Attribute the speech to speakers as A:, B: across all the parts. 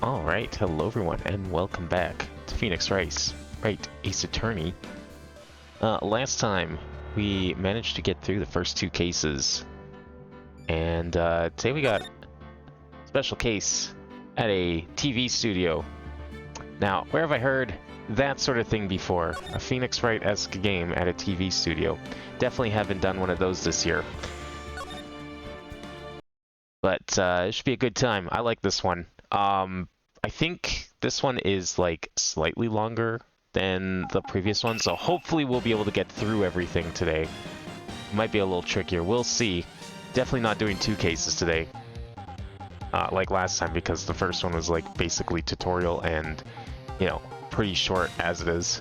A: Alright, hello everyone, and welcome back to Phoenix Wright, Ace Attorney. Last time, we managed to get through the first two cases, and today we got a special case at a TV studio. Now, where have I heard that sort of thing before? A Phoenix Wright-esque game at a TV studio. Definitely haven't done one of those this year. But it should be a good time. I like this one. I think this one is like slightly longer than the previous one, so hopefully we'll be able to get through everything today. Might be a little trickier. We'll see. Definitely not doing two cases today, like last time, because the first one was like basically tutorial and, you know, pretty short as it is.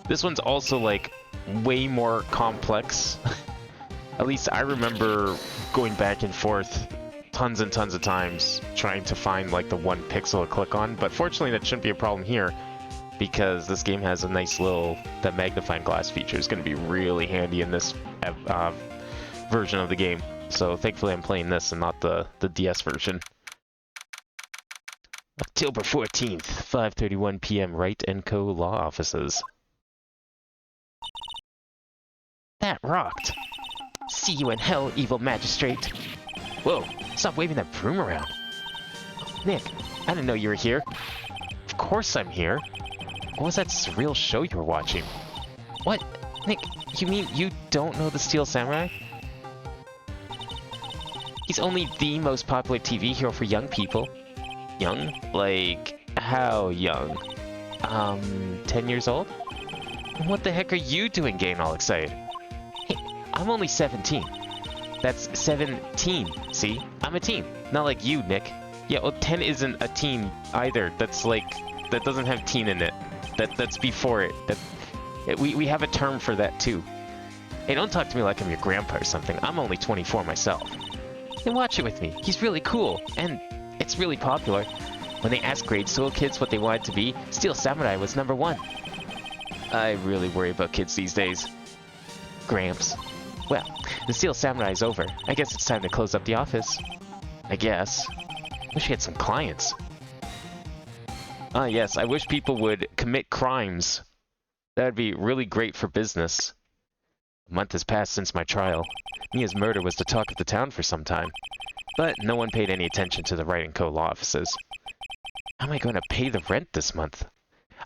A: This one's also like way more complex. At least I remember going back and forth tons and tons of times trying to find like the one pixel to click on, but fortunately that shouldn't be a problem here because this game has a nice little, that magnifying glass feature is going to be really handy in this version of the game. So thankfully I'm playing this and not the DS version. October 14th, 5:31 p.m. Wright & Co. Law Offices. That rocked! See you in hell, evil magistrate! Whoa, stop waving that broom around. Nick, I didn't know you were here. Of course I'm here. What was that surreal show you were watching? What? Nick, you mean you don't know the Steel Samurai? He's only the most popular TV hero for young people. Young? Like, how young? 10 years old? What the heck are you doing getting all excited? Hey, I'm only 17. That's 17, see? I'm a teen, not like you, Nick. Yeah, well, 10 isn't a teen either. That's like, that doesn't have teen in it. That's before it. We have a term for that too. Hey, don't talk to me like I'm your grandpa or something. I'm only 24 myself. Then watch it with me. He's really cool, and it's really popular. When they asked grade school kids what they wanted to be, Steel Samurai was #1. I really worry about kids these days. Gramps. Well, the Steel Samurai's over. I guess it's time to close up the office. I guess. Wish we had some clients. Ah, yes, I wish people would commit crimes. That would be really great for business. A month has passed since my trial. Mia's murder was the talk of the town for some time. But no one paid any attention to the Wright & Co. law offices. How am I going to pay the rent this month?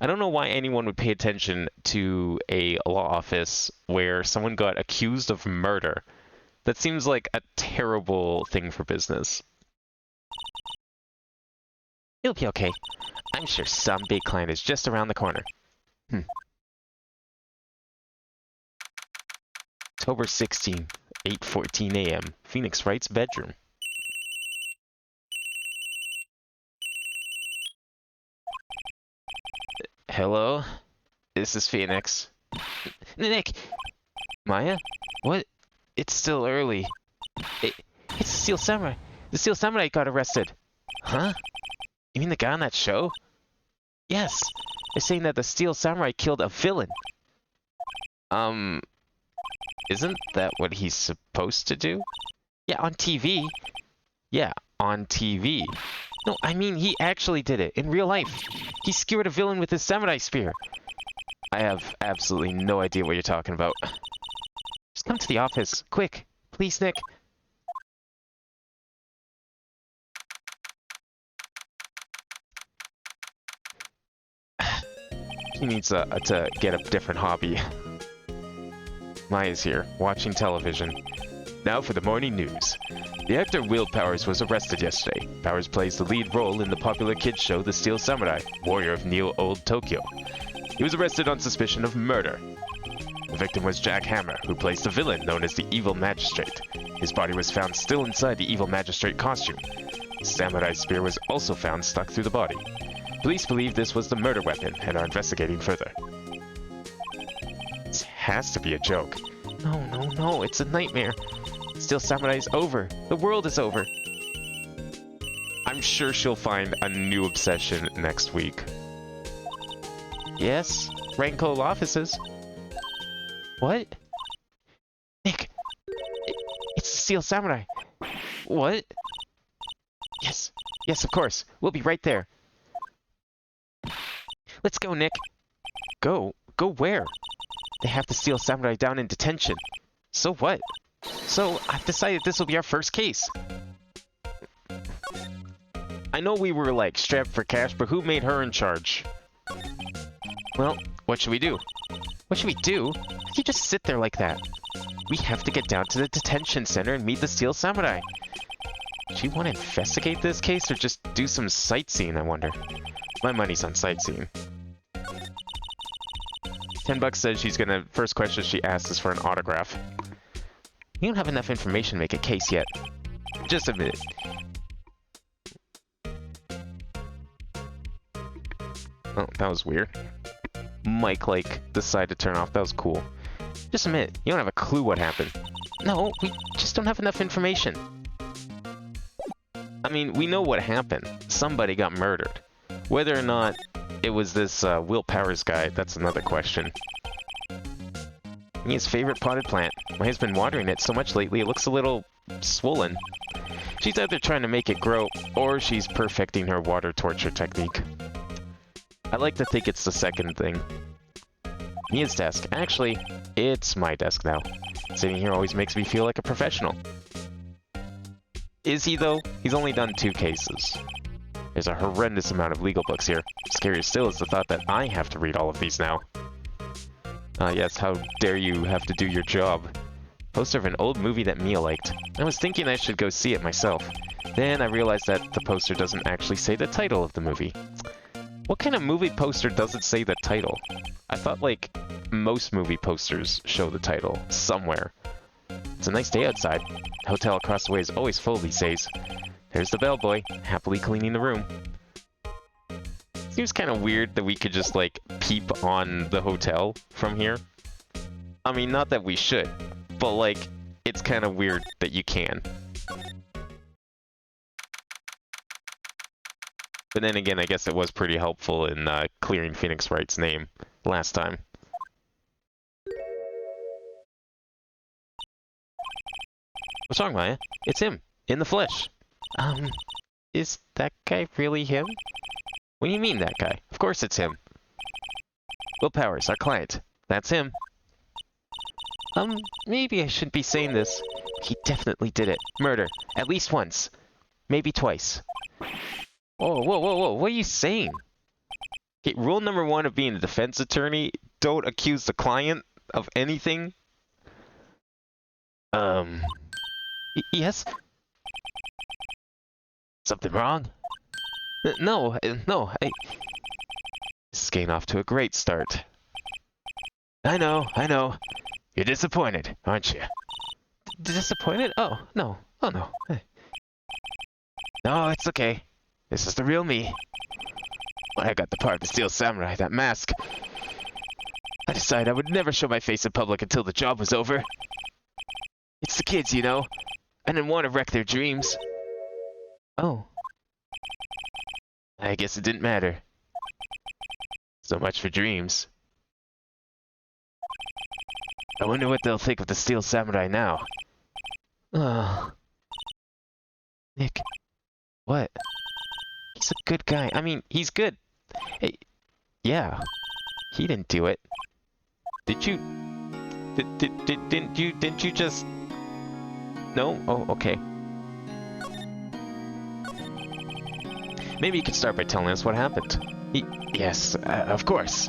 A: I don't know why anyone would pay attention to a law office where someone got accused of murder. That seems like a terrible thing for business. It'll be okay. I'm sure some big client is just around the corner. October 16th, 8:14 a.m. Phoenix Wright's bedroom. Hello? This is Phoenix. Nick! Maya? What? It's still early. It's the Steel Samurai. The Steel Samurai got arrested. Huh? You mean the guy on that show? Yes. They're saying that the Steel Samurai killed a villain. Isn't that what he's supposed to do? Yeah, on TV. Yeah, on TV. No, I mean, he actually did it, in real life. He skewered a villain with his samurai spear. I have absolutely no idea what you're talking about. Just come to the office, quick. Please, Nick. He needs to get a different hobby. Maya's here, watching television. Now for the morning news. The actor Will Powers was arrested yesterday. Powers plays the lead role in the popular kids show The Steel Samurai, Warrior of Neo Old Tokyo. He was arrested on suspicion of murder. The victim was Jack Hammer, who plays the villain known as the Evil Magistrate. His body was found still inside the Evil Magistrate costume. The samurai spear was also found stuck through the body. Police believe this was the murder weapon and are investigating further. This has to be a joke. No, it's a nightmare. Steel Samurai's over. The world is over. I'm sure she'll find a new obsession next week. Yes? Wright & Co. offices. What? Nick! It's the Steel Samurai. What? Yes, of course. We'll be right there. Let's go, Nick. Go? Go where? They have the Steel Samurai down in detention. So what? So, I've decided this will be our first case. I know we were, like, strapped for cash, but who made her in charge? Well, what should we do? What should we do? How can you just sit there like that? We have to get down to the detention center and meet the Steel Samurai. Do you want to investigate this case or just do some sightseeing, I wonder? My money's on sightseeing. $10 says she's gonna... First question she asks is for an autograph. You don't have enough information to make a case yet. Just a minute. Oh, that was weird. Mike, like, decided to turn off. That was cool. Just a minute. You don't have a clue what happened. No, we just don't have enough information. I mean, we know what happened. Somebody got murdered. Whether or not it was this Will Powers guy, that's another question. His favorite potted plant. My husband's been watering it so much lately, it looks a little swollen. She's either trying to make it grow, or she's perfecting her water torture technique. I like to think it's the second thing. Mia's desk. Actually, it's my desk now. Sitting here always makes me feel like a professional. Is he, though? He's only done 2 cases. There's a horrendous amount of legal books here. Scarier still is the thought that I have to read all of these now. Yes, how dare you have to do your job. Poster of an old movie that Mia liked. I was thinking I should go see it myself. Then I realized that the poster doesn't actually say the title of the movie. What kind of movie poster doesn't say the title? I thought, like, most movie posters show the title somewhere. It's a nice day outside. The hotel across the way is always full these days. There's the bellboy, happily cleaning the room. Seems kind of weird that we could just, like, peep on the hotel from here. I mean, not that we should, but, like, it's kind of weird that you can. But then again, I guess it was pretty helpful in clearing Phoenix Wright's name last time. What's wrong, Maya? It's him, in the flesh. Is that guy really him? What do you mean, that guy? Of course it's him. Will Powers, our client. That's him. Maybe I shouldn't be saying this. He definitely did it. Murder. At least once. Maybe twice. Whoa, whoa, whoa, whoa, what are you saying? Okay, rule number 1 of being a defense attorney, don't accuse the client of anything. Yes? Something wrong? No, this is getting off to a great start. I know. You're disappointed, aren't you? Disappointed? Oh, no. Oh, no. No, it's okay. This is the real me. When I got the part of the Steel Samurai, that mask, I decided I would never show my face in public until the job was over. It's the kids, you know. I didn't want to wreck their dreams. Oh. I guess it didn't matter. So much for dreams. I wonder what they'll think of the Steel Samurai now. Nick. What? He's a good guy. I mean, he's good. Hey, yeah. He didn't do it. Did you? Didn't you just... No? Oh, okay. Maybe you could start by telling us what happened. Yes, of course.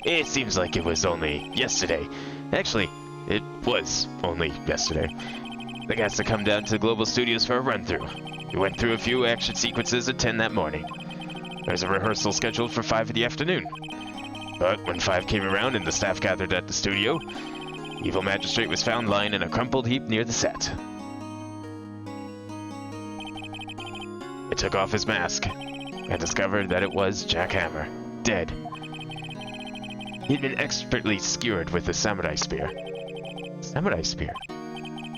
A: It seems like it was only yesterday. Actually, it was only yesterday. The guys had come down to the Global Studios for a run-through. We went through a few action sequences at 10 that morning. There was a rehearsal scheduled for 5 in the afternoon. But when 5 came around and the staff gathered at the studio, Evil Magistrate was found lying in a crumpled heap near the set. They took off his mask and discovered that it was Jack Hammer, dead. He'd been expertly skewered with the samurai spear. Samurai spear?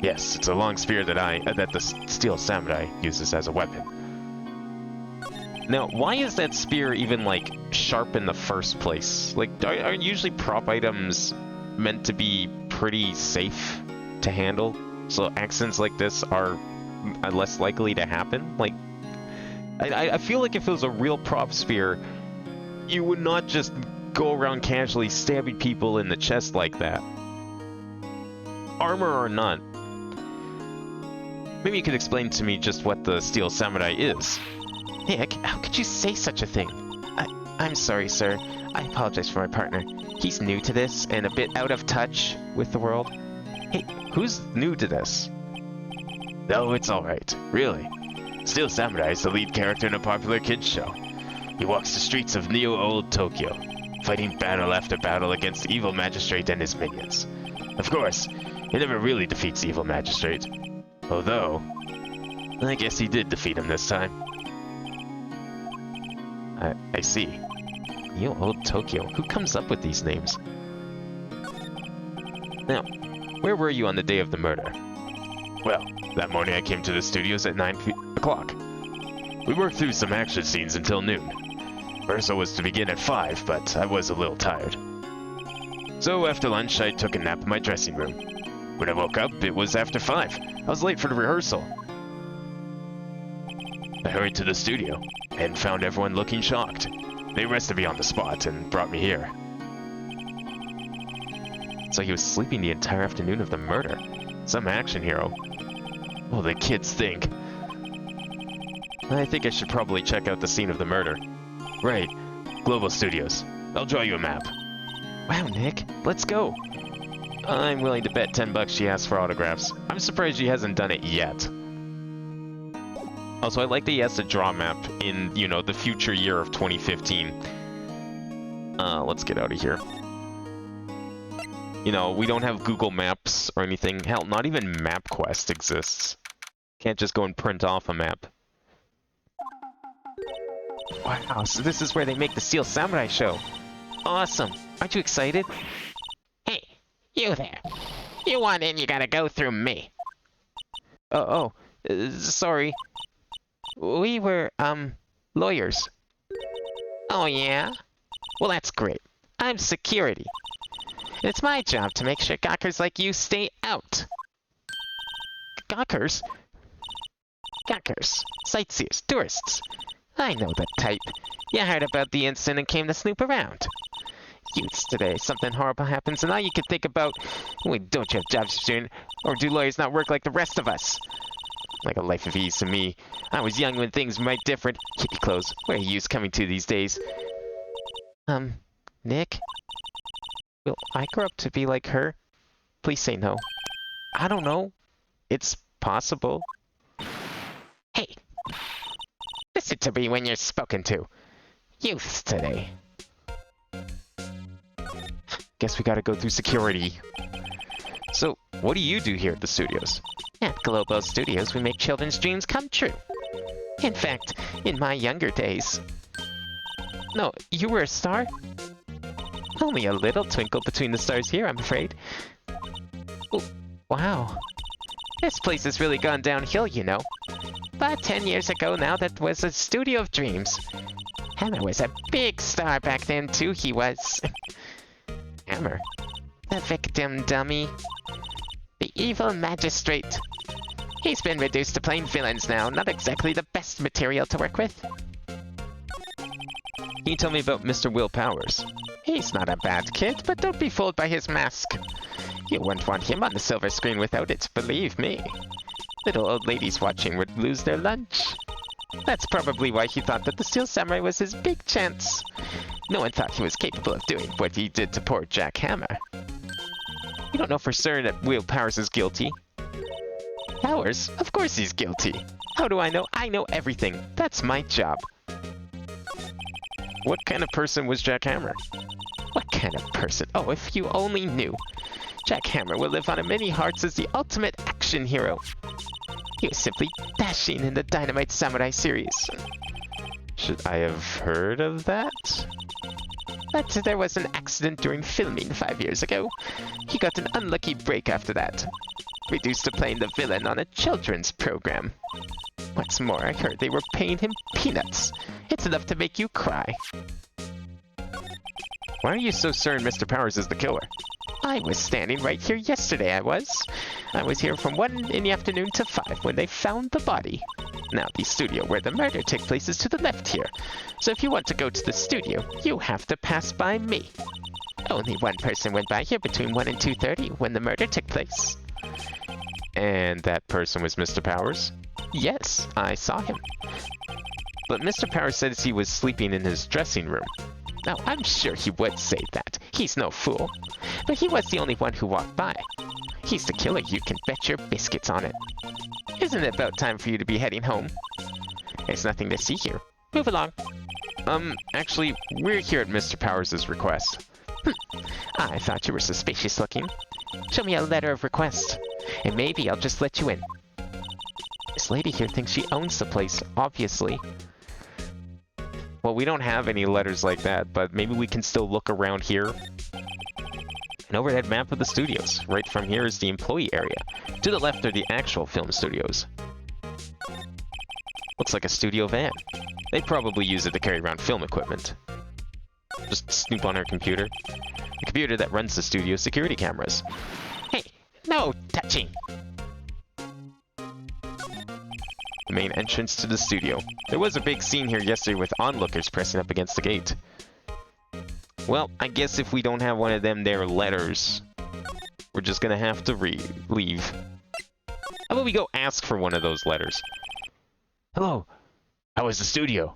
A: Yes, it's a long spear that the Steel Samurai uses as a weapon. Now, why is that spear even, like, sharp in the first place? Like, are usually prop items meant to be pretty safe to handle? So accidents like this are less likely to happen? Like, I feel like if it was a real prop spear, You would not just go around casually stabbing people in the chest like that. Armor or not. Maybe you could explain to me just what the Steel Samurai is. Nick, how could you say such a thing? I'm sorry, sir. I apologize for my partner. He's new to this and a bit out of touch with the world. Hey, who's new to this? No, it's alright. Really. Steel Samurai is the lead character in a popular kids show. He walks the streets of Neo-Old Tokyo, fighting battle after battle against the evil magistrate and his minions. Of course, he never really defeats the evil magistrate. Although, I guess he did defeat him this time. I see. Neo-Old Tokyo. Who comes up with these names? Now, where were you on the day of the murder? Well, that morning I came to the studios at 9 o'clock. We worked through some action scenes until noon. Rehearsal was to begin at 5, but I was a little tired. So after lunch, I took a nap in my dressing room. When I woke up, it was after 5. I was late for the rehearsal. I hurried to the studio and found everyone looking shocked. They arrested me on the spot and brought me here. So he was sleeping the entire afternoon of the murder. Some action hero. What will the kids think? I think I should probably check out the scene of the murder. Right. Global Studios. I'll draw you a map. Wow, Nick. Let's go. I'm willing to bet 10 bucks she asked for autographs. I'm surprised she hasn't done it yet. Also, I like that he has to draw a map in, you know, the future year of 2015. Let's get out of here. You know, we don't have Google Maps or anything. Hell, not even MapQuest exists. Can't just go and print off a map. Wow, so this is where they make the Steel Samurai show. Awesome. Aren't you excited?
B: Hey, you there. You want in, you gotta go through me.
A: Sorry. We were, lawyers.
B: Oh, yeah? Well, that's great. I'm security. It's my job to make sure gawkers like you stay out.
A: Gawkers?
B: Gawkers. Sightseers. Tourists. I know the type. You heard about the incident and came to snoop around. Youths today, something horrible happens and all you can think about, wait, don't you have jobs soon? Or do lawyers not work like the rest of us? Like a life of ease to me. I was young when things were might different. Hippie clothes. Where are yous coming to these days?
A: Nick? Will I grow up to be like her? Please say no. I don't know. It's possible.
B: Hey! Listen to me when you're spoken to. Youths today.
A: Guess we gotta go through security. So, what do you do here at the studios?
B: At Global Studios, we make children's dreams come true. In fact, in my younger days...
A: No, you were a star?
B: Only a little twinkle between the stars here, I'm afraid.
A: Oh, wow.
B: This place has really gone downhill, you know. But 10 years ago now, that was a studio of dreams. Hammer was a big star back then, too, he was.
A: Hammer?
B: The victim dummy. The evil magistrate. He's been reduced to plain villains now, not exactly the best material to work with.
A: Can you tell me about Mr. Will Powers?
B: He's not a bad kid, but don't be fooled by his mask. You wouldn't want him on the silver screen without it, believe me. Little old ladies watching would lose their lunch. That's probably why he thought that the Steel Samurai was his big chance. No one thought he was capable of doing what he did to poor Jack Hammer.
A: You don't know for certain that Will Powers is guilty.
B: Powers? Of course he's guilty. How do I know? I know everything. That's my job.
A: What kind of person was Jack Hammer?
B: What kind of person? Oh, if you only knew. Jack Hammer will live on in many hearts as the ultimate action hero. He was simply dashing in the Dynamite Samurai series.
A: Should I have heard of that?
B: But there was an accident during filming 5 years ago. He got an unlucky break after that. Reduced to playing the villain on a children's program. What's more, I heard they were paying him peanuts. It's enough to make you cry.
A: Why are you so certain Mr. Powers is the killer?
B: I was standing right here yesterday, I was. I was here from 1 in the afternoon to 5 when they found the body. Now, the studio where the murder took place is to the left here. So if you want to go to the studio, you have to pass by me. Only one person went by here between 1 and 2:30 when the murder took place.
A: And that person was Mr. Powers?
B: Yes, I saw him.
A: But Mr. Powers says he was sleeping in his dressing room.
B: Now, I'm sure he would say that. He's no fool. But he was the only one who walked by. He's the killer, you can bet your biscuits on it. Isn't it about time for you to be heading home? There's nothing to see here. Move along.
A: Actually, we're here at Mr. Powers' request.
B: I thought you were suspicious looking. Show me a letter of request, and maybe I'll just let you in. This lady here thinks she owns the place, obviously.
A: Well, we don't have any letters like that, but maybe we can still look around here. An overhead map of the studios. Right from here is the employee area. To the left are the actual film studios. Looks like a studio van. They probably use it to carry around film equipment. Just snoop on her computer. The computer that runs the studio security cameras.
B: Hey, no touching!
A: The main entrance to the studio. There was a big scene here yesterday with onlookers pressing up against the gate. Well, I guess if we don't have one of them there letters, we're just gonna have to leave. How about we go ask for one of those letters? Hello, how was the studio?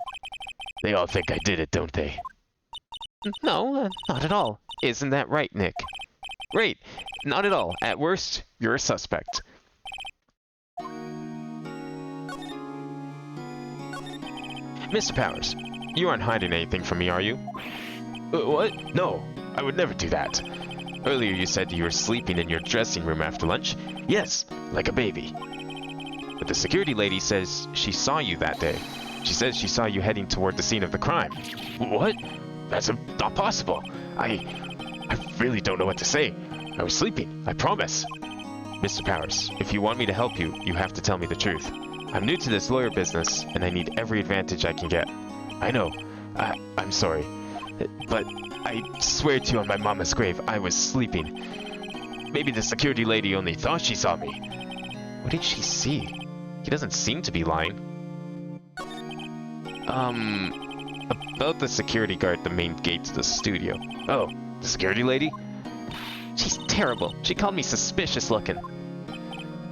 A: They all think I did it, don't they?
B: No, not at all.
A: Isn't that right, Nick? Right, not at all. At worst, you're a suspect. Mr. Powers, you aren't hiding anything from me, are you? What? No, I would never do that. Earlier you said you were sleeping in your dressing room after lunch. Yes, like a baby. But the security lady says she saw you that day. She says she saw you heading toward the scene of the crime. What? That's not possible. I really don't know what to say. I was sleeping, I promise. Mr. Powers, if you want me to help you, you have to tell me the truth. I'm new to this lawyer business, and I need every advantage I can get. I know. I'm sorry. But I swear to you on my mama's grave, I was sleeping. Maybe the security lady only thought she saw me. What did she see? He doesn't seem to be lying. About the security guard at the main gate to the studio. Oh, the security lady?
B: She's terrible. She called me suspicious looking.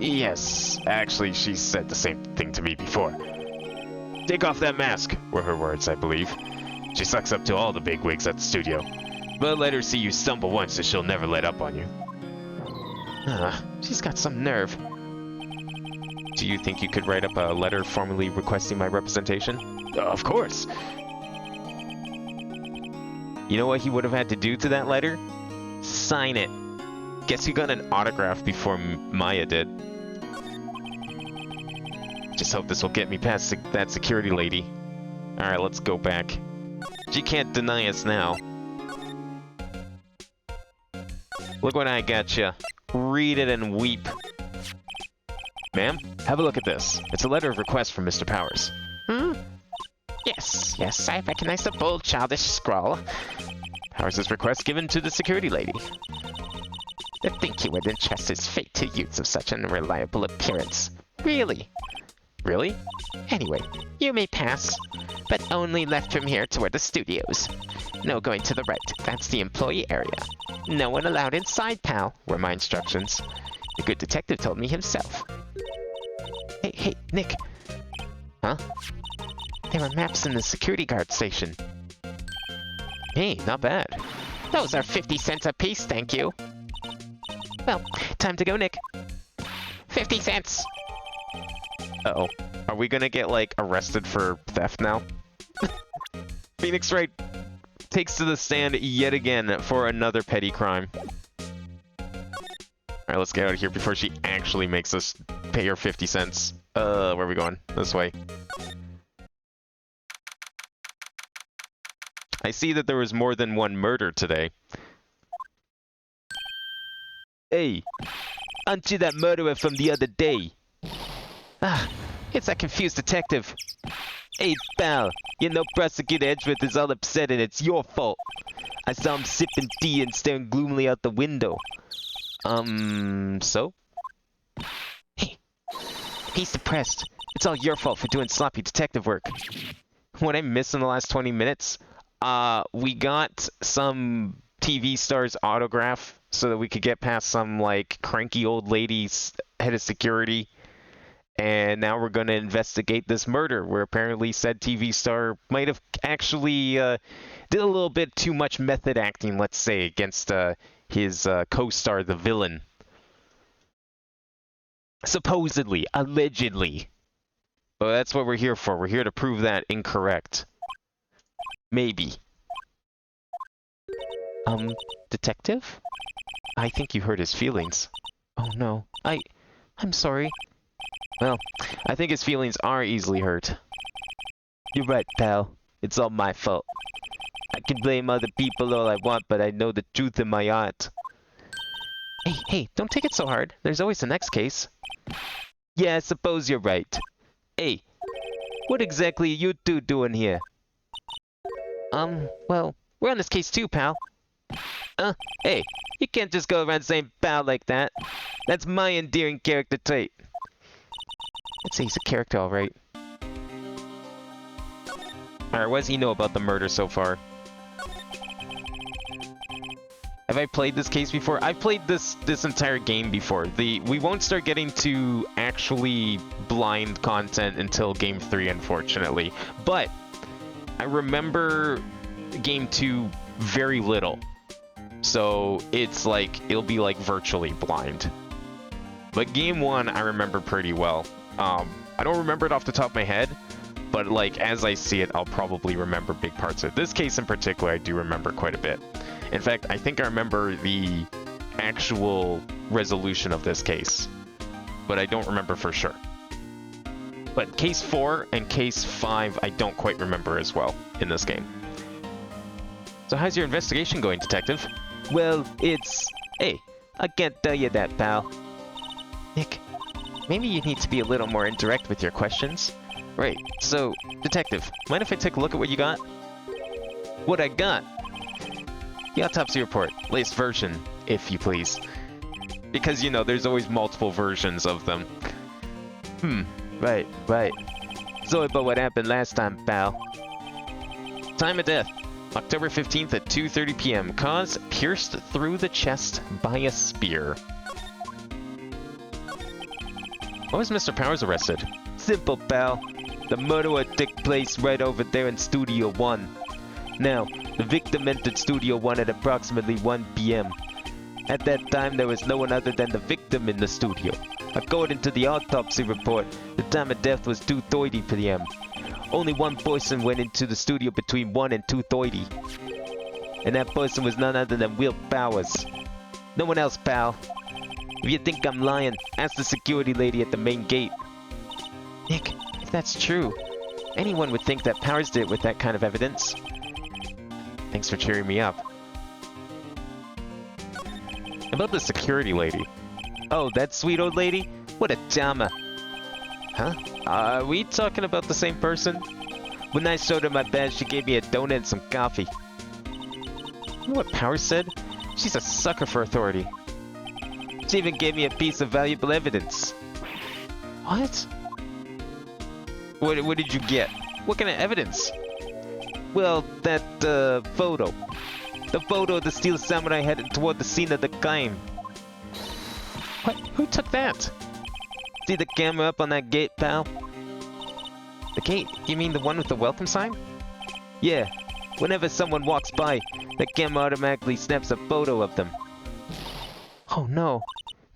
A: Yes, actually, she said the same thing to me before. Take off that mask, were her words, I believe. She sucks up to all the bigwigs at the studio. But let her see you stumble once and she'll never let up on you.
B: She's got some nerve.
A: Do you think you could write up a letter formally requesting my representation? Of course! You know what he would have had to do to that letter? Sign it. Guess he got an autograph before Maya did. Just hope this will get me past that security lady. Alright, let's go back. She can't deny us now. Look what I got you. Read it and weep. Ma'am, have a look at this. It's a letter of request from Mr. Powers.
B: Yes, I recognize the bold, childish scrawl.
A: Powers' request given to the security lady.
B: To think he would entrust his fate to youths of such unreliable appearance. Really?
A: Really?
B: Anyway, you may pass, but only left from here toward the studios. No going to the right, that's the employee area. No one allowed inside, pal, were my instructions. The good detective told me himself. Hey, Nick.
A: Huh?
B: There were maps in the security guard station.
A: Hey, not bad.
B: Those are 50 cents apiece, thank you. Well, time to go, Nick. 50 cents!
A: Uh-oh. Are we gonna get, like, arrested for theft now? Phoenix Wright takes to the stand yet again for another petty crime. Alright, let's get out of here before she actually makes us pay her 50 cents. Where are we going? This way. I see that there was more than one murder today. Hey, aren't you that murderer from the other day?
B: It's that confused detective.
A: Hey, pal, you know Prosecutor Edgeworth is all upset and it's your fault. I saw him sipping tea and staring gloomily out the window. So?
B: Hey, he's depressed.
A: It's all your fault for doing sloppy detective work. What I missed in the last 20 minutes, we got some TV star's autograph so that we could get past some, like, cranky old lady's head of security. And now we're going to investigate this murder where apparently said TV star might have actually did a little bit too much method acting, let's say, against his co-star, the villain. Supposedly, allegedly. But that's what we're here for. We're here to prove that incorrect. Maybe. Detective? I think you hurt his feelings. Oh no. I'm sorry. Well, I think his feelings are easily hurt. You're right, pal. It's all my fault. I can blame other people all I want, but I know the truth in my heart. Hey, don't take it so hard. There's always the next case. Yeah, I suppose you're right. Hey, what exactly are you two doing here? Well, we're on this case too, pal. Hey, you can't just go around saying pal like that. That's my endearing character trait. I'd say he's a character, alright. Alright, what does he know about the murder so far? Have I played this case before? I've played this entire game before. We won't start getting to actually blind content until Game 3, unfortunately. But I remember Game 2 very little. So it's like, it'll be like virtually blind. But Game 1 I remember pretty well. I don't remember it off the top of my head, but like as I see it, I'll probably remember big parts of it. This case in particular, I do remember quite a bit. In fact, I think I remember the actual resolution of this case, but I don't remember for sure. But case 4 and case 5, I don't quite remember as well in this game. So how's your investigation going, detective? Well, hey, I can't tell you that, pal. Nick, maybe you need to be a little more indirect with your questions. Right, so, detective, mind if I take a look at what you got? What I got? The autopsy report, latest version, if you please. Because, you know, there's always multiple versions of them. Right. Sorry about what happened last time, pal. Time of death, October 15th at 2:30 p.m. Cause, pierced through the chest by a spear. Why was Mr. Powers arrested? Simple, pal. The murder would take place right over there in Studio 1. Now, the victim entered Studio 1 at approximately 1 p.m. At that time, there was no one other than the victim in the studio. According to the autopsy report, the time of death was 2:30 p.m. Only one person went into the studio between 1 and 2:30. And that person was none other than Will Powers. No one else, pal. If you think I'm lying, ask the security lady at the main gate. Nick, if that's true, anyone would think that Powers did it with that kind of evidence. Thanks for cheering me up. About the security lady. Oh, that sweet old lady? What a dama. Huh? Are we talking about the same person? When I showed her my badge, she gave me a donut and some coffee. You know what Powers said? She's a sucker for authority. She even gave me a piece of valuable evidence. What? What did you get? What kind of evidence? Well, that, photo. The photo of the Steel Samurai headed toward the scene of the crime. What? Who took that? See the camera up on that gate, pal? The gate? You mean the one with the welcome sign? Yeah. Whenever someone walks by, the camera automatically snaps a photo of them. Oh no.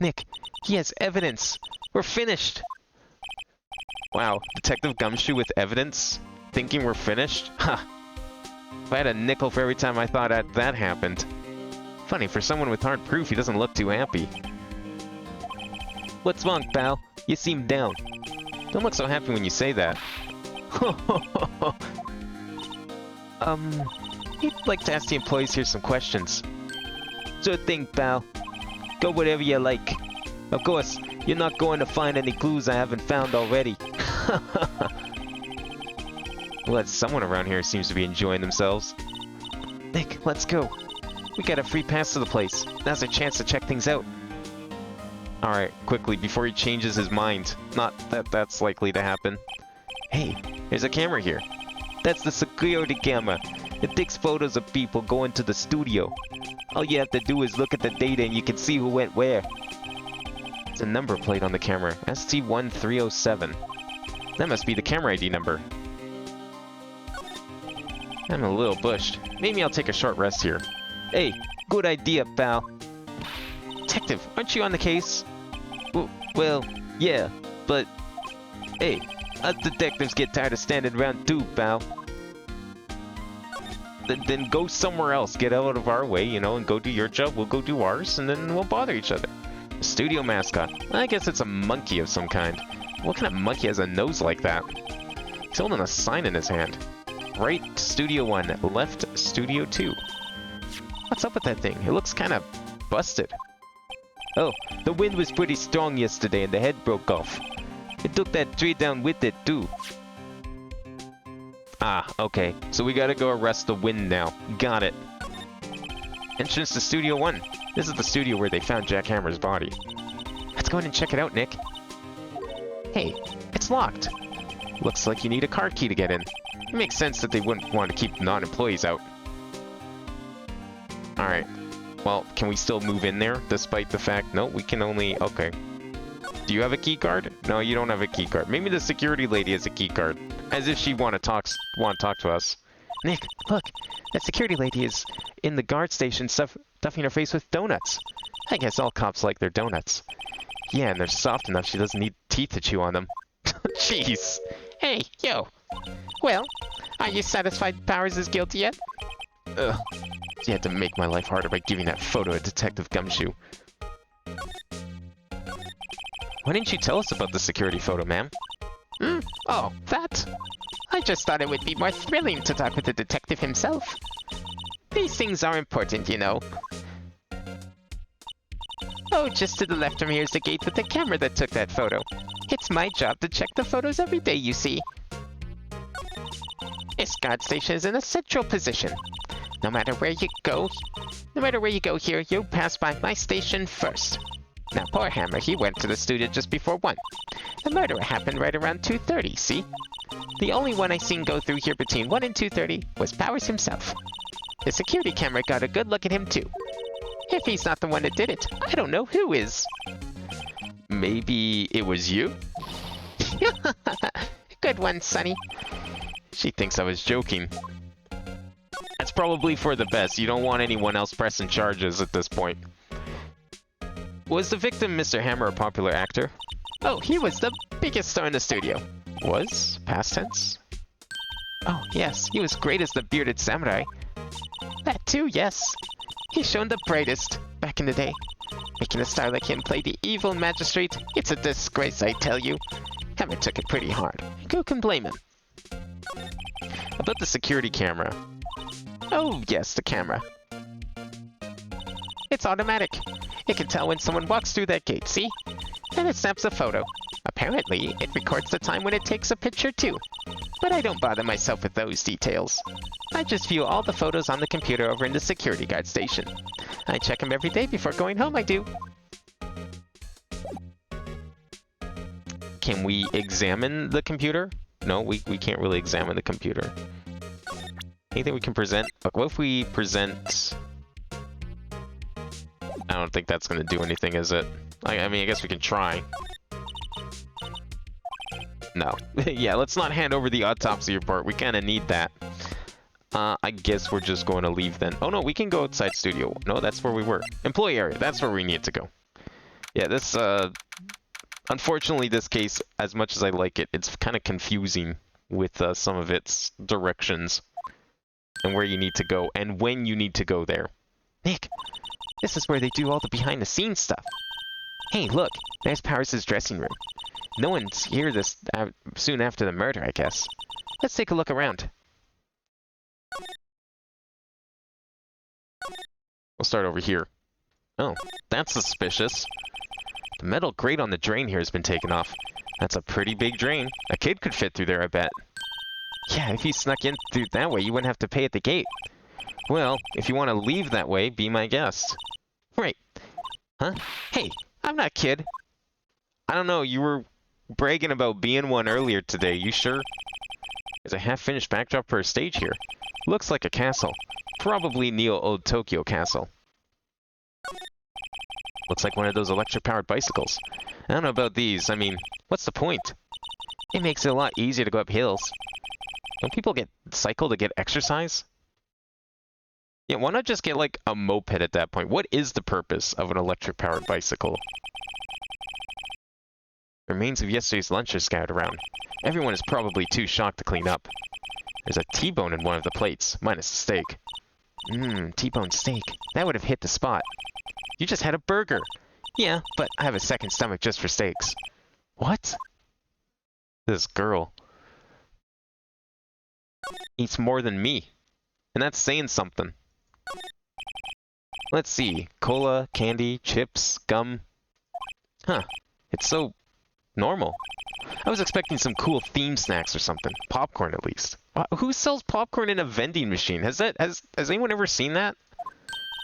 A: Nick, he has evidence. We're finished. Wow, Detective Gumshoe with evidence? Thinking we're finished? Ha! If I had a nickel for every time I thought that happened. Funny, for someone with hard proof, he doesn't look too happy. What's wrong, pal? You seem down. Don't look so happy when you say that. I'd like to ask the employees here some questions. Sure thing, pal. Go whatever you like. Of course, you're not going to find any clues I haven't found already. Well, someone around here seems to be enjoying themselves. Nick, let's go. We got a free pass to the place. Now's our chance to check things out. Alright, quickly, before he changes his mind. Not that that's likely to happen. Hey, there's a camera here. That's the security camera. It takes photos of people going to the studio. All you have to do is look at the data and you can see who went where. There's a number plate on the camera. ST1307. That must be the camera ID number. I'm a little bushed. Maybe I'll take a short rest here. Hey, good idea, pal. Detective, aren't you on the case? Well, yeah, but... Hey, us detectives get tired of standing around too, pal. Then go somewhere else. Get out of our way, you know, and go do your job. We'll go do ours, and then we'll bother each other. Studio mascot. I guess it's a monkey of some kind. What kind of monkey has a nose like that? He's holding a sign in his hand. Right, Studio 1. Left, Studio 2. What's up with that thing? It looks kind of busted. Oh, the wind was pretty strong yesterday and the head broke off. It took that tree down with it, too. Ah, okay. So we gotta go arrest the wind now. Got it. Entrance to Studio 1. This is the studio where they found Jack Hammer's body. Let's go in and check it out, Nick. Hey, it's locked. Looks like you need a car key to get in. It makes sense that they wouldn't want to keep non-employees out. Alright. Well, can we still move in there, despite the fact... No, we can only... Okay. Do you have a key card? No, you don't have a key card. Maybe the security lady has a key card. As if she'd want to talk to us. Nick, look! That security lady is in the guard station stuffing her face with donuts. I guess all cops like their donuts. Yeah, and they're soft enough she doesn't need teeth to chew on them. Jeez.
B: Hey, yo. Well, are you satisfied Powers is guilty yet?
A: Ugh. You had to make my life harder by giving that photo to Detective Gumshoe. Why didn't you tell us about the security photo, ma'am?
B: Oh, that? I just thought it would be more thrilling to talk with the detective himself. These things are important, you know. Oh, just to the left from here is the gate with the camera that took that photo. It's my job to check the photos every day, you see. This guard station is in a central position. No matter where you go here, you'll pass by my station first. Now, poor Hammer, he went to the studio just before 1. The murder happened right around 2:30, see? The only one I seen go through here between 1 and 2:30 was Powers himself. The security camera got a good look at him, too. If he's not the one that did it, I don't know who is.
A: Maybe it was you?
B: Good one, Sonny.
A: She thinks I was joking. That's probably for the best. You don't want anyone else pressing charges at this point. Was the victim Mr. Hammer a popular actor?
B: Oh, he was the biggest star in the studio.
A: Was? Past tense?
B: Oh, yes, he was great as the bearded samurai. That too, yes. He shone the brightest back in the day. Making a star like him play the evil magistrate, it's a disgrace, I tell you. Hammer took it pretty hard. Who can blame him?
A: About the security camera.
B: Oh, yes, the camera. It's automatic. It can tell when someone walks through that gate, see? And it snaps a photo. Apparently, it records the time when it takes a picture too. But I don't bother myself with those details. I just view all the photos on the computer over in the security guard station. I check them every day before going home, I do.
A: Can we examine the computer? No, we can't really examine the computer. Anything we can present? What if we present... I don't think that's going to do anything, is it? I mean, I guess we can try. No. Yeah, let's not hand over the autopsy report. We kind of need that. I guess we're just going to leave then. Oh, no, we can go outside studio. No, that's where we were. Employee area. That's where we need to go. Yeah, this, unfortunately, this case, as much as I like it, it's kind of confusing with some of its directions and where you need to go and when you need to go there.
B: Nick, this is where they do all the behind-the-scenes stuff. Hey, look, there's Powers' dressing room. No one's here this soon after the murder, I guess. Let's take a look around.
A: We'll start over here. Oh, that's suspicious. The metal grate on the drain here has been taken off. That's a pretty big drain. A kid could fit through there, I bet.
B: Yeah, if you snuck in through that way, you wouldn't have to pay at the gate.
A: Well, if you want to leave that way, be my guest.
B: Right. Huh? Hey,
A: I'm not a kid. I don't know, you were bragging about being one earlier today, you sure? There's a half-finished backdrop for a stage here. Looks like a castle. Probably Neo Old Tokyo Castle. Looks like one of those electric-powered bicycles. I don't know about these. I mean, what's the point? It makes it a lot easier to go up hills. Don't people cycle to get exercise? Yeah, why not just get like a moped at that point? What is the purpose of an electric-powered bicycle? The remains of yesterday's lunch are scattered around. Everyone is probably too shocked to clean up. There's a T-bone in one of the plates, minus the steak. Mmm, T-bone steak. That would have hit the spot. You just had a burger. Yeah, but I have a second stomach just for steaks. What? This girl eats more than me. And that's saying something. Let's see. Cola, candy, chips, gum. Huh. It's so normal. I was expecting some cool theme snacks or something. Popcorn, at least. Who sells popcorn in a vending machine? Has anyone ever seen that?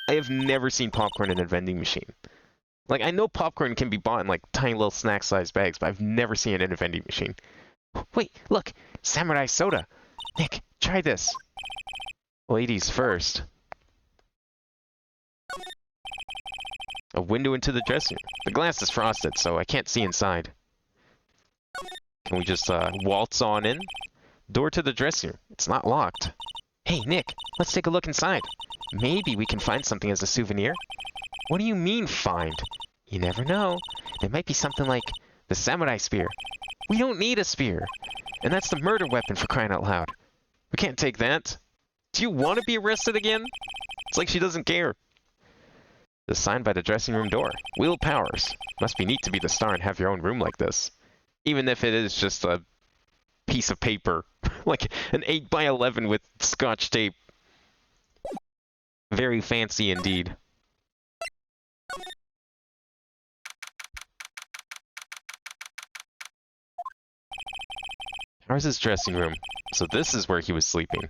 A: I have never seen popcorn in a vending machine. Like, I know popcorn can be bought in, like, tiny little snack-sized bags, but I've never seen it in a vending machine. Wait, look! Samurai soda! Nick, try this! Ladies first. A window into the dressing room. The glass is frosted, so I can't see inside. Can we just, waltz on in? Door to the dressing room. It's not locked. Hey, Nick, let's take a look inside. Maybe we can find something as a souvenir. What do you mean, find? You never know. There might be something like the samurai spear. We don't need a spear. And that's the murder weapon, for crying out loud. We can't take that. Do you want to be arrested again? It's like she doesn't care. The sign by the dressing room door. Will Powers. Must be neat to be the star and have your own room like this. Even if it is just a piece of paper. Like an 8x11 with scotch tape. Very fancy indeed. Powers' dressing room. So this is where he was sleeping.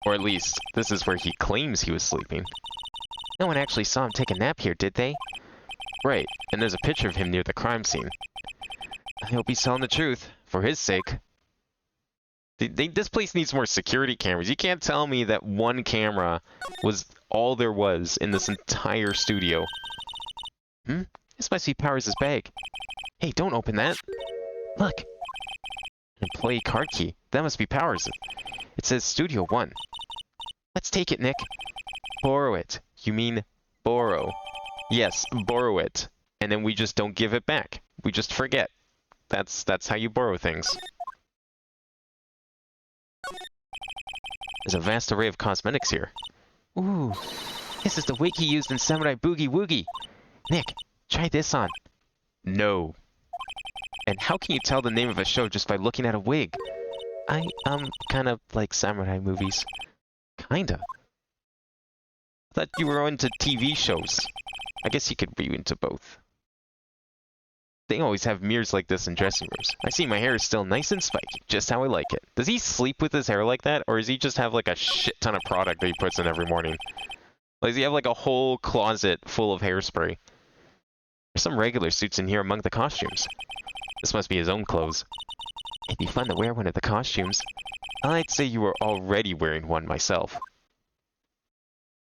A: Or at least, this is where he claims he was sleeping. No one actually saw him take a nap here, did they? Right, and there's a picture of him near the crime scene. I hope he's telling the truth, for his sake. This place needs more security cameras. You can't tell me that one camera was all there was in this entire studio. This must be Powers' bag. Hey, don't open that. Look. An employee card key. That must be Powers'. It says Studio 1. Let's take it, Nick. Borrow it. You mean borrow. Yes, borrow it. And then we just don't give it back. We just forget. That's how you borrow things. There's a vast array of cosmetics here. Ooh, this is the wig he used in Samurai Boogie Woogie. Nick, try this on. No. And how can you tell the name of a show just by looking at a wig? I, kind of like samurai movies. Kinda. I thought you were into TV shows. I guess you could be into both. They always have mirrors like this in dressing rooms. I see my hair is still nice and spiky, just how I like it. Does he sleep with his hair like that, or does he just have like a shit ton of product that he puts in every morning? Like, does he have like a whole closet full of hairspray? There's some regular suits in here among the costumes. This must be his own clothes. It'd be fun to wear one of the costumes. I'd say you were already wearing one myself.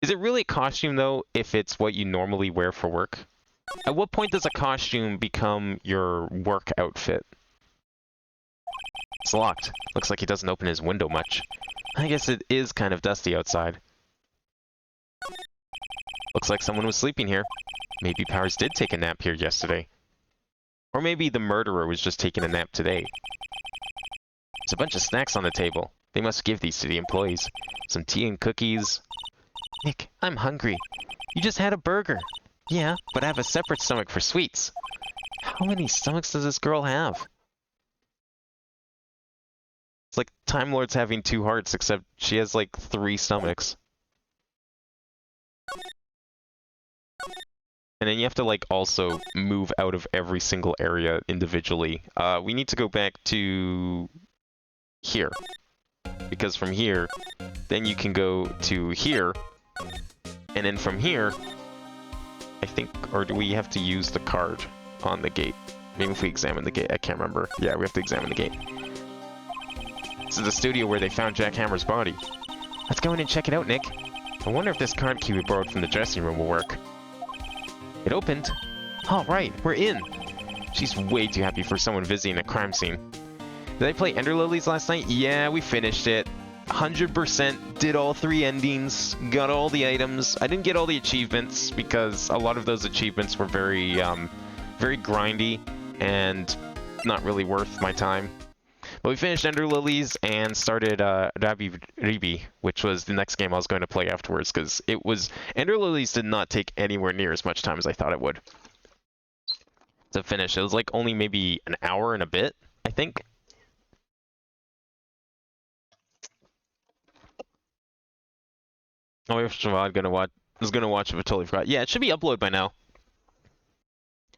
A: Is it really a costume, though, if it's what you normally wear for work? At what point does a costume become your work outfit? It's locked. Looks like he doesn't open his window much. I guess it is kind of dusty outside. Looks like someone was sleeping here. Maybe Powers did take a nap here yesterday. Or maybe the murderer was just taking a nap today. There's a bunch of snacks on the table. They must give these to the employees. Some tea and cookies. Nick, I'm hungry. You just had a burger. Yeah, but I have a separate stomach for sweets. How many stomachs does this girl have? It's like Time Lord's having two hearts, except she has like 3 stomachs. And then you have to like also move out of every single area individually. We need to go back to here. Because from here, then you can go to here. And then from here, I think, or do we have to use the card? on the gate? Maybe if we examine the gate. I can't remember. Yeah, we have to examine the gate. This is the studio where they found Jack Hammer's body. Let's go in and check it out, Nick. I wonder if this card key we borrowed from the dressing room will work. It opened. All right, we're in. She's way too happy for someone visiting a crime scene. Did I play Ender Lilies last night? Yeah, we finished it. 100%, did all 3 endings, got all the items. I didn't get all the achievements because a lot of those achievements were very grindy and not really worth my time. But we finished Ender Lilies and started Rabi Ribi, which was the next game I was going to play afterwards, because Ender Lilies did not take anywhere near as much time as I thought it would to finish. It was like only maybe an hour and a bit, I think. Oh, I was gonna watch it, but totally forgot. Yeah, it should be uploaded by now.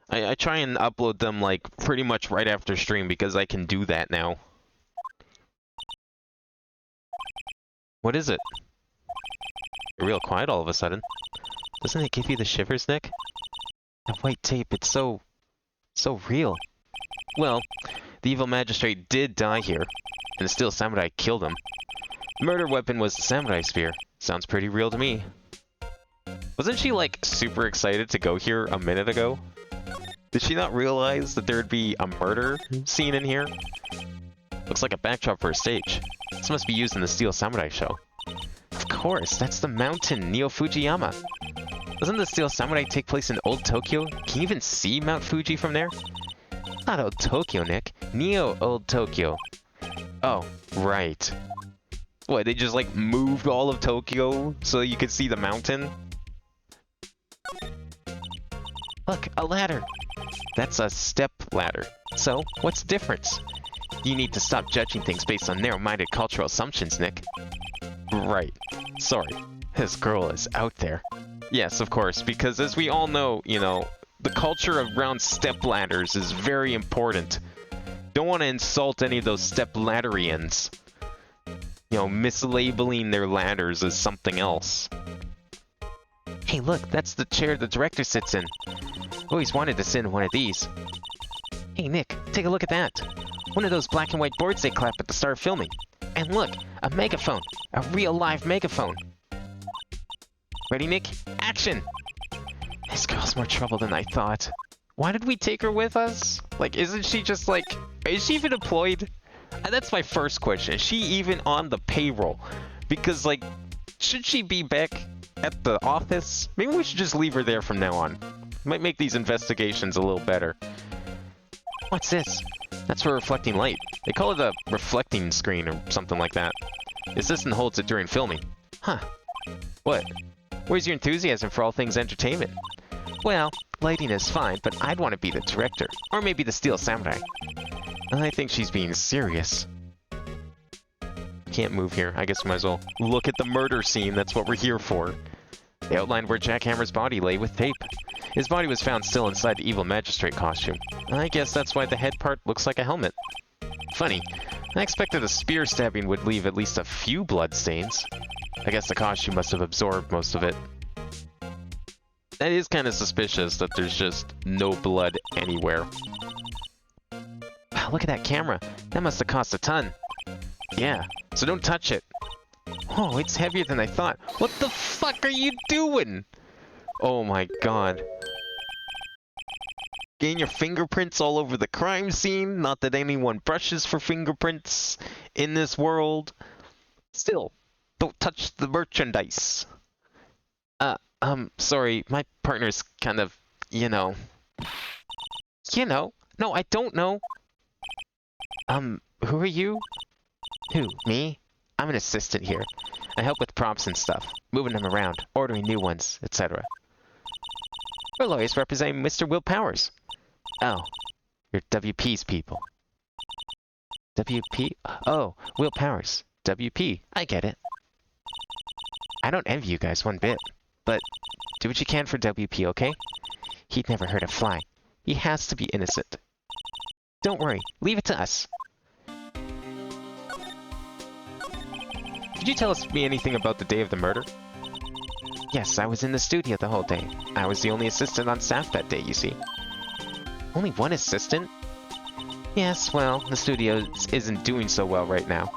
A: I try and upload them like pretty much right after stream because I can do that now. What is it? You're real quiet all of a sudden. Doesn't it give you the shivers, Nick? That white tape, it's so real. Well, the evil magistrate did die here, and the steel samurai killed him. The murder weapon was the samurai spear. Sounds pretty real to me. Wasn't she like super excited to go here a minute ago? Did she not realize that there would be a murder scene in here? Looks like a backdrop for a stage. This must be used in the Steel Samurai show. Of course, that's the mountain, Neo Fujiyama. Doesn't the Steel Samurai take place in Old Tokyo? Can you even see Mount Fuji from there? Not Old Tokyo, Nick. Neo Old Tokyo. Oh, right. What, they just like moved all of Tokyo so you could see the mountain? Look, a ladder. That's a step ladder. So, what's the difference? You need to stop judging things based on narrow-minded cultural assumptions, Nick. Right. Sorry. This girl is out there. Yes, of course, because as we all know, you know, the culture around step ladders is very important. Don't want to insult any of those step ladderians. You know, mislabeling their ladders as something else. Hey, look, that's the chair the director sits in. Always wanted to sit in one of these. Hey, Nick, take a look at that. One of those black and white boards they clap at the start of filming. And look, a megaphone. A real live megaphone. Ready, Nick? Action! This girl's more trouble than I thought. Why did we take her with us? Like, isn't she just like... Is she even employed? That's my first question. Is she even on the payroll? Because, like, should she be back at the office? Maybe we should just leave her there from now on. Might make these investigations a little better. What's this? That's for reflecting light. They call it a reflecting screen or something like that. The assistant holds it during filming. Huh. What? Where's your enthusiasm for all things entertainment? Well, lighting is fine, but I'd want to be the director. Or maybe the Steel Samurai. I think she's being serious. Can't move here. I guess we might as well look at the murder scene. That's what we're here for. They outlined where Jack Hammer's body lay with tape. His body was found still inside the evil magistrate costume. I guess that's why the head part looks like a helmet. Funny. I expected a spear stabbing would leave at least a few blood stains. I guess the costume must have absorbed most of it. That is kind of suspicious that there's just no blood anywhere. Wow, look at that camera. That must have cost a ton. Yeah, so don't touch it. Oh, it's heavier than I thought. What the fuck are you doing? Oh my god. Getting your fingerprints all over the crime scene. Not that anyone brushes for fingerprints in this world. Still, don't touch the merchandise. Sorry, my partner's kind of, you know. No, I don't know. Who are you? Who, me? I'm an assistant here. I help with props and stuff, moving them around, ordering new ones, etc. We're lawyers representing Mr. Will Powers. Oh, you're WP's people. WP? Oh, Will Powers. WP. I get it. I don't envy you guys one bit, but do what you can for WP, okay? He'd never hurt a fly. He has to be innocent. Don't worry, leave it to us. Could you tell me anything about the day of the murder? Yes, I was in the studio the whole day. I was the only assistant on staff that day, you see. Only one assistant? Yes, well, the studio isn't doing so well right now.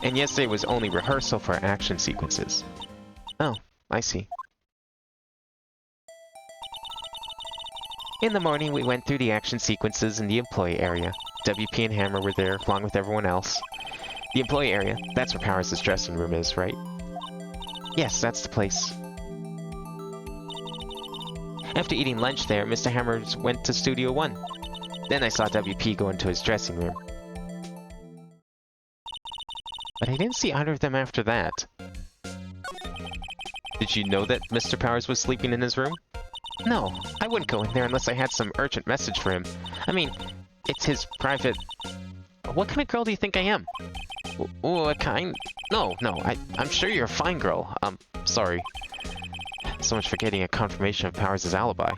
A: And yesterday was only rehearsal for action sequences. Oh, I see. In the morning, we went through the action sequences in the employee area. WP and Hammer were there, along with everyone else. The employee area, that's where Powers' dressing room is, right? Yes, that's the place. After eating lunch there, Mr. Hammers went to Studio 1. Then I saw WP go into his dressing room. But I didn't see either of them after that. Did you know that Mr. Powers was sleeping in his room? No, I wouldn't go in there unless I had some urgent message for him. I mean, it's his private... What kind of girl do you think I am? What kind? No, I'm sure you're a fine girl. Sorry. So much for getting a confirmation of Powers' alibi.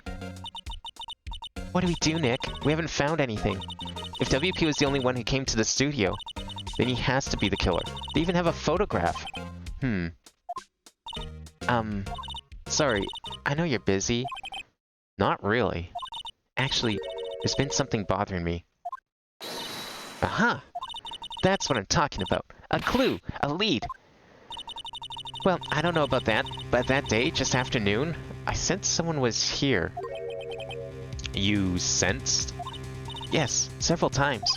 A: What do we do, Nick? We haven't found anything. If WP was the only one who came to the studio, then he has to be the killer. They even have a photograph. Sorry, I know you're busy. Not really. Actually, there's been something bothering me. Aha! That's what I'm talking about. A clue! A lead! Well, I don't know about that, but that day, just after noon, I sensed someone was here. You sensed? Yes, several times.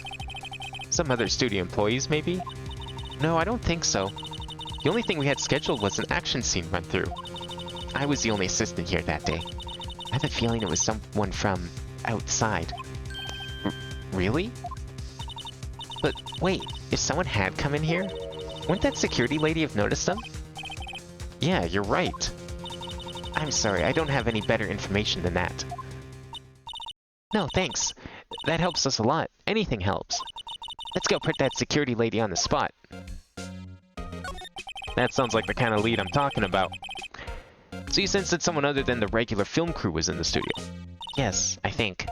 A: Some other studio employees, maybe? No, I don't think so. The only thing we had scheduled was an action scene run-through. I was the only assistant here that day. I have a feeling it was someone from outside. Really? But wait, if someone had come in here, wouldn't that security lady have noticed them? Yeah, you're right. I'm sorry, I don't have any better information than that. No, thanks. That helps us a lot. Anything helps. Let's go put that security lady on the spot. That sounds like the kind of lead I'm talking about. So you sensed that someone other than the regular film crew was in the studio? Yes, I think.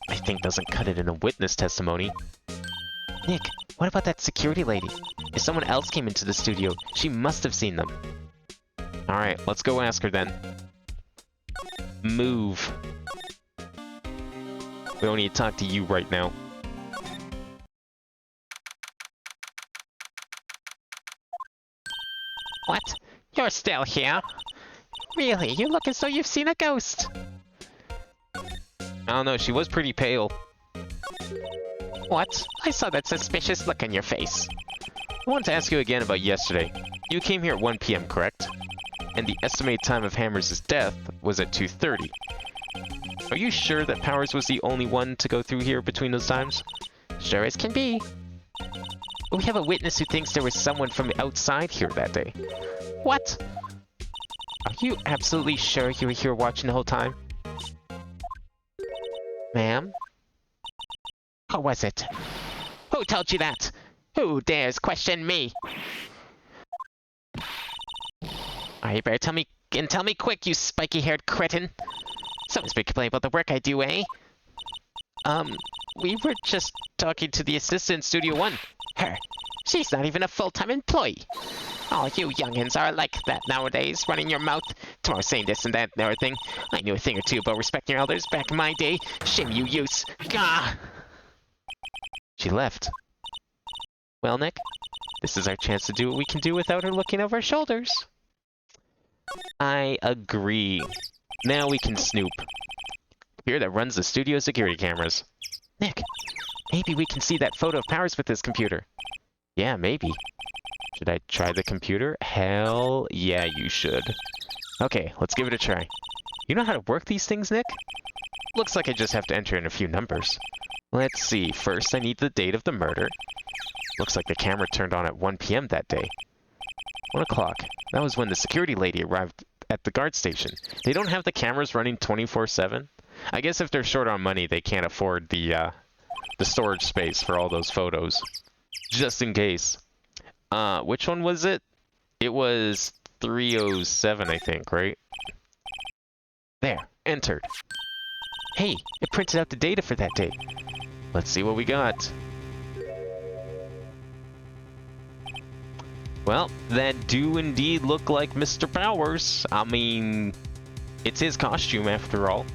A: I think doesn't cut it in a witness testimony. Nick, what about that security lady? If someone else came into the studio, she must have seen them. Alright, let's go ask her then. Move. We don't need to talk to you right now. What? You're still here? Really? You look as though you've seen a ghost. I don't know, she was pretty pale. What? I saw that suspicious look on your face. I want to ask you again about yesterday. You came here at 1 p.m., correct? And the estimated time of Hammers' death was at 2:30. Are you sure that Powers was the only one to go through here between those times? Sure as can be. We have a witness who thinks there was someone from outside here that day. What? Are you absolutely sure you were here watching the whole time? Ma'am? Who was it? Who told you that? Who dares question me? Alright, you better tell me, and tell me quick, you spiky-haired cretin. Someone's been complaining about the work I do, eh? We were just talking to the assistant in Studio 1. Her. She's not even a full-time employee. All you youngins are like that nowadays, running your mouth. Tomorrow saying this and that and everything. I knew a thing or two about respecting your elders back in my day. Shame you use. Gah! She left. Well, Nick, this is our chance to do what we can do without her looking over our shoulders. I agree. Now we can snoop. Computer that runs the studio security cameras. Nick, maybe we can see that photo of Powers with this computer. Yeah, maybe. Should I try the computer? Hell yeah, you should. Okay, let's give it a try. You know how to work these things, Nick? Looks like I just have to enter in a few numbers. Let's see, first I need the date of the murder. Looks like the camera turned on at 1 p.m. that day. 1 o'clock. That was when the security lady arrived at the guard station. They don't have the cameras running 24/7. I guess if they're short on money, they can't afford the storage space for all those photos. Just in case. Which one was it? It was 307, I think, right? There, entered. Hey, it printed out the data for that day. Let's see what we got. Well, that do indeed look like Mr. Powers. I mean, it's his costume after all.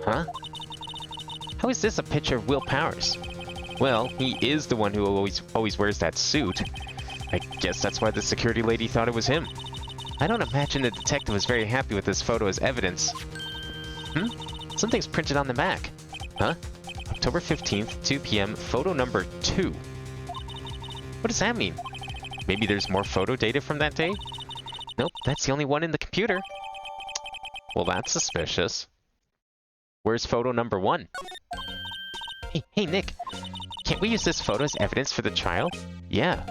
A: Huh? How is this a picture of Will Powers? Well, he is the one who always wears that suit. I guess that's why the security lady thought it was him. I don't imagine the detective was very happy with this photo as evidence. Something's printed on the back. Huh? October 15th, 2 p.m., photo number 2. What does that mean? Maybe there's more photo data from that day? Nope, that's the only one in the computer. Well, that's suspicious. Where's photo number 1? Hey, Nick. Can't we use this photo as evidence for the trial? Yeah.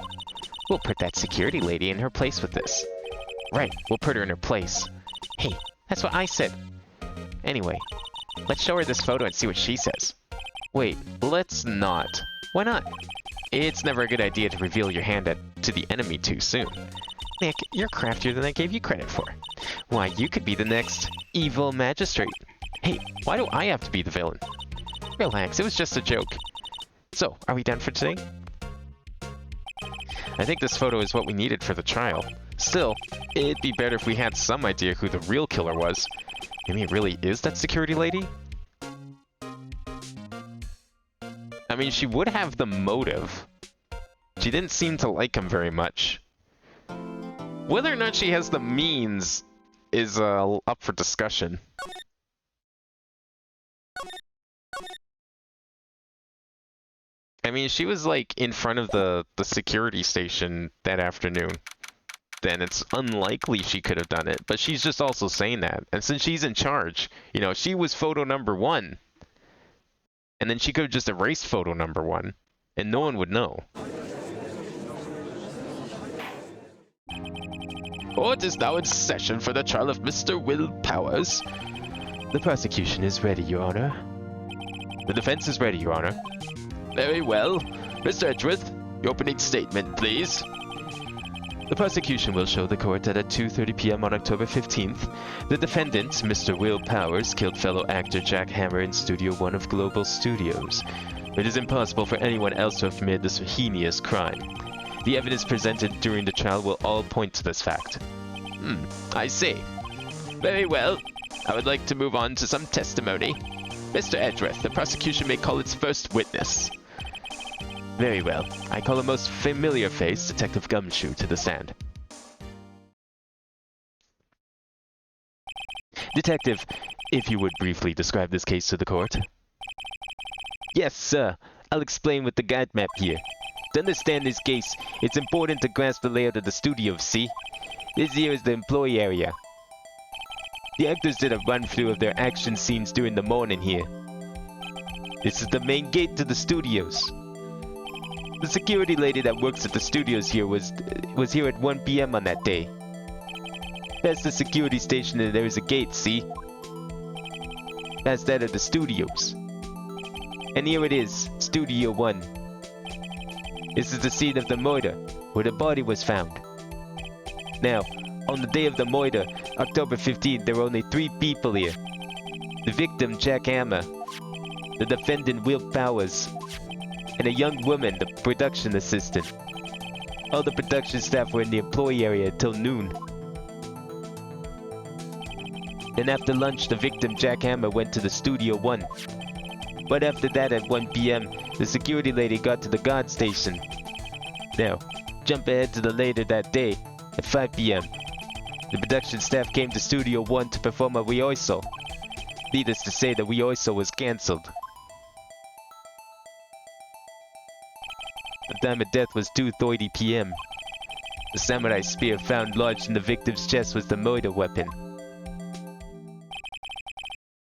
A: We'll put that security lady in her place with this. Right, we'll put her in her place. Hey, that's what I said. Anyway, let's show her this photo and see what she says. Wait, let's not. Why not? It's never a good idea to reveal your hand to the enemy too soon. Nick, you're craftier than I gave you credit for. Why, you could be the next evil magistrate. Hey, why do I have to be the villain? Relax, it was just a joke. So, are we done for today? I think this photo is what we needed for the trial. Still, it'd be better if we had some idea who the real killer was. Maybe it really is that security lady? I mean, she would have the motive. She didn't seem to like him very much. Whether or not she has the means is up for discussion. I mean, she was like in front of the security station that afternoon. Then it's unlikely she could have done it, but she's just also saying that. And since she's in charge, you know, she was photo number 1. And then she could have just erased photo number 1, and no one would know. Court is now in session for the trial of Mr. Will Powers. The prosecution is ready, Your Honor. The defense is ready, Your Honor. Very well. Mr. Edgeworth, your opening statement, please. The prosecution will show the court that at 2:30 p.m. on October 15th, the defendant, Mr. Will Powers, killed fellow actor Jack Hammer in Studio 1 of Global Studios. It is impossible for anyone else to have committed this heinous crime. The evidence presented during the trial will all point to this fact. I see. Very well. I would like to move on to some testimony. Mr. Edgeworth, the prosecution may call its first witness. Very well. I call a most familiar face, Detective Gumshoe, to the stand. Detective, if you would briefly describe this case to the court. Yes, sir. I'll explain with the guide map here. To understand this case, it's important to grasp the layout of the studio, see? This here is the employee area. The actors did a run-through of their action scenes during the morning here. This is the main gate to the studios. The security lady that works at the studios here was here at 1 p.m. on that day. Past the security station and there is a gate, see? Past that are the studios. And here it is, Studio 1. This is the scene of the murder, where the body was found. Now, on the day of the murder, October 15th, there were only 3 people here. The victim, Jack Hammer, the defendant, Will Powers, and a young woman, the production assistant. All the production staff were in the employee area until noon. Then after lunch, the victim, Jack Hammer, went to the Studio 1. But after that, at 1 p.m., the security lady got to the guard station. Now, jump ahead to the later that day, at 5 p.m. The production staff came to Studio 1 to perform a rehearsal. Needless to say, the rehearsal was cancelled. The time of death was 2:30 p.m. The samurai spear found lodged in the victim's chest was the murder weapon.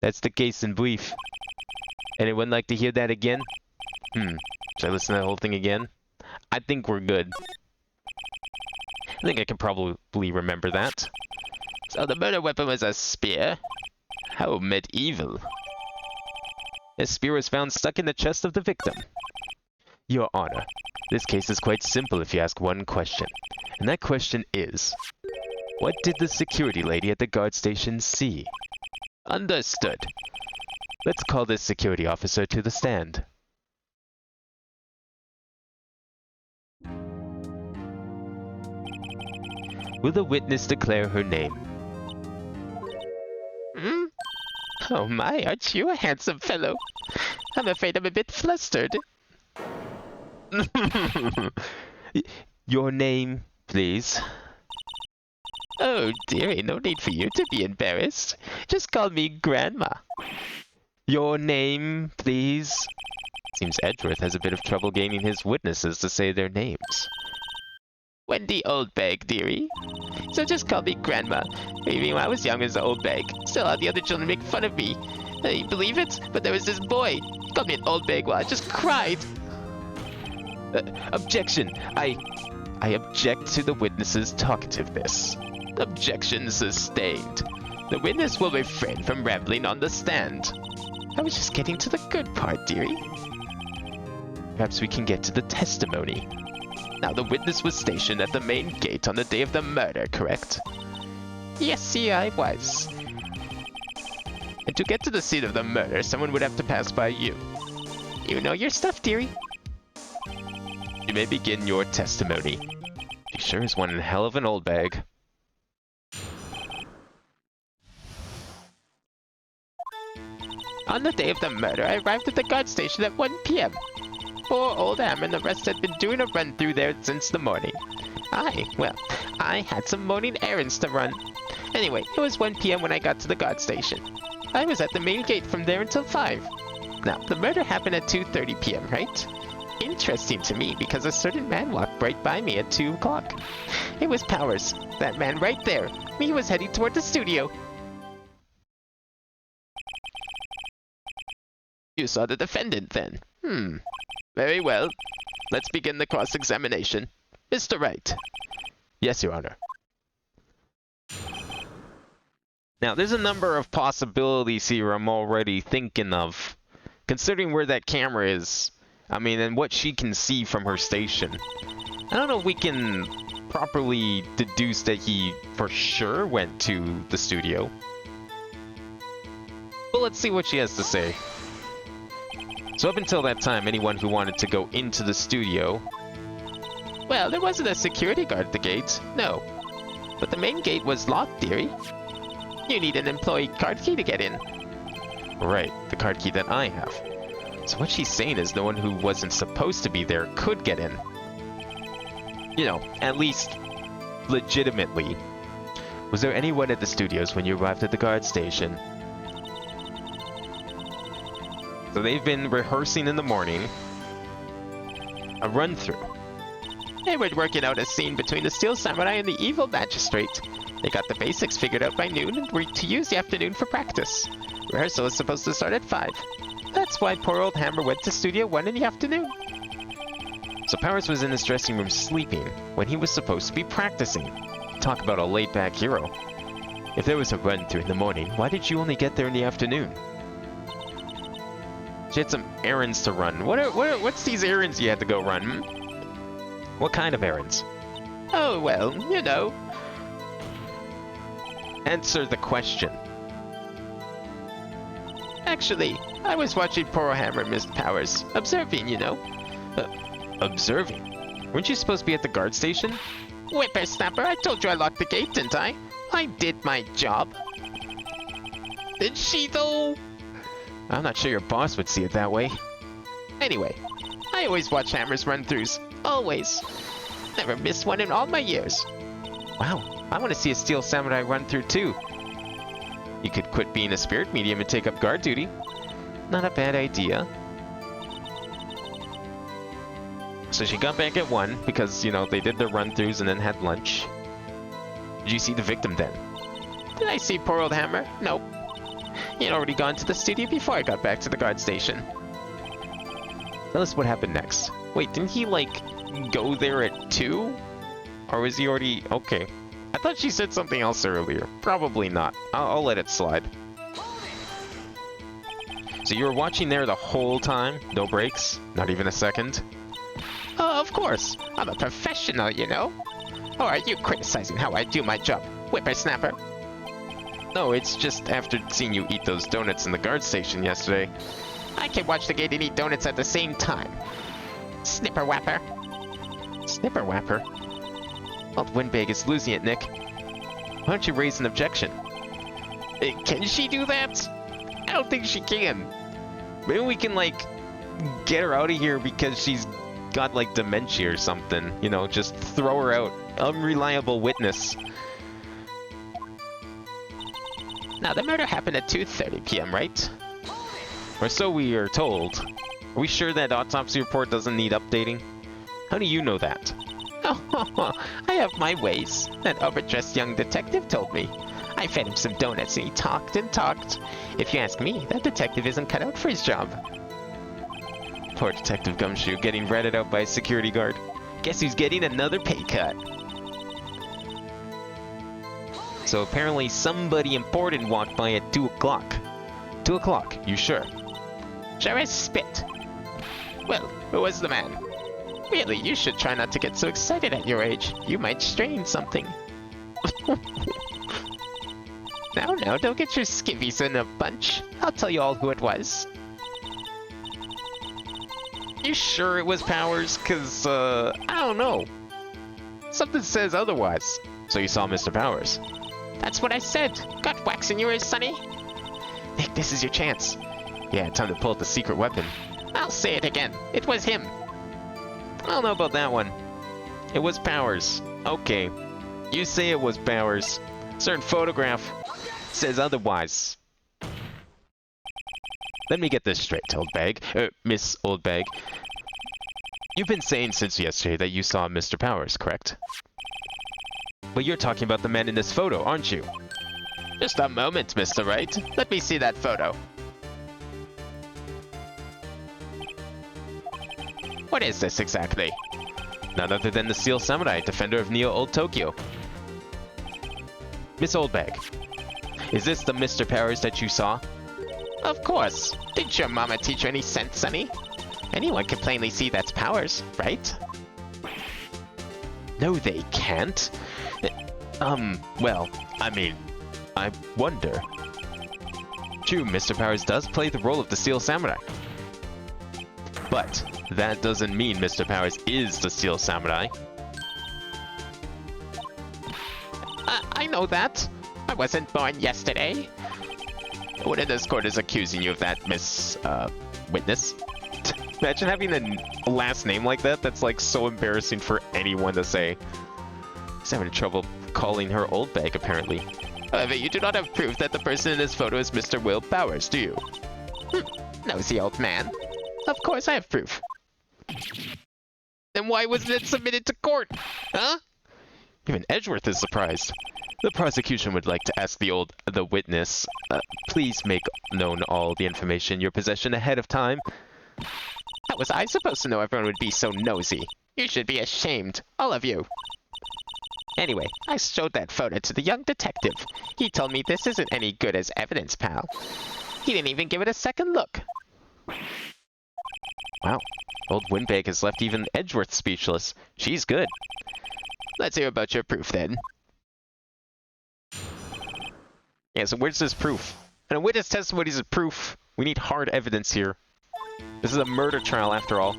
A: That's the case in brief. Anyone like to hear that again? Should I listen to the whole thing again? I think we're good. I think I can probably remember that. So the murder weapon was a spear? How medieval. A spear was found stuck in the chest of the victim. Your Honor, this case is quite simple if you ask one question. And that question is, what did the security lady at the guard station see? Understood. Let's call this security officer to the stand. Will the witness declare her name? Oh my, aren't you a handsome fellow?
B: I'm afraid I'm a bit flustered.
A: Your name, please.
B: Oh, dearie, no need for you to be embarrassed. Just call me Grandma.
A: Your name, please. Seems Edgeworth has a bit of trouble gaining his witnesses to say their names.
B: Wendy Oldbag, dearie. So just call me Grandma. Maybe when I was young as an old bag. Still, all the other children make fun of me. You believe it? But there was this boy. He called me an old bag while I just cried.
A: Objection! I object to the witness's talkativeness.
B: Objection sustained. The witness will refrain from rambling on the stand. I was just getting to the good part, dearie.
A: Perhaps we can get to the testimony.
B: Now, the witness was stationed at the main gate on the day of the murder, correct? Yes, see, I was. And to get to the scene of the murder, someone would have to pass by you. You know your stuff, dearie.
A: You may begin your testimony. He sure is one hell of an old bag.
B: On the day of the murder, I arrived at the guard station at 1 p.m. Poor old Am and the rest had been doing a run through there since the morning. I had some morning errands to run. Anyway, it was 1 p.m. when I got to the guard station. I was at the main gate from there until 5. Now, the murder happened at 2:30 p.m., right? Interesting to me because a certain man walked right by me at 2 o'clock. It was Powers, that man right there. He was heading toward the studio. You saw the defendant then? Very well. Let's begin the cross-examination. Mr. Wright.
A: Yes, Your Honor. Now, there's a number of possibilities here I'm already thinking of. Considering where that camera is, I mean, and what she can see from her station. I don't know if we can properly deduce that he for sure went to the studio. But let's see what she has to say. So up until that time, anyone who wanted to go into the studio...
B: Well, there wasn't a security guard at the gate, no. But the main gate was locked, dearie. You need an employee card key to get in.
A: Right, the card key that I have. So what she's saying is no one who wasn't supposed to be there could get in. You know, at least legitimately. Was there anyone at the studios when you arrived at the guard station? So they've been rehearsing in the morning. A run-through.
B: They were working out a scene between the Steel Samurai and the evil magistrate. They got the basics figured out by noon and were to use the afternoon for practice. Rehearsal is supposed to start at 5. That's why poor old Hammer went to Studio 1 in the afternoon.
A: So Powers was in his dressing room sleeping when he was supposed to be practicing. Talk about a laid-back hero. If there was a run-through in the morning, why did you only get there in the afternoon? She had some errands to run. What's these errands you had to go run? What kind of errands?
B: Oh, well, you know.
A: Answer the question.
B: Actually, I was watching poor Hammer, Miss Powers. Observing, you know.
A: Observing? Weren't you supposed to be at the guard station?
B: Whippersnapper, I told you I locked the gate, didn't I? I did my job. Did she, though?
A: I'm not sure your boss would see it that way.
B: Anyway, I always watch Hammer's run-throughs. Always. Never missed one in all my years.
A: Wow, I want to see a Steel Samurai run-through too. You could quit being a spirit medium and take up guard duty. Not a bad idea. So she got back at 1 because, you know, they did their run-throughs and then had lunch. Did you see the victim then?
B: Did I see poor old Hammer? Nope. He had already gone to the studio before I got back to the guard station.
A: Tell us what happened next. Wait, didn't he, like, go there at 2? Or was he already... Okay. I thought she said something else earlier. Probably not. I'll let it slide. So you were watching there the whole time? No breaks? Not even a second?
B: Of course. I'm a professional, you know. Or are you criticizing how I do my job, whippersnapper?
A: No, it's just after seeing you eat those donuts in the guard station yesterday.
B: I can watch the gate and eat donuts at the same time. Snipper-wapper.
A: Snipper-wapper? Old Windbag is losing it, Nick. Why don't you raise an objection?
B: Can she do that? I don't think she can.
A: Maybe we can, like, get her out of here because she's got, like, dementia or something. You know, just throw her out. Unreliable witness.
B: Now, the murder happened at 2:30 p.m., right?
A: Or so we are told. Are we sure that autopsy report doesn't need updating? How do you know that?
B: Oh, I have my ways. That overdressed young detective told me. I fed him some donuts and he talked and talked. If you ask me, that detective isn't cut out for his job.
A: Poor Detective Gumshoe getting ratted out by a security guard. Guess who's getting another pay cut? So apparently somebody important walked by at 2 o'clock. 2 o'clock, you sure?
B: Sure as spit. Well, who was the man? Really, you should try not to get so excited at your age. You might strain something. Now, don't get your skivvies in a bunch. I'll tell you all who it was.
A: You sure it was Powers? Cause, I don't know. Something says otherwise. So you saw Mr. Powers?
B: That's what I said. Got wax in your ears, Sonny?
A: Nick, this is your chance. Yeah, time to pull out the secret weapon.
B: I'll say it again. It was him.
A: I don't know about that one. It was Powers. Okay. You say it was Powers. Certain photograph says otherwise. Let me get this straight, Miss Oldbag. You've been saying since yesterday that you saw Mr. Powers, correct? But you're talking about the man in this photo, aren't you?
B: Just a moment, Mr. Wright. Let me see that photo. What is this exactly?
A: None other than the Steel Samurai, defender of Neo Old Tokyo. Miss Oldbag, is this the Mr. Powers that you saw?
B: Of course. Didn't your mama teach you any sense, Sonny? Anyone can plainly see that's Powers, right?
A: No, they can't. Well, I mean, I wonder. True, Mr. Powers does play the role of the Steel Samurai. But that doesn't mean Mr. Powers is the Steel Samurai.
B: I know that. I wasn't born yesterday. What in this court is accusing you of that, Miss, Witness?
A: Imagine having a last name like that. That's like so embarrassing for anyone to say. He's having trouble calling her Oldbag, apparently.
B: However, you do not have proof that the person in this photo is Mr. Will Powers, do you? Nosy old man. Of course I have proof. Then why wasn't it submitted to court? Huh?
A: Even Edgeworth is surprised. The prosecution would like to ask the witness, please make known all the information in your possession ahead of time.
B: How was I supposed to know everyone would be so nosy? You should be ashamed, all of you. Anyway, I showed that photo to the young detective. He told me this isn't any good as evidence, pal. He didn't even give it a second look.
A: Wow, old Windbag has left even Edgeworth speechless. She's good.
B: Let's hear about your proof, then.
A: Yeah, so where's this proof? And a witness testimony is proof. We need hard evidence here. This is a murder trial, after all.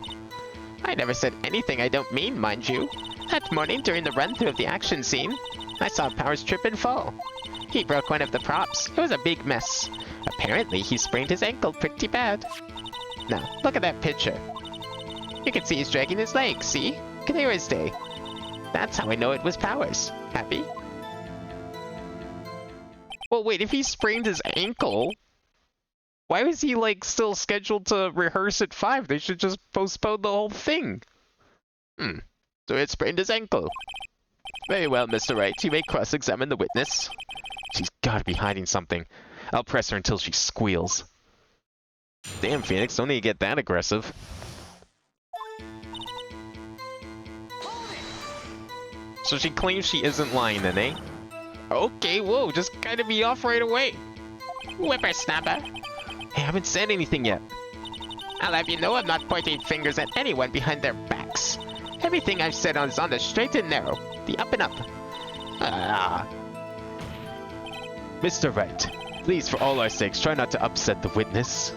B: I never said anything I don't mean, mind you. That morning, during the run-through of the action scene, I saw Powers trip and fall. He broke one of the props. It was a big mess. Apparently, he sprained his ankle pretty bad. Now, look at that picture. You can see he's dragging his legs, see? Clear as day. That's how I know it was Powers. Happy?
A: Well, wait, if he sprained his ankle, why was he, like, still scheduled to rehearse at 5? They should just postpone the whole thing.
B: So it sprained his ankle. Very well, Mr. Wright. You may cross-examine the witness.
A: She's gotta be hiding something. I'll press her until she squeals. Damn, Phoenix, don't need to get that aggressive. So she claims she isn't lying then, eh? Okay, whoa, just kinda be off right away.
B: Whippersnapper.
A: Hey, I haven't said anything yet.
B: I'll have you know I'm not pointing fingers at anyone behind their backs. Everything I've said is on the straight and narrow, the up and up.
A: Mr. Wright, please, for all our sakes, try not to upset the witness.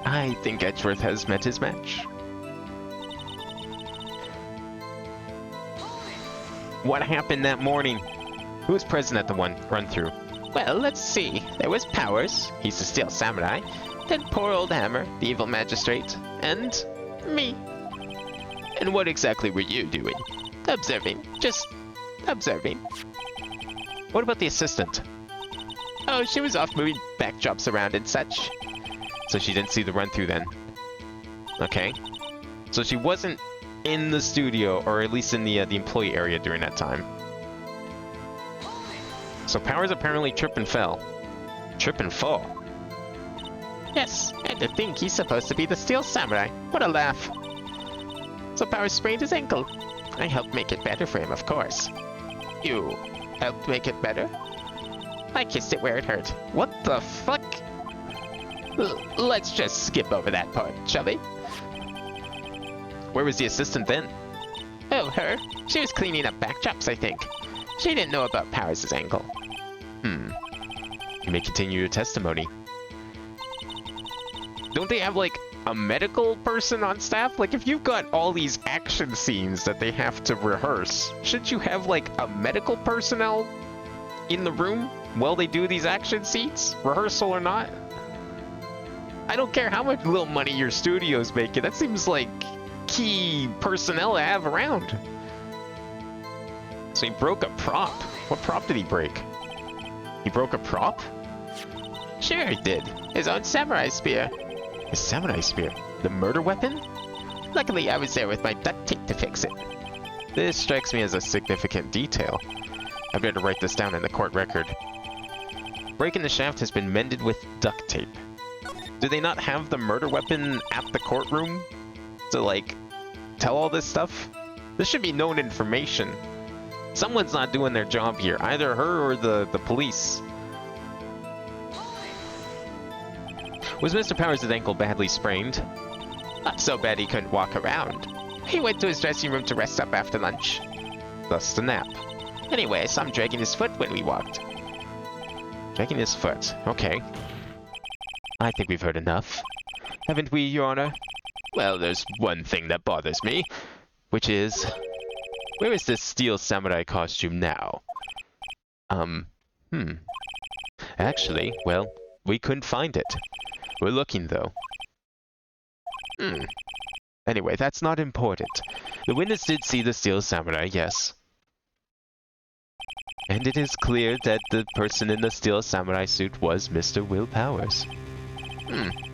A: I think Edgeworth has met his match. What happened that morning? Who was present at the run-through?
B: Well, let's see. There was Powers. He's the Steel Samurai. then poor old Hammer, the evil magistrate, and me.
A: And what exactly were you doing?
B: Observing. Just observing.
A: What about the assistant?
B: Oh, she was off moving backdrops around and such.
A: So she didn't see the run-through then? Okay. So she wasn't in the studio, or at least in the employee area during that time. So Powers apparently tripped and fell. Trip and fall?
B: Yes, and to think he's supposed to be the Steel Samurai. What a laugh. So Powers sprained his ankle. I helped make it better for him, of course. You helped make it better? I kissed it where it hurt.
A: What the fuck?
B: Let's just skip over that part, shall we?
A: Where was the assistant then?
B: Oh, her? She was cleaning up backdrops, I think. She didn't know about Powers' ankle.
A: You may continue your testimony. Don't they have, like, a medical person on staff? Like, if you've got all these action scenes that they have to rehearse, shouldn't you have, like, a medical personnel in the room while they do these action scenes? Rehearsal or not? I don't care how much little money your studio's making. That seems like key personnel to have around. So he broke a prop. What prop did he break? He broke a prop?
B: Sure he did. His own samurai spear.
A: His samurai spear? The murder weapon?
B: Luckily, I was there with my duct tape to fix it.
A: This strikes me as a significant detail. I better write this down in the court record. Break in the shaft has been mended with duct tape. Do they not have the murder weapon at the courtroom to, like, tell all this stuff? This should be known information. Someone's not doing their job here, either her or the police. Was Mr. Powers' ankle badly sprained?
B: Not so bad he couldn't walk around. He went to his dressing room to rest up after lunch.
A: Thus the nap.
B: Anyway, I saw him dragging his foot when we walked.
A: Dragging his foot, okay. I think we've heard enough. Haven't we, Your Honor? Well, there's one thing that bothers me. Which is... where is this steel samurai costume now? Actually, well, we couldn't find it. We're looking, though. Anyway, that's not important. The witness did see the steel samurai, yes. And it is clear that the person in the steel samurai suit was Mr. Will Powers.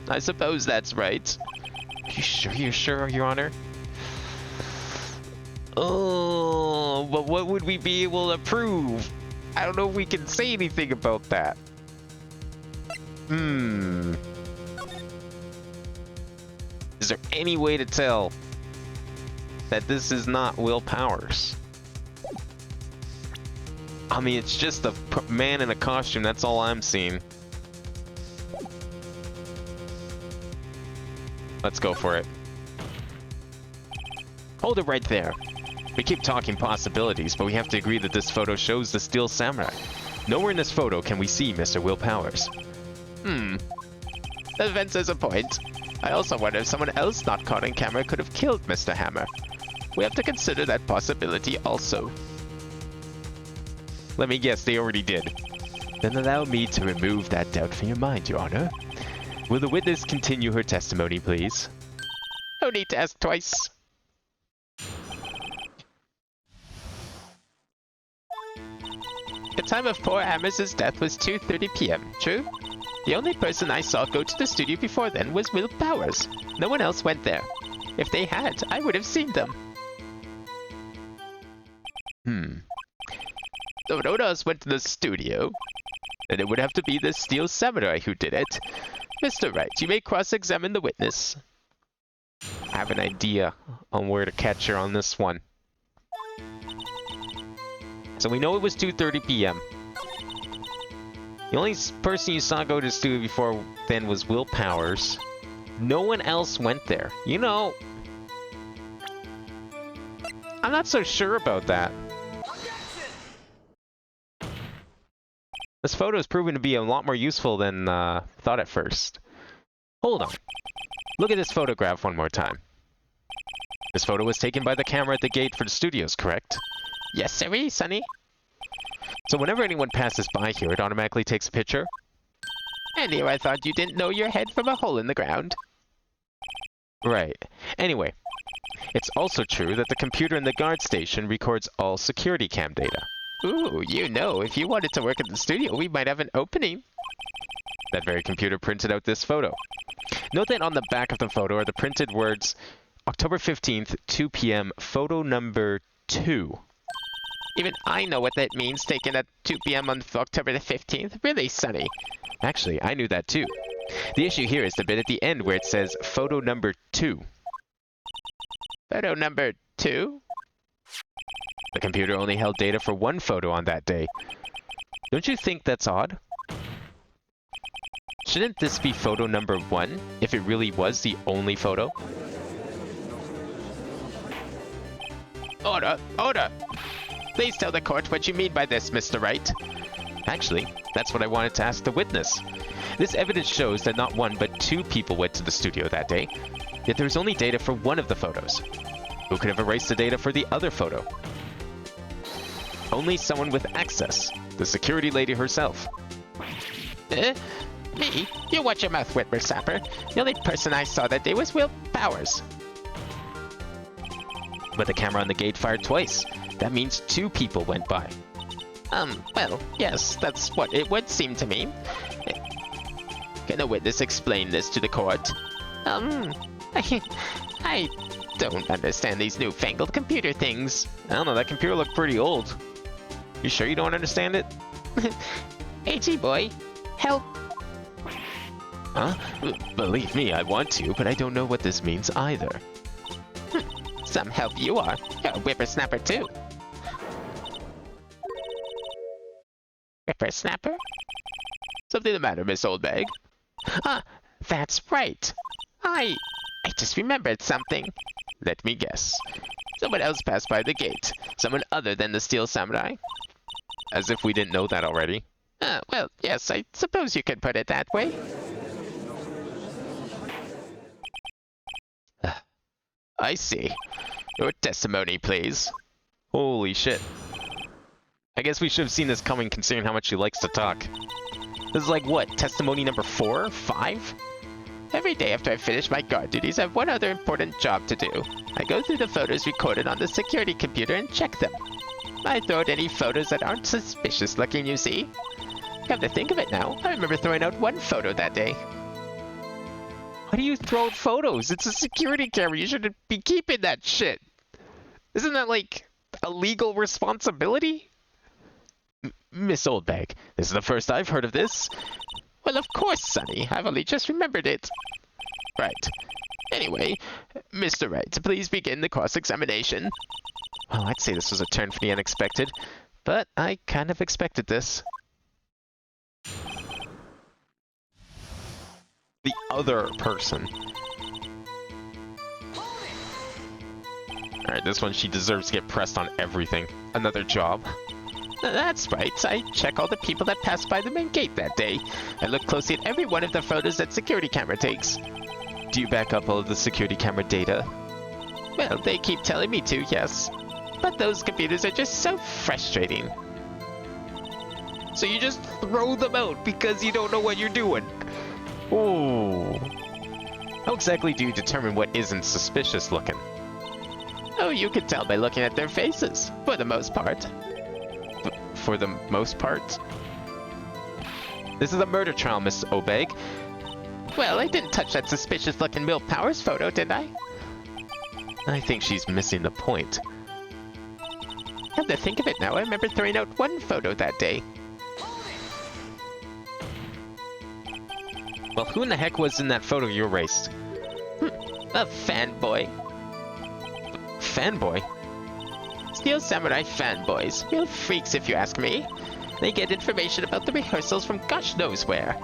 A: I suppose that's right. You're sure, Your Honor? Oh, but what would we be able to prove? I don't know if we can say anything about that. Is there any way to tell that this is not Will Powers? I mean, it's just a man in a costume, that's all I'm seeing. Let's go for it. Hold it right there. We keep talking possibilities, but we have to agree that this photo shows the Steel Samurai. Nowhere in this photo can we see Mr. Will Powers.
B: The fence has a point. I also wonder if someone else not caught on camera could have killed Mr. Hammer. We have to consider that possibility also.
A: Let me guess, they already did. Then allow me to remove that doubt from your mind, Your Honor. Will the witness continue her testimony, please?
B: No need to ask twice. The time of poor Hammer's death was 2:30 p.m., true? The only person I saw go to the studio before then was Will Powers. No one else went there. If they had, I would have seen them. So no one else went to the studio. Then it would have to be the Steel Samurai who did it. Mr. Wright, you may cross-examine the witness.
A: I have an idea on where to catch her on this one. So we know it was 2:30 p.m. The only person you saw go to the studio before then was Will Powers. No one else went there. You know, I'm not so sure about that. This photo has proven to be a lot more useful than thought at first. Hold on. Look at this photograph one more time. This photo was taken by the camera at the gate for the studios, correct?
B: Yes, sirree, Sonny.
A: So whenever anyone passes by here, it automatically takes a picture?
B: knew I thought you didn't know your head from a hole in the ground.
A: Right. Anyway, it's also true that the computer in the guard station records all security cam data.
B: Ooh, you know, if you wanted to work at the studio, we might have an opening.
A: That very computer printed out this photo. Note that on the back of the photo are the printed words, October 15th, 2 p.m., photo number 2.
B: Even I know what that means, taken at 2 p.m. on October the 15th. Really, Sonny?
A: Actually, I knew that too. The issue here is the bit at the end where it says photo number 2.
B: Photo number 2?
A: The computer only held data for one photo on that day. Don't you think that's odd? Shouldn't this be photo number 1, if it really was the only photo?
B: Order! Order! Please tell the court what you mean by this, Mr. Wright.
A: Actually, that's what I wanted to ask the witness. This evidence shows that not one but 2 people went to the studio that day, yet there was only data for one of the photos. Who could have erased the data for the other photo? Only someone with access, the security lady herself.
B: Me? You watch your mouth, Whippersnapper. The only person I saw that day was Will Powers.
A: But the camera on the gate fired twice. That means 2 people went by.
B: Well, yes, that's what it would seem to me. Can a witness explain this to the court? I don't understand these newfangled computer things.
A: I don't know, that computer looked pretty old. You sure you don't understand it?
B: AG boy, help!
A: Huh? Believe me, I want to, but I don't know what this means either.
B: Some help you are. You're a whippersnapper too. Whippersnapper?
A: Something the matter, Miss Oldbag?
B: Ah, that's right. I just remembered something.
A: Let me guess.
B: Someone else passed by the gate. Someone other than the Steel Samurai.
A: As if we didn't know that already.
B: Well, yes, I suppose you could put it that way.
A: I see. Your testimony, please. Holy shit. I guess we should have seen this coming considering how much she likes to talk. This is like, what, testimony number 4? 5?
B: Every day after I finish my guard duties, I have one other important job to do. I go through the photos recorded on the security computer and check them. I throw out any photos that aren't suspicious looking, you see. Come to think of it now, I remember throwing out one photo that day.
A: Why do you throw out photos? It's a security camera. You shouldn't be keeping that shit. Isn't that, like, a legal responsibility? Miss Oldbag, this is the first I've heard of this.
B: Well, of course, Sonny. I've only just remembered it. Right. Anyway, Mr. Wright, please begin the cross-examination.
A: Well, I'd say this was a turn for the unexpected, but I kind of expected this. The other person. Alright, this one, she deserves to get pressed on everything. Another job.
B: That's right. I check all the people that passed by the main gate that day. I look closely at every one of the photos that security camera takes.
A: Do you back up all of the security camera data?
B: Well, they keep telling me to, yes. But those computers are just so frustrating.
A: So you just throw them out because you don't know what you're doing? Oh. How exactly do you determine what isn't suspicious looking?
B: Oh, you can tell by looking at their faces, for the most part.
A: For the most part? This is a murder trial, Miss Oldbag.
B: Well, I didn't touch that suspicious-looking Will Powers photo, did I?
A: I think she's missing the point.
B: Come to think of it now, I remember throwing out one photo that day.
A: Well, who in the heck was in that photo you erased?
B: A fanboy.
A: Fanboy?
B: Steel Samurai fanboys. Real freaks, if you ask me. They get information about the rehearsals from gosh knows where.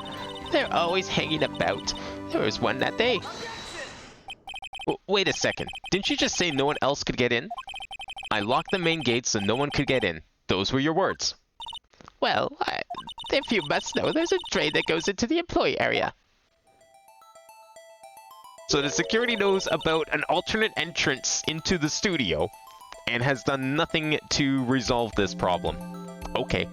B: They're always hanging about. There was one that day.
A: Wait a second. Didn't you just say no one else could get in? I locked the main gate so no one could get in. Those were your words.
B: Well, if you must know, there's a drain that goes into the employee area.
A: So the security knows about an alternate entrance into the studio and has done nothing to resolve this problem. Okay.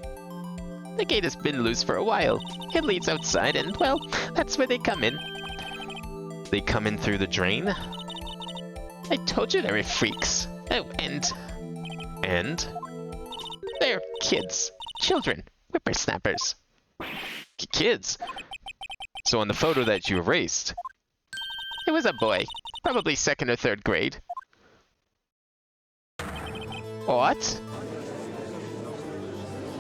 B: The gate has been loose for a while. It leads outside and, well, that's where they come in.
A: They come in through the drain?
B: I told you they were freaks. Oh, and they're kids. Children. Whippersnappers.
A: Kids? So on the photo that you erased,
B: It was a boy. Probably 2nd or 3rd grade.
A: what?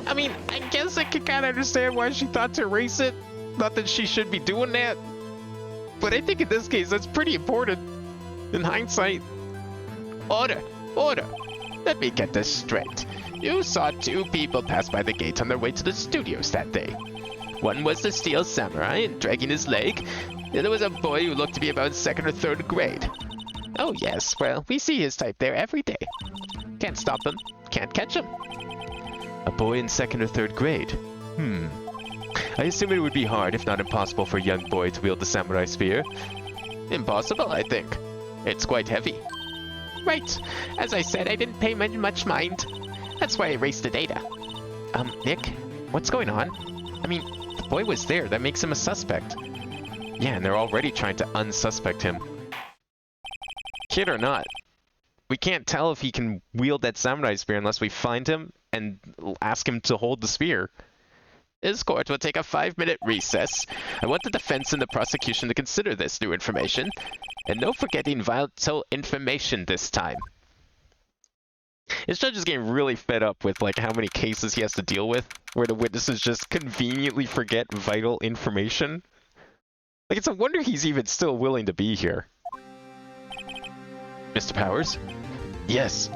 B: I mean, I guess I can kind of understand why she thought to erase it. Not that she should be doing that. But I think in this case, that's pretty important. In hindsight. Order! Order! Let me get this straight. You saw 2 people pass by the gate on their way to the studios that day. One was the Steel Samurai dragging his leg. The other was a boy who looked to be about 2nd or 3rd grade. Oh yes, well, we see his type there every day. Can't stop him, can't catch him.
A: A boy in 2nd or 3rd grade? I assume it would be hard, if not impossible, for a young boy to wield the samurai spear.
B: Impossible, I think. It's quite heavy. Right. As I said, I didn't pay much mind. That's why I erased the data.
A: Nick, what's going on? I mean, the boy was there. That makes him a suspect. Yeah, and they're already trying to unsuspect him. Kid or not, we can't tell if he can wield that samurai spear unless we find him and ask him to hold the spear.
B: This court will take a 5-minute recess. I want the defense and the prosecution to consider this new information. And no forgetting vital information this time.
A: This judge is getting really fed up with like how many cases he has to deal with, where the witnesses just conveniently forget vital information. Like, it's a wonder he's even still willing to be here. Mr. Powers? Yes.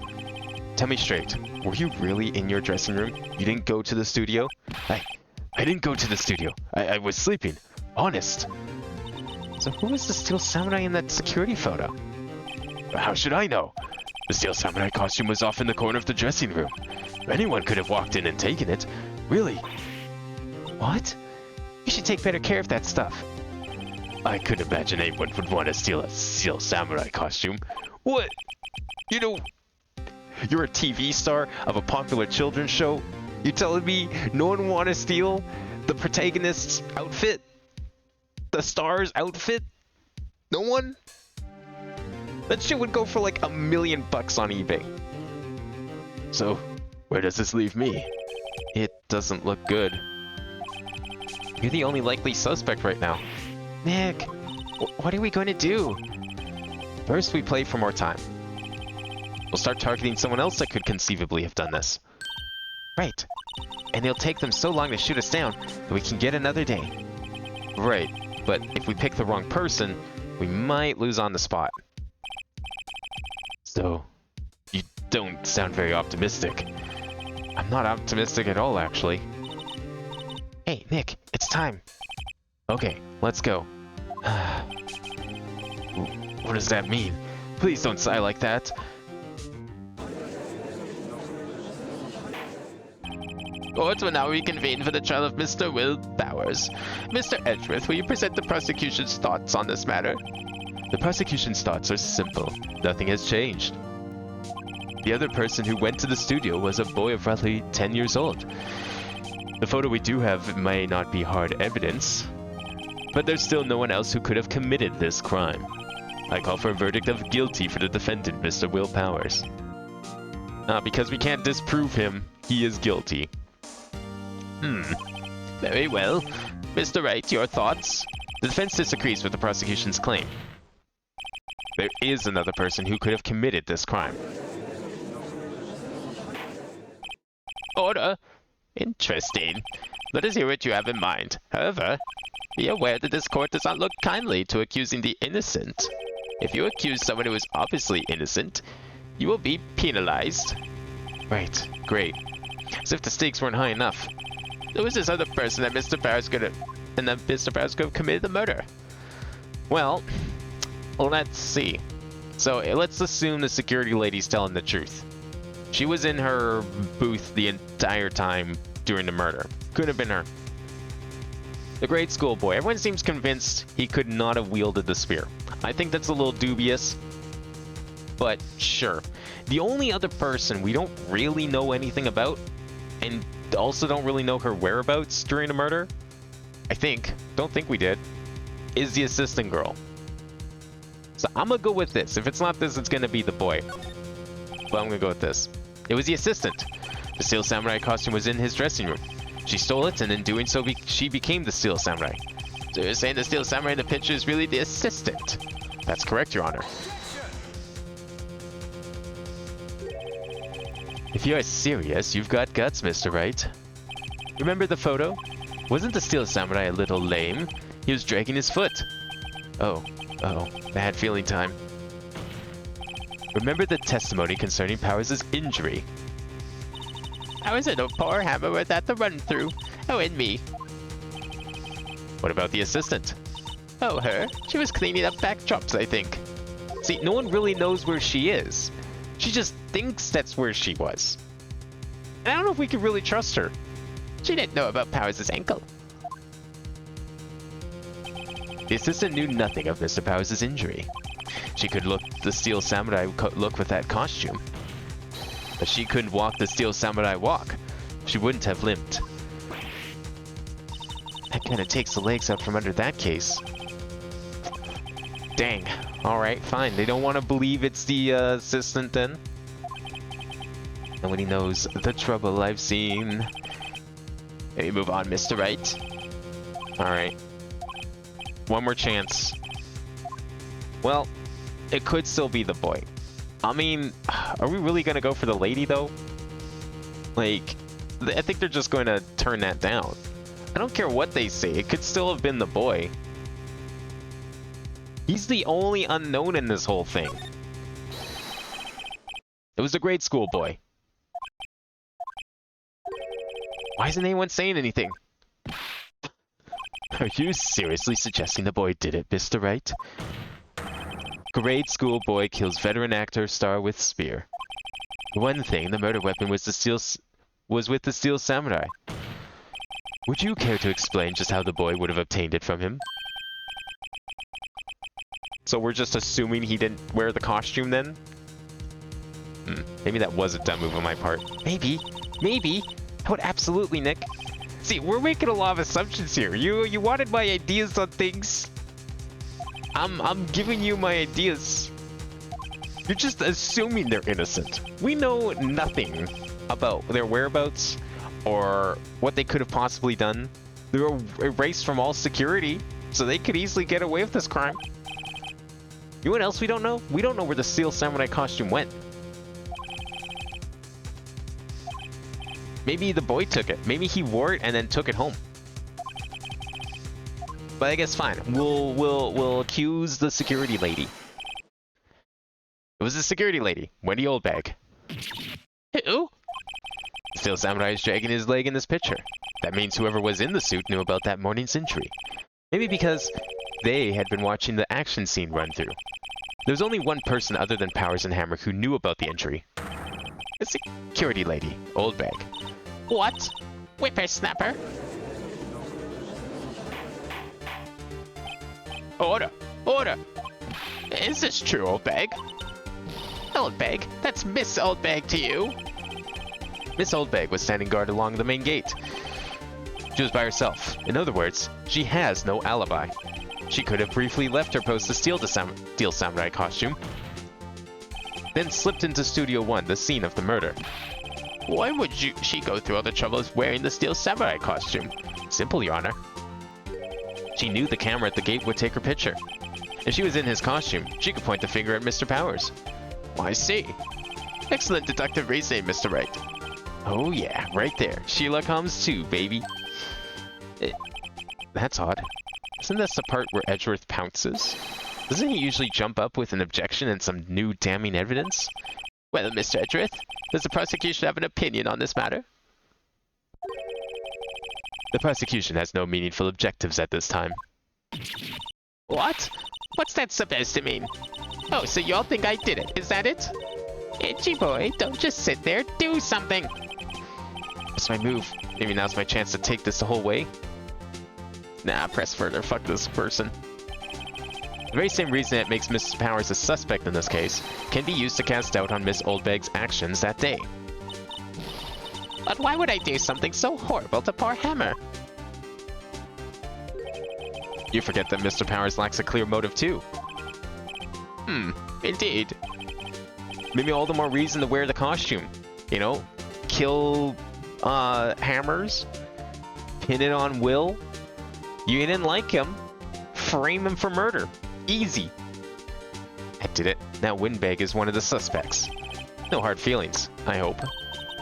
A: Tell me straight, were you really in your dressing room? You didn't go to the studio? I didn't go to the studio. I was sleeping. Honest. So who was the Steel Samurai in that security photo? How should I know? The Steel Samurai costume was off in the corner of the dressing room. Anyone could have walked in and taken it. Really? What? You should take better care of that stuff. I couldn't imagine anyone would want to steal a Steel Samurai costume. What? You know, you're a TV star of a popular children's show. You telling me no one want to steal the protagonist's outfit? The star's outfit? No one? That shit would go for like $1 million on eBay. So, where does this leave me? It doesn't look good. You're the only likely suspect right now. Nick, what are we going to do? First, we play for more time. We'll start targeting someone else that could conceivably have done this. Right. And it'll take them so long to shoot us down that we can get another day. Right, but if we pick the wrong person, we might lose on the spot. So, you don't sound very optimistic. I'm not optimistic at all, actually. Hey, Nick, it's time. Okay, let's go. What does that mean? Please don't sigh like that.
B: Court will now reconvene for the trial of Mr. Will Bowers. Mr. Edgeworth, will you present the prosecution's thoughts on this matter?
A: The prosecution's thoughts are simple. Nothing has changed. The other person who went to the studio was a boy of roughly 10 years old. The photo we do have may not be hard evidence, but there's still no one else who could have committed this crime. I call for a verdict of guilty for the defendant, Mr. Will Powers. Because we can't disprove him, he is guilty.
B: Very well. Mr. Wright, your thoughts?
A: The defense disagrees with the prosecution's claim. There is another person who could have committed this crime.
B: Order. Interesting. Let us hear what you have in mind. However, be aware that this court does not look kindly to accusing the innocent. If you accuse someone who is obviously innocent, you will be penalized.
A: Right, great. As if the stakes weren't high enough.
B: Who is this other person that Mr. Powers could have committed the murder?
A: Well, let's see. So let's assume the security lady's telling the truth. She was in her booth the entire time during the murder. Couldn't have been her. The grade school boy. Everyone seems convinced he could not have wielded the spear. I think that's a little dubious, but sure. The only other person we don't really know anything about, and also don't really know her whereabouts during the murder, I think, don't think we did, is the assistant girl. So I'm gonna go with this. If it's not this, it's gonna be the boy. But I'm gonna go with this. It was the assistant. The Steel Samurai costume was in his dressing room. She stole it, and in doing so, she became the Steel Samurai. So you're saying the Steel Samurai in the picture is really the assistant? That's correct, Your Honor. If you're serious, you've got guts, Mr. Wright. Remember the photo? Wasn't the Steel Samurai a little lame? He was dragging his foot. Oh, bad feeling time. Remember the testimony concerning Powers' injury? I was in a poor hammer without the run-through. Oh, and me. What about the assistant? Oh, her? She was cleaning up backdrops, I think. See, no one really knows where she is. She just thinks that's where she was. And I don't know if we can really trust her. She didn't know about Powers' ankle. The assistant knew nothing of Mr. Powers' injury. She could look the Steel Samurai look with that costume. But she couldn't walk the Steel Samurai walk. She wouldn't have limped. That kind of takes the legs out from under that case. Dang. Alright, fine. They don't want to believe it's the assistant then. Nobody knows the trouble I've seen. Maybe move on, Mr. Wright. Alright. One more chance. Well, it could still be the boy. I mean, are we really going to go for the lady, though? Like, I think they're just going to turn that down. I don't care what they say. It could still have been the boy. He's the only unknown in this whole thing. It was the grade school boy. Why isn't anyone saying anything? Are you seriously suggesting the boy did it, Mr. Wright? Grade school boy kills veteran actor star with spear. One thing, the murder weapon was with the Steel Samurai. Would you care to explain just how the boy would have obtained it from him? So we're just assuming he didn't wear the costume then? Maybe that was a dumb move on my part. Maybe. I would absolutely, Nick. See, we're making a lot of assumptions here. You wanted my ideas on things. I'm giving you my ideas. You're just assuming they're innocent. We know nothing about their whereabouts or what they could have possibly done. They were erased from all security, so they could easily get away with this crime. You know what else we don't know? We don't know where the Steel Samurai costume went. Maybe the boy took it. Maybe he wore it and then took it home. But I guess fine. We'll accuse the security lady. It was the security lady, Wendy Oldbag. Who? Steel Samurai is dragging his leg in this picture. That means whoever was in the suit knew about that morning's injury. Maybe because they had been watching the action scene run through. There was only one person other than Powers and Hammer who knew about the injury. The security lady, Oldbag. What? Whippersnapper? Order! Order! Is this true, Oldbag? Oldbag? That's Miss Oldbag to you! Miss Oldbag was standing guard along the main gate. She was by herself. In other words, she has no alibi. She could have briefly left her post to steal the Steel Samurai costume, then slipped into Studio 1, the scene of the murder. Why would she go through all the trouble of wearing the Steel Samurai costume? Simple, Your Honor. She knew the camera at the gate would take her picture. If she was in his costume, she could point the finger at Mr. Powers. Well, I see. Excellent deductive reasoning, Mr. Wright. Oh yeah, right there. Sherlock Holmes 2, baby. That's odd. Isn't this the part where Edgeworth pounces? Doesn't he usually jump up with an objection and some new damning evidence? Well, Mr. Edgeworth, does the prosecution have an opinion on this matter? The prosecution has no meaningful objectives at this time. What? What's that supposed to mean? Oh, so y'all think I did it, is that it? Itchy boy, don't just sit there, do something! That's my move. Maybe now's my chance to take this the whole way. Nah, press further, fuck this person. The very same reason that makes Mrs. Powers a suspect in this case can be used to cast doubt on Miss Oldbag's actions that day.
B: But why would I do something so horrible to poor Hammer?
A: You forget that Mr. Powers lacks a clear motive too.
B: Indeed.
A: Maybe all the more reason to wear the costume. You know? Kill Hammers. Pin it on Will. You didn't like him. Frame him for murder. Easy. I did it. Now Windbag is one of the suspects. No hard feelings, I hope.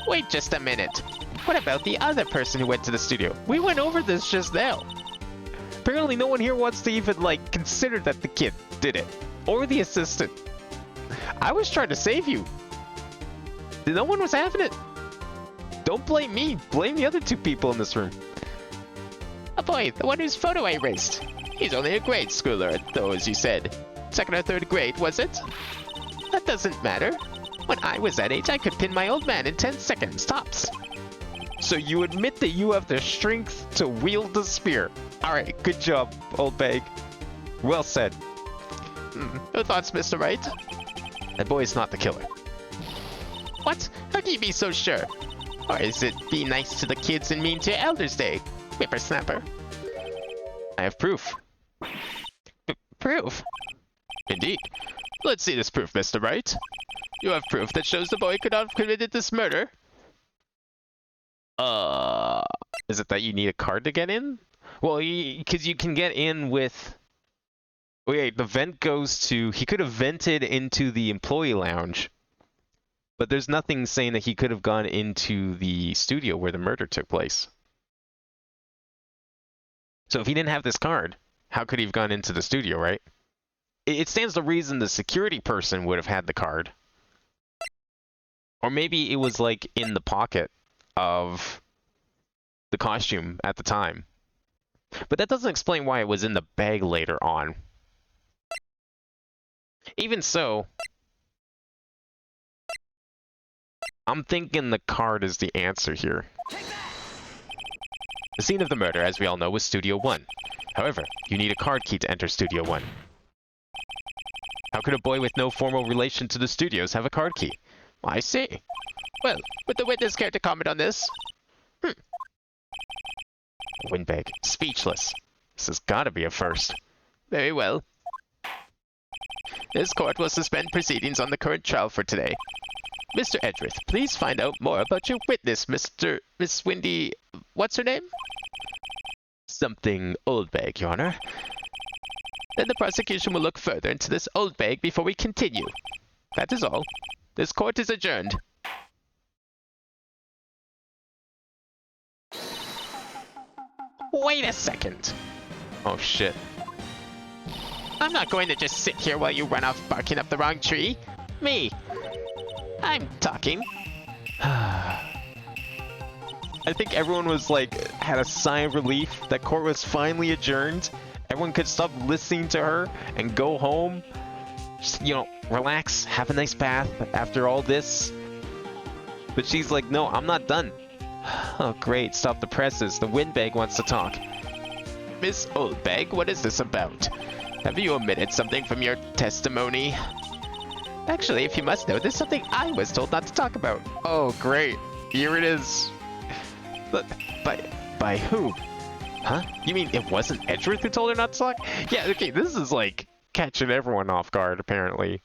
B: Wait just a minute. What about the other person who went to the studio? We went over this just now.
A: Apparently no one here wants to even, like, consider that the kid did it. Or the assistant. I was trying to save you. No one was having it. Don't blame me. Blame the other two people in this room.
B: A boy, the one whose photo I erased. He's only a grade schooler, though, as you said. Second or third grade, was it? That doesn't matter. When I was that age, I could pin my old man in 10 seconds, tops.
A: So you admit that you have the strength to wield the spear. Alright, good job, old bag. Well said.
B: No thoughts, Mr. Wright?
A: That boy is not the killer.
B: What? How can you be so sure? Or is it be nice to the kids and mean to Elder's Day? Whippersnapper.
A: I have proof.
B: Proof?
A: Indeed.
B: Let's see this proof, Mr. Wright. You have proof that shows the boy could not have committed this murder?
A: Is it that you need a card to get in? Well, because you can get in with... Wait, the vent goes to... He could have vented into the employee lounge. But there's nothing saying that he could have gone into the studio where the murder took place. So if he didn't have this card, how could he have gone into the studio, right? It stands to reason the security person would have had the card. Or maybe it was like in the pocket of the costume at the time. But that doesn't explain why it was in the bag later on. Even so, I'm thinking the card is the answer here. The scene of the murder, as we all know, was Studio 1. However, you need a card key to enter Studio 1. How could a boy with no formal relation to the studios have a card key?
B: I see. Well, would the witness care to comment on this?
A: Windbag, speechless. This has got to be a first.
B: Very well. This court will suspend proceedings on the current trial for today. Mr. Edgeworth, please find out more about your witness, Miss Windy... What's her name?
A: Something Oldbag, Your Honor.
B: Then the prosecution will look further into this old bag before we continue. That is all. This court is adjourned. Wait a second.
A: Oh shit.
B: I'm not going to just sit here while you run off barking up the wrong tree. Me. I'm talking.
A: I think everyone was like, had a sigh of relief that court was finally adjourned. Everyone could stop listening to her and go home. Just, you know, relax, have a nice bath after all this. But she's like, no, I'm not done. Oh, great, stop the presses. The Windbag wants to talk.
B: Miss Oldbag, what is this about? Have you omitted something from your testimony? Actually, if you must know, there's something I was told not to talk about.
A: Oh, great. Here it is.
B: But, by who?
A: Huh? You mean it wasn't Edgeworth who told her not to talk? Yeah, okay, this is like catching everyone off guard, apparently.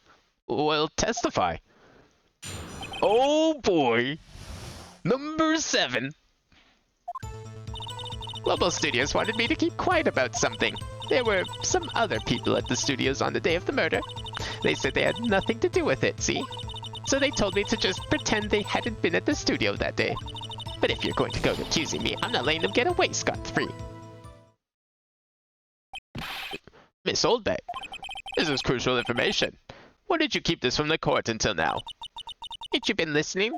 B: Well, testify.
A: Oh boy! Number 7!
B: Global Studios wanted me to keep quiet about something. There were some other people at the studios on the day of the murder. They said they had nothing to do with it, see? So they told me to just pretend they hadn't been at the studio that day. But if you're going to go accusing me, I'm not letting them get away scot-free. Miss Oldbag, this is crucial information. Why did you keep this from the court until now? Ain't you been listening?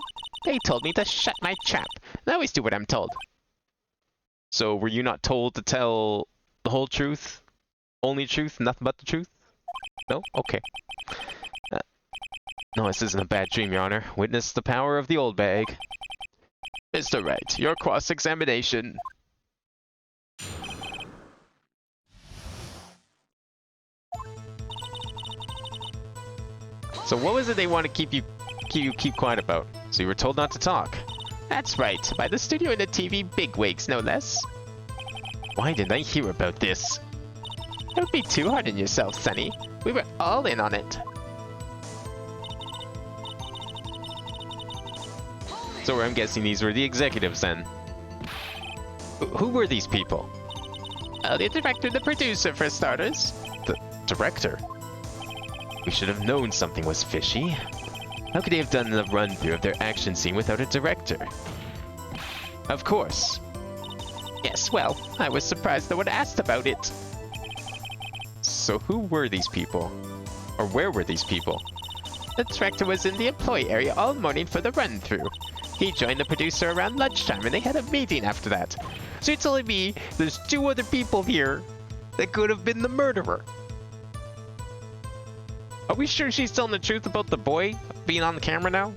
B: They told me to shut my trap. I always do what I'm told.
A: So were you not told to tell the whole truth? Only truth? Nothing but the truth? No? Okay. No, this isn't a bad dream, Your Honor. Witness the power of the old bag.
B: Mr. Wright, your cross-examination.
A: So what was it they want to keep quiet about? So you were told not to talk.
B: That's right, by the studio and the TV bigwigs, no less.
A: Why didn't I hear about this?
B: Don't be too hard on yourself, Sonny. We were all in on it.
A: So I'm guessing these were the executives then. Who were these people?
B: The director and the producer, for starters.
A: The director? We should have known something was fishy. How could they have done the run-through of their action scene without a director? Of course.
B: Yes, well, I was surprised no one asked about it.
A: So who were these people? Or where were these people?
B: The director was in the employee area all morning for the run-through. He joined the producer around lunchtime and they had a meeting after that. So you're telling me there's two other people here that could have been the murderer? Are we sure she's telling the truth about the boy being on the camera now?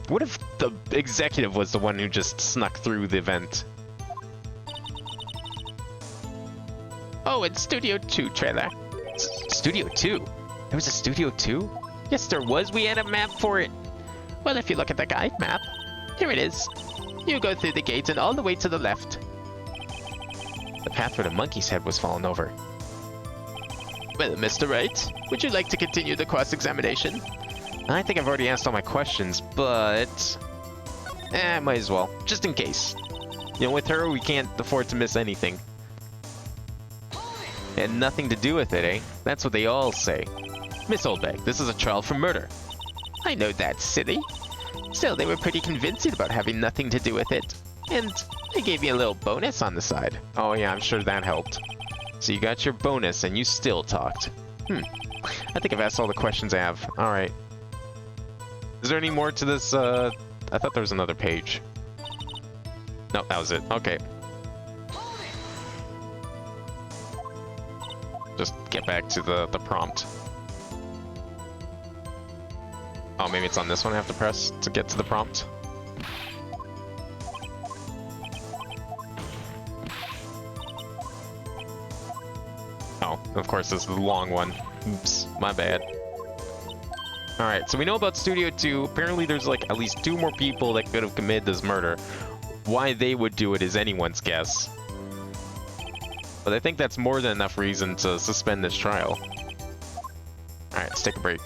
A: What if the executive was the one who just snuck through the event?
B: Oh, and Studio 2 trailer.
A: Studio 2? There was a Studio 2?
B: Yes, there was. We had a map for it. Well, if you look at the guide map, here it is. You go through the gate and all the way to the left.
A: The path where the monkey's head was fallen over.
B: Well, Mr. Wright, would you like to continue the cross-examination?
A: I think I've already asked all my questions, but... might as well, just in case. You know, with her, we can't afford to miss anything. It had nothing to do with it, eh? That's what they all say. Miss Oldbag, this is a trial for murder.
B: I know that's silly. Still, they were pretty convincing about having nothing to do with it. And they gave me a little bonus on the side.
A: Oh yeah, I'm sure that helped. So you got your bonus and you still talked. I think I've asked all the questions I have. Alright. Is there any more to this, I thought there was another page. No, that was it. Okay. Just get back to the prompt. Oh, maybe it's on this one I have to press to get to the prompt. Oh, of course, this is the long one. Oops, my bad. Alright, so we know about Studio 2. Apparently there's like at least 2 more people that could have committed this murder. Why they would do it is anyone's guess. But I think that's more than enough reason to suspend this trial. Alright, let's take a break.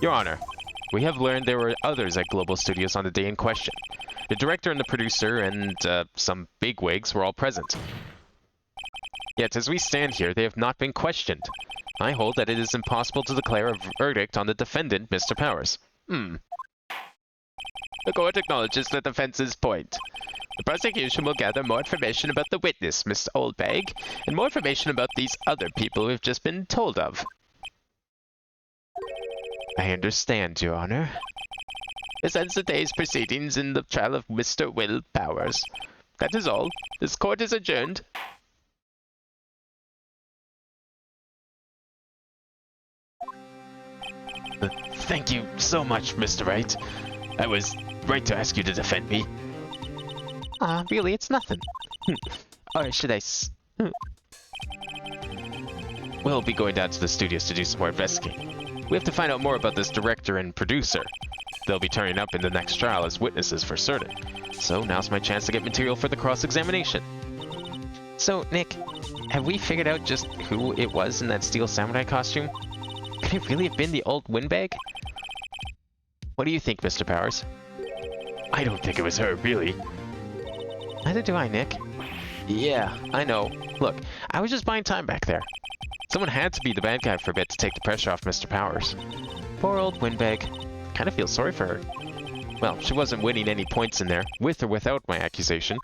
A: Your Honor, we have learned there were others at Global Studios on the day in question. The director and the producer and some bigwigs were all present. Yet, as we stand here, they have not been questioned. I hold that it is impossible to declare a verdict on the defendant, Mr. Powers. The court acknowledges the defense's point. The prosecution will gather more information about the witness, Miss Oldbag, and more information about these other people we've just been told of. I understand, Your Honor. This ends the day's proceedings in the trial of Mr. Will Powers. That is all. This court is adjourned. Thank you so much, Mr. Wright. I was right to ask you to defend me.
B: Really, it's nothing.
A: Or should I We'll be going down to the studios to do some more investigating. We have to find out more about this director and producer. They'll be turning up in the next trial as witnesses for certain. So now's my chance to get material for the cross-examination.
B: So, Nick, have we figured out just who it was in that steel samurai costume? Could it really have been the old windbag?
A: What do you think, Mr. Powers? I don't think it was her, really.
B: Neither do I, Nick.
A: Yeah, I know. Look, I was just buying time back there. Someone had to be the bad guy for a bit to take the pressure off Mr. Powers.
B: Poor old windbag.
A: Kind of feel sorry for her. Well, she wasn't winning any points in there, with or without my accusation.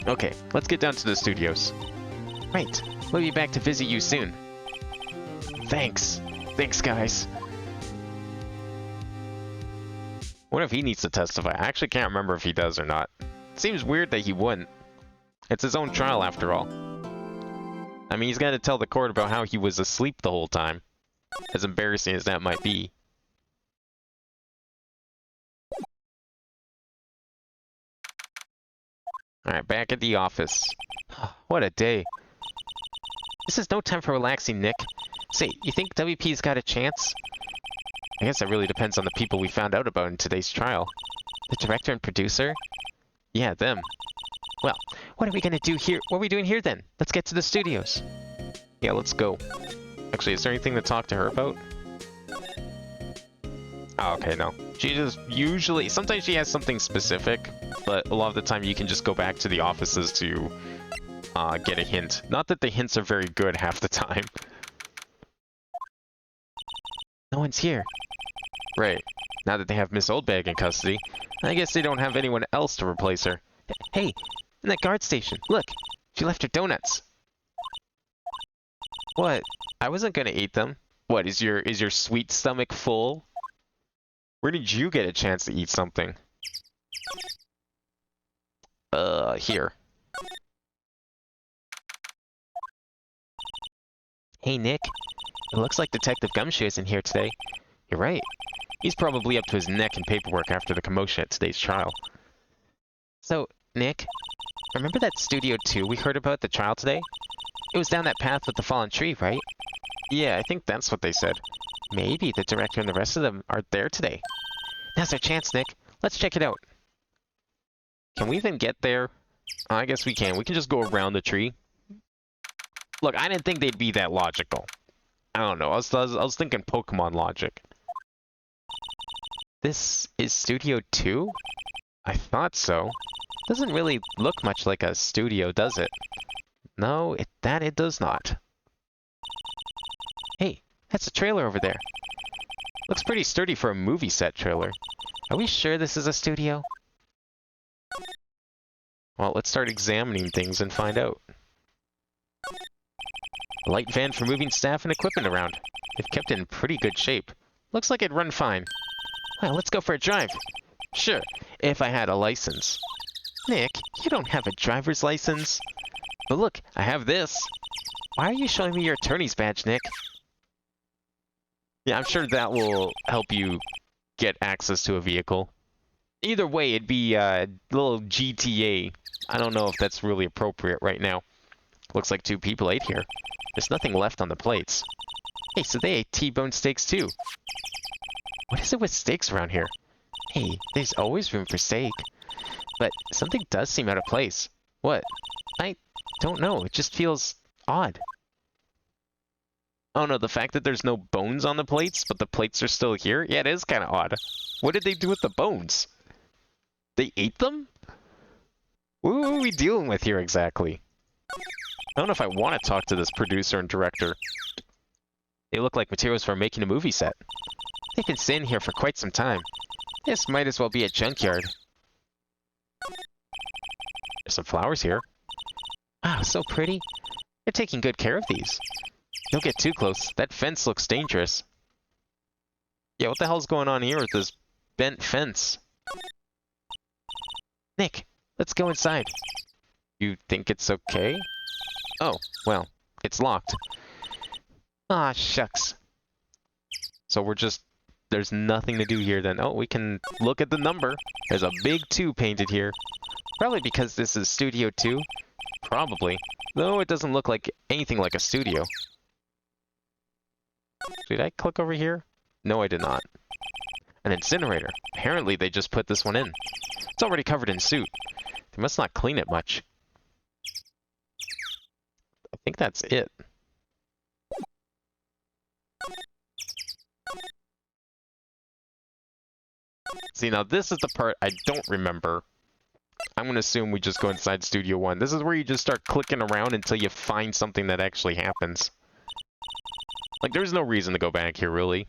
A: Okay, let's get down to the studios.
B: Right. We'll be back to visit you soon.
A: Thanks. Thanks, guys. What if he needs to testify? I actually can't remember if he does or not. It seems weird that he wouldn't. It's his own trial, after all. I mean, he's got to tell the court about how he was asleep the whole time. As embarrassing as that might be. Alright, back at the office. What a day.
B: This is no time for relaxing, Nick. Say, you think WP's got a chance?
A: I guess that really depends on the people we found out about in today's trial. The director and producer? Yeah, them. Well, what are we gonna do here? What are we doing here then? Let's get to the studios. Yeah, let's go. Actually, is there anything to talk to her about? Oh, okay, no. She just usually... Sometimes she has something specific, but a lot of the time you can just go back to the offices to get a hint. Not that the hints are very good half the time. No one's here. Right. Now that they have Miss Oldbag in custody, I guess they don't have anyone else to replace her. Hey, in that guard station, look! She left her donuts. What? I wasn't gonna eat them. What, is your sweet stomach full? Where did you get a chance to eat something? Here. Hey, Nick. It looks like Detective Gumshoe isn't here today. You're right. He's probably up to his neck in paperwork after the commotion at today's trial. So, Nick, remember that Studio 2 we heard about at the trial today? It was down that path with the fallen tree, right? Yeah, I think that's what they said. Maybe the director and the rest of them are there today. Now's our chance, Nick. Let's check it out. Can we even get there? I guess we can. We can just go around the tree. Look, I didn't think they'd be that logical. I don't know. I was thinking Pokemon logic. This is Studio 2? I thought so. Doesn't really look much like a studio, does it? No, it does not. Hey, that's a trailer over there. Looks pretty sturdy for a movie set trailer. Are we sure this is a studio? Well, let's start examining things and find out. A light van for moving staff and equipment around. They've kept it in pretty good shape. Looks like it'd run fine. Well, let's go for a drive. Sure, if I had a license. Nick, you don't have a driver's license. But look, I have this. Why are you showing me your attorney's badge, Nick? Yeah, I'm sure that will help you get access to a vehicle. Either way, it'd be a little GTA. I don't know if that's really appropriate right now. Looks like 2 people ate here. There's nothing left on the plates. Hey, so they ate T-bone steaks too. What is it with steaks around here? Hey, there's always room for steak. But something does seem out of place. What? I don't know. It just feels odd. Oh no, the fact that there's no bones on the plates, but the plates are still here? Yeah, it is kind of odd. What did they do with the bones? They ate them? What are we dealing with here exactly? I don't know if I want to talk to this producer and director. They look like materials for making a movie set. They've been sitting here for quite some time. This might as well be a junkyard. There's some flowers here. Wow, so pretty. They're taking good care of these. Don't get too close. That fence looks dangerous. Yeah, what the hell's going on here with this bent fence? Nick, let's go inside. You think it's okay? Oh, well, it's locked. Ah, shucks. So we're just... There's nothing to do here then. Oh, we can look at the number. There's a big 2 painted here. Probably because this is Studio 2. Probably. Though it doesn't look like anything like a studio. Did I click over here? No, I did not. An incinerator. Apparently they just put this one in. It's already covered in soot. They must not clean it much. I think that's it. See, now this is the part I don't remember. I'm going to assume we just go inside Studio 1. This is where you just start clicking around until you find something that actually happens. Like, there's no reason to go back here, really.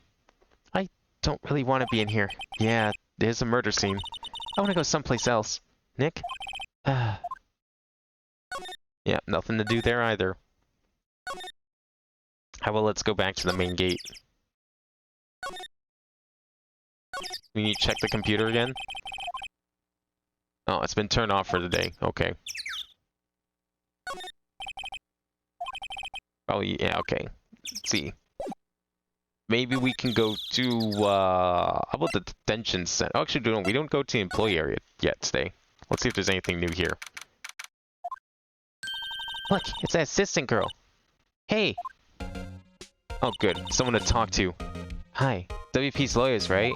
A: I don't really want to be in here. Yeah, there's a murder scene. I want to go someplace else. Nick? Yeah, nothing to do there either. How about let's go back to the main gate. We need to check the computer again? Oh, it's been turned off for the day. Okay. Oh, yeah, okay. Let's see. Maybe we can go to, how about the detention center? Oh, actually, no, we don't go to the employee area yet today. Let's see if there's anything new here. Look, it's that assistant girl. Hey! Oh, good. Someone to talk to. Hi. WP's lawyers, right?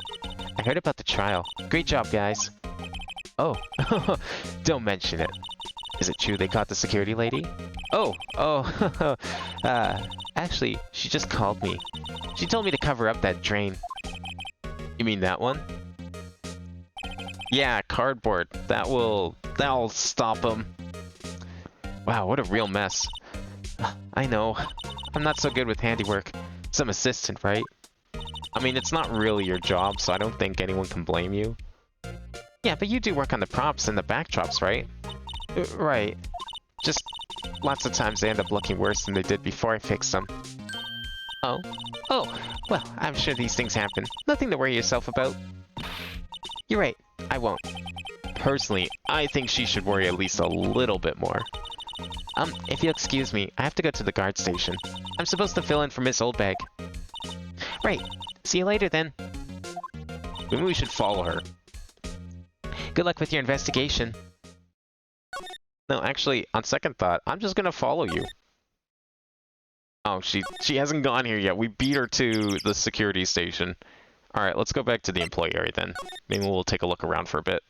A: I heard about the trial. Great job, guys. Oh, don't mention it. Is it true they caught the security lady? Oh, actually, she just called me. She told me to cover up that drain. You mean that one? Yeah, cardboard. That'll stop them. Wow, what a real mess. I know. I'm not so good with handiwork. Some assistant, right? I mean, it's not really your job, so I don't think anyone can blame you. Yeah, but you do work on the props and the backdrops, right? Right. Just lots of times they end up looking worse than they did before I fixed them. Oh? Oh, well, I'm sure these things happen. Nothing to worry yourself about. You're right, I won't. Personally, I think she should worry at least a little bit more. If you'll excuse me, I have to go to the guard station. I'm supposed to fill in for Miss Oldbag. Right, see you later then. Maybe we should follow her. Good luck with your investigation. No, actually, on second thought, I'm just gonna follow you. Oh, she hasn't gone here yet. We beat her to the security station. Alright, let's go back to the employee area then. Maybe we'll take a look around for a bit.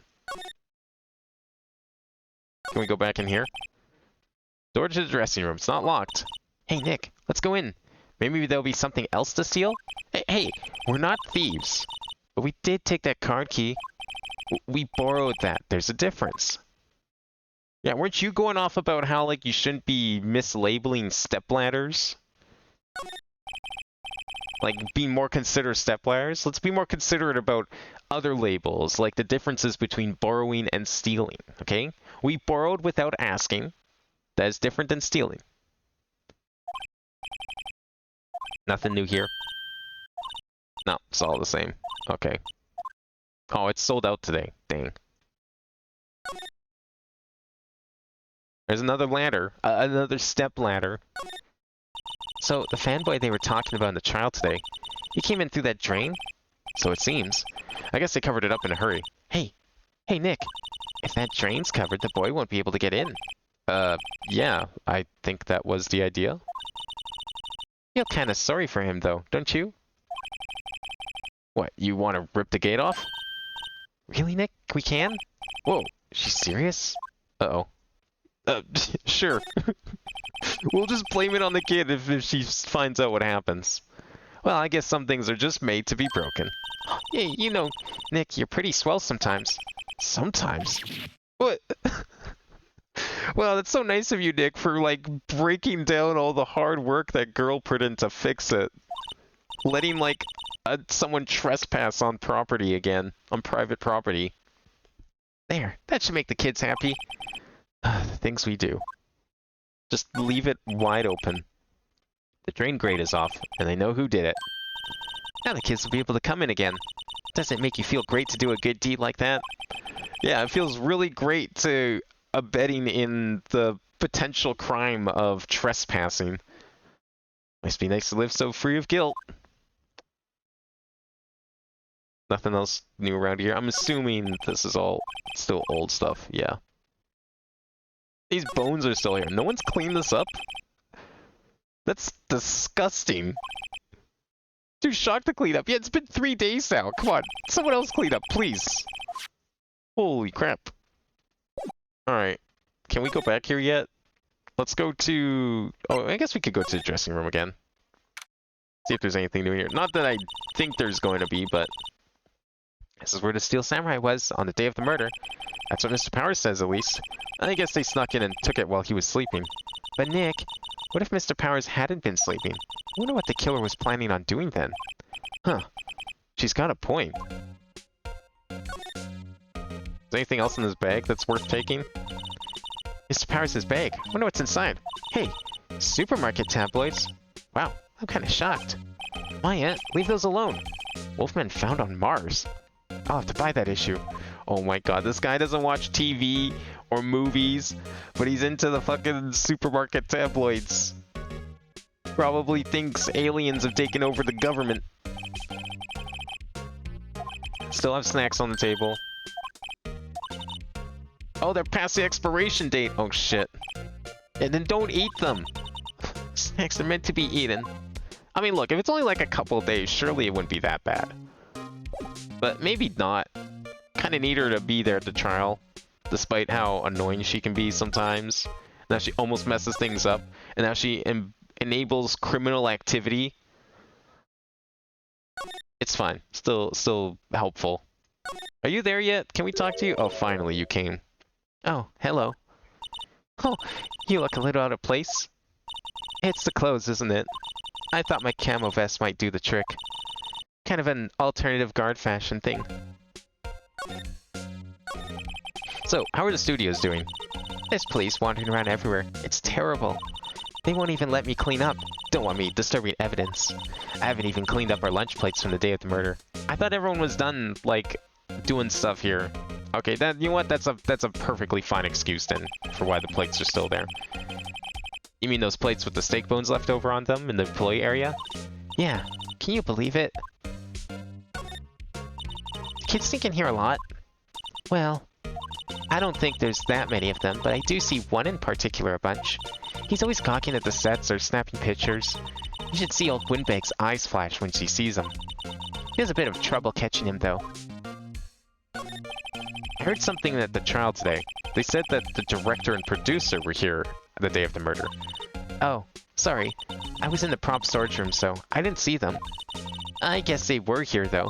A: Can we go back in here? Door to the dressing room. It's not locked. Hey, Nick, let's go in. Maybe there'll be something else to steal? Hey, we're not thieves. But we did take that card key. We borrowed that. There's a difference. Yeah, weren't you going off about how, like, you shouldn't be mislabeling stepladders? Like, be more considerate stepladders? Let's be more considerate about other labels, like the differences between borrowing and stealing, okay? We borrowed without asking. That is different than stealing. Nothing new here. No, it's all the same. Okay. Oh, it's sold out today. Dang. There's another ladder. Another step ladder. So, the fanboy they were talking about in the trial today, he came in through that drain? So it seems. I guess they covered it up in a hurry. Hey, Nick. If that drain's covered, the boy won't be able to get in. Yeah, I think that was the idea. Feel kinda sorry for him, though, don't you? What, you want to rip the gate off? Really, Nick? We can? Whoa, she's serious? Uh-oh. Sure. We'll just blame it on the kid if she finds out what happens. Well, I guess some things are just made to be broken. Yeah, you know, Nick, you're pretty swell sometimes. Sometimes? What? Well, that's so nice of you, Nick, for, like, breaking down all the hard work that girl put in to fix it. Letting, like, someone trespass on property again. On private property. There, that should make the kids happy. The things we do. Just leave it wide open. The drain grate is off, and they know who did it. Now the kids will be able to come in again. Doesn't it make you feel great to do a good deed like that? Yeah, it feels really great to abetting in the potential crime of trespassing. Must be nice to live so free of guilt. Nothing else new around here. I'm assuming this is all still old stuff. Yeah. These bones are still here. No one's cleaned this up? That's disgusting. Too shocked to clean up. Yeah, it's been 3 days now. Come on. Someone else clean up, please. Holy crap. Alright. Can we go back here yet? Let's go to... Oh, I guess we could go to the dressing room again. See if there's anything new here. Not that I think there's going to be, but... This is where the Steel Samurai was on the day of the murder. That's what Mr. Powers says, at least. I guess they snuck in and took it while he was sleeping. But Nick, what if Mr. Powers hadn't been sleeping? I wonder what the killer was planning on doing then. Huh. She's got a point. Is there anything else in this bag that's worth taking? Mr. Powers' bag. Wonder what's inside. Hey, supermarket tabloids. Wow, I'm kinda shocked. My aunt, leave those alone. Wolfman found on Mars. I'll have to buy that issue. Oh my god, this guy doesn't watch TV or movies, but he's into the fucking supermarket tabloids. Probably thinks aliens have taken over the government. Still have snacks on the table. Oh, they're past the expiration date. Oh shit. And then don't eat them. Snacks are meant to be eaten. I mean, look, if it's only like a couple of days, surely it wouldn't be that bad. But maybe not. kind of need her to be there at the trial, despite how annoying she can be sometimes. Now she almost messes things up, and now she enables criminal activity. It's fine. Still helpful. Are you there yet? Can we talk to you? Oh, finally you came. Oh, hello. Oh, you look a little out of place. It's the clothes, isn't it? I thought my camo vest might do the trick. Kind of an alternative guard fashion thing. So, how are the studios doing? There's police wandering around everywhere. It's terrible. They won't even let me clean up. Don't want me disturbing evidence. I haven't even cleaned up our lunch plates from the day of the murder. I thought everyone was done, like, doing stuff here. Okay, that, you know what? That's a perfectly fine excuse then for why the plates are still there. You mean those plates with the steak bones left over on them in the employee area? Yeah. Can you believe it? Kids sneak in here a lot. Well, I don't think there's that many of them, but I do see one in particular a bunch. He's always gawking at the sets or snapping pictures. You should see old Windbag's eyes flash when she sees him. She has a bit of trouble catching him, though. I heard something at the trial today. They said that the director and producer were here the day of the murder. Oh, sorry. I was in the prop storage room, so I didn't see them. I guess they were here, though.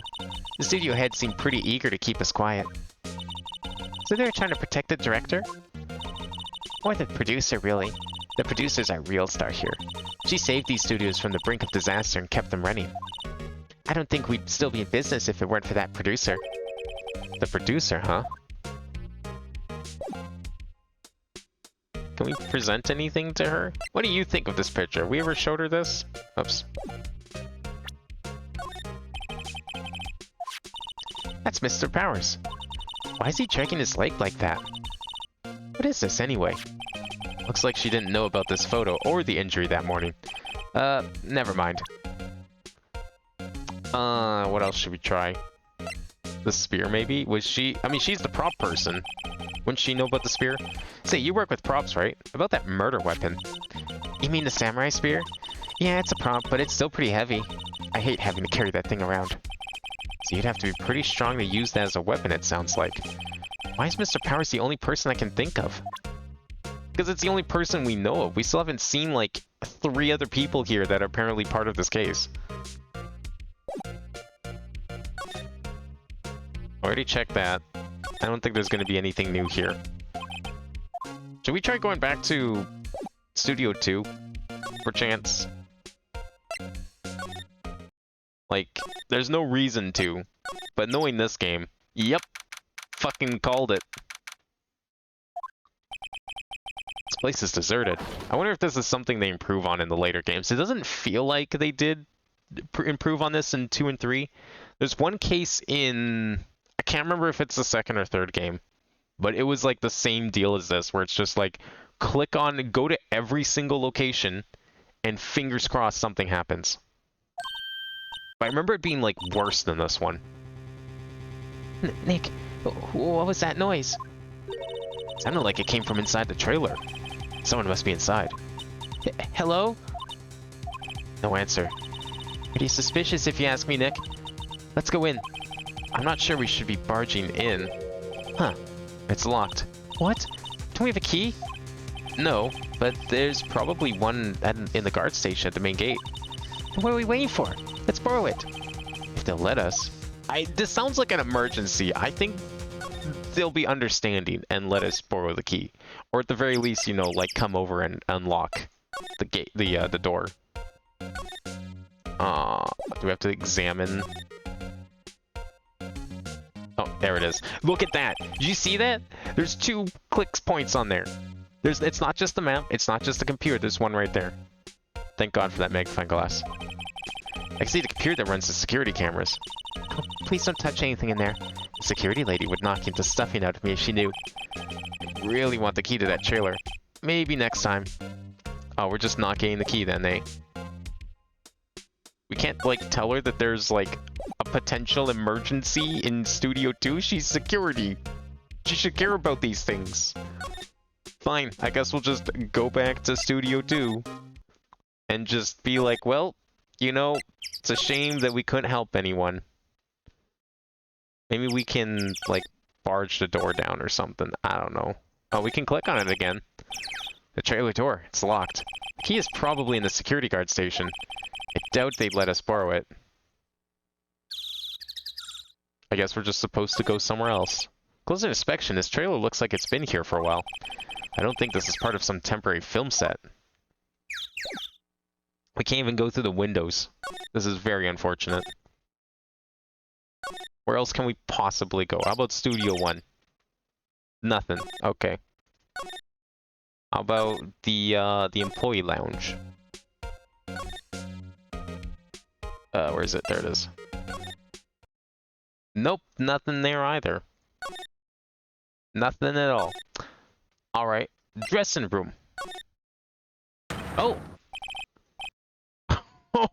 A: The studio head seemed pretty eager to keep us quiet. So they were trying to protect the director? Or the producer, really. The producer's our real star here. She saved these studios from the brink of disaster and kept them running. I don't think we'd still be in business if it weren't for that producer. The producer, huh? Can we present anything to her? What do you think of this picture? We ever showed her this? Oops. That's Mr. Powers. Why is he dragging his leg like that? What is this anyway? Looks like she didn't know about this photo or the injury that morning. Never mind. What else should we try? The spear, maybe? Was she... I mean, she's the prop person. Wouldn't she know about the spear? Say, you work with props, right? About that murder weapon. You mean the samurai spear? Yeah, it's a prop, but it's still pretty heavy. I hate having to carry that thing around. So you'd have to be pretty strong to use that as a weapon, it sounds like. Why is Mr. Powers the only person I can think of? Because it's the only person we know of. We still haven't seen, like, 3 other people here that are apparently part of this case. Already checked that. I don't think there's going to be anything new here. Should we try going back to Studio 2? For chance? Like, there's no reason to. But knowing this game, yep. Fucking called it. This place is deserted. I wonder if this is something they improve on in the later games. It doesn't feel like they did improve on this in 2 and 3. There's one case in... I can't remember if it's the 2nd or 3rd game. But it was like the same deal as this, where it's just like, click on, go to every single location, and fingers crossed something happens. But I remember it being like worse than this one. Nick, what was that noise? It sounded like it came from inside the trailer. Someone must be inside. Hello? No answer. Pretty suspicious if you ask me, Nick. Let's go in. I'm not sure we should be barging in. Huh. It's locked. What? Don't we have a key? No, but there's probably one in the guard station at the main gate. What are we waiting for? Let's borrow it. If they'll let us. This sounds like an emergency. I think they'll be understanding and let us borrow the key. Or at the very least, you know, like come over and unlock the gate, the door. Do we have to examine? Oh, there it is. Look at that. Did you see that? There's 2 clicks points on there. It's not just the map. It's not just the computer. There's one right there. Thank God for that magnifying glass. I can see the computer that runs the security cameras. Oh, please don't touch anything in there. The security lady would knock into stuffing out of me if she knew. I really want the key to that trailer. Maybe next time. Oh, we're just not getting the key then, eh? We can't, like, tell her that there's, like, a potential emergency in Studio 2? She's security. She should care about these things. Fine, I guess we'll just go back to Studio 2. And just be like, well, you know, it's a shame that we couldn't help anyone. Maybe we can, like, barge the door down or something. I don't know. Oh, we can click on it again. The trailer door. It's locked. The key is probably in the security guard station. I doubt they'd let us borrow it. I guess we're just supposed to go somewhere else. Closer inspection, this trailer looks like it's been here for a while. I don't think this is part of some temporary film set. We can't even go through the windows. This is very unfortunate. Where else can we possibly go? How about Studio 1? Nothing. Okay. How about the employee lounge? Where is it? There it is. Nope, nothing there either. Nothing at all. Alright, dressing room. Oh!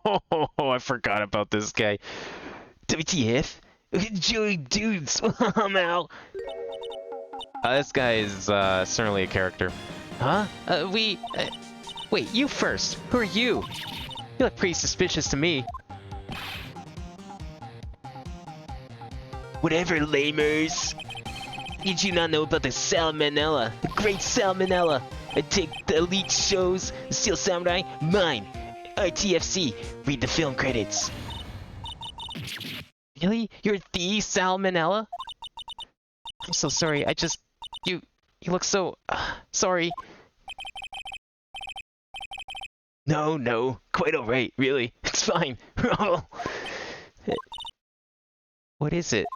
A: Oh, I forgot about this guy. WTF? Joey Dudes! I'm out! This guy is certainly a character. Huh? Wait, you first. Who are you? You look pretty suspicious to me. Whatever, lamers. Did you not know about the salmonella? The great salmonella! I take the elite shows, Steel Samurai, mine! RTFC, read the film credits. Really? You're the salmonella? I'm so sorry, you look so... sorry. No, quite alright, really. It's fine. What is it?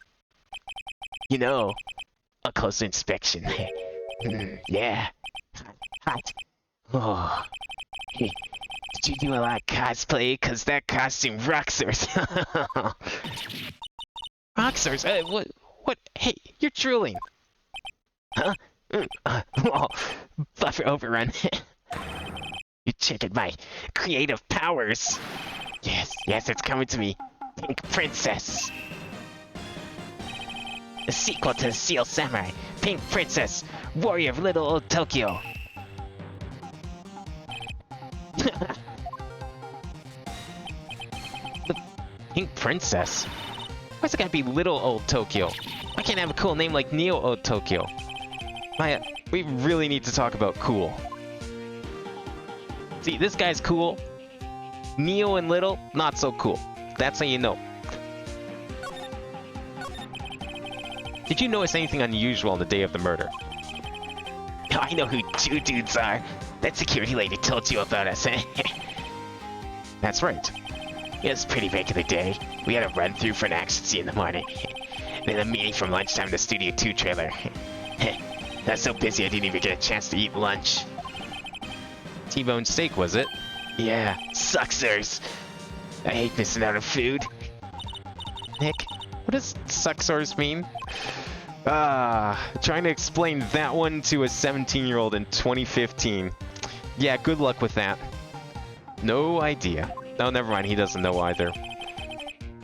A: You know, a closer inspection. Yeah. Hot. Oh. Hey, did you do a lot of cosplay? Cause that costume rockstars. Rockstars? What? Hey, you're drooling. Huh? Oh, buffer overrun. You checked my creative powers. Yes, it's coming to me. Pink Princess. A sequel to Steel Samurai, Pink Princess, Warrior of Little Old Tokyo. The Pink Princess? Why's it gotta be Little Old Tokyo? Why can't I have a cool name like Neo Old Tokyo? Maya, we really need to talk about cool. See, this guy's cool. Neo and Little, not so cool. That's how you know. Did you notice anything unusual on the day of the murder? I know who two dudes are. That security lady told you about us, eh? That's right. It was a pretty regular day. We had a run-through for an action scene in the morning. Then a meeting from lunchtime in the Studio 2 trailer. I was so busy I didn't even get a chance to eat lunch. T-bone steak, was it? Yeah, sucksers. I hate missing out on food. Nick, what does sucksers mean? Trying to explain that one to a 17-year-old in 2015. Yeah, good luck with that. No idea. Oh, never mind, he doesn't know either.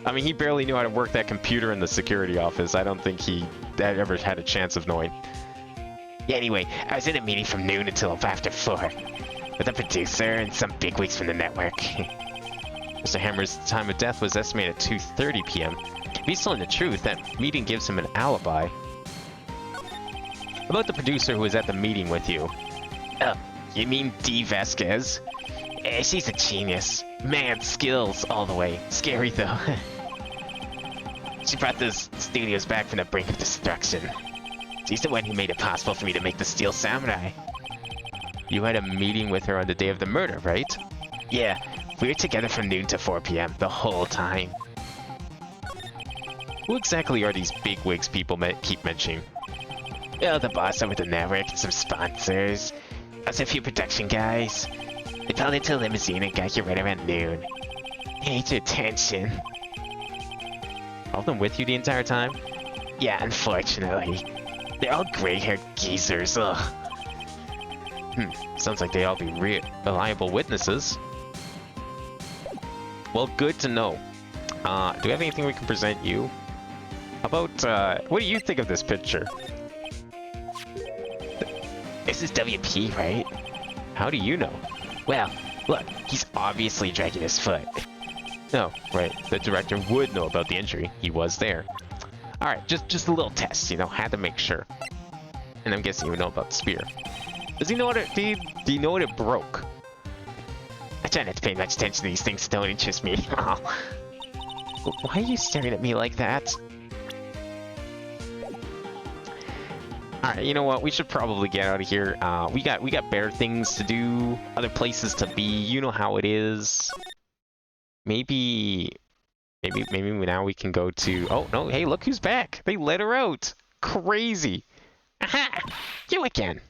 A: I mean, he barely knew how to work that computer in the security office. I don't think he ever had a chance of knowing. Yeah, anyway, I was in a meeting from noon until after 4. With the producer and some bigwigs from the network. Mr. Hammer's time of death was estimated at 2:30 p.m. If he's telling the truth, that meeting gives him an alibi. About the producer who was at the meeting with you. Oh, you mean Dee Vasquez? She's a genius. Mad skills all the way. Scary though. She brought those studios back from the brink of destruction. She's the one who made it possible for me to make the Steel Samurai. You had a meeting with her on the day of the murder, right? Yeah, we were together from noon to 4 p.m. the whole time. Who exactly are these bigwigs people keep mentioning? Oh, the boss over the network and some sponsors. Also a few production guys. They pulled into a limousine and got here right around noon. Hate your attention. All of them with you the entire time? Yeah, unfortunately. They're all gray-haired geezers, ugh. Sounds like they all be reliable witnesses. Well, good to know. Do we have anything we can present you? How about, what do you think of this picture? This is WP, right? How do you know? Well, look, he's obviously dragging his foot. No, right, the director would know about the injury. He was there. Alright, just a little test, you know, had to make sure. And I'm guessing you know about the spear. Does he know what it, do you know what it broke? I try not to pay much attention to these things that don't interest me. Why are you staring at me like that? Alright, you know what? We should probably get out of here. We got better things to do, other places to be. You know how it is. Maybe now we can go to... Oh, no, hey, look who's back. They let her out. Crazy. Aha! You again.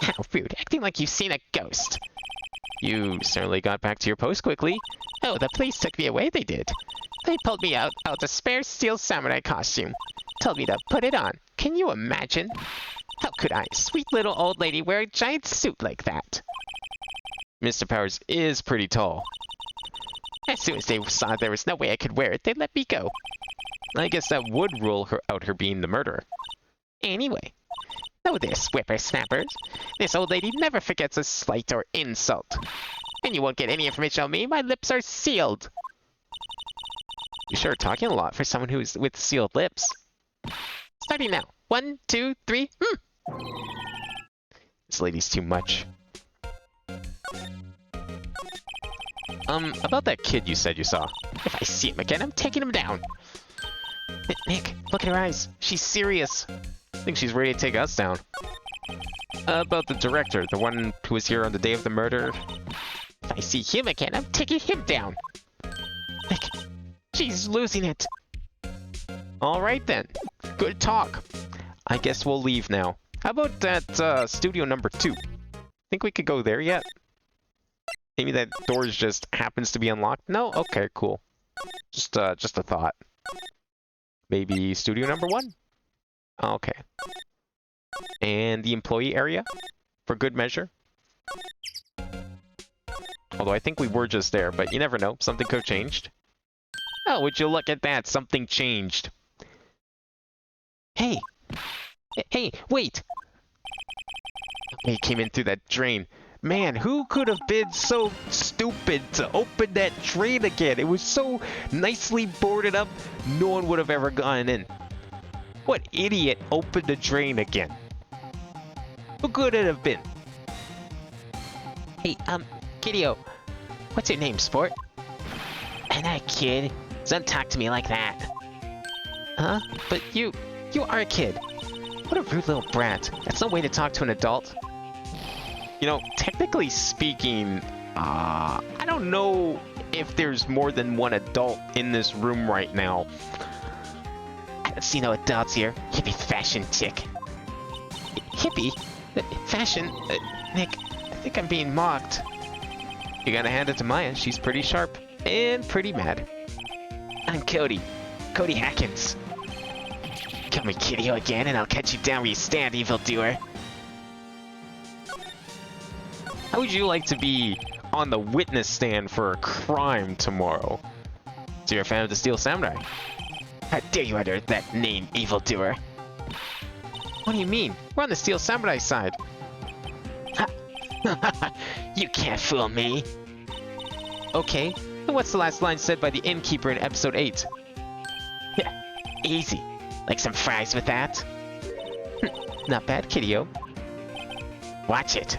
A: How rude, acting like you've seen a ghost. You certainly got back to your post quickly. Oh, the police took me away, they did. They pulled me out a spare steel samurai costume. Told me to put it on. Can you imagine? How could I, sweet little old lady, wear a giant suit like that? Mr. Powers is pretty tall. As soon as they saw there was no way I could wear it, they let me go. I guess that would rule out her being the murderer. Anyway, know this, whippersnappers. This old lady never forgets a slight or insult. And you won't get any information on me, my lips are sealed. You sure are talking a lot for someone who's with sealed lips. Starting now. 1, 2, 3, This lady's too much. About that kid you said you saw. If I see him again, I'm taking him down. Nick, look at her eyes. She's serious. I think she's ready to take us down. About the director, the one who was here on the day of the murder. If I see him again, I'm taking him down. Nick, she's losing it. Alright then. Good talk. I guess we'll leave now. How about that, studio number 2? Think we could go there yet? Maybe that door just happens to be unlocked? No? Okay, cool. Just a thought. Maybe studio number 1? Okay. And the employee area? For good measure? Although I think we were just there, but you never know. Something could have changed. Oh, would you look at that? Something changed. Hey! Hey, wait! He came in through that drain. Man, who could have been so stupid to open that drain again? It was so nicely boarded up, no one would have ever gone in. What idiot opened the drain again? Who could it have been? Hey, Kiddio, what's your name, sport? I'm not a kid. Don't talk to me like that. Huh? But you are a kid. What a rude little brat. That's no way to talk to an adult. You know, technically speaking, I don't know if there's more than one adult in this room right now. I don't see no adults here. Hippie fashion chick. Hippie? Fashion? Nick, I think I'm being mocked. You gotta hand it to Maya. She's pretty sharp and pretty mad. I'm Cody. Cody Hackins. Come here, Kiddio, again, and I'll catch you down where you stand, evildoer. How would you like to be on the witness stand for a crime tomorrow? So you're a fan of the Steel Samurai? How dare you utter that name, evildoer? What do you mean? We're on the Steel Samurai side. You can't fool me. Okay, then what's the last line said by the innkeeper in episode 8? Yeah, easy. Like some fries with that? Not bad, Kiddio. Watch it.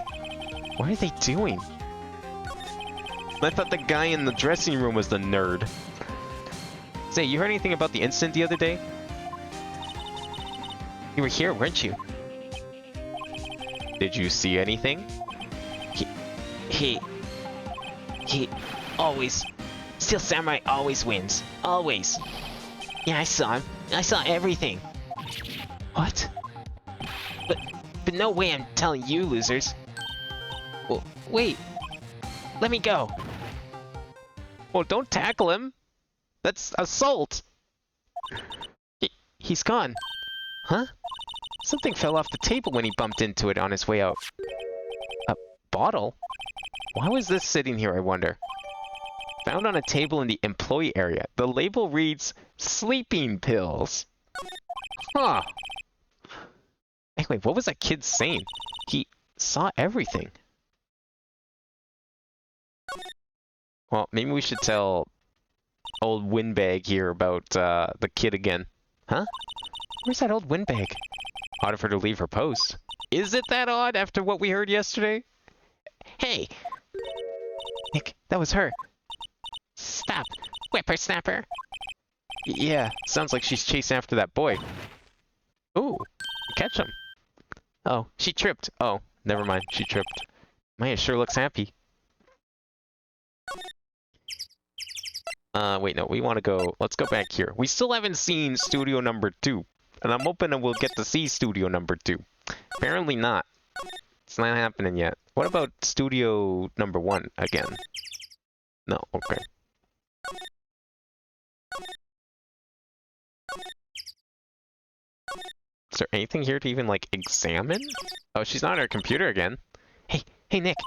A: What are they doing? I thought the guy in the dressing room was the nerd. Say, you heard anything about the incident the other day? You were here, weren't you? Did you see anything? He always... Steel Samurai always wins. Always. Yeah, I saw him. I saw everything. What? But no way I'm telling you, losers. Well, wait. Let me go. Well, don't tackle him. That's assault. He's gone. Huh? Something fell off the table when he bumped into it on his way out. A bottle? Why was this sitting here, I wonder? Found on a table in the employee area. The label reads, sleeping pills. Huh. Anyway, what was that kid saying? He saw everything. Well, maybe we should tell old windbag here about the kid again. Huh? Where's that old windbag? Odd of her to leave her post. Is it that odd after what we heard yesterday? Hey! Nick, that was her. Stop, whippersnapper. Yeah, sounds like she's chasing after that boy. Ooh, catch him. Oh, she tripped. Oh, never mind, she tripped. Maya sure looks happy. Wait, no, we want to go... Let's go back here. We still haven't seen studio number 2. And I'm hoping that we'll get to see studio number 2. Apparently not. It's not happening yet. What about studio number 1 again? No, okay. Is there anything here to even, like, examine? Oh, she's not on her computer again. Hey, Nick.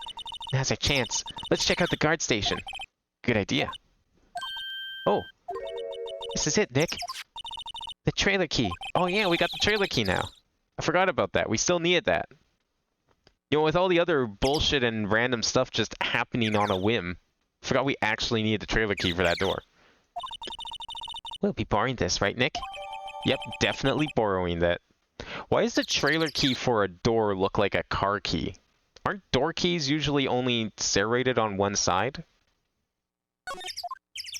A: Now's our chance. Let's check out the guard station. Good idea. Oh. This is it, Nick. The trailer key. Oh, yeah, we got the trailer key now. I forgot about that. We still needed that. You know, with all the other bullshit and random stuff just happening on a whim, I forgot we actually needed the trailer key for that door. We'll be borrowing this, right, Nick? Yep, definitely borrowing that. Why does the trailer key for a door look like a car key? Aren't door keys usually only serrated on one side?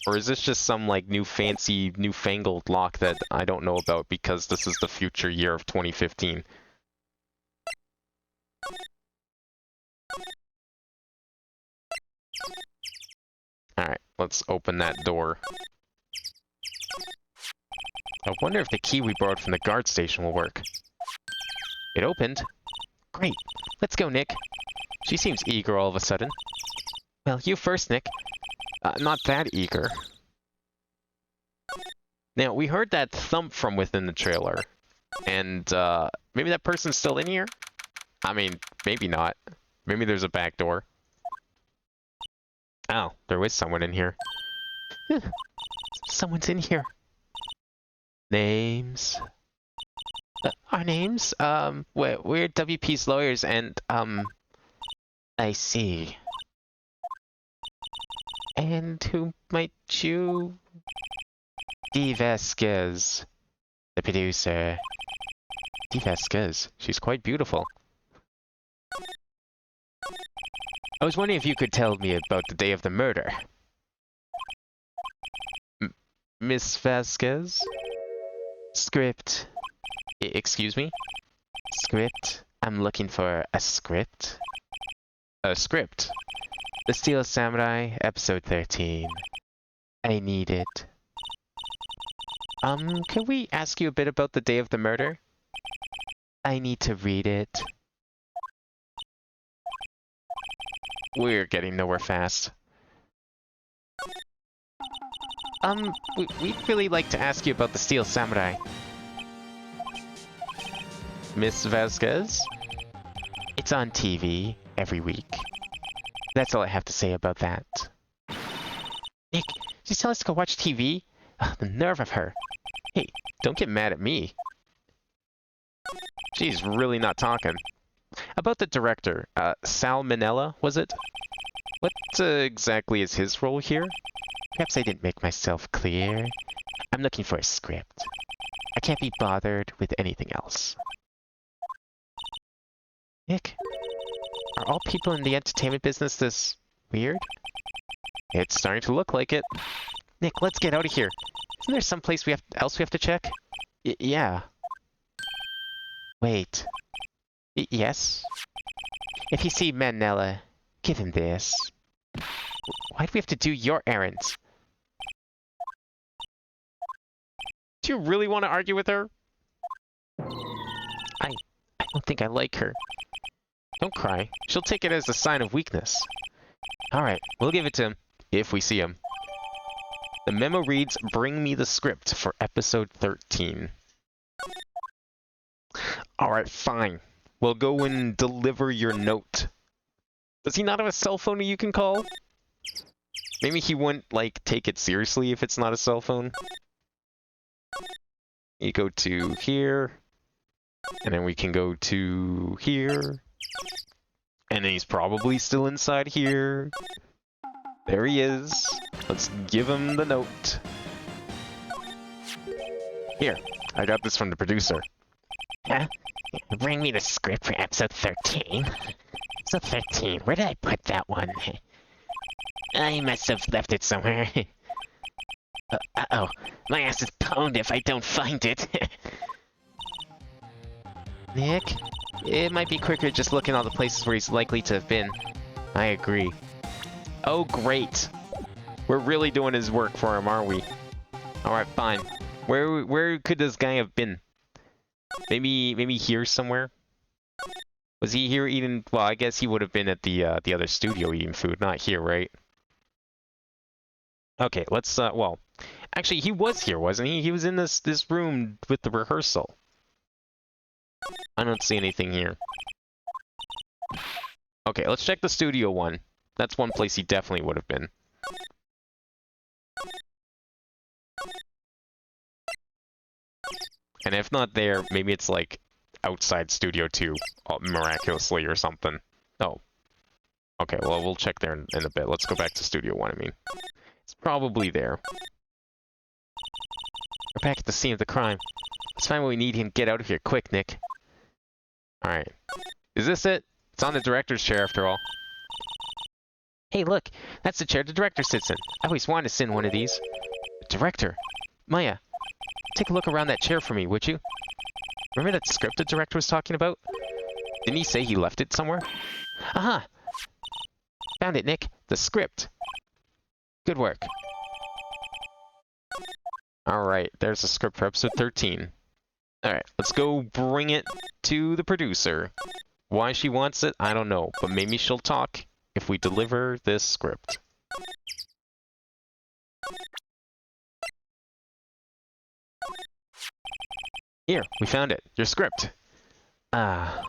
A: Or is this just some, like, new fancy, newfangled lock that I don't know about because this is the future year of 2015? Alright, let's open that door. I wonder if the key we borrowed from the guard station will work. It opened. Great. Let's go, Nick. She seems eager all of a sudden. Well, you first, Nick. Not that eager. Now, we heard that thump from within the trailer. And, maybe that person's still in here? I mean, maybe not. Maybe there's a back door. Oh, there was someone in here. Someone's in here. Names? Our names? We're WP's lawyers and, I see. And who might you... Dee Vasquez, the producer. Dee Vasquez, she's quite beautiful. I was wondering if you could tell me about the day of the murder. Miss Vasquez? Script. Excuse me? Script? I'm looking for a script. A script? The Steel Samurai, episode 13. I need it. Can we ask you a bit about the day of the murder? I need to read it. We're getting nowhere fast. We'd really like to ask you about the Steel Samurai. Miss Vasquez? It's on TV every week. That's all I have to say about that. Nick, she's telling us to go watch TV? Ugh, the nerve of her. Hey, don't get mad at me. She's really not talking. About the director, Sal Minella, was it? What exactly is his role here? Perhaps I didn't make myself clear. I'm looking for a script. I can't be bothered with anything else. Nick, are all people in the entertainment business this weird? It's starting to look like it. Nick, let's get out of here. Isn't there someplace else we have to check? Yeah. Wait. Yes? If you see Manella, give him this. Why do we have to do your errands? Do you really want to argue with her? I don't think I like her. Don't cry. She'll take it as a sign of weakness. Alright, we'll give it to him, if we see him. The memo reads, bring me the script for episode 13. Alright, fine. We'll go and deliver your note. Does he not have a cell phone you can call? Maybe he wouldn't, like, take it seriously if it's not a cell phone. You go to here. And then we can go to here. And then he's probably still inside here. There he is. Let's give him the note. Here, I got this from the producer.
B: Huh? Bring me the script for episode 13. Episode 13, where did I put that one? I must have left it somewhere. Uh-oh, my ass is pwned if I don't find it.
A: Nick, it might be quicker just looking all the places where he's likely to have been. I agree. Oh, great. We're really doing his work for him, aren't we? Alright, fine. Where could this guy have been? Maybe here somewhere? Was he here eating... Well, I guess he would have been at the other studio eating food, not here, right? Okay, let's, well... Actually, he was here, wasn't he? He was in this room with the rehearsal. I don't see anything here. Okay, let's check the studio one. That's one place he definitely would have been. And if not there, maybe it's like outside Studio 2, miraculously or something. Oh. Okay, well, we'll check there in a bit. Let's go back to Studio 1, I mean. It's probably there. We're back at the scene of the crime. Let's find what we need and get out of here quick, Nick. Alright. Is this it? It's on the director's chair, after all.
B: Hey, look, that's the chair the director sits in. I always wanted to sit in one of these.
A: Director!
B: Maya, take a look around that chair for me, would you?
A: Remember that script the director was talking about? Didn't he say he left it somewhere?
B: Aha! Found it, Nick. The script.
A: Good work. Alright, there's the script for episode 13. Alright, let's go bring it to the producer. Why she wants it, I don't know, but maybe she'll talk if we deliver this script. Here, we found it. Your script. Ah.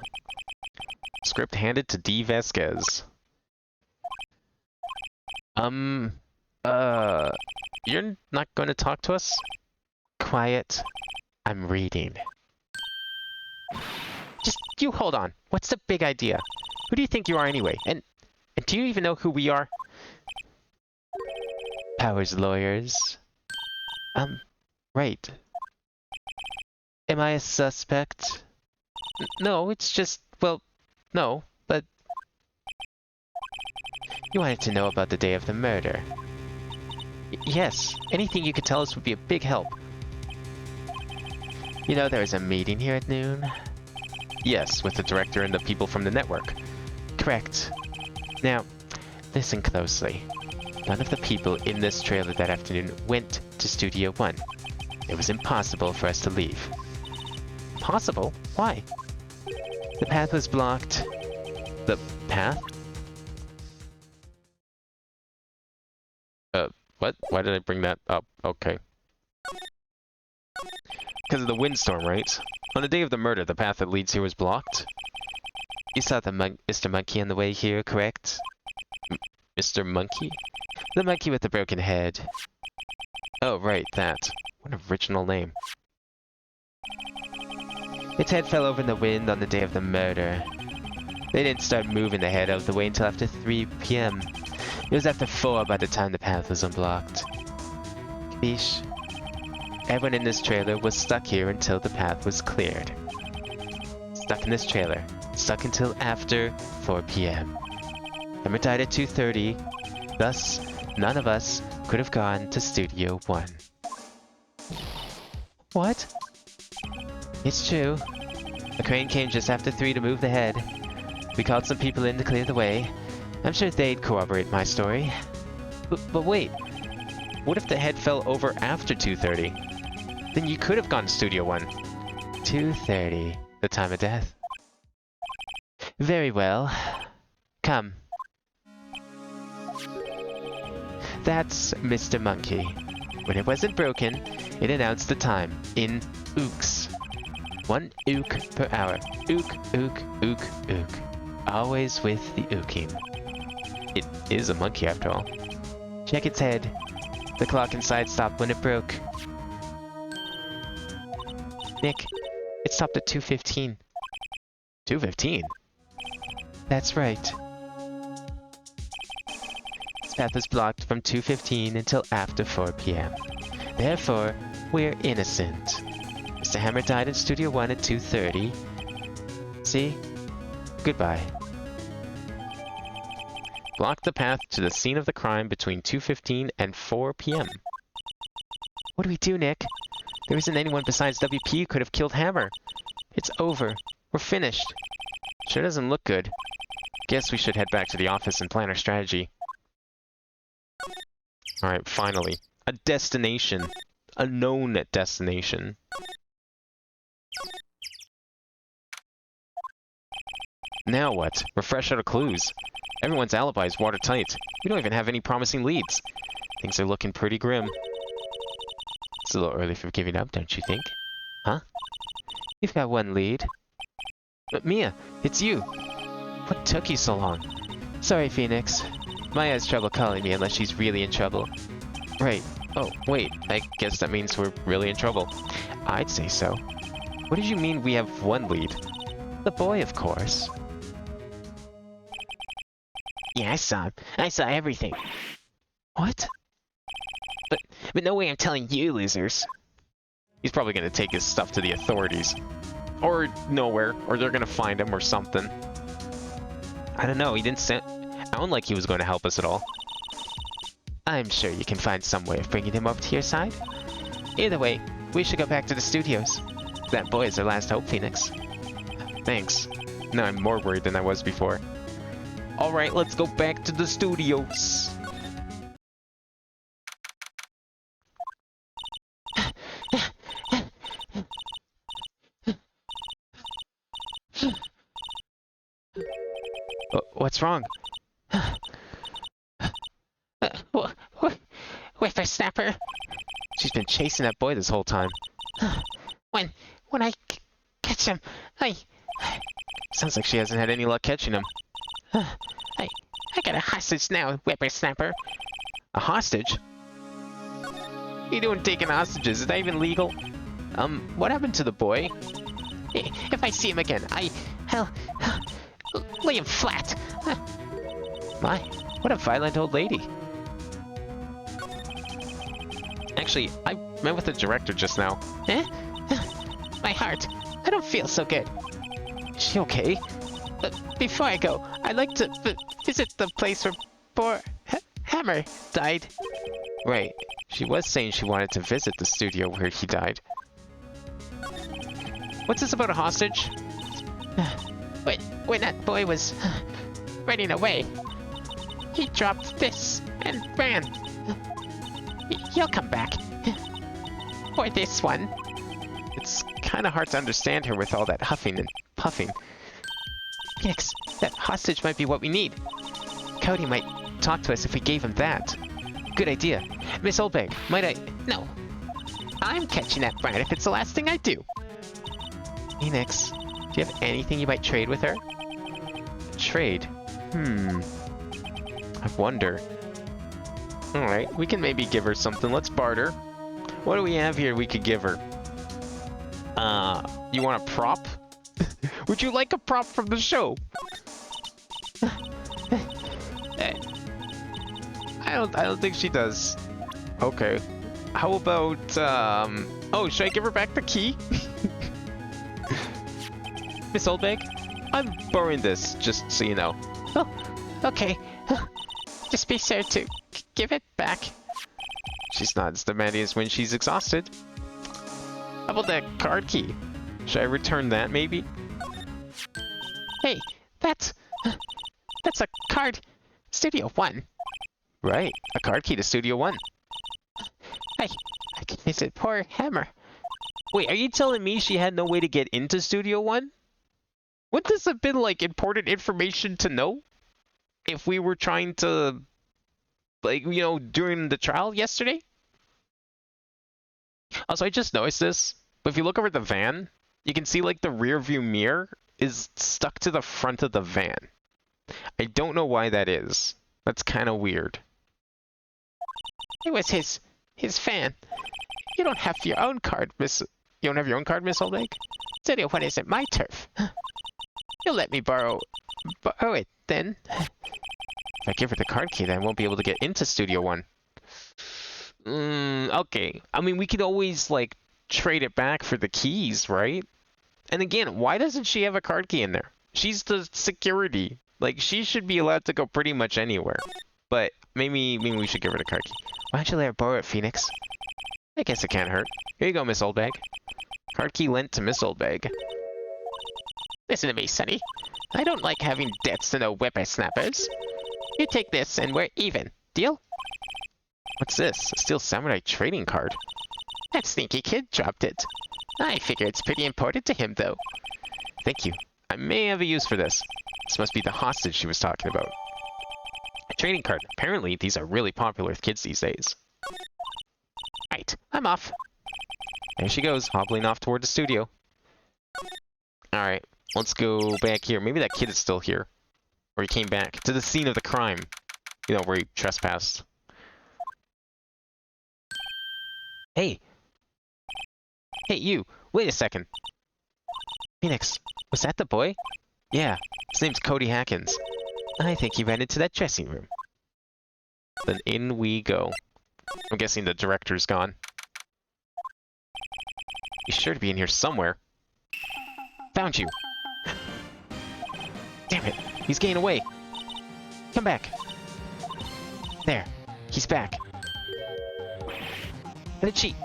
A: Script handed to D. Vasquez. You're not going to talk to us?
B: Quiet. I'm reading. Just, you hold on. What's the big idea? Who do you think you are anyway? And do you even know who we are? Powers lawyers. Right. Am I a suspect? No, it's just, well, no, but... You wanted to know about the day of the murder. Yes, anything you could tell us would be a big help. You know there was a meeting here at noon?
A: Yes, with the director and the people from the network.
B: Correct. Now, listen closely. None of the people in this trailer that afternoon went to Studio 1. It was impossible for us to leave. Impossible? Why? The path was blocked.
A: The path? What? Why did I bring that up? Okay. Because of the windstorm, right? On the day of the murder, the path that leads here was blocked?
B: You saw the Mr. Monkey on the way here, correct?
A: Mr. Monkey?
B: The monkey with the broken head.
A: Oh, right, that. What an original name.
B: Its head fell over in the wind on the day of the murder. They didn't start moving the head out of the way until after 3 p.m. It was after 4 by the time the path was unblocked. Capiche? Everyone in this trailer was stuck here until the path was cleared. Stuck in this trailer. Stuck until after 4 p.m. Summer died at 2:30. Thus, none of us could have gone to Studio 1. What? It's true. A crane came just after 3 to move the head. We called some people in to clear the way. I'm sure they'd corroborate my story.
A: But wait. What if the head fell over after 2:30? Then you could have gone to Studio 1.
B: 2:30. The time of death. Very well. Come. That's Mr. Monkey. When it wasn't broken, it announced the time in ooks. 1 ook per hour. Ook, ook, ook, ook. Always with the ooking.
A: It is a monkey after all.
B: Check its head. The clock inside stopped when it broke. Nick, it stopped at 2:15.
A: 2:15?
B: That's right. This path is blocked from 2:15 until after 4 p.m. Therefore, we're innocent. Mr. Hammer died in Studio 1 at 2:30. See? Goodbye. Block the path to the scene of the crime between 2:15 and 4 p.m. What do we do, Nick? There isn't anyone besides WP who could have killed Hammer. It's over. We're finished. Sure doesn't look good. Guess we should head back to the office and plan our strategy. Alright, finally. A destination. A known destination. Now what? We're fresh out of clues. Everyone's alibi is watertight. We don't even have any promising leads. Things are looking pretty grim. It's a little early for giving up, don't you think? Huh? You've got one lead. But Mia, it's you. What took you so long? Sorry, Phoenix. Maya has trouble calling me unless she's really in trouble. Right. Oh, wait. I guess that means we're really in trouble. I'd say so. What did you mean we have one lead? The boy, of course.
C: Yeah, I saw him. I saw everything.
B: What?
C: But no way I'm telling you, losers.
A: He's probably gonna take his stuff to the authorities. Or nowhere. Or they're gonna find him or something. I don't know, he didn't sound like he was going to help us at all.
B: I'm sure you can find some way of bringing him up to your side. Either way, we should go back to the studios. That boy is our last hope, Phoenix.
A: Thanks. Now I'm more worried than I was before. Alright, let's go back to the studios.
B: What's wrong?
C: Whippersnapper.
B: She's been chasing that boy this whole time.
C: When I catch him,
B: Sounds like she hasn't had any luck catching him.
C: I got a hostage now, whippersnapper.
B: A hostage?
A: What are you doing taking hostages? Is that even legal?
B: What happened to the boy?
C: If I see him again, I'll lay him flat.
B: My, what a violent old lady.
A: Actually, I met with the director just now.
C: Eh? My heart. I don't feel so good.
B: Is she okay?
C: Before I go, I'd like to visit the place where poor Hammer died.
B: Right. She was saying she wanted to visit the studio where he died. What's this about a hostage?
C: When that boy was running away, he dropped this and ran. He'll come back. Or this one.
B: It's kind of hard to understand her with all that huffing and puffing.
C: Phoenix, that hostage might be what we need.
B: Cody might talk to us if we gave him that. Good idea. Miss Oldbag, might I...
C: No. I'm catching that brat if it's the last thing I do.
B: Phoenix, do you have anything you might trade with her? Trade? I wonder. Alright, we can maybe give her something. Let's barter. What do we have here we could give her? You want a prop? Would you like a prop from the show? I don't think she does. Okay. How about, oh, should I give her back the key? Miss Oldbag, I'm borrowing this, just so you know.
C: Oh, okay. Just be sure to give it back.
B: She's not as demanding as when she's exhausted. How about that card key? Should I return that, maybe?
C: Hey, that's a card. Studio 1.
B: Right, a card key to Studio 1.
C: I can visit poor Hammer.
A: Wait, are you telling me she had no way to get into Studio 1? Wouldn't this have been, like, important information to know? If we were trying to, like, you know, during the trial yesterday? Also, I just noticed this, but if you look over the van, you can see, like, the rear view mirror is stuck to the front of the van. I don't know why that is. That's kind of weird.
C: It was his fan. You don't have your own card, Miss... You don't have your own card, Miss Oldbag? Studio 1 isn't my turf. You'll let me borrow it, then.
A: If I give her the card key, then I won't be able to get into Studio One. Okay. I mean, we could always, like, trade it back for the keys, right? And again, why doesn't she have a card key in there? She's the security. Like, she should be allowed to go pretty much anywhere. But maybe we should give her the card key. Why don't you let her borrow it, Phoenix? I guess it can't hurt. Here you go, Miss Oldbag. Card key lent to Miss Oldbag.
C: Listen to me, Sonny. I don't like having debts to no whippersnappers. You take this and we're even. Deal?
A: What's this? A Steel Samurai trading card?
C: That sneaky kid dropped it. I figure it's pretty important to him, though.
A: Thank you. I may have a use for this. This must be the hostage she was talking about. A trading card. Apparently, these are really popular with kids these days.
C: Right, I'm off.
A: There she goes, hobbling off toward the studio. Alright, let's go back here. Maybe that kid is still here. Or he came back to the scene of the crime. You know, where he trespassed. Hey! Hey, you! Wait a second! Phoenix, was that the boy? Yeah, his name's Cody Hackins. I think he ran into that dressing room. Then in we go. I'm guessing the director's gone. He's sure to be in here somewhere. Found you! Damn it! He's getting away! Come back! There! He's back! How did she...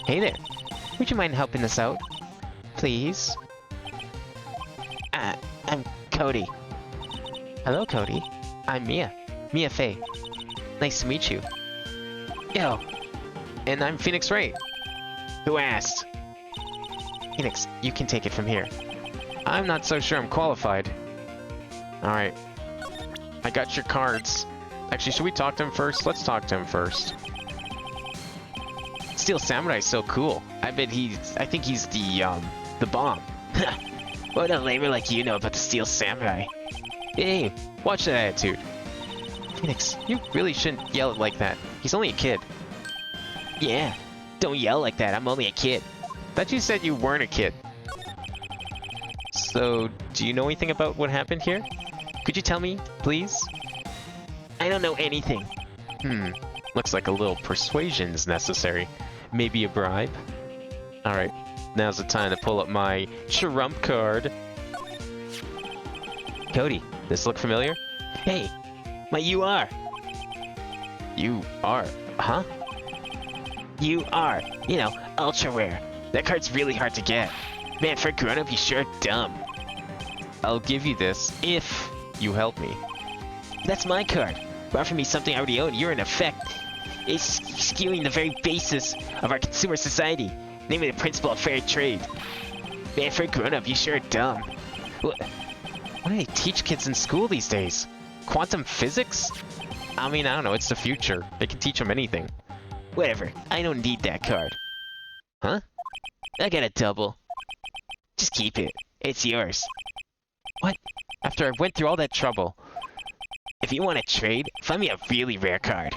A: Hey there! Would you mind helping us out? Please?
C: I'm Cody.
A: Hello, Cody. I'm Mia. Mia Fey. Nice to meet you.
C: Yo,
A: And I'm Phoenix Wright.
C: who asked?
A: Phoenix, you can take it from here. I'm not so sure I'm qualified. Alright. I got your cards. Actually, should we talk to him first? Let's talk to him first. Steel Samurai's so cool. I think he's the bomb.
C: What a lamer like you know about the Steel Samurai.
A: Hey, watch that attitude. Phoenix, you really shouldn't yell it like that. He's only a kid.
C: Yeah, don't yell like that, I'm only a kid.
A: Thought you said you weren't a kid. So, do you know anything about what happened here? Could you tell me, please?
C: I don't know anything.
A: Looks like a little persuasion's necessary. Maybe a bribe? Alright, now's the time to pull up my trump card. Cody, this look familiar?
C: Hey, my UR.
A: You are, huh?
C: UR, you know, ultra rare. That card's really hard to get. Man, for a grown-up, you're sure dumb.
A: I'll give you this if you help me.
C: That's my card. Offering me something I already own, you're in effect. It's skewing the very basis of our consumer society, namely the principle of fair trade. Man, for a grown-up, you sure are dumb.
A: What do they teach kids in school these days? Quantum physics? I mean, I don't know, it's the future. They can teach them anything.
C: Whatever, I don't need that card.
A: Huh?
C: I got a double. Just keep it. It's yours.
A: What? After I went through all that trouble.
C: If you want to trade, find me a really rare card.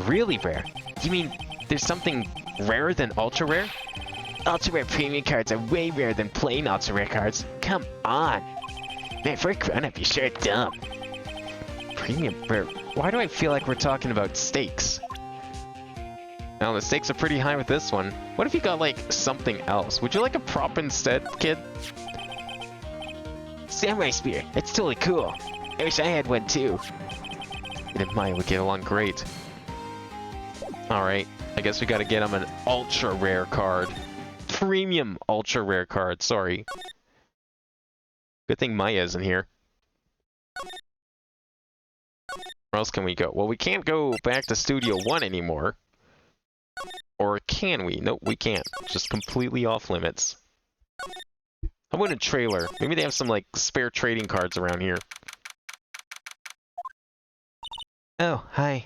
A: Really rare? You mean there's something rarer than ultra rare?
C: Ultra rare premium cards are way rarer than plain ultra rare cards. Come on. Man, for a grown-up, you're sure dumb.
A: Premium rare? Why do I feel like we're talking about stakes? Now, the stakes are pretty high with this one. What if you got, like, something else? Would you like a prop instead, kid?
C: Samurai Spear. It's totally cool. I wish I had one too.
A: Me and Maya would get along great. Alright, I guess we gotta get him an ultra rare card. Premium ultra rare card, sorry. Good thing Maya isn't here. Where else can we go? Well, we can't go back to Studio 1 anymore. Or can we? Nope, we can't. Just completely off limits. How about a trailer? Maybe they have some, like, spare trading cards around here. Oh, hi.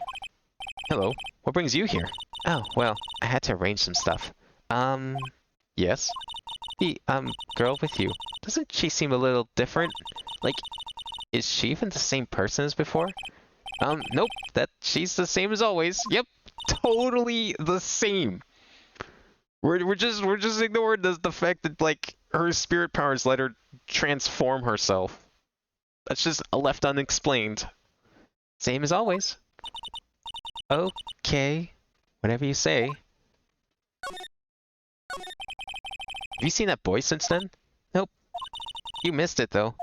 A: Hello. What brings you here? Oh, well, I had to arrange some stuff. Yes? The, girl with you. Doesn't she seem a little different? Like, is she even the same person as before? Nope. She's the same as always. Yep. Totally the same. We're just ignoring the fact that, like, her spirit powers let her transform herself. That's just left unexplained. Same as always. Okay. Whatever you say. Have you seen that boy since then? Nope. You missed it, though.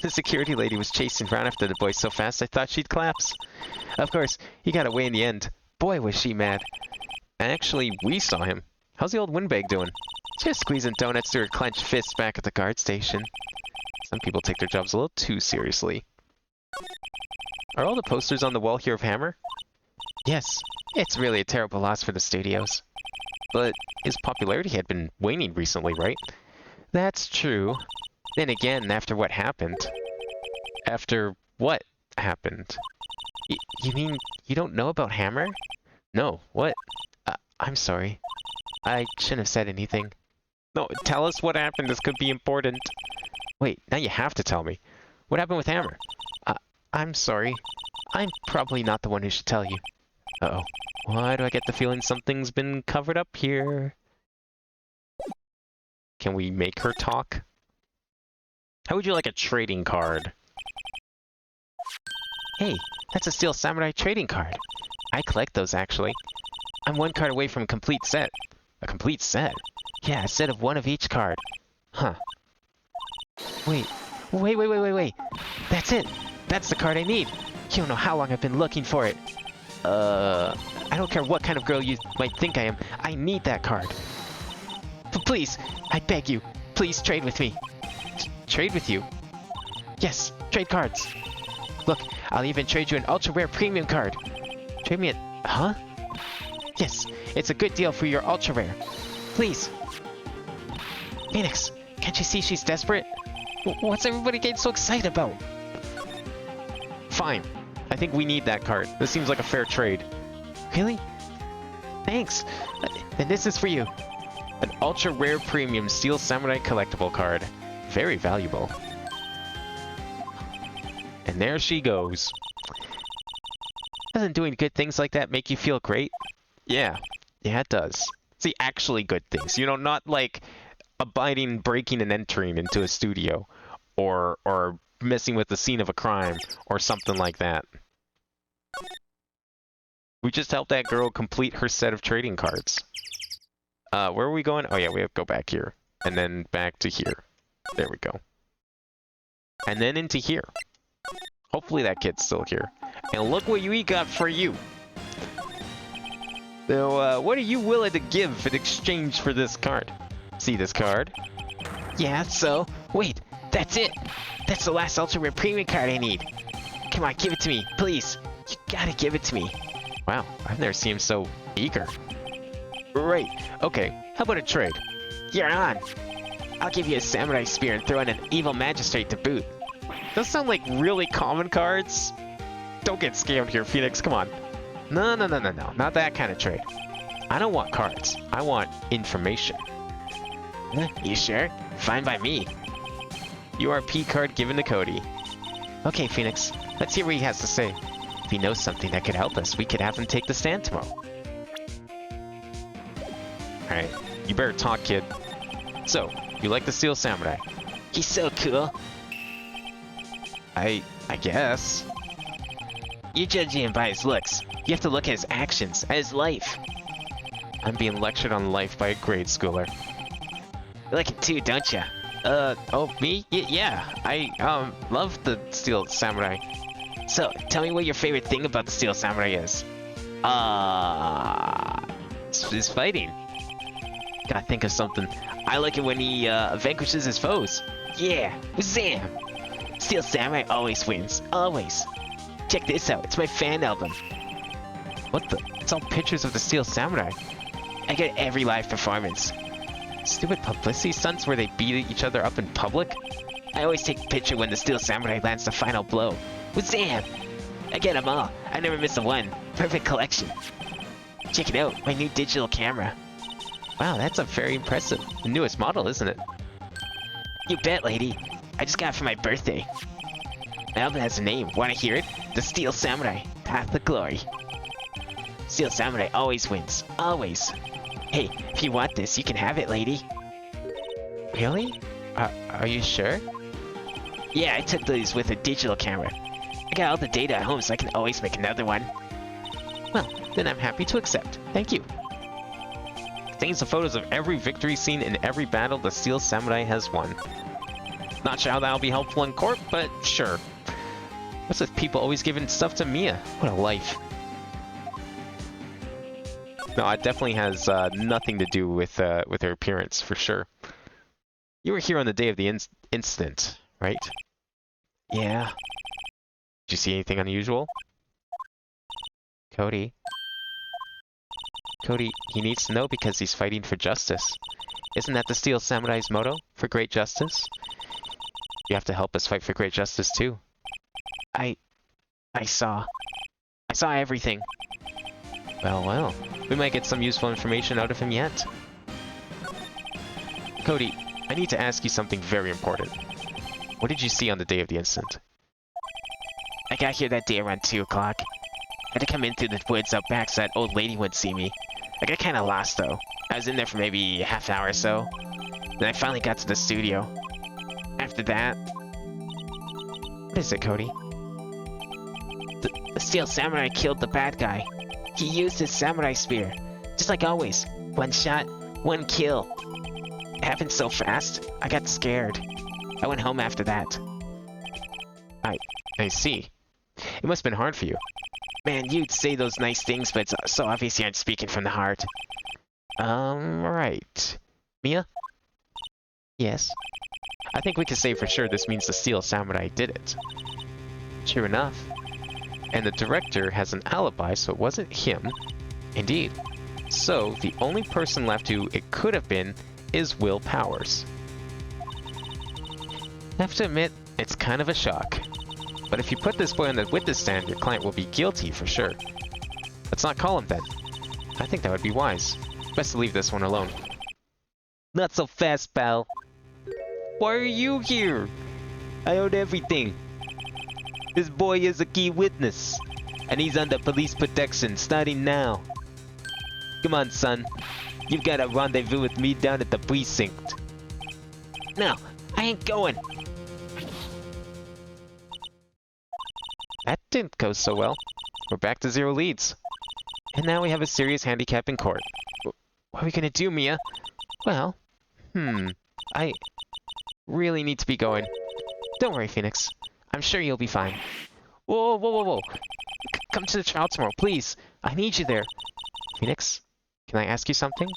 A: The security lady was chasing around after the boy so fast I thought she'd collapse. Of course, he got away in the end. Boy, was she mad. Actually, we saw him. How's the old windbag doing? Just squeezing donuts through her clenched fists back at the guard station. Some people take their jobs a little too seriously. Are all the posters on the wall here of Hammer? Yes, it's really a terrible loss for the studios. But his popularity had been waning recently, right? That's true. Then again, after what happened... After what happened? You mean you don't know about Hammer? No, what? I'm sorry. I shouldn't have said anything. No, tell us what happened. This could be important. Wait, now you have to tell me. What happened with Hammer? I'm sorry. I'm probably not the one who should tell you. Uh-oh. Why do I get the feeling something's been covered up here? Can we make her talk? How would you like a trading card? Hey, that's a Steel Samurai trading card. I collect those, actually. I'm one card away from a complete set. A complete set? Yeah, a set of one of each card. Huh. Wait. That's it. That's the card I need. You don't know how long I've been looking for it. I don't care what kind of girl you might think I am. I need that card. Please, I beg you, please trade with me. Trade with you? Yes, trade cards. Look, I'll even trade you an ultra rare premium card. Trade me a... Huh? Yes, it's a good deal for your ultra rare. Please. Phoenix, can't you see she's desperate? What's everybody getting so excited about? Fine. I think we need that card. This seems like a fair trade. Really? Thanks. Then this is for you. An ultra rare premium Steel Samurai collectible card. Very valuable. And there she goes. Doesn't doing good things like that make you feel great? Yeah. Yeah, it does. See, actually good things. You know, not like abiding, breaking, and entering into a studio. Or messing with the scene of a crime. Or something like that. We just helped that girl complete her set of trading cards. Where are we going? Oh yeah, we have to go back here. And then back to here. There we go. And then into here. Hopefully that kid's still here. And look what we got for you. So, what are you willing to give in exchange for this card? See this card?
C: Yeah, so... Wait, that's it! That's the last ultra rare premium card I need! Come on, give it to me, please! You gotta give it to me!
A: Wow, I've never seen him so eager. Right, okay, how about a trade?
C: You're on! I'll give you a samurai spear and throw in an evil magistrate to boot.
A: Those sound like really common cards. Don't get scammed here, Phoenix, come on. No, not that kind of trade. I don't want cards, I want information.
C: You sure? Fine by me.
A: URP card given to Cody.
B: Okay, Phoenix, let's hear what he has to say. If he knows something that could help us, we could have him take the stand tomorrow.
A: Alright, you better talk, kid. So, you like the Steel Samurai?
C: He's so cool.
A: I guess.
C: You're judging him by his looks. You have to look at his actions, at his life.
A: I'm being lectured on life by a grade schooler.
C: You like it too, don't you?
A: Oh, me? Yeah, I, love the Steel Samurai.
C: So, tell me what your favorite thing about the Steel Samurai is.
A: It's fighting.
B: Gotta think of something.
C: I like it when he, vanquishes his foes. Yeah, Zam! Steel Samurai always wins, always. Check this out, it's my fan album.
B: What the? It's all pictures of the Steel Samurai.
C: I get every live performance.
B: Stupid publicity stunts where they beat each other up in public?
C: I always take a picture when the Steel Samurai lands the final blow. Zam! I get them all. I never miss a one. Perfect collection. Check it out, my new digital camera.
B: Wow, that's a very impressive. The newest model, isn't it?
C: You bet, lady. I just got it for my birthday. My album has a name. Wanna hear it? The Steel Samurai. Path to Glory. Steel Samurai always wins. Always. Hey, if you want this, you can have it, lady.
B: Really? Are you sure?
C: Yeah, I took these with a digital camera. I got all the data at home so I can always make another one.
B: Well, then I'm happy to accept. Thank you. Contains the photos of every victory scene in every battle the Steel Samurai has won. Not sure how that'll be helpful in court, but sure. What's with people always giving stuff to Mia? What a life. No, it definitely has nothing to do with her appearance, for sure. You were here on the day of the incident, right? Yeah. Did you see anything unusual? Cody. Cody, he needs to know because he's fighting for justice. Isn't that the Steel Samurai's motto? For great justice? You have to help us fight for great justice too. I saw everything. Well, we might get some useful information out of him yet. Cody, I need to ask you something very important. What did you see on the day of the incident?
C: I got here that day around 2 o'clock. Had to come in through the woods out back so that old lady wouldn't see me. I got kinda lost though. I was in there for maybe half an hour or so. Then I finally got to the studio. After that...
B: What is it, Cody?
C: The Steel Samurai killed the bad guy. He used his samurai spear. Just like always. One shot, one kill. It happened so fast, I got scared. I went home after that.
B: I see. It must have been hard for you.
C: Man, you'd say those nice things, but it's so obvious you aren't speaking from the heart.
B: Right. Mia?
C: Yes?
B: I think we can say for sure this means the Steel Samurai did it. True enough. And the director has an alibi, so it wasn't him. Indeed. So, the only person left who it could have been is Will Powers. I have to admit, it's kind of a shock. But if you put this boy on the witness stand, your client will be guilty for sure. Let's not call him then. I think that would be wise. Best to leave this one alone.
C: Not so fast, pal.
B: Why are you here?
C: I own everything. This boy is a key witness, and he's under police protection starting now. Come on, son. You've got a rendezvous with me down at the precinct. No, I ain't going.
B: That didn't go so well. We're back to 0 leads. And now we have a serious handicap in court. What are we gonna do, Mia? Well, I really need to be going. Don't worry, Phoenix. I'm sure you'll be fine. Whoa. Come to the trial tomorrow, please. I need you there. Phoenix, can I ask you something?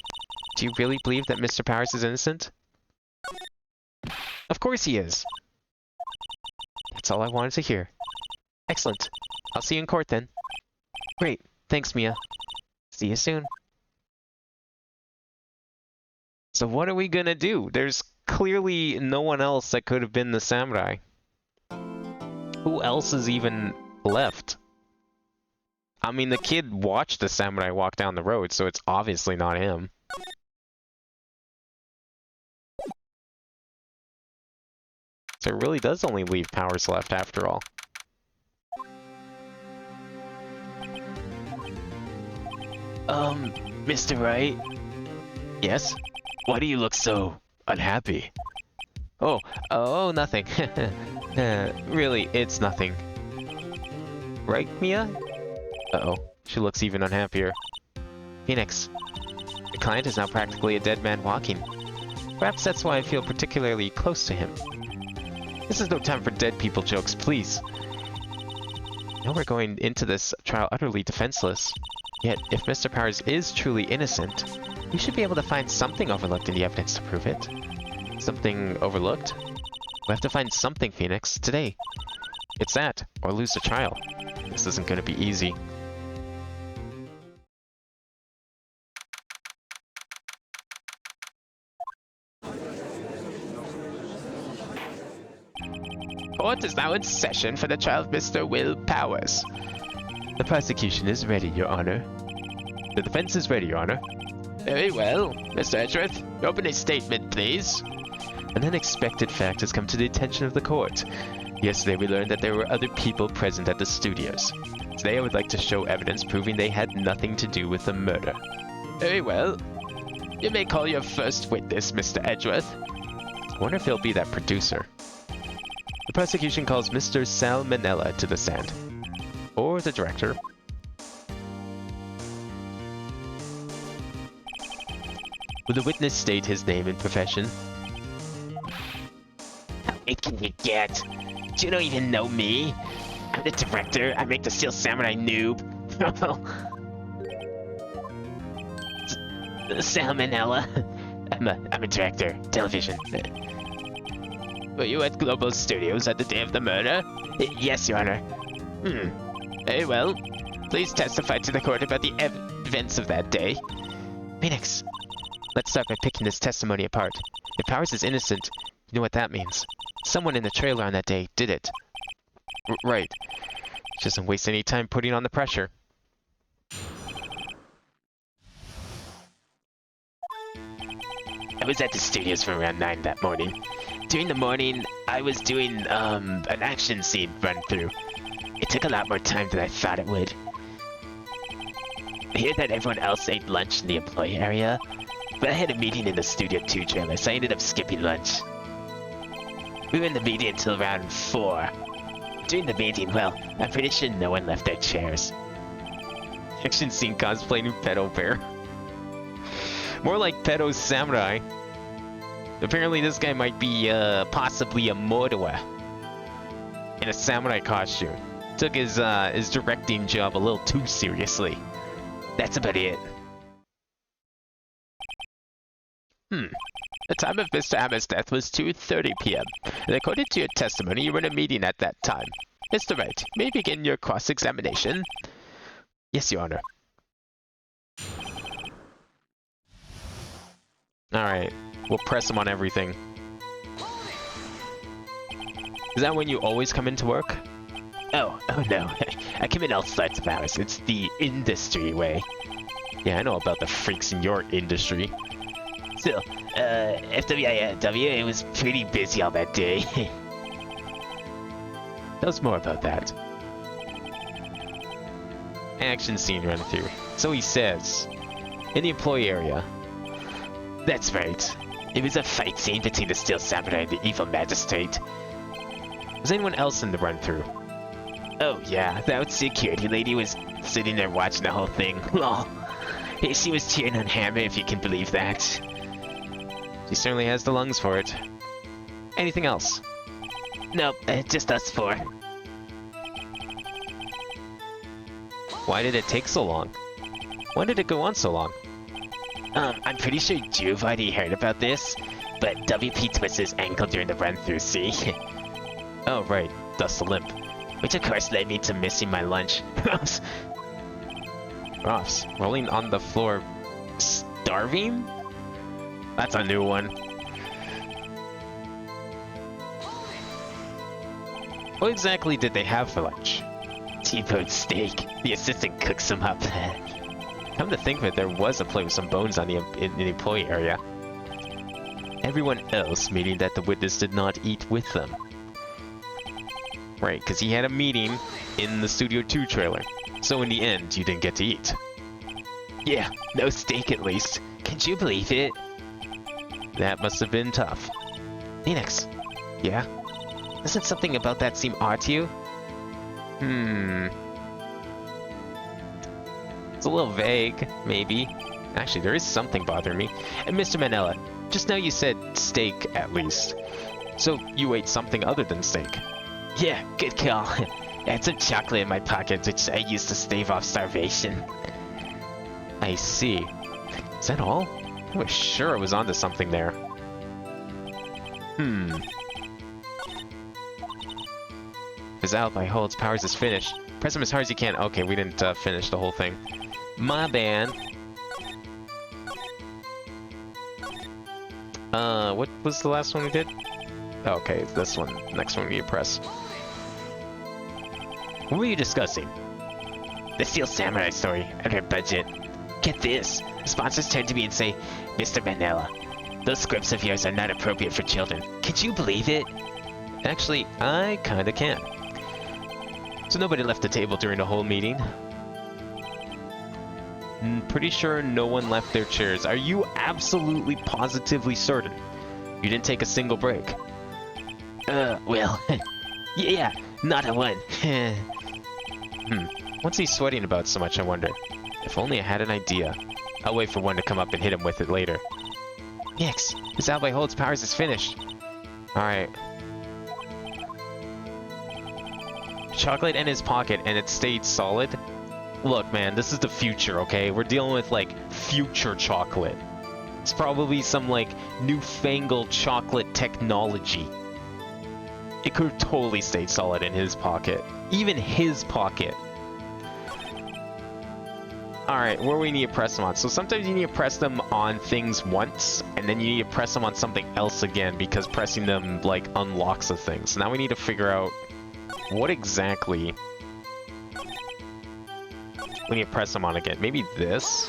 B: Do you really believe that Mr. Powers is innocent? Of course he is. That's all I wanted to hear. Excellent. I'll see you in court then. Great. Thanks, Mia. See you soon. So what are we gonna do? There's clearly no one else that could have been the samurai. Who else is even left? I mean, the kid watched the samurai walk down the road, so it's obviously not him. So it really does only leave Powers left after all.
C: Mr. Wright?
B: Yes?
C: Why do you look so unhappy?
B: Oh, nothing. Really, it's nothing. Right, Mia? Uh-oh, she looks even unhappier. Phoenix, the client is now practically a dead man walking. Perhaps that's why I feel particularly close to him. This is no time for dead people jokes, please. Now we're going into this trial utterly defenseless. Yet, if Mr. Powers is truly innocent, we should be able to find something overlooked in the evidence to prove it. Something overlooked? We have to find something, Phoenix, today. It's that, or lose the trial. This isn't going to be easy.
C: Court is now in session for the trial of Mr. Will Powers.
B: The prosecution is ready, Your Honor. The defense is ready, Your Honor.
C: Very well. Mr. Edgeworth, open a statement, please.
B: An unexpected fact has come to the attention of the court. Yesterday we learned that there were other people present at the studios. Today I would like to show evidence proving they had nothing to do with the murder.
C: Very well. You may call your first witness, Mr. Edgeworth.
B: I wonder if he'll be that producer.
A: The prosecution calls Mr. Salmonella to the stand. Or the director. Will the witness state his name and profession?
C: How late can you get? Do you don't even know me? I'm the director. I make the Steel Samurai noob. Salmonella. I'm a director. Television.
B: Were you at Global Studios at the day of the murder?
C: Yes, Your Honor.
B: Very well. Please testify to the court about the events of that day.
A: Phoenix, let's start by picking this testimony apart. If Powers is innocent, you know what that means. Someone in the trailer on that day did it. Right. She doesn't waste any time putting on the pressure.
C: I was at the studios from around 9 that morning. During the morning, I was doing, an action scene run-through. It took a lot more time than I thought it would. I hear that everyone else ate lunch in the employee area, but I had a meeting in the Studio 2 trailer, so I ended up skipping lunch. We were in the meeting until around 4. During the meeting, well, I'm pretty sure no one left their chairs.
A: Action scene cosplaying Pedo Bear. More like Pedo Samurai. Apparently this guy might be, possibly a murderer. In a samurai costume. Took his directing job a little too seriously.
C: That's about it.
B: The time of Mr. Hammer's death was 2:30 p.m. And according to your testimony, you were in a meeting at that time. Mr. Wright, may you begin your cross-examination?
A: Yes, Your Honor. Alright, we'll press him on everything. Is that when you always come into work?
C: Oh no. I come in all sorts of hours. It's the industry way.
A: Yeah, I know about the freaks in your industry.
C: Still, FWIW, it was pretty busy all that day.
A: Tell us more about that. Action scene run through. So he says, in the employee area.
C: That's right. It was a fight scene between the Steel Samurai and the evil magistrate.
A: Was anyone else in the run through?
C: Oh yeah, that security lady was sitting there watching the whole thing. Lol. She was cheering on Hammer, if you can believe that.
A: She certainly has the lungs for it. Anything else?
C: Nope, just us 4.
A: Why did it take so long? When did it go on so long?
C: I'm pretty sure you've already heard about this, but WP twisted his ankle during the run-through, see?
A: Oh, right. Thus the limp.
C: Which of course led me to missing my lunch.
A: Ross, rolling on the floor, starving? That's a new one. What exactly did they have for lunch?
C: T-bone steak. The assistant cooks them up.
A: Come to think of it, there was a plate with some bones on in the employee area. Everyone else, meaning that the witness did not eat with them. Right, because he had a meeting in the Studio 2 trailer. So in the end, you didn't get to eat.
C: Yeah, no steak at least. Can you believe it?
A: That must have been tough.
B: Phoenix,
A: Yeah?
B: doesn't something about that seem odd to you?
A: It's a little vague, maybe. Actually, there is something bothering me. And Mr. Manella, just now you said steak, at least. So you ate something other than steak?
C: Yeah, good call. I had some chocolate in my pocket, which I used to stave off starvation.
A: I see. Is that all? I was sure I was onto something there. His alibi holds, Powers is finished. Press him as hard as you can. Okay, we didn't finish the whole thing. My bad. What was the last one we did? Okay, this one. Next one we need to press.
C: What were you discussing? The Steel Samurai story, under budget. Get this, sponsors turn to me and say, Mr. Manella, those scripts of yours are not appropriate for children. Could you believe it?
A: Actually, I kinda can. So nobody left the table during the whole meeting? Pretty sure no one left their chairs. Are you absolutely positively certain? You didn't take a single break?
C: Well, Yeah, not a one.
A: What's he sweating about so much, I wonder? If only I had an idea. I'll wait for one to come up and hit him with it later. Nix, his ally holds powers is finished. Alright. Chocolate in his pocket and it stayed solid. Look, man, this is the future, okay? We're dealing with, like, future chocolate. It's probably some, like, newfangled chocolate technology. It could have totally stayed solid in his pocket. Even his pocket. Alright, where we need to press them on. So sometimes you need to press them on things once, and then you need to press them on something else again, because pressing them, like, unlocks a thing. So now we need to figure out what exactly we need to press them on again. Maybe this?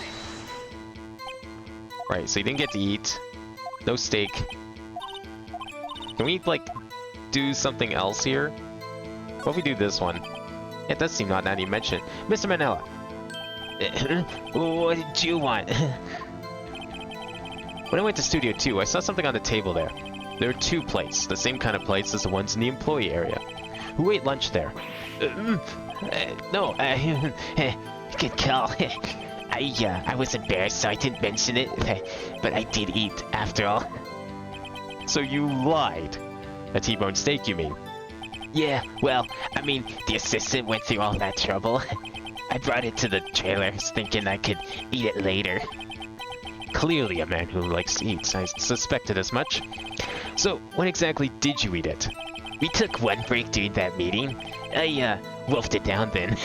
A: Right, so you didn't get to eat. No steak. Can we, like, do something else here? What if we do this one? It does seem odd now that you mention it. Mr. Manila.
C: What did you want?
A: When I went to Studio 2, I saw something on the table there. There were 2 plates, the same kind of plates as the ones in the employee area. Who ate lunch there?
C: No, good call. I was embarrassed, so I didn't mention it, but I did eat after all.
A: So you lied. A T-bone steak, you mean?
C: Yeah, well, I mean, the assistant went through all that trouble. I brought it to the trailers thinking I could eat it later.
A: Clearly a man who likes to eat. I suspected as much. So, when exactly did you eat it?
C: We took one break during that meeting. I, wolfed it down then.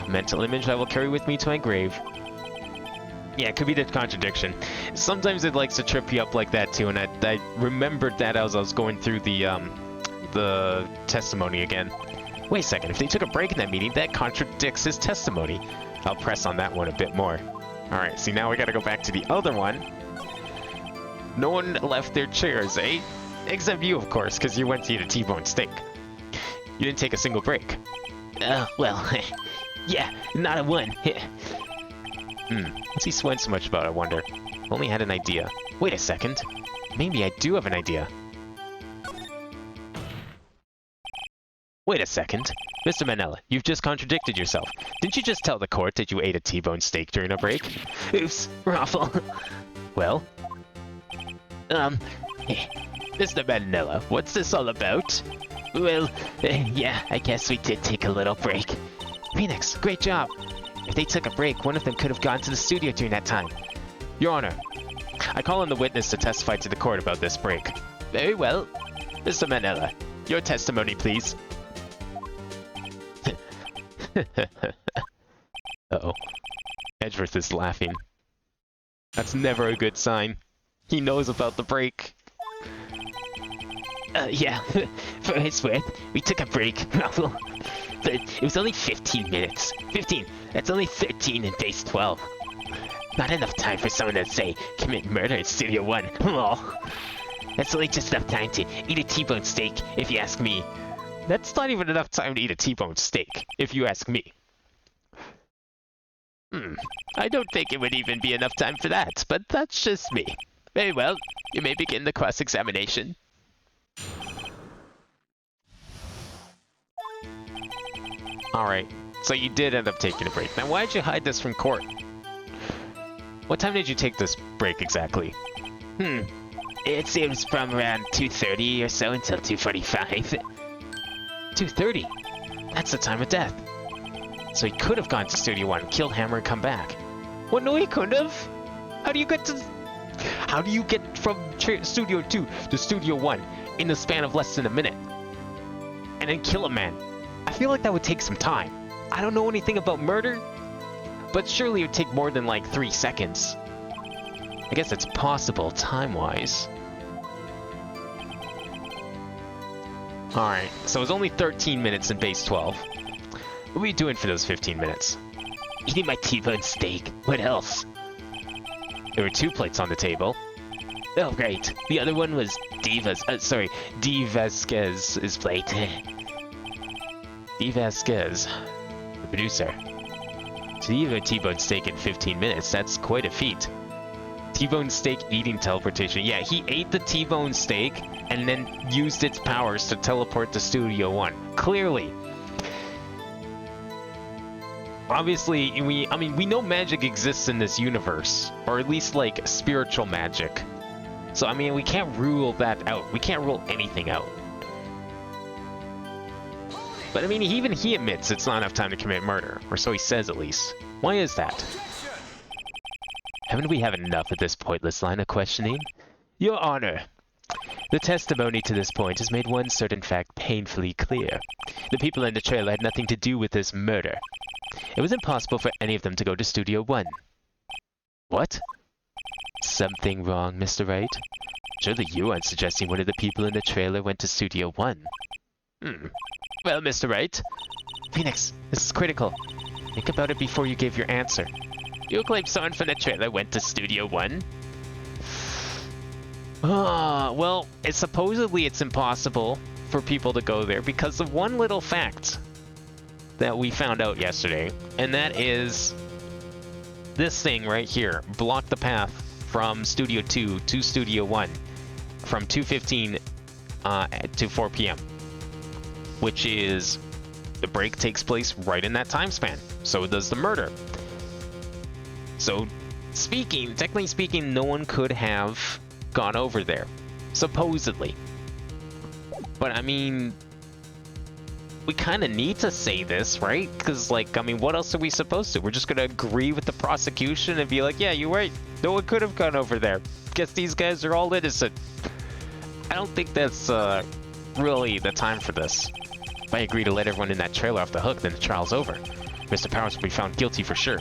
A: A mental image I will carry with me to my grave. Yeah, it could be the contradiction. Sometimes it likes to trip you up like that too, and I remembered that as I was going through the testimony again. Wait a second, if they took a break in that meeting, that contradicts his testimony. I'll press on that one a bit more. Alright, see now we gotta go back to the other one. No one left their chairs, eh? Except you, of course, because you went to eat a T-bone steak. You didn't take a single break.
C: Well, yeah, not a one.
A: What's he sweating so much about, I wonder? If only had an idea. Wait a second. Maybe I do have an idea. Wait a second. Mr. Manella, you've just contradicted yourself. Didn't you just tell the court that you ate a T-bone steak during a break?
C: Oops, Raffle.
A: Well?
C: Mr. Manella, what's this all about? Well, yeah, I guess we did take a little break.
A: Phoenix, great job. If they took a break, one of them could have gone to the studio during that time. Your Honor, I call on the witness to testify to the court about this break.
C: Very well.
A: Mr. Manella, your testimony, please. Uh-oh. Edgeworth is laughing. That's never a good sign. He knows about the break.
C: Yeah, for his worth, we took a break, Raffle. But it was only 15 minutes. 15, that's only 13 in base 12. Not enough time for someone to, say, commit murder in Studio 1. Lol. That's only just enough time to eat a T-bone steak, if you ask me.
A: That's not even enough time to eat a T-bone steak, if you ask me.
C: I don't think it would even be enough time for that, but that's just me. Very well, you may begin the cross-examination.
A: Alright, so you did end up taking a break. Now why'd you hide this from court? What time did you take this break exactly?
C: It seems from around 2:30 or so until 2:45.
A: 2:30? That's the time of death. So he could have gone to Studio 1, killed Hammer, and come back.
C: Well, no, he couldn't have.
A: How do you get from Studio 2 to Studio 1 in the span of less than a minute? And then kill a man? I feel like that would take some time. I don't know anything about murder, but surely it would take more than like 3 seconds. I guess it's possible time-wise. Alright, so it was only 13 minutes in base 12. What were you doing for those 15 minutes?
C: Eating my T-bone steak. What else?
A: There were 2 plates on the table.
C: Oh, right. The other one was D. Vasquez's plate.
A: D. Vasquez, the producer. To eat a T-bone steak in 15 minutes, that's quite a feat. T-bone steak eating teleportation. Yeah, he ate the T-bone steak, and then used its powers to teleport to Studio One. Clearly. Obviously, I mean, we know magic exists in this universe, or at least, like, spiritual magic. So, I mean, we can't rule that out. We can't rule anything out. But, I mean, even he admits it's not enough time to commit murder, or so he says at least. Why is that? Haven't we had enough at this pointless line of questioning? Your Honor, the testimony to this point has made one certain fact painfully clear. The people in the trailer had nothing to do with this murder. It was impossible for any of them to go to Studio One. What? Something wrong, Mr. Wright? Surely you aren't suggesting one of the people in the trailer went to Studio One. Well, Mr. Wright? Phoenix, this is critical. Think about it before you give your answer. You claim someone from the trailer went to Studio One? Well, supposedly it's impossible for people to go there because of one little fact that we found out yesterday, and that is this thing right here blocked the path from Studio 2 to Studio 1 from 2:15 to 4 p.m., which is the break takes place right in that time span. So does the murder. So technically speaking, no one could have gone over there, supposedly. But I mean, we kind of need to say this, right? Because, like, I mean, what else are we supposed to? We're just going to agree with the prosecution and be like, yeah, you're right. No one could have gone over there. Guess these guys are all innocent. I don't think that's really the time for this. If I agree to let everyone in that trailer off the hook, then the trial's over. Mr. Powers will be found guilty for sure.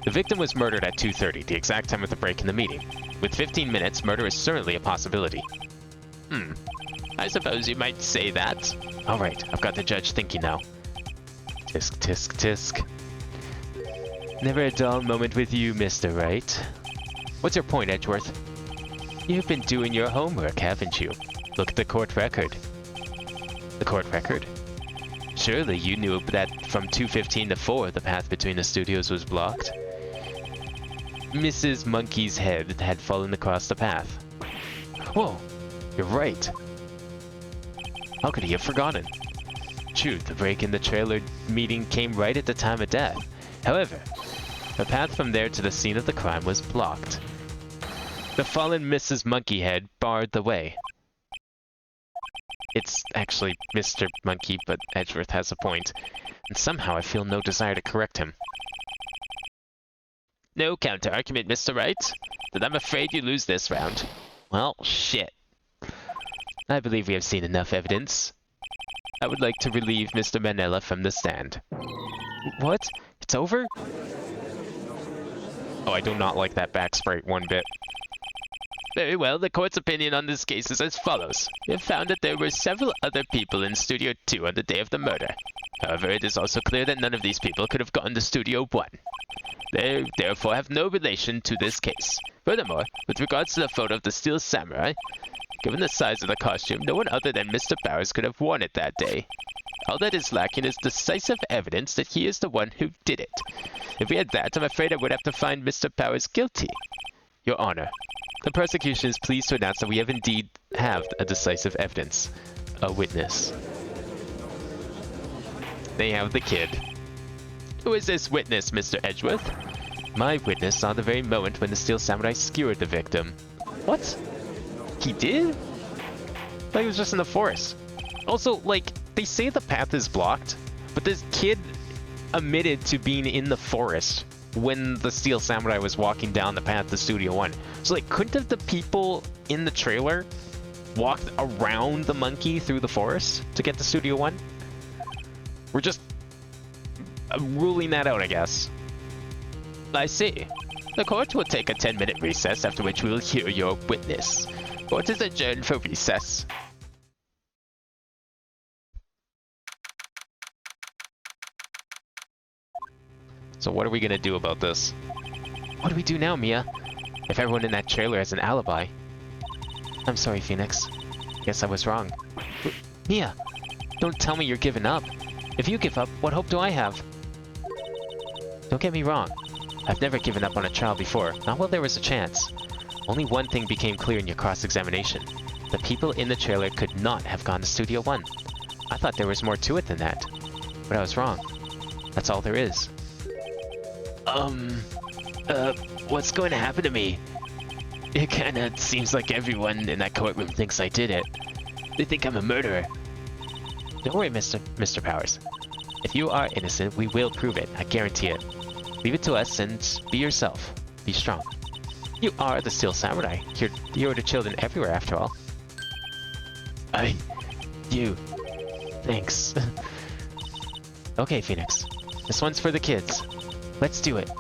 A: The victim was murdered at 2:30, the exact time of the break in the meeting. With 15 minutes, murder is certainly a possibility. I suppose you might say that. All right, I've got the judge thinking now. Tisk, tisk, tisk. Never a dull moment with you, Mr. Wright. What's your point, Edgeworth? You've been doing your homework, haven't you? Look at the court record. The court record? Surely you knew that from 2:15 to 4, the path between the studios was blocked. Mrs. Monkey's head had fallen across the path. Whoa, you're right. How could he have forgotten? True, the break in the trailer meeting came right at the time of death. However, the path from there to the scene of the crime was blocked. The fallen Mrs. Monkeyhead barred the way. It's actually Mr. Monkey, but Edgeworth has a point, and somehow I feel no desire to correct him. No counter-argument, Mr. Wright, but I'm afraid you lose this round. Well, shit. I believe we have seen enough evidence. I would like to relieve Mr. Manella from the stand. What? It's over? Oh, I do not like that back sprite one bit. Very well, the court's opinion on this case is as follows. We have found that there were several other people in Studio 2 on the day of the murder. However, it is also clear that none of these people could have gone to Studio 1. They therefore have no relation to this case. Furthermore, with regards to the photo of the Steel Samurai, given the size of the costume, no one other than Mr. Bowers could have worn it that day. All that is lacking is decisive evidence that he is the one who did it. If we had that, I'm afraid I would have to find Mr. Bowers guilty. Your Honor, the prosecution is pleased to announce that we have indeed have a decisive evidence. A witness. They have the kid. Who is this witness, Mr. Edgeworth? My witness saw the very moment when the Steel Samurai skewered the victim. What? He did? I thought he was just in the forest. Also, like, they say the path is blocked, but this kid admitted to being in the forest when the Steel Samurai was walking down the path to Studio 1. So, like, couldn't have the people in the trailer walked around the monkey through the forest to get to Studio 1? We're just ruling that out, I guess. I see. The court will take a 10-minute recess, after which we will hear your witness. Court is adjourned for recess. So what are we gonna do about this? What do we do now, Mia? If everyone in that trailer has an alibi. I'm sorry, Phoenix. Guess I was wrong. Mia, don't tell me you're giving up. If you give up, what hope do I have? Don't get me wrong. I've never given up on a trial before, not while there was a chance. Only one thing became clear in your cross-examination. The people in the trailer could not have gone to Studio One. I thought there was more to it than that, but I was wrong. That's all there is.
C: What's going to happen to me? It kinda seems like everyone in that courtroom thinks I did it. They think I'm a murderer.
A: Don't worry, Mr. Powers. If you are innocent, we will prove it. I guarantee it. Leave it to us and be yourself. Be strong. You are the Steel Samurai. You're the children everywhere, after all.
C: Thanks.
A: Okay, Phoenix. This one's for the kids. Let's do it.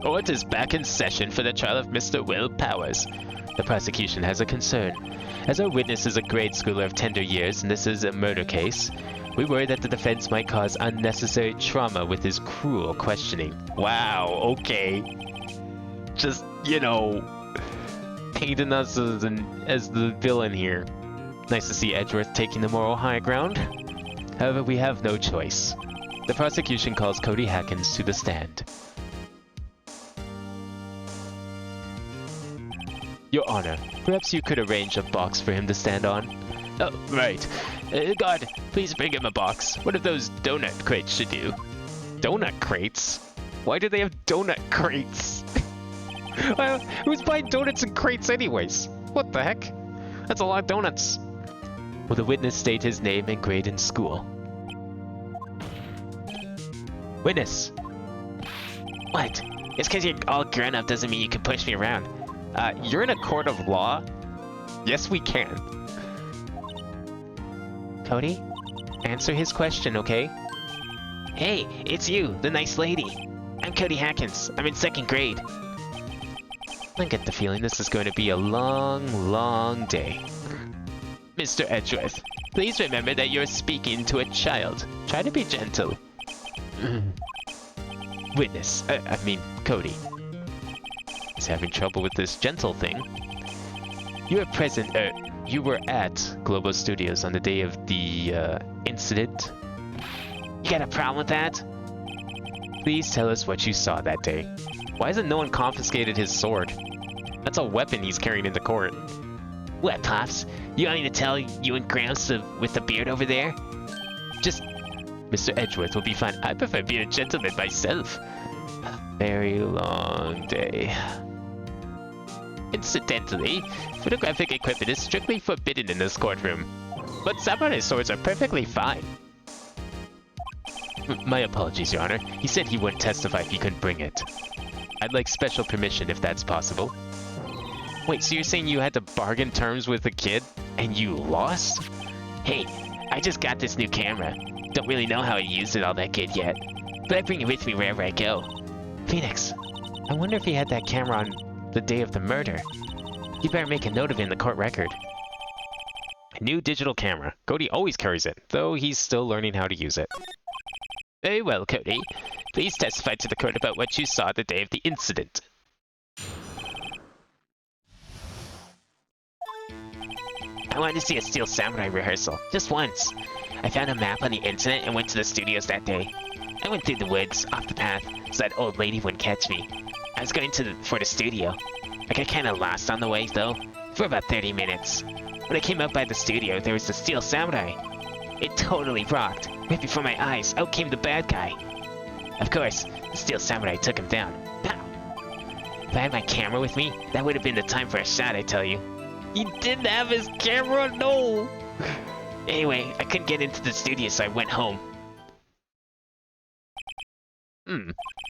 C: Court is back in session for the trial of Mr. Will Powers.
A: The prosecution has a concern. As our witness is a grade schooler of tender years and this is a murder case, we worry that the defense might cause unnecessary trauma with his cruel questioning.
C: Wow, okay.
A: Just, you know, painting us as the villain here. Nice to see Edgeworth taking the moral high ground. However, we have no choice. The prosecution calls Cody Hackins to the stand. Your Honor, perhaps you could arrange a box for him to stand on?
C: Oh, right. God, please bring him a box. One of those donut crates should do.
A: Donut crates? Why do they have donut crates? Well, who's buying donuts in crates anyways? What the heck? That's a lot of donuts. Will the witness state his name and grade in school? Witness!
C: What? Just because you're all grown up doesn't mean you can push me around.
A: You're in a court of law? Yes, we can. Cody, answer his question, okay?
C: Hey, it's you, the nice lady. I'm Cody Hackins. I'm in 2nd grade.
A: I get the feeling this is going to be a long, long day.
C: Mr. Edgeworth, please remember that you're speaking to a child. Try to be gentle.
A: Witness, I mean, Cody. He's having trouble with this gentle thing. You were at Global Studios on the day of the, incident.
C: You got a problem with that?
A: Please tell us what you saw that day. Why hasn't no one confiscated his sword? That's a weapon he's carrying into court.
C: What, Pops? You want me to tell you and Gramps with the beard over there?
A: Just... Mr. Edgeworth will be fine. I prefer being a gentleman myself. A very long day.
C: Incidentally, photographic equipment is strictly forbidden in this courtroom. But samurai swords are perfectly fine.
A: My apologies, Your Honor. He said he wouldn't testify if he couldn't bring it. I'd like special permission if that's possible. Wait, so you're saying you had to bargain terms with a kid and you lost?
C: Hey, I just got this new camera. Don't really know how to use it all that good yet, but I bring it with me wherever I go.
A: Phoenix, I wonder if he had that camera on the day of the murder. You better make a note of it in the court record. A new digital camera. Cody always carries it, though he's still learning how to use it.
C: Very well, Cody. Please testify to the court about what you saw the day of the incident. I wanted to see a Steel Samurai rehearsal, just once. I found a map on the internet and went to the studios that day. I went through the woods, off the path, so that old lady wouldn't catch me. I was going for the studio. I got kinda lost on the way, though, for about 30 minutes. When I came up by the studio, there was the Steel Samurai. It totally rocked. Right before my eyes, out came the bad guy. Of course, the Steel Samurai took him down. Pow! If I had my camera with me, that would have been the time for a shot, I tell you.
A: He didn't have his camera? No!
C: Anyway, I couldn't get into the studio, so I went home.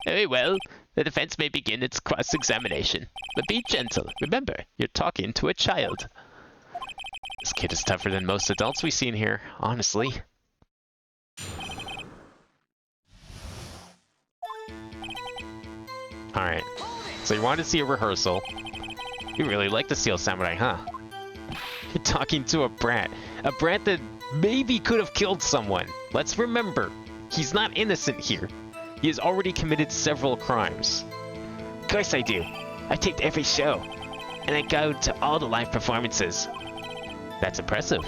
C: Very well. The defense may begin its cross-examination. But be gentle. Remember, you're talking to a child.
A: This kid is tougher than most adults we've seen here, honestly. Alright, so you wanted to see a rehearsal. You really like the Steel Samurai, huh? You're talking to a brat that maybe could have killed someone. Let's remember, he's not innocent here. He has already committed several crimes.
C: Of course I do. I taped every show, and I go to all the live performances.
A: That's impressive.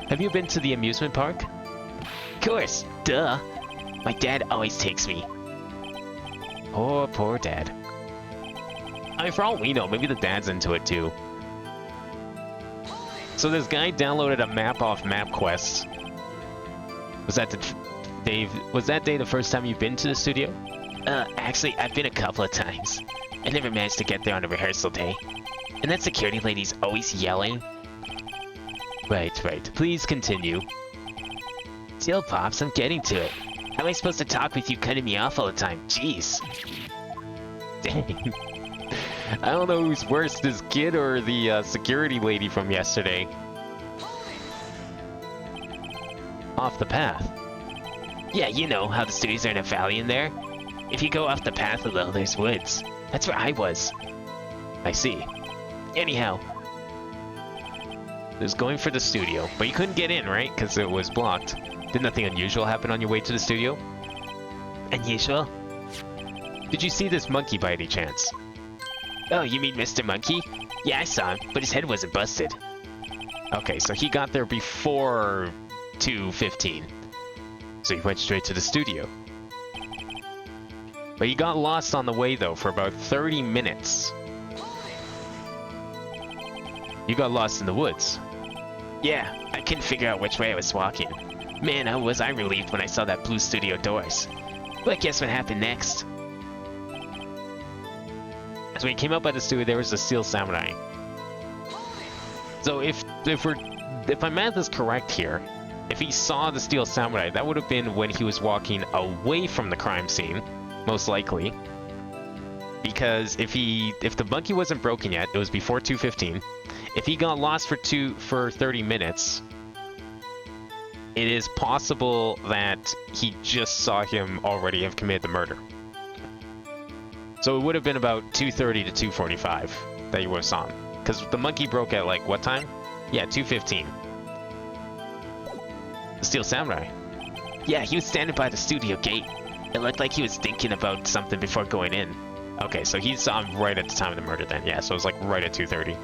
A: Have you been to the amusement park?
C: Of course, duh. My dad always takes me.
A: Oh, poor dad. I mean, for all we know, maybe the dad's into it too. So this guy downloaded a map off MapQuest. Was that Dave? Was that day the first time you've been to the studio?
C: Actually, I've been a couple of times. I never managed to get there on a rehearsal day. And that security lady's always yelling.
A: Right. Please continue.
C: Still, Pops, I'm getting to it. How am I supposed to talk with you cutting me off all the time? Jeez.
A: Dang. I don't know who's worse, this kid or the security lady from yesterday. Off the path.
C: Yeah, you know how the studios are in a valley in there? If you go off the path a little, there's woods. That's where I was.
A: I see.
C: Anyhow.
A: It was going for the studio, but you couldn't get in, right? Because it was blocked. Did nothing unusual happen on your way to the studio?
C: Unusual?
A: Did you see this monkey by any chance?
C: Oh, you mean Mr. Monkey? Yeah, I saw him, but his head wasn't busted.
A: Okay, so he got there before 2:15. So he went straight to the studio. But he got lost on the way, though, for about 30 minutes. You got lost in the woods.
C: Yeah, I couldn't figure out which way I was walking. Man, how was I relieved when I saw that blue studio doors. But guess what happened next?
A: So when he came up by the studio, there was a Steel Samurai. So if my math is correct here, if he saw the Steel Samurai, that would have been when he was walking away from the crime scene, most likely. Because if the monkey wasn't broken yet, it was before 2:15. If he got lost for 30 minutes, it is possible that he just saw him already have committed the murder. So it would have been about 2:30 to 2:45 that you would have saw him. Because the monkey broke at, like, what time? Yeah, 2:15. The Steel Samurai.
C: Yeah, he was standing by the studio gate. It looked like he was thinking about something before going in.
A: Okay, so he saw him right at the time of the murder then. Yeah, so it was like right at 2:30.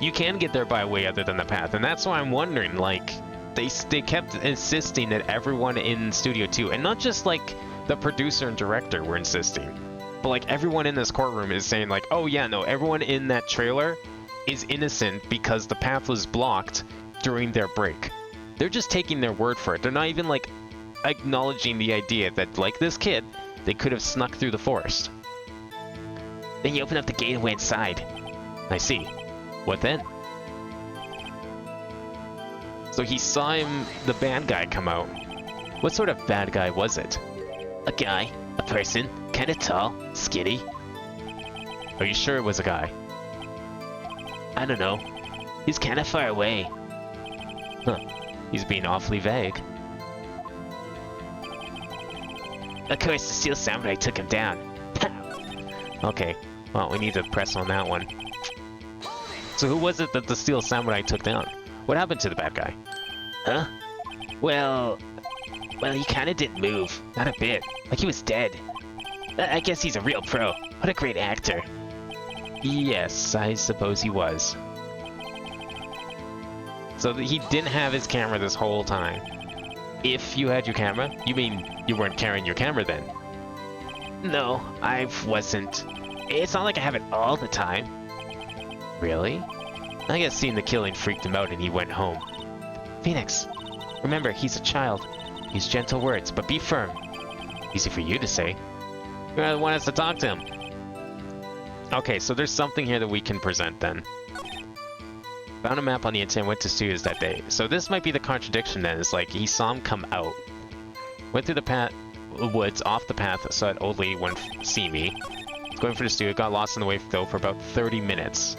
A: You can get there by a way other than the path, and that's why I'm wondering, like, they kept insisting that everyone in Studio 2, and not just, like, the producer and director were insisting, but, like, everyone in this courtroom is saying, like, oh yeah, no, everyone in that trailer is innocent because the path was blocked during their break. They're just taking their word for it. They're not even, like, acknowledging the idea that, like this kid, they could have snuck through the forest.
C: Then you open up the gate and went inside.
A: I see. What then? So he saw him, the bad guy, come out. What sort of bad guy was it?
C: A guy, a person, kinda tall, skinny.
A: Are you sure it was a guy?
C: I don't know. He's kinda far away.
A: Huh. He's being awfully vague.
C: Of course, the Steel Samurai took him down.
A: Okay, well, we need to press on that one. So who was it that the Steel Samurai took down? What happened to the bad guy?
C: Huh? Well, he kinda didn't move. Not a bit. Like he was dead. I guess he's a real pro. What a great actor.
A: Yes, I suppose he was. So he didn't have his camera this whole time. If you had your camera, you mean you weren't carrying your camera then?
C: No, I wasn't. It's not like I have it all the time.
A: Really? I guess seeing the killing freaked him out and he went home. Phoenix, remember, he's a child. Use gentle words, but be firm. Easy for you to say. You're the one who has to talk to him. Okay, so there's something here that we can present then. Found a map on the internet, went to studios that day. So this might be the contradiction then. It's like he saw him come out. Went through the woods, off the path, so that old lady wouldn't see me. Going for the studio, got lost on the way though for about 30 minutes.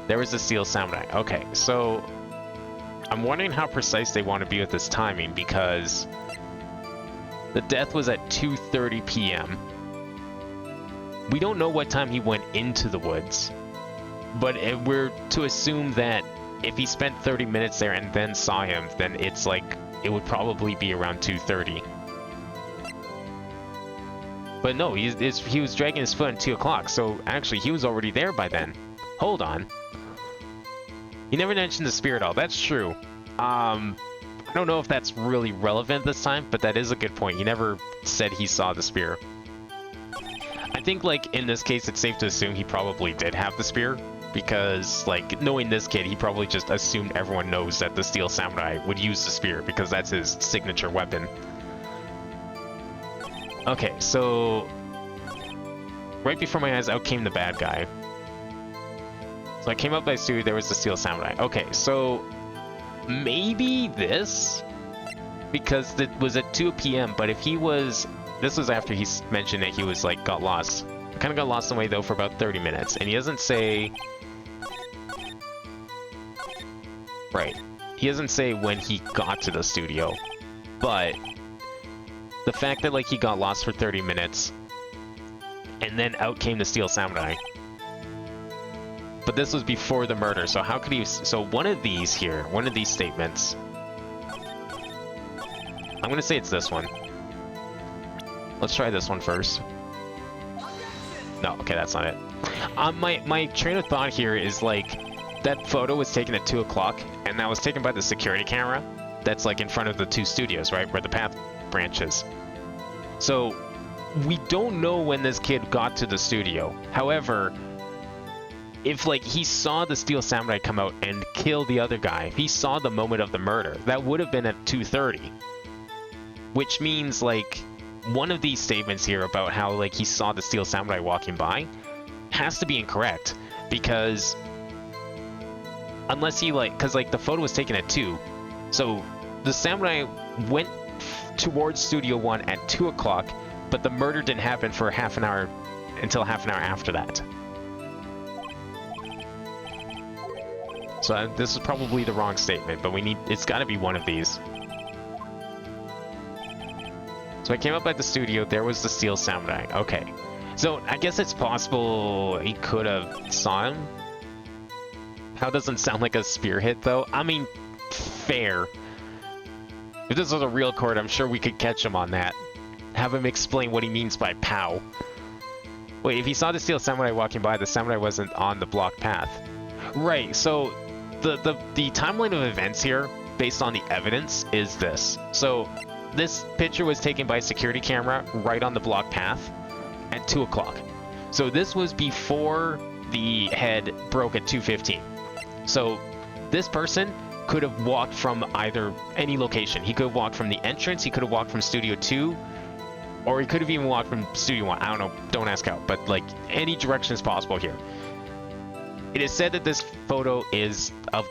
A: There was the Steel Samurai. Okay, so I'm wondering how precise they want to be with this timing because the death was at 2:30 p.m. We don't know what time he went into the woods, but if we're to assume that if he spent 30 minutes there and then saw him, then it's like it would probably be around 2:30. But no, he was dragging his foot at 2 o'clock, so actually he was already there by then. Hold on. He never mentioned the spirit doll. That's true. I I don't know if that's really relevant this time, but that is a good point. He never said he saw the spear. I think, like, in this case, it's safe to assume he probably did have the spear, because, like, knowing this kid, he probably just assumed everyone knows that the Steel Samurai would use the spear, because that's his signature weapon. Okay, so right before my eyes, out came the bad guy. So I came up by Stu, there was the Steel Samurai. Okay, so maybe this? Because it was at 2 p.m., but if he was... This was after he mentioned that he was, like, got lost. Kind of got lost in the way, though, for about 30 minutes. And he doesn't say... Right. He doesn't say when he got to the studio. But the fact that, like, he got lost for 30 minutes, and then out came the Steel Samurai. But this was before the murder, so how could he... So one of these here, one of these statements... I'm gonna say it's this one. Let's try this one first. No, okay, that's not it. My train of thought here is, like, that photo was taken at 2 o'clock, and that was taken by the security camera that's, like, in front of the two studios, right? Where the path branches. So, we don't know when this kid got to the studio. However, if, like, he saw the Steel Samurai come out and kill the other guy, if he saw the moment of the murder, that would have been at 2:30. Which means, like, one of these statements here about how, like, he saw the Steel Samurai walking by has to be incorrect, because unless he, like, because, like, the photo was taken at 2, so the samurai went towards Studio 1 at 2 o'clock, but the murder didn't happen for half an hour until half an hour after that. So this is probably the wrong statement, but it's got to be one of these. So I came up at the studio, there was the Steel Samurai. Okay. So I guess it's possible he could have saw him. How doesn't sound like a spear hit, though? I mean, fair. If this was a real court, I'm sure we could catch him on that. Have him explain what he means by POW. Wait, if he saw the Steel Samurai walking by, the samurai wasn't on the blocked path. Right, so the timeline of events here, based on the evidence, is this. So this picture was taken by a security camera right on the blocked path at 2 o'clock. So this was before the head broke at 2:15. So this person could have walked from either any location. He could have walked from the entrance, he could have walked from Studio 2, or he could have even walked from Studio 1. I don't know, don't ask out, but, like, any direction is possible here. It is said that this photo is of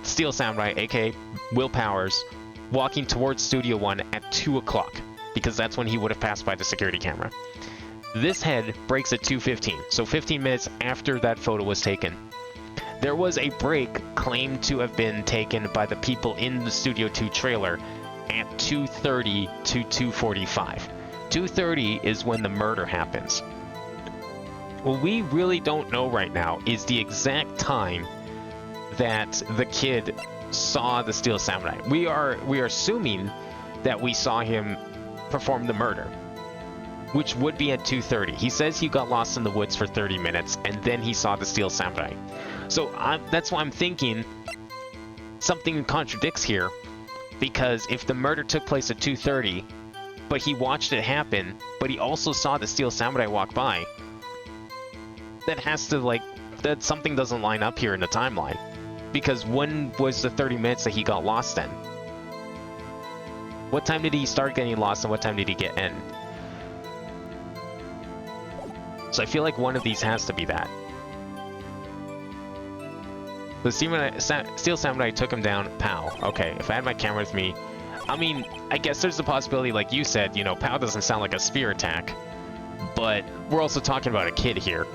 A: Steel Samurai, aka Will Powers, walking towards Studio 1 at 2 o'clock, because that's when he would have passed by the security camera. This head breaks at 2:15, so 15 minutes after that photo was taken. There was a break claimed to have been taken by the people in the Studio 2 trailer at 2:30 to 2:45. 2:30 is when the murder happens. What we really don't know right now is the exact time that the kid saw the Steel Samurai. We are assuming that we saw him perform the murder, which would be at 2:30. He says he got lost in the woods for 30 minutes, and then he saw the Steel Samurai. So that's why I'm thinking something contradicts here, because if the murder took place at 2:30, but he watched it happen, but he also saw the Steel Samurai walk by, that has to, like, that something doesn't line up here in the timeline. Because when was the 30 minutes that he got lost in? What time did he start getting lost, and what time did he get in? So I feel like one of these has to be that. The Steel Samurai took him down, POW. Okay, if I had my camera with me... I mean, I guess there's the possibility, like you said, you know, POW doesn't sound like a spear attack. But we're also talking about a kid here.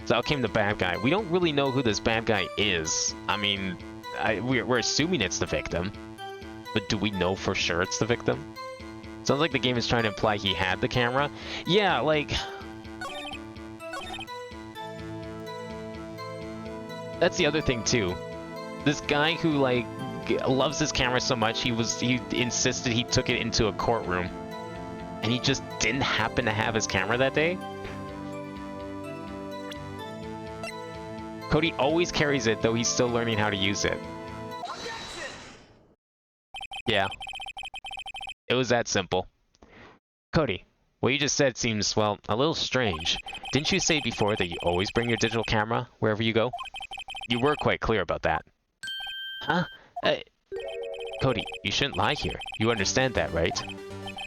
A: So out came the bad guy. We don't really know who this bad guy is. I mean, we're assuming it's the victim. But do we know for sure it's the victim? Sounds like the game is trying to imply he had the camera. Yeah, like... That's the other thing, too. This guy who, like, loves his camera so much, he insisted he took it into a courtroom. And he just didn't happen to have his camera that day? Cody always carries it, though he's still learning how to use it. Yeah. It was that simple. Cody, what you just said seems, well, a little strange. Didn't you say before that you always bring your digital camera wherever you go? You were quite clear about that.
C: Huh?
A: Cody, you shouldn't lie here. You understand that, right?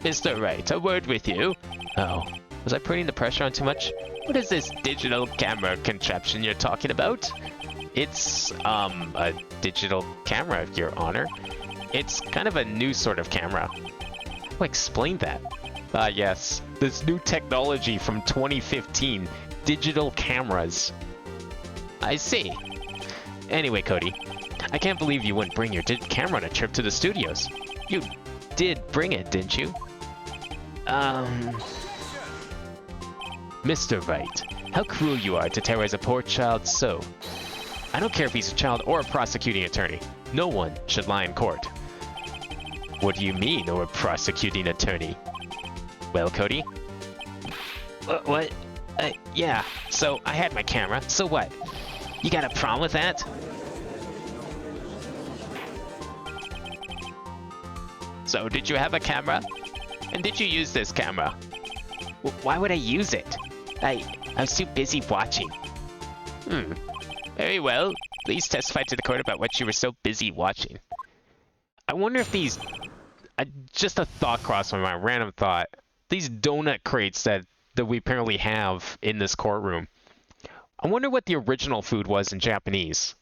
C: Mr. Wright, a word with you.
A: Oh, was I putting the pressure on too much?
C: What is this digital camera contraption you're talking about?
A: It's, a digital camera, Your Honor. It's kind of a new sort of camera. Who explained that? Yes. This new technology from 2015. Digital cameras.
C: I see.
A: Anyway, Cody, I can't believe you wouldn't bring your camera on a trip to the studios. You did bring it, didn't you? Mr. Wright, how cruel you are to terrorize a poor child so. I don't care if he's a child or a prosecuting attorney. No one should lie in court. What do you mean, or a prosecuting attorney? Well, Cody?
C: What?
A: Yeah, so I had my camera, so what?
C: You got a problem with that?
A: So, did you have a camera? And did you use this camera?
C: Why would I use it? I was too busy watching.
A: Very well. Please testify to the court about what you were so busy watching. I wonder if these... just a thought crossed my mind, random thought. These donut crates that we apparently have in this courtroom. I wonder what the original food was in Japanese.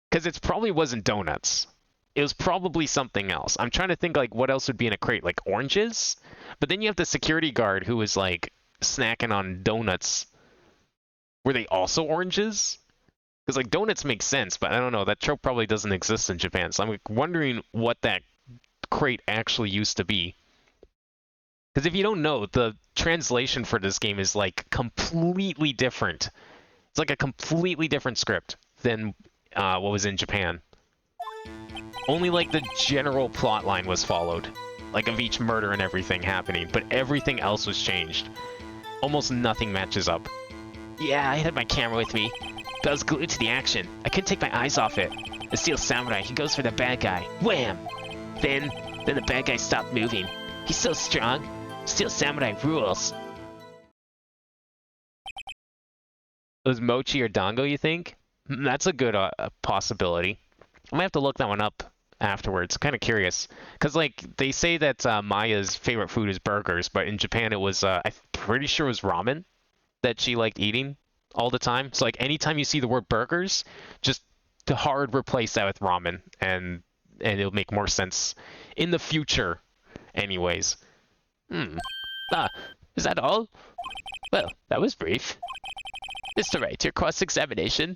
A: Because it probably wasn't donuts. It was probably something else. I'm trying to think like what else would be in a crate, like oranges? But then you have the security guard who was like snacking on donuts. Were they also oranges? Because like donuts make sense, but I don't know. That trope probably doesn't exist in Japan. So I'm like, wondering what that crate actually used to be. Because if you don't know, the translation for this game is like completely different. It's like a completely different script than what was in Japan. Only like the general plot line was followed, like of each murder and everything happening, but everything else was changed. Almost nothing matches up.
C: Yeah, I had my camera with me, but I was glued to the action. I couldn't take my eyes off it. The Steel Samurai, he goes for the bad guy. Wham! Then the bad guy stopped moving. He's so strong. Steel Samurai rules.
A: It was Mochi or Dango, you think? That's a good possibility. I might have to look that one up afterwards. Kind of curious. Because, like, they say that Maya's favorite food is burgers, but in Japan it was, I'm pretty sure it was ramen that she liked eating all the time. So, like, anytime you see the word burgers, just to hard replace that with ramen, and it'll make more sense in the future anyways.
C: Is that all? Well, that was brief. Mr. Wright, your cross-examination.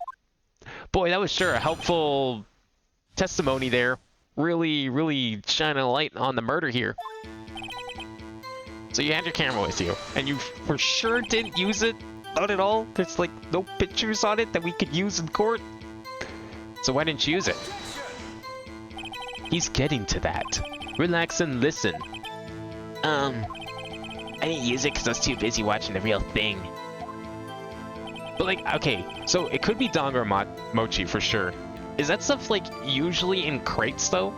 A: Boy, that was sure a helpful testimony there. Really, really shining a light on the murder here. So you had your camera with you, and you for sure didn't use it? Not at all? There's like no pictures on it that we could use in court? So why didn't you use it? He's getting to that. Relax and listen.
C: I didn't use it because I was too busy watching the real thing.
A: But like, okay, so it could be Dong or Mochi for sure. Is that stuff like usually in crates though?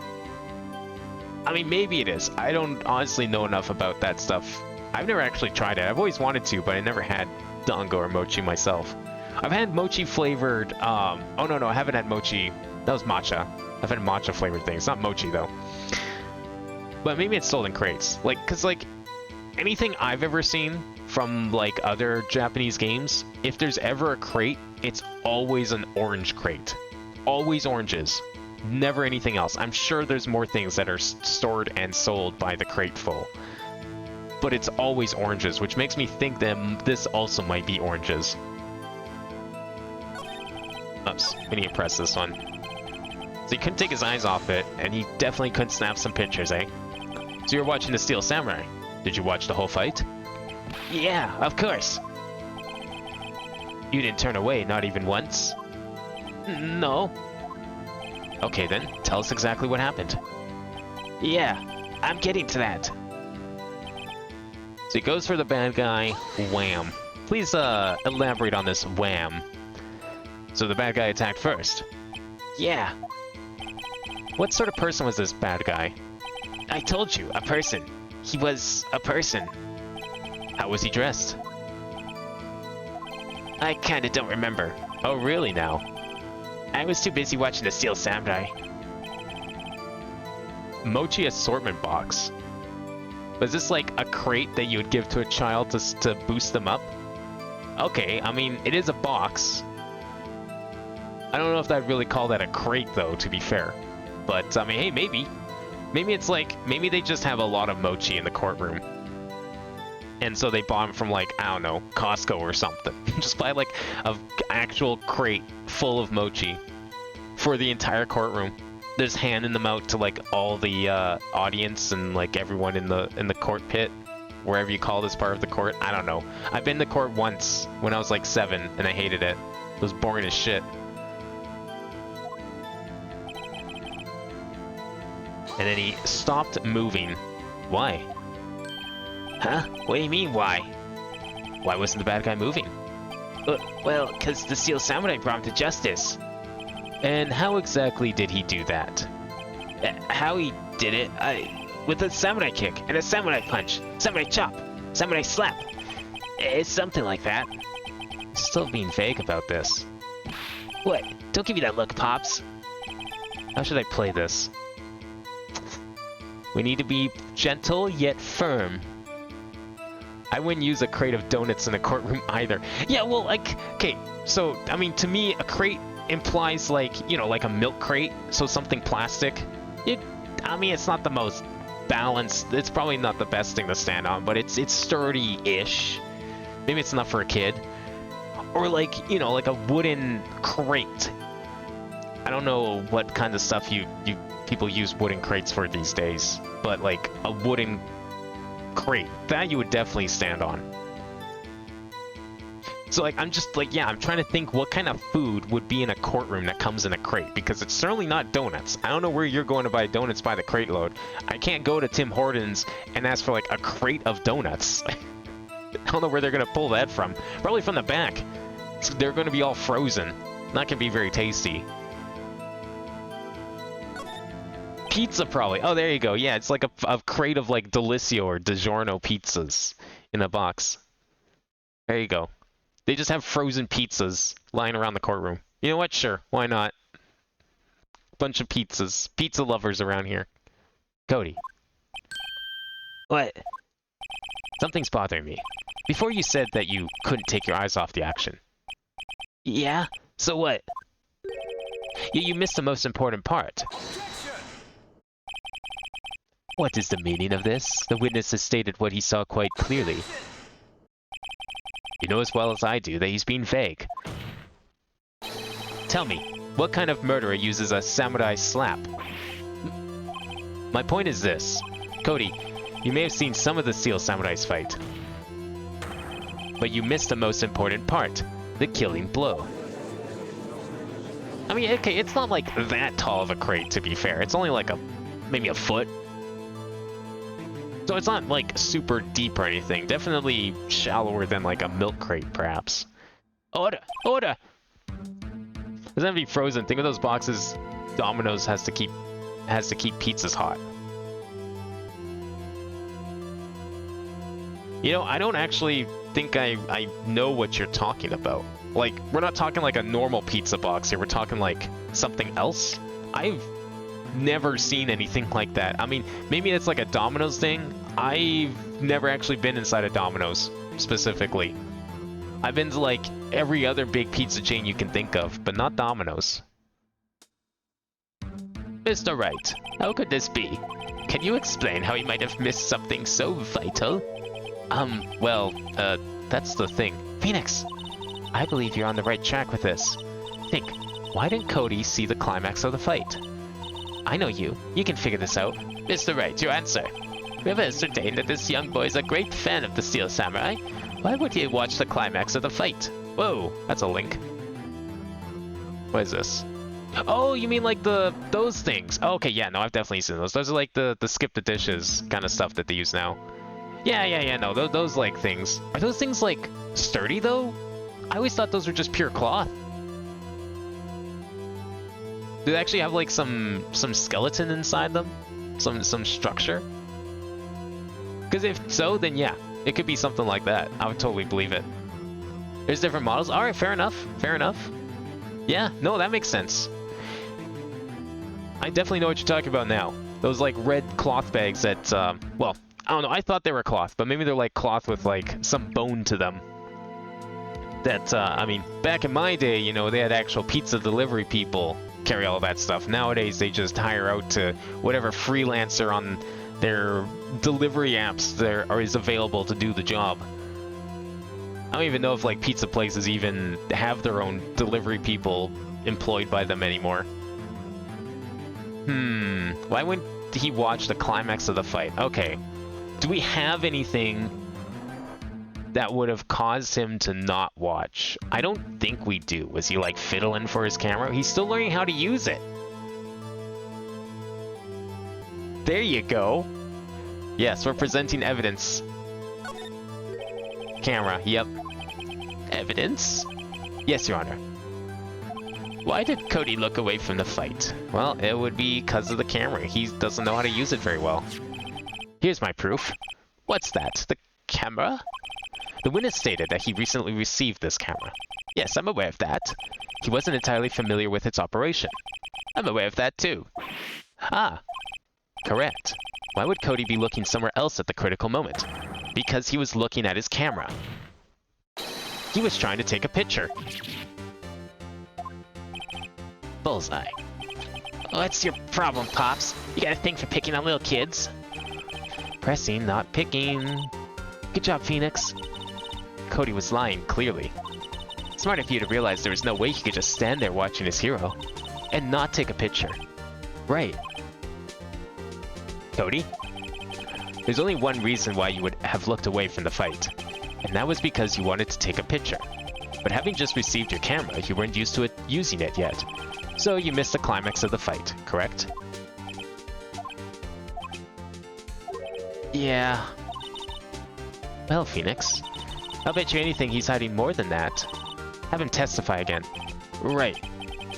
A: I mean, maybe it is. I don't honestly know enough about that stuff. I've never actually tried it. I've always wanted to, but I never had Dango or Mochi myself. I've had Mochi flavored, oh no, I haven't had Mochi. That was matcha. I've had matcha flavored things, not Mochi though. But maybe it's sold in crates. Like, cause like, anything I've ever seen from like other Japanese games, if there's ever a crate, it's always an orange crate. Always oranges. Never anything else. I'm sure there's more things that are stored and sold by the crate full. But it's always oranges, which makes me think that this also might be oranges. Oops, we need to press this one. So he couldn't take his eyes off it, and he definitely couldn't snap some pictures, eh? So you're watching the Steel Samurai. Did you watch the whole fight?
C: Yeah, of course.
A: You didn't turn away, not even once?
C: No.
A: Okay then, tell us exactly what happened.
C: Yeah, I'm getting to that.
A: So he goes for the bad guy, wham. Please elaborate on this wham. So the bad guy attacked first.
C: Yeah,
A: What sort of person was this bad guy?
C: I told you, a person. He was a person.
A: How was he dressed?
C: I kinda don't remember.
A: Oh, really now?
C: I was too busy watching the Steel Samurai.
A: Mochi assortment box. Was this like a crate that you would give to a child to boost them up? Okay, I mean, it is a box. I don't know if I'd really call that a crate, though, to be fair. But, I mean, hey, maybe. Maybe it's like, maybe they just have a lot of mochi in the courtroom. And so they bought them from, like, I don't know, Costco or something. Just buy, like, an actual crate full of mochi for the entire courtroom. Just handing them out to, like, all the audience and, like, everyone in the court pit. Wherever you call this part of the court. I don't know. I've been to court once when I was, like, 7, and I hated it. It was boring as shit. And then he stopped moving. Why?
C: Huh? What do you mean, why?
A: Why wasn't the bad guy moving?
C: Well, because the Steel Samurai brought him to justice.
A: And how exactly did he do that?
C: How he did it? With a samurai kick, and a samurai punch, samurai chop, samurai slap. It's something like that.
A: Still being vague about this.
C: What? Don't give me that look, Pops.
A: How should I play this? We need to be gentle yet firm. I wouldn't use a crate of donuts in a courtroom either. Yeah, well, like, okay, so, I mean, to me, a crate implies, like, you know, like a milk crate, so something plastic. I mean, it's not the most balanced, it's probably not the best thing to stand on, but it's sturdy-ish. Maybe it's enough for a kid. Or, like, you know, like a wooden crate. I don't know what kind of stuff people use wooden crates for these days, but like a wooden crate, that you would definitely stand on. So like, I'm just like, yeah, I'm trying to think what kind of food would be in a courtroom that comes in a crate, because it's certainly not donuts. I don't know where you're going to buy donuts by the crate load. I can't go to Tim Hortons and ask for like a crate of donuts. I don't know where they're going to pull that from. Probably from the back. They're going to be all frozen. Not going to be very tasty. Pizza, probably. Oh, there you go. Yeah, it's like a crate of like Delissio or DiGiorno pizzas in a box. There you go. They just have frozen pizzas lying around the courtroom. You know what? Sure. Why not? Bunch of pizzas. Pizza lovers around here. Cody.
C: What?
A: Something's bothering me. Before you said that you couldn't take your eyes off the action.
C: Yeah? So what?
A: You missed the most important part. What is the meaning of this? The witness has stated what he saw quite clearly. You know as well as I do that he's being vague. Tell me, what kind of murderer uses a samurai slap? My point is this. Cody, you may have seen some of the Steel Samurais fight. But you missed the most important part. The killing blow. I mean, okay, it's not like that tall of a crate, to be fair. It's only like maybe a foot. So it's not like super deep or anything. Definitely shallower than like a milk crate, perhaps. Order! Order! Doesn't have to be frozen. Think of those boxes Domino's has to keep pizzas hot. You know, I don't actually think I know what you're talking about. Like, we're not talking like a normal pizza box here. We're talking like something else. I've never seen anything like that. I mean, maybe it's like a Domino's thing. I've never actually been inside a Domino's, specifically. I've been to like every other big pizza chain you can think of, but not Domino's. Mr. Wright, how could this be? Can you explain how he might have missed something so vital? Well, that's the thing. Phoenix, I believe you're on the right track with this. Think, why didn't Cody see the climax of the fight? I know you. You can figure this out. Mr. Wright, your answer. We have ascertained that this young boy is a great fan of the Steel Samurai. Why would he watch the climax of the fight? Whoa, that's a link. What is this? Oh, you mean like those things? Oh, okay, yeah, no, I've definitely seen those. Those are like the skip the dishes kind of stuff that they use now. Yeah, no, those like things. Are those things like sturdy though? I always thought those were just pure cloth. Do they actually have like some skeleton inside them? Some structure? Because if so, then yeah, it could be something like that. I would totally believe it. There's different models. All right, fair enough. Fair enough. Yeah, no, that makes sense. I definitely know what you're talking about now. Those like red cloth bags that, well, I don't know. I thought they were cloth, but maybe they're like cloth with like some bone to them. That, I mean, back in my day, you know, they had actual pizza delivery people carry all that stuff. Nowadays, they just hire out to whatever freelancer on their delivery apps there is available to do the job. I don't even know if like pizza places even have their own delivery people employed by them anymore. Why wouldn't he watch the climax of the fight? Okay. Do we have anything that would have caused him to not watch? I don't think we do. Was he like fiddling for his camera? He's still learning how to use it. There you go. Yes, we're presenting evidence. Camera, yep. Evidence? Yes, Your Honor. Why did Cody look away from the fight? Well, it would be because of the camera. He doesn't know how to use it very well. Here's my proof. What's that? The camera? The witness stated that he recently received this camera. Yes, I'm aware of that. He wasn't entirely familiar with its operation. I'm aware of that too. Ah, correct. Why would Cody be looking somewhere else at the critical moment? Because he was looking at his camera. He was trying to take a picture. Bullseye.
C: What's your problem, Pops? You got a thing for picking on little kids?
A: Pressing, not picking. Good job, Phoenix. Cody was lying, clearly. Smart of you to realize there was no way he could just stand there watching his hero and not take a picture. Right. Cody? There's only one reason why you would have looked away from the fight, and that was because you wanted to take a picture. But having just received your camera, you weren't used to using it yet. So you missed the climax of the fight, correct? Yeah. Well, Phoenix, I'll bet you anything he's hiding more than that. Have him testify again. Right.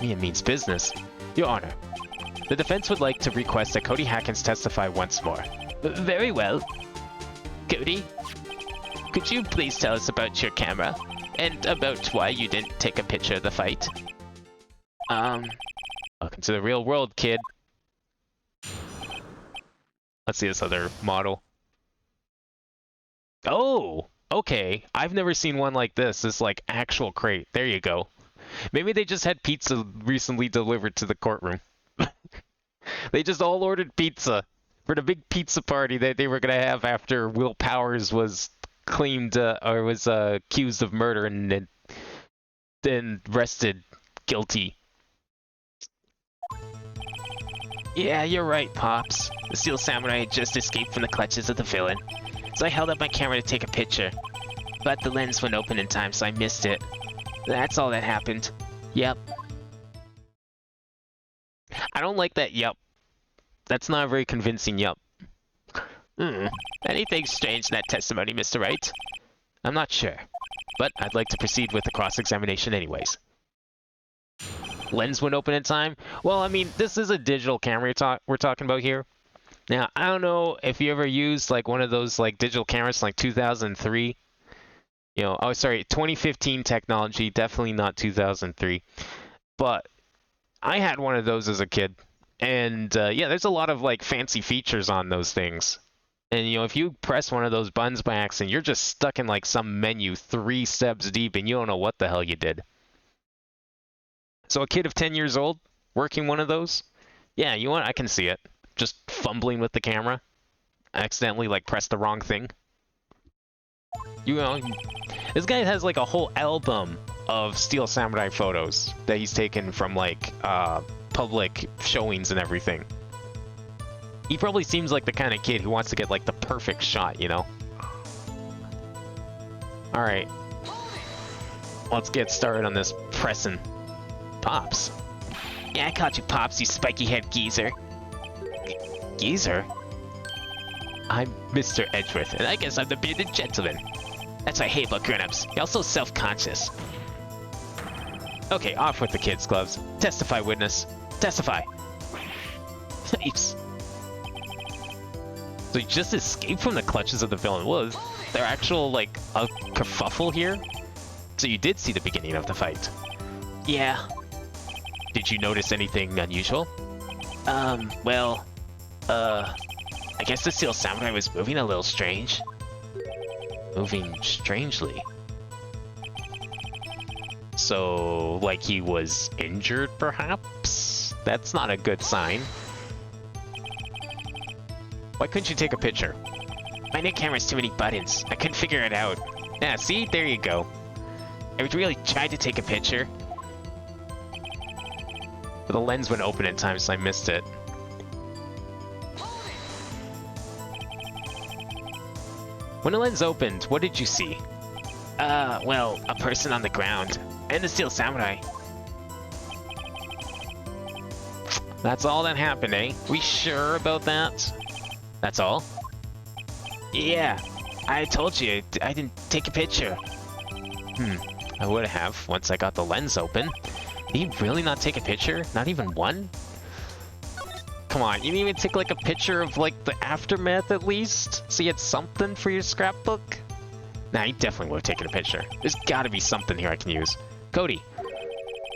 A: It means business. Your Honor, the defense would like to request that Cody Hackins testify once more.
C: Very well. Cody, could you please tell us about your camera? And about why you didn't take a picture of the fight?
A: Welcome to the real world, kid. Let's see this other model. Oh, okay. I've never seen one like this. This like actual crate. There you go. Maybe they just had pizza recently delivered to the courtroom. They just all ordered pizza for the big pizza party that they were gonna have after Will Powers was claimed or was accused of murder and then arrested guilty.
C: Yeah, you're right, Pops. The Steel Samurai had just escaped from the clutches of the villain. So I held up my camera to take a picture. But the lens wouldn't open in time, so I missed it. That's all that happened. Yep.
A: I don't like that yep. That's not a very convincing yep.
C: Anything strange in that testimony, Mr. Wright?
A: I'm not sure, but I'd like to proceed with the cross-examination anyways. Lens wouldn't open in time? Well, I mean, this is a digital camera we're talking about here. Now, I don't know if you ever used like one of those like digital cameras from like 2003. You know, oh sorry, 2015 technology, definitely not 2003. But I had one of those as a kid. And yeah, there's a lot of like fancy features on those things. And you know, if you press one of those buttons by accident, you're just stuck in like some menu 3 steps deep and you don't know what the hell you did. So a kid of 10 years old working one of those? Yeah, you want I can see it. Just fumbling with the camera. Accidentally like pressed the wrong thing. You know, this guy has like a whole album of Steel Samurai photos that he's taken from like public showings and everything. He probably seems like the kind of kid who wants to get like the perfect shot, you know? Alright. Let's get started on this pressing. Pops.
C: Yeah, I caught you, Pops, you spiky-haired geezer.
A: Geezer?
C: I'm Mr. Edgeworth, and I guess I'm the bearded gentleman. That's what I hate about grown-ups. You're all so self-conscious.
A: Okay, off with the kids' gloves. Testify, witness.
C: Testify.
A: Yikes. So you just escaped from the clutches of the villain. Was there actual, like, a kerfuffle here? So you did see the beginning of the fight.
C: Yeah.
A: Did you notice anything unusual?
C: Well, I guess the Steel Samurai was moving a little strange.
A: Moving strangely. So, like he was injured, perhaps? That's not a good sign. Why couldn't you take a picture?
C: My new camera's too many buttons. I couldn't figure it out.
A: Yeah, see? There you go.
C: I really tried to take a picture.
A: But the lens wouldn't open in time, so I missed it. When the lens opened, what did you see?
C: Well, a person on the ground. And the Steel Samurai.
A: That's all that happened, eh? We sure about that? That's all?
C: Yeah, I told you, I didn't take a picture.
A: I would have, once I got the lens open. Did he really not take a picture? Not even one? Come on, you didn't even take like a picture of like the aftermath at least? So you had something for your scrapbook? Nah, you definitely would have taken a picture. There's gotta be something here I can use. Cody!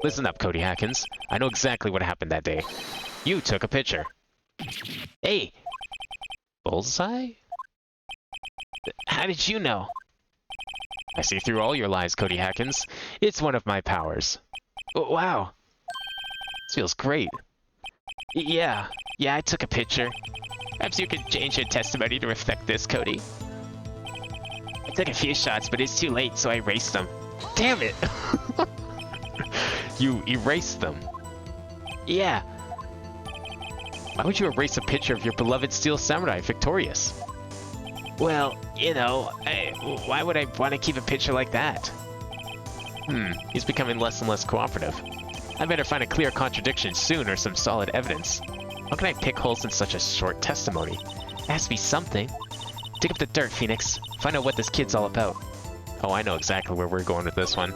A: Listen up, Cody Hackins. I know exactly what happened that day. You took a picture.
C: Hey,
A: Bullseye?
C: how did you know?
A: I see through all your lies, Cody Hackins. It's one of my powers.
C: Wow.
A: This feels great.
C: Yeah, I took a picture. Perhaps you could change your testimony to reflect this, Cody. I took a few shots, but it's too late, so I erased them.
A: Damn it! You erased them.
C: Yeah,
A: Why would you erase a picture of your beloved Steel Samurai victorious?
C: well, you know, why would I want to keep a picture like that?
A: He's becoming less and less cooperative. I better find a clear contradiction soon or some solid evidence. How can I pick holes in such a short testimony? There has to be something. Dig up the dirt, Phoenix. Find out what this kid's all about. Oh, I know exactly where we're going with this one.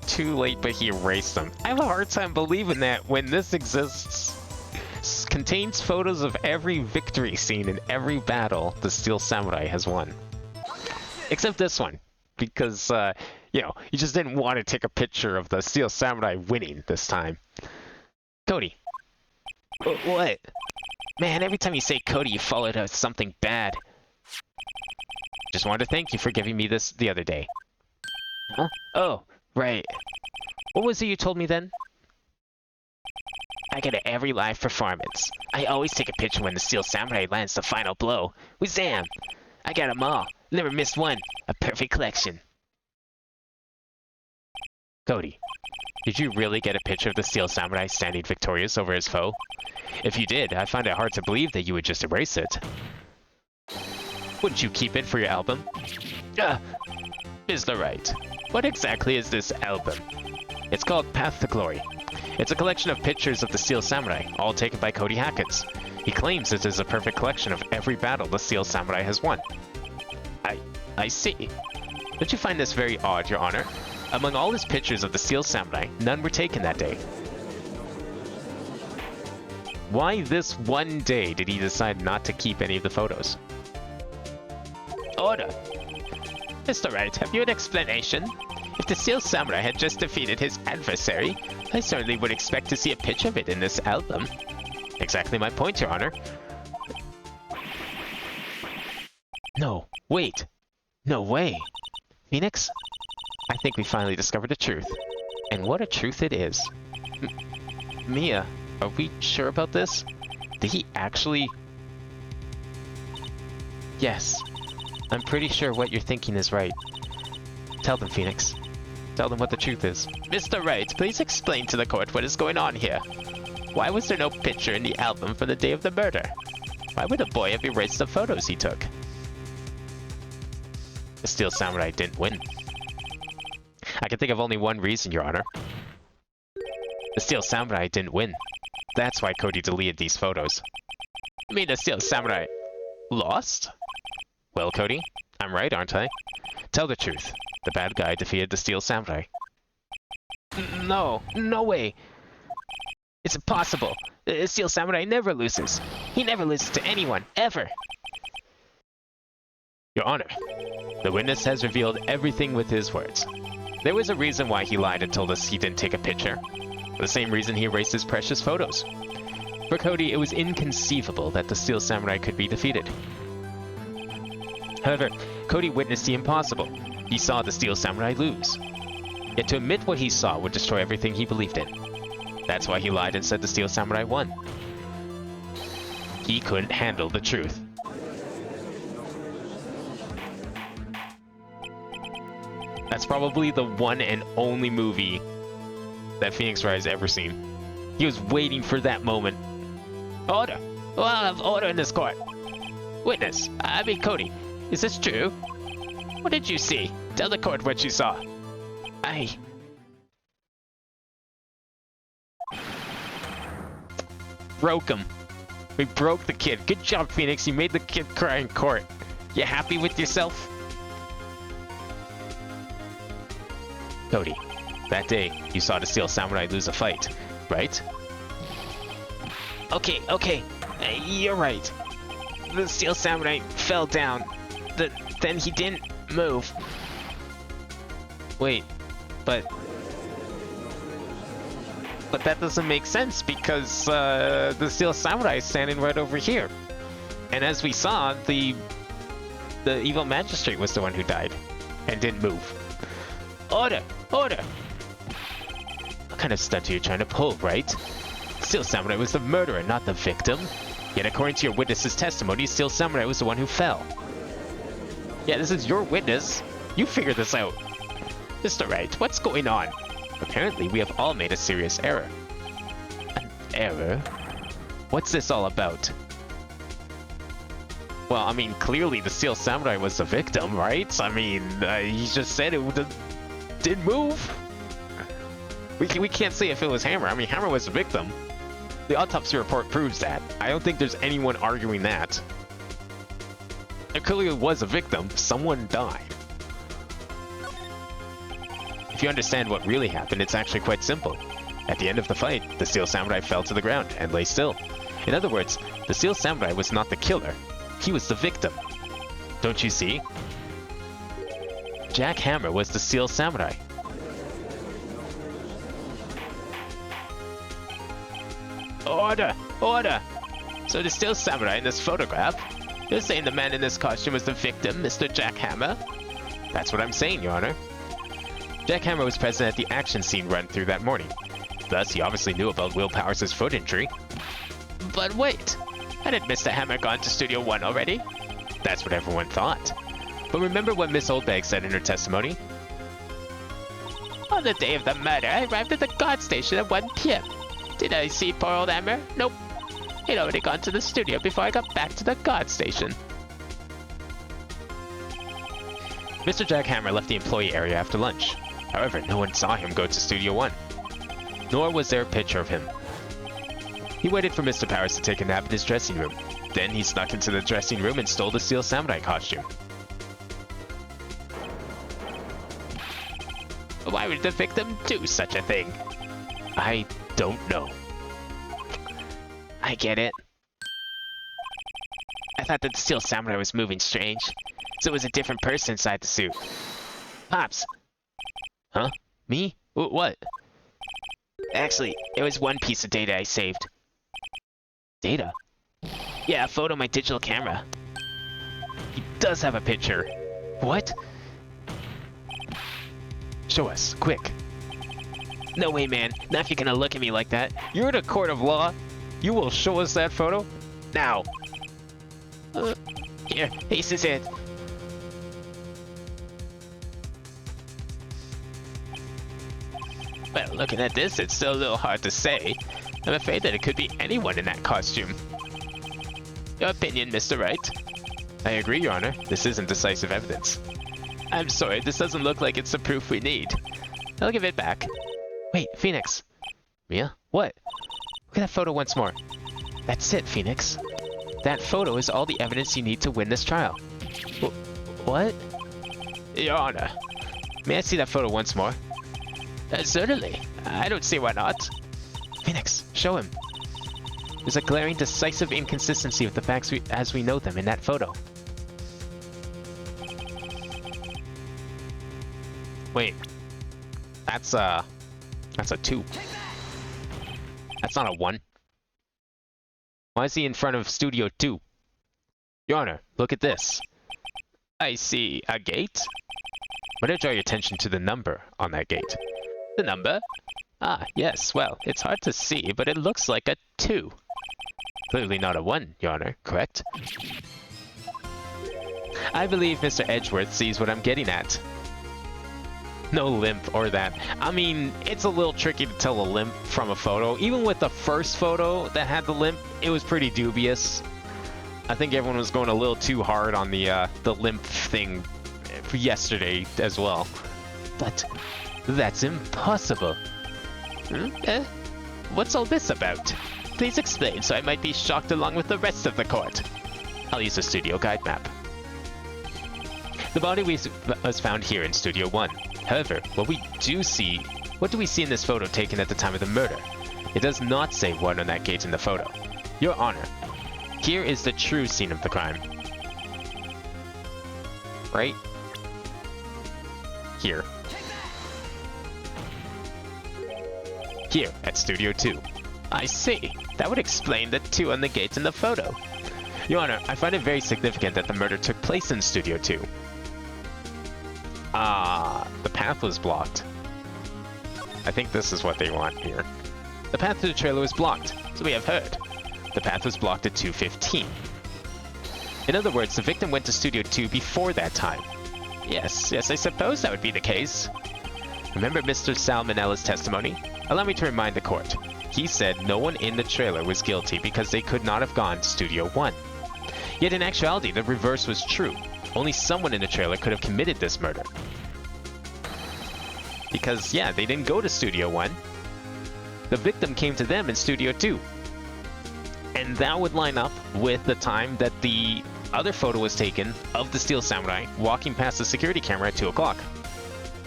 A: Too late, but he erased them. I have a hard time believing that when this exists. Contains photos of every victory scene in every battle the Steel Samurai has won. Except this one. Because, you know, you just didn't want to take a picture of the Steel Samurai winning this time. Cody.
C: What? Man, every time you say Cody, you follow it up with something bad.
A: Just wanted to thank you for giving me this the other day.
C: Huh? Oh, right.
A: What was it you told me then?
C: I get it every live performance. I always take a picture when the Steel Samurai lands the final blow. Wazam! I got 'em all. Never missed one. A perfect collection.
A: Cody, did you really get a picture of the Steel Samurai standing victorious over his foe? If you did, I find it hard to believe that you would just erase it. Wouldn't you keep it for your album? Mr. Wright, what exactly is this album? It's called Path to Glory. It's a collection of pictures of the Steel Samurai, all taken by Cody Hackins. He claims it is a perfect collection of every battle the Steel Samurai has won. I see. Don't you find this very odd, Your Honor? Among all his pictures of the Steel Samurai, none were taken that day. Why this one day did he decide not to keep any of the photos?
C: Order. Mr. Wright, have you an explanation? If the Steel Samurai had just defeated his adversary, I certainly would expect to see a picture of it in this album.
A: Exactly my point, Your Honor. No, wait. No way. Phoenix? I think we finally discovered the truth. And what a truth it is. Mia, are we sure about this? Did he actually... Yes. I'm pretty sure what you're thinking is right. Tell them, Phoenix. Tell them what the truth is.
C: Mr. Wright, please explain to the court what is going on here. Why was there no picture in the album from the day of the murder? Why would the boy have erased the photos he took?
A: The Steel Samurai didn't win. I can think of only one reason, Your Honor. The Steel Samurai didn't win. That's why Cody deleted these photos.
C: You mean the Steel Samurai lost?
A: Well, Cody, I'm right, aren't I? Tell the truth. The bad guy defeated the Steel Samurai.
C: No, no way. It's impossible. The Steel Samurai never loses. He never loses to anyone, ever.
A: Your Honor, the witness has revealed everything with his words. There was a reason why he lied and told us he didn't take a picture. The same reason he erased his precious photos. For Cody, it was inconceivable that the Steel Samurai could be defeated. However, Cody witnessed the impossible. He saw the Steel Samurai lose. Yet to admit what he saw would destroy everything he believed in. That's why he lied and said the Steel Samurai won. He couldn't handle the truth. That's probably the one and only movie that Phoenix Wright has ever seen. He was waiting for that moment.
C: Order! Well, I'll have order in this court. Witness, I mean Cody, is this true? What did you see? Tell the court what you saw.
A: Broke him. We broke the kid. Good job, Phoenix. You made the kid cry in court. You happy with yourself? Cody, that day, you saw the Steel Samurai lose a fight, right?
C: Okay, you're right. The Steel Samurai fell down. Then he didn't move.
A: Wait, but that doesn't make sense because the Steel Samurai is standing right over here. And as we saw, the evil magistrate was the one who died and didn't move.
C: Order! Order!
A: What kind of stunt are you trying to pull, right? Steel Samurai was the murderer, not the victim. Yet according to your witness's testimony, Steel Samurai was the one who fell. Yeah, this is your witness. You figure this out.
C: Mr. Wright, what's going on?
A: Apparently, we have all made a serious error. An error? What's this all about? Well, I mean, clearly the Steel Samurai was the victim, right? I mean, he just said it didn't move. We can't say if it was Hammer. I mean, Hammer was the victim. The autopsy report proves that. I don't think there's anyone arguing that. There clearly was a victim. Someone died. If you understand what really happened, it's actually quite simple. At the end of the fight, the Steel Samurai fell to the ground and lay still. In other words, the Steel Samurai was not the killer. He was the victim. Don't you see? Jack Hammer was the Steel Samurai.
C: Order! Order! So the Steel Samurai in this photograph? You're saying the man in this costume was the victim, Mr. Jack Hammer?
A: That's what I'm saying, Your Honor. Jack Hammer was present at the action scene run through that morning. Thus, he obviously knew about Will Powers' foot injury.
C: But wait! Hadn't Mr. Hammer gone to Studio 1 already?
A: That's what everyone thought. But remember what Miss Oldbag said in her testimony?
C: On the day of the murder, I arrived at the guard station at 1 p.m. Did I see poor old Hammer? Nope. He'd already gone to the studio before I got back to the guard station.
A: Mr. Jack Hammer left the employee area after lunch. However, no one saw him go to Studio 1. Nor was there a picture of him. He waited for Mr. Powers to take a nap in his dressing room. Then he snuck into the dressing room and stole the Steel Samurai costume.
C: Why would the victim do such a thing?
A: I don't know.
C: I get it. I thought that the Steel Samurai was moving strange, so it was a different person inside the suit. Pops.
A: Huh? Me? What?
C: Actually, it was one piece of data I saved.
A: Data?
C: Yeah, a photo of my digital camera.
A: He does have a picture. What? Show us, quick.
C: No way, man. Not if you're gonna look at me like that.
A: You're in a court of law. You will show us that photo? Now.
C: Here, this is it. Well, looking at this, it's still a little hard to say. I'm afraid that it could be anyone in that costume. Your opinion, Mr. Wright?
A: I agree, Your Honor. This isn't decisive evidence.
C: I'm sorry, this doesn't look like it's the proof we need. I'll give it back.
A: Wait, Phoenix. Mia? What? Look at that photo once more. That's it, Phoenix. That photo is all the evidence you need to win this trial. What?
C: Your Honor.
A: May I see that photo once more?
B: Certainly. I don't see why not. Phoenix, show him. There's a glaring, decisive inconsistency with the facts as we know them in that photo. Wait. That's a 2. That's not a 1. Why is he in front of Studio 2? Your Honor, look at this. I see a gate. I'm going to draw your attention to the number on that gate. The number? Ah, yes, well, it's hard to see, but it looks like a 2. Clearly not a 1, Your Honor, correct? I believe Mr. Edgeworth sees what I'm getting at. No limp or that. I mean, it's a little tricky to tell a limp from a photo. Even with the first photo that had the limp, it was pretty dubious. I think everyone was going a little too hard on the limp thing yesterday as well. But that's impossible. What's all this about? Please explain so I might be shocked along with the rest of the court. I'll use the studio guide map. The body was found here in Studio 1. However, what do we see in this photo taken at the time of the murder? It does not say 1 on that gate in the photo. Your Honor, here is the true scene of the crime. Right? Here. Here, at Studio 2. I see. That would explain the 2 on the gate in the photo. Your Honor, I find it very significant that the murder took place in Studio 2. The path was blocked. I think this is what they want here. The path to the trailer was blocked, so we have heard. The path was blocked at 2:15. In other words, the victim went to Studio 2 before that time. Yes, I suppose that would be the case. Remember Mr. Salmonella's testimony? Allow me to remind the court. He said no one in the trailer was guilty because they could not have gone to Studio 1. Yet in actuality, the reverse was true. Only someone in the trailer could have committed this murder. Because, yeah, they didn't go to Studio 1. The victim came to them in Studio 2. And that would line up with the time that the other photo was taken of the Steel Samurai walking past the security camera at 2 o'clock.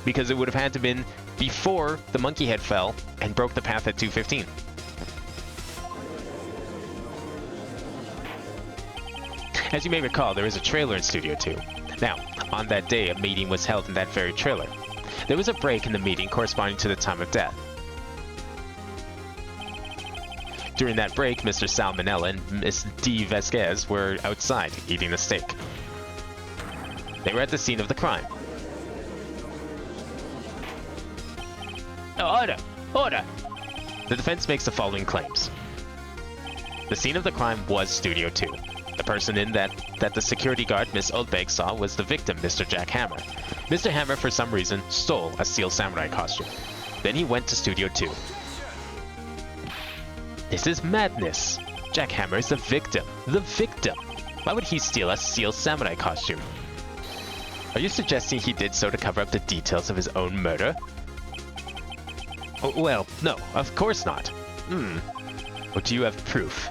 B: Because it would have had to have been before the monkey head fell and broke the path at 2:15. As you may recall, there is a trailer in Studio 2. Now, on that day, a meeting was held in that very trailer. There was a break in the meeting corresponding to the time of death. During that break, Mr. Salmonella and Miss D. Vasquez were outside eating a steak. They were at the scene of the crime. Order! Order! The defense makes the following claims. The scene of the crime was Studio 2. The person in that the security guard, Miss Oldbeg, saw was the victim, Mr. Jack Hammer. Mr. Hammer, for some reason, stole a Steel Samurai costume. Then he went to Studio 2. This is madness. Jack Hammer is the victim. The victim! Why would he steal a Steel Samurai costume? Are you suggesting he did so to cover up the details of his own murder? Oh, well, no, of course not. Or do you have proof?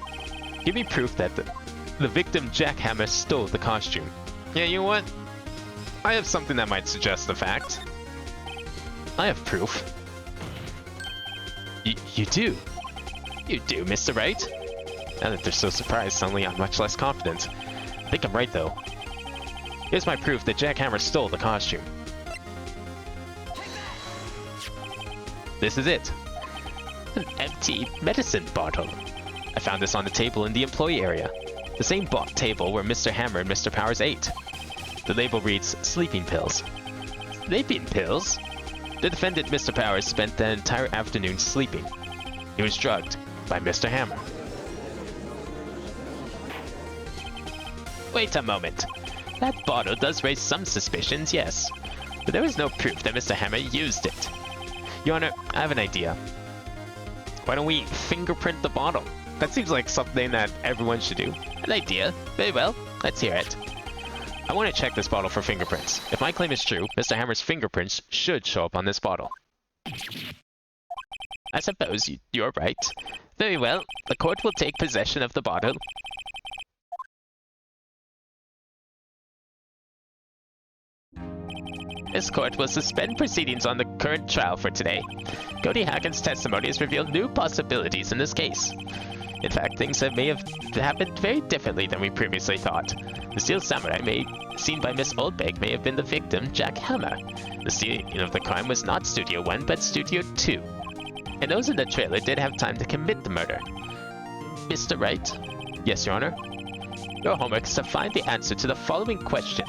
B: Give me proof that the victim Jack Hammer stole the costume. Yeah, you know what? I have something that might suggest the fact. I have proof. You do? You do, Mr. Wright? Now that they're so surprised, suddenly I'm much less confident. I think I'm right, though. Here's my proof that Jack Hammer stole the costume. This is it. An empty medicine bottle. I found this on the table in the employee area. The same table where Mr. Hammer and Mr. Powers ate. The label reads, sleeping pills. Sleeping pills? The defendant, Mr. Powers, spent the entire afternoon sleeping. He was drugged by Mr. Hammer. Wait a moment. That bottle does raise some suspicions, yes. But there is no proof that Mr. Hammer used it. Your Honor, I have an idea. Why don't we fingerprint the bottle? That seems like something that everyone should do. An idea. Very well. Let's hear it. I want to check this bottle for fingerprints. If my claim is true, Mr. Hammer's fingerprints should show up on this bottle. I suppose you're right. Very well. The court will take possession of the bottle. This court will suspend proceedings on the current trial for today. Cody Hacken's testimony has revealed new possibilities in this case. In fact, things may have happened very differently than we previously thought. The Steel Samurai seen by Miss Oldbeg may have been the victim, Jack Hammer. The scene of the crime was not Studio 1, but Studio 2. And those in the trailer did have time to commit the murder. Mr. Wright? Yes, Your Honor? Your homework is to find the answer to the following question.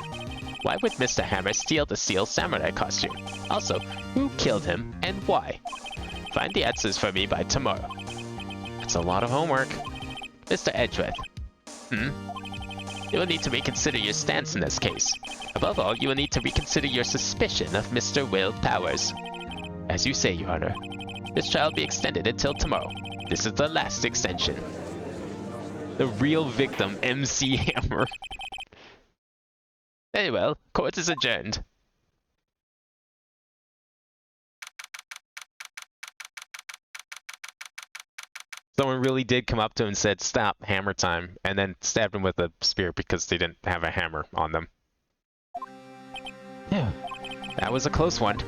B: Why would Mr. Hammer steal the Steel Samurai costume? Also, who killed him and why? Find the answers for me by tomorrow. That's a lot of homework. Mr. Edgeworth. You will need to reconsider your stance in this case. Above all, you will need to reconsider your suspicion of Mr. Will Powers. As you say, Your Honor. This trial will be extended until tomorrow. This is the last extension. The real victim, MC Hammer. Very well, court is adjourned. Someone really did come up to him and said, "Stop, hammer time," and then stabbed him with a spear because they didn't have a hammer on them. Yeah, that was a close one.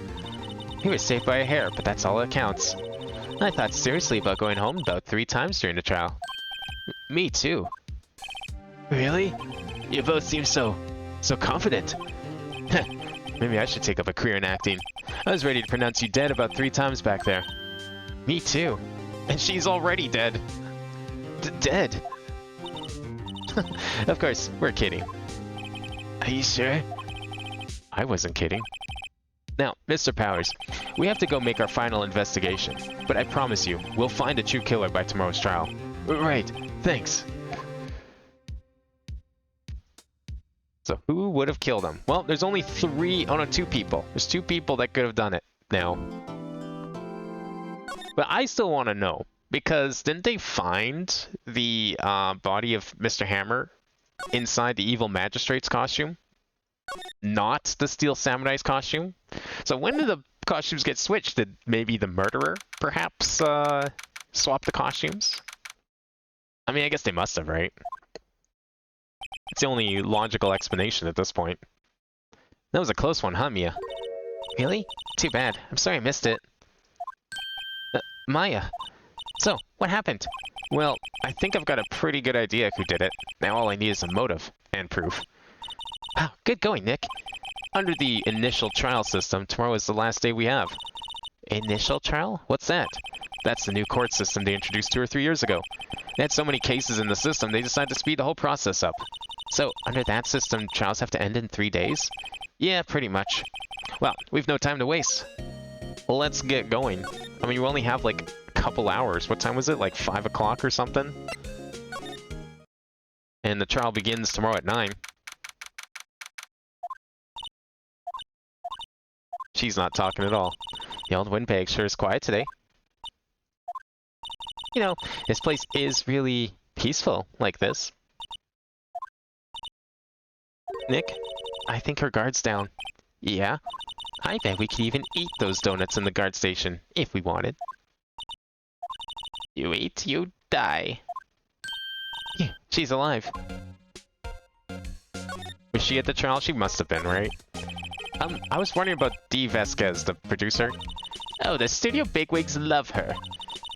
B: He was saved by a hair, but that's all that counts. I thought seriously about going home about 3 times during the trial. Me too. Really? You both seem so confident. Maybe I should take up a career in acting. I was ready to pronounce you dead about 3 times back there. Me too. And she's already dead. Dead? Of course, we're kidding. Are you sure? I wasn't kidding. Now, Mr. Powers, we have to go make our final investigation. But I promise you, we'll find a true killer by tomorrow's trial. Right, thanks. So who would have killed him? Well, there's only 2 people. There's 2 people that could have done it now. But I still want to know, because didn't they find the body of Mr. Hammer inside the evil magistrate's costume? Not the Steel Samurai's costume? So when did the costumes get switched? Did maybe the murderer perhaps swap the costumes? I mean, I guess they must have, right? It's the only logical explanation at this point. That was a close one, huh, Mia? Really? Too bad. I'm sorry I missed it. Maya. So, what happened? Well, I think I've got a pretty good idea who did it. Now all I need is a motive and proof. Wow, good going, Nick. Under the initial trial system, tomorrow is the last day we have. Initial trial? What's that? That's the new court system they introduced 2 or 3 years ago. They had so many cases in the system, they decided to speed the whole process up. So, under that system, trials have to end in 3 days? Yeah, pretty much. Well, we've no time to waste. Let's get going. I mean, we only have like a couple hours. What time was it? Like 5 o'clock or something? And the trial begins tomorrow at 9. She's not talking at all. The old windbag sure is quiet today. You know, this place is really peaceful like this. Nick, I think her guard's down. Yeah? I bet we could even eat those donuts in the guard station, if we wanted. You eat, you die. Yeah, she's alive. Was she at the trial? She must have been, right? I was wondering about Dee Vasquez, the producer. Oh, the studio bigwigs love her.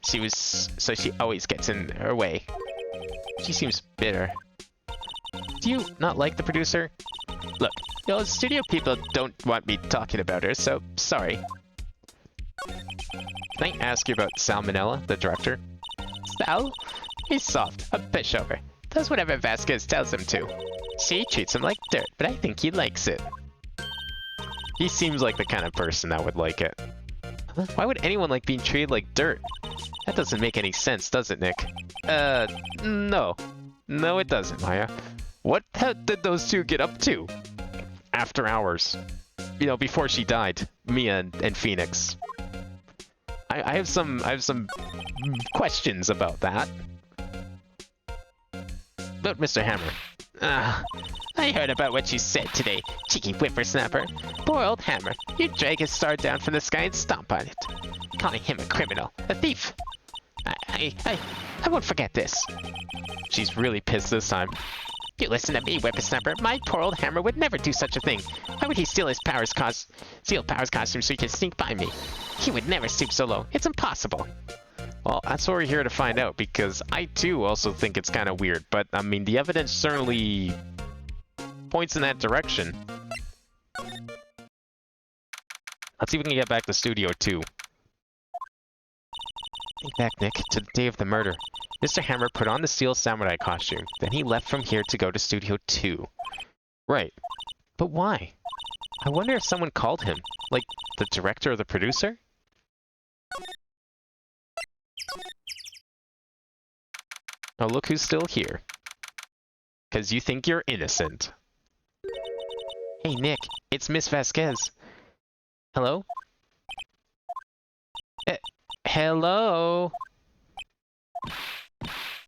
B: So she always gets in her way. She seems bitter. Do you not like the producer? Look, the studio people don't want me talking about her, so sorry. Can I ask you about Salmonella, the director? Sal? He's soft, a pushover. Does whatever Vasquez tells him to. She treats him like dirt, but I think he likes it. He seems like the kind of person that would like it. Huh? Why would anyone like being treated like dirt? That doesn't make any sense, does it, Nick? No. No, it doesn't, Maya. What did those 2 get up to? After hours. You know, before she died. Mia and Phoenix. I have some questions about that. But Mr. Hammer. I heard about what you said today, cheeky whippersnapper. Poor old Hammer. You'd drag his star down from the sky and stomp on it. Calling him a criminal. A thief. I won't forget this. She's really pissed this time. You listen to me, whippersnapper. My poor old hammer would never do such a thing. Why would he steal Powers costume so he can sneak by me? He would never stoop so low. It's impossible.
A: Well, that's what we're here to find out, because I too also think it's kind of weird, but I mean, the evidence certainly points in that direction. Let's see if we can get back to Studio 2.
B: Think back, Nick, to the day of the murder. Mr. Hammer put on the Steel Samurai costume. Then he left from here to go to Studio 2.
A: Right.
B: But why? I wonder if someone called him. Like, the director or the producer?
A: Oh, look who's still here. Because you think you're innocent.
B: Hey, Nick, it's Miss Vasquez. Hello? Hello?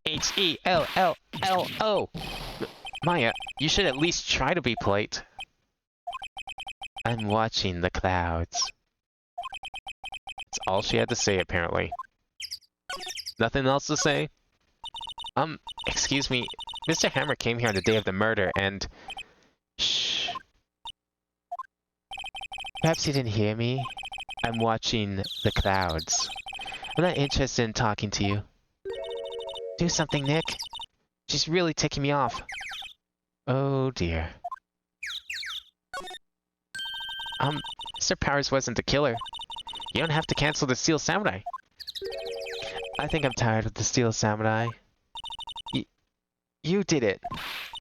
B: H-E-L-L-L-O. Maya, you should at least try to be polite. I'm watching the clouds.
A: That's all she had to say, apparently. Nothing else to say?
B: Excuse me. Mr. Hammer came here on the day of the murder and... Shh. Perhaps you didn't hear me. I'm watching the clouds. I'm not interested in talking to you. Do something, Nick. She's really ticking me off. Oh, dear. Mr. Powers wasn't the killer. You don't have to cancel the Steel Samurai. I think I'm tired of the Steel Samurai. You did it.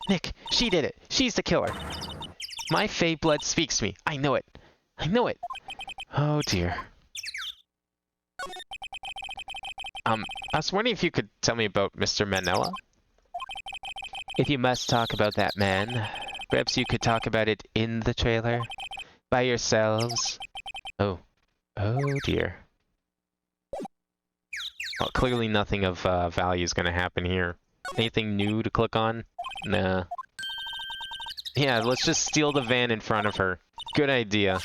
B: Nick, she did it. She's the killer. My Fey blood speaks to me. I know it. I know it. Oh, dear. I was wondering if you could tell me about Mr. Manella? If you must talk about that man, perhaps you could talk about it in the trailer? By yourselves? Oh. Oh, dear. Well, clearly nothing of value is going to happen here. Anything new to click on? Nah. Yeah, let's just steal the van in front of her. Good idea.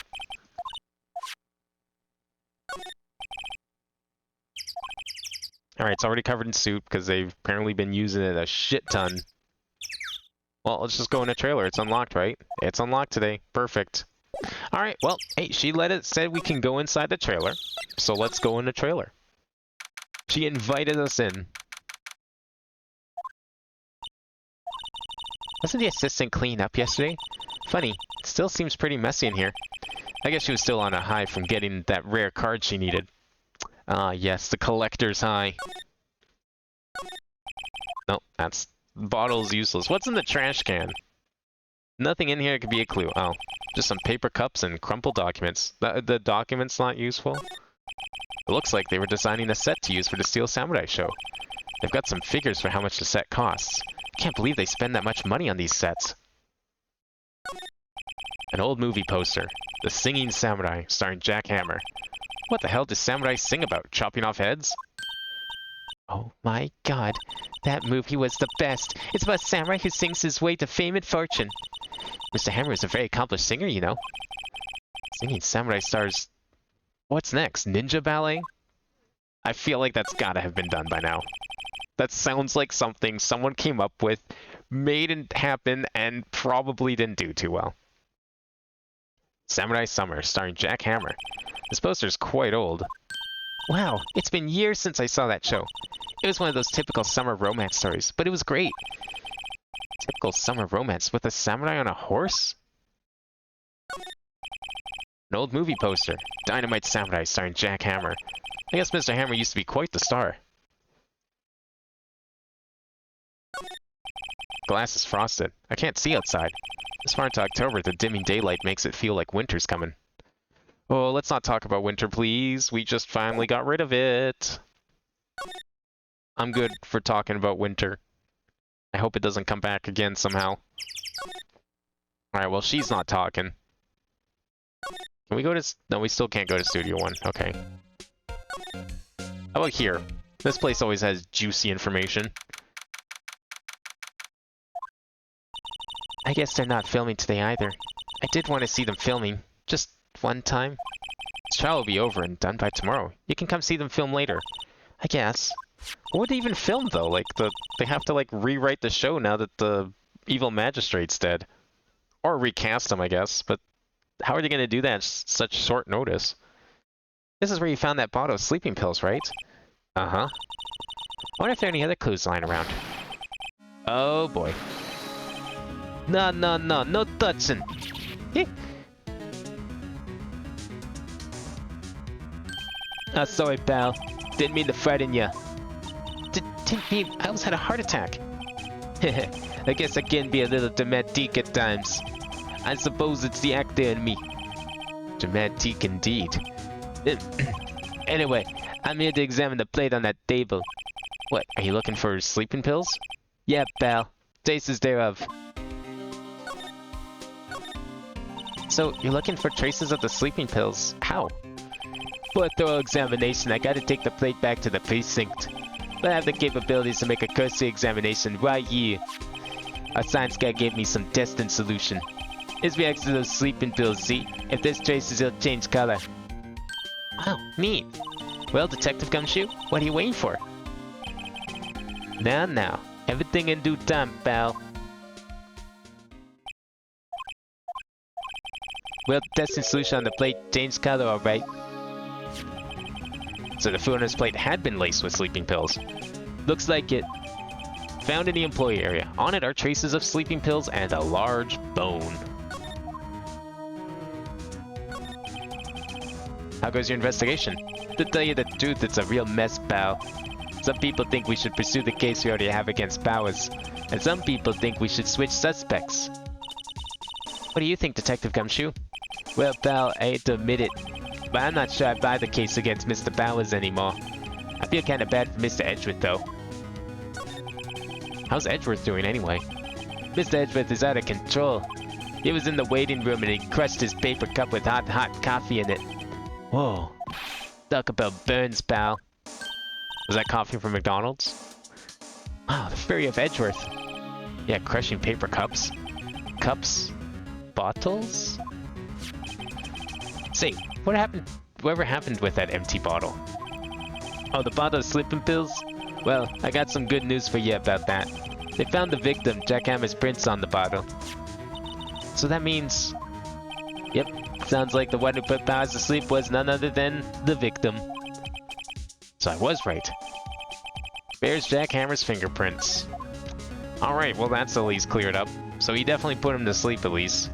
B: Alright, it's already covered in soup because they've apparently been using it a shit ton. Well, let's just go in a trailer. It's unlocked, right? It's unlocked today. Perfect. Alright, well, hey, she said we can go inside the trailer. So let's go in the trailer. She invited us in. Wasn't the assistant cleaning up yesterday? Funny, it still seems pretty messy in here. I guess she was still on a high from getting that rare card she needed. Ah, yes, the collector's high. Nope, that's... bottle's useless. What's in the trash can? Nothing in here could be a clue. Oh, just some paper cups and crumpled documents. The documents not useful? It looks like they were designing a set to use for the Steel Samurai show. They've got some figures for how much the set costs. Can't believe they spend that much money on these sets. An old movie poster. The Singing Samurai, starring Jack Hammer. What the hell does samurai sing about? Chopping off heads? Oh my god. That movie was the best. It's about a samurai who sings his way to fame and fortune. Mr. Hammer is a very accomplished singer, you know. Singing Samurai stars... What's next? Ninja ballet? I feel like that's gotta have been done by now. That sounds like something someone came up with, made it happen, and probably didn't do too well. Samurai Summer, starring Jack Hammer. This poster's quite old. Wow, it's been years since I saw that show. It was one of those typical summer romance stories, but it was great. Typical summer romance with a samurai on a horse? An old movie poster. Dynamite Samurai, starring Jack Hammer. I guess Mr. Hammer used to be quite the star. Glass is frosted. I can't see outside. This far into October, the dimming daylight makes it feel like winter's coming. Oh, let's not talk about winter, please. We just finally got rid of it. I'm good for talking about winter. I hope it doesn't come back again somehow. Alright, well, she's not talking. Can we go to... No, we still can't go to Studio 1. Okay. How about here? This place always has juicy information. I guess they're not filming today either. I did want to see them filming. Just one time. This trial will be over and done by tomorrow. You can come see them film later. I guess. What would they even film, though? Like, they have to, like, rewrite the show now that the
A: evil magistrate's dead. Or recast him, I guess. But how are they going to do that at such short notice? This is where you found that bottle of sleeping pills, right? Uh-huh. I wonder if there are any other clues lying around. Oh, boy. No, no, no. No touching. Sorry, pal. Didn't mean to frighten ya. Didn't mean... I almost had a heart attack. I guess I can be a little dramatic at times. I suppose it's the actor in me. Dramatic indeed. Anyway, I'm here to examine the plate on that table. What, are you looking for sleeping pills? Yeah, pal. Traces thereof. So, you're looking for traces of the sleeping pills. How? For a thorough examination, I gotta take the plate back to the precinct. But I have the capabilities to make a cursory examination right here. Our science guy gave me some testing solution. This reacts to those sleeping pills, see? If there's traces, it'll change color. Wow, neat. Well, Detective Gumshoe, what are you waiting for? Now. Everything in due time, pal. Well, testing solution on the plate changed color, alright. So the food on his plate had been laced with sleeping pills. Looks like it. Found in the employee area. On it are traces of sleeping pills and a large bone. How goes your investigation? To tell you the truth, it's a real mess, pal. Some people think we should pursue the case we already have against Powers, and some people think we should switch suspects. What do you think, Detective Gumshoe? Well, pal, I hate to admit it, but I'm not sure I buy the case against Mr. Powers anymore. I feel kinda bad for Mr. Edgeworth, though. How's Edgeworth doing, anyway? Mr. Edgeworth is out of control. He was in the waiting room and he crushed his paper cup with hot coffee in it. Whoa. Talk about burns, pal. Was that coffee from McDonald's? Wow, the Fury of Edgeworth. Yeah, crushing paper cups. Cups? Bottles? Say, whatever happened with that empty bottle? Oh, the bottle of sleeping pills? Well, I got some good news for you about that. They found the victim, Jack Hammer's prints on the bottle. So that means... Yep, sounds like the one who put Powers to sleep was none other than the victim. So I was right. Bears Jack Hammer's fingerprints. Alright, well that's at least cleared up. So he definitely put him to sleep at least.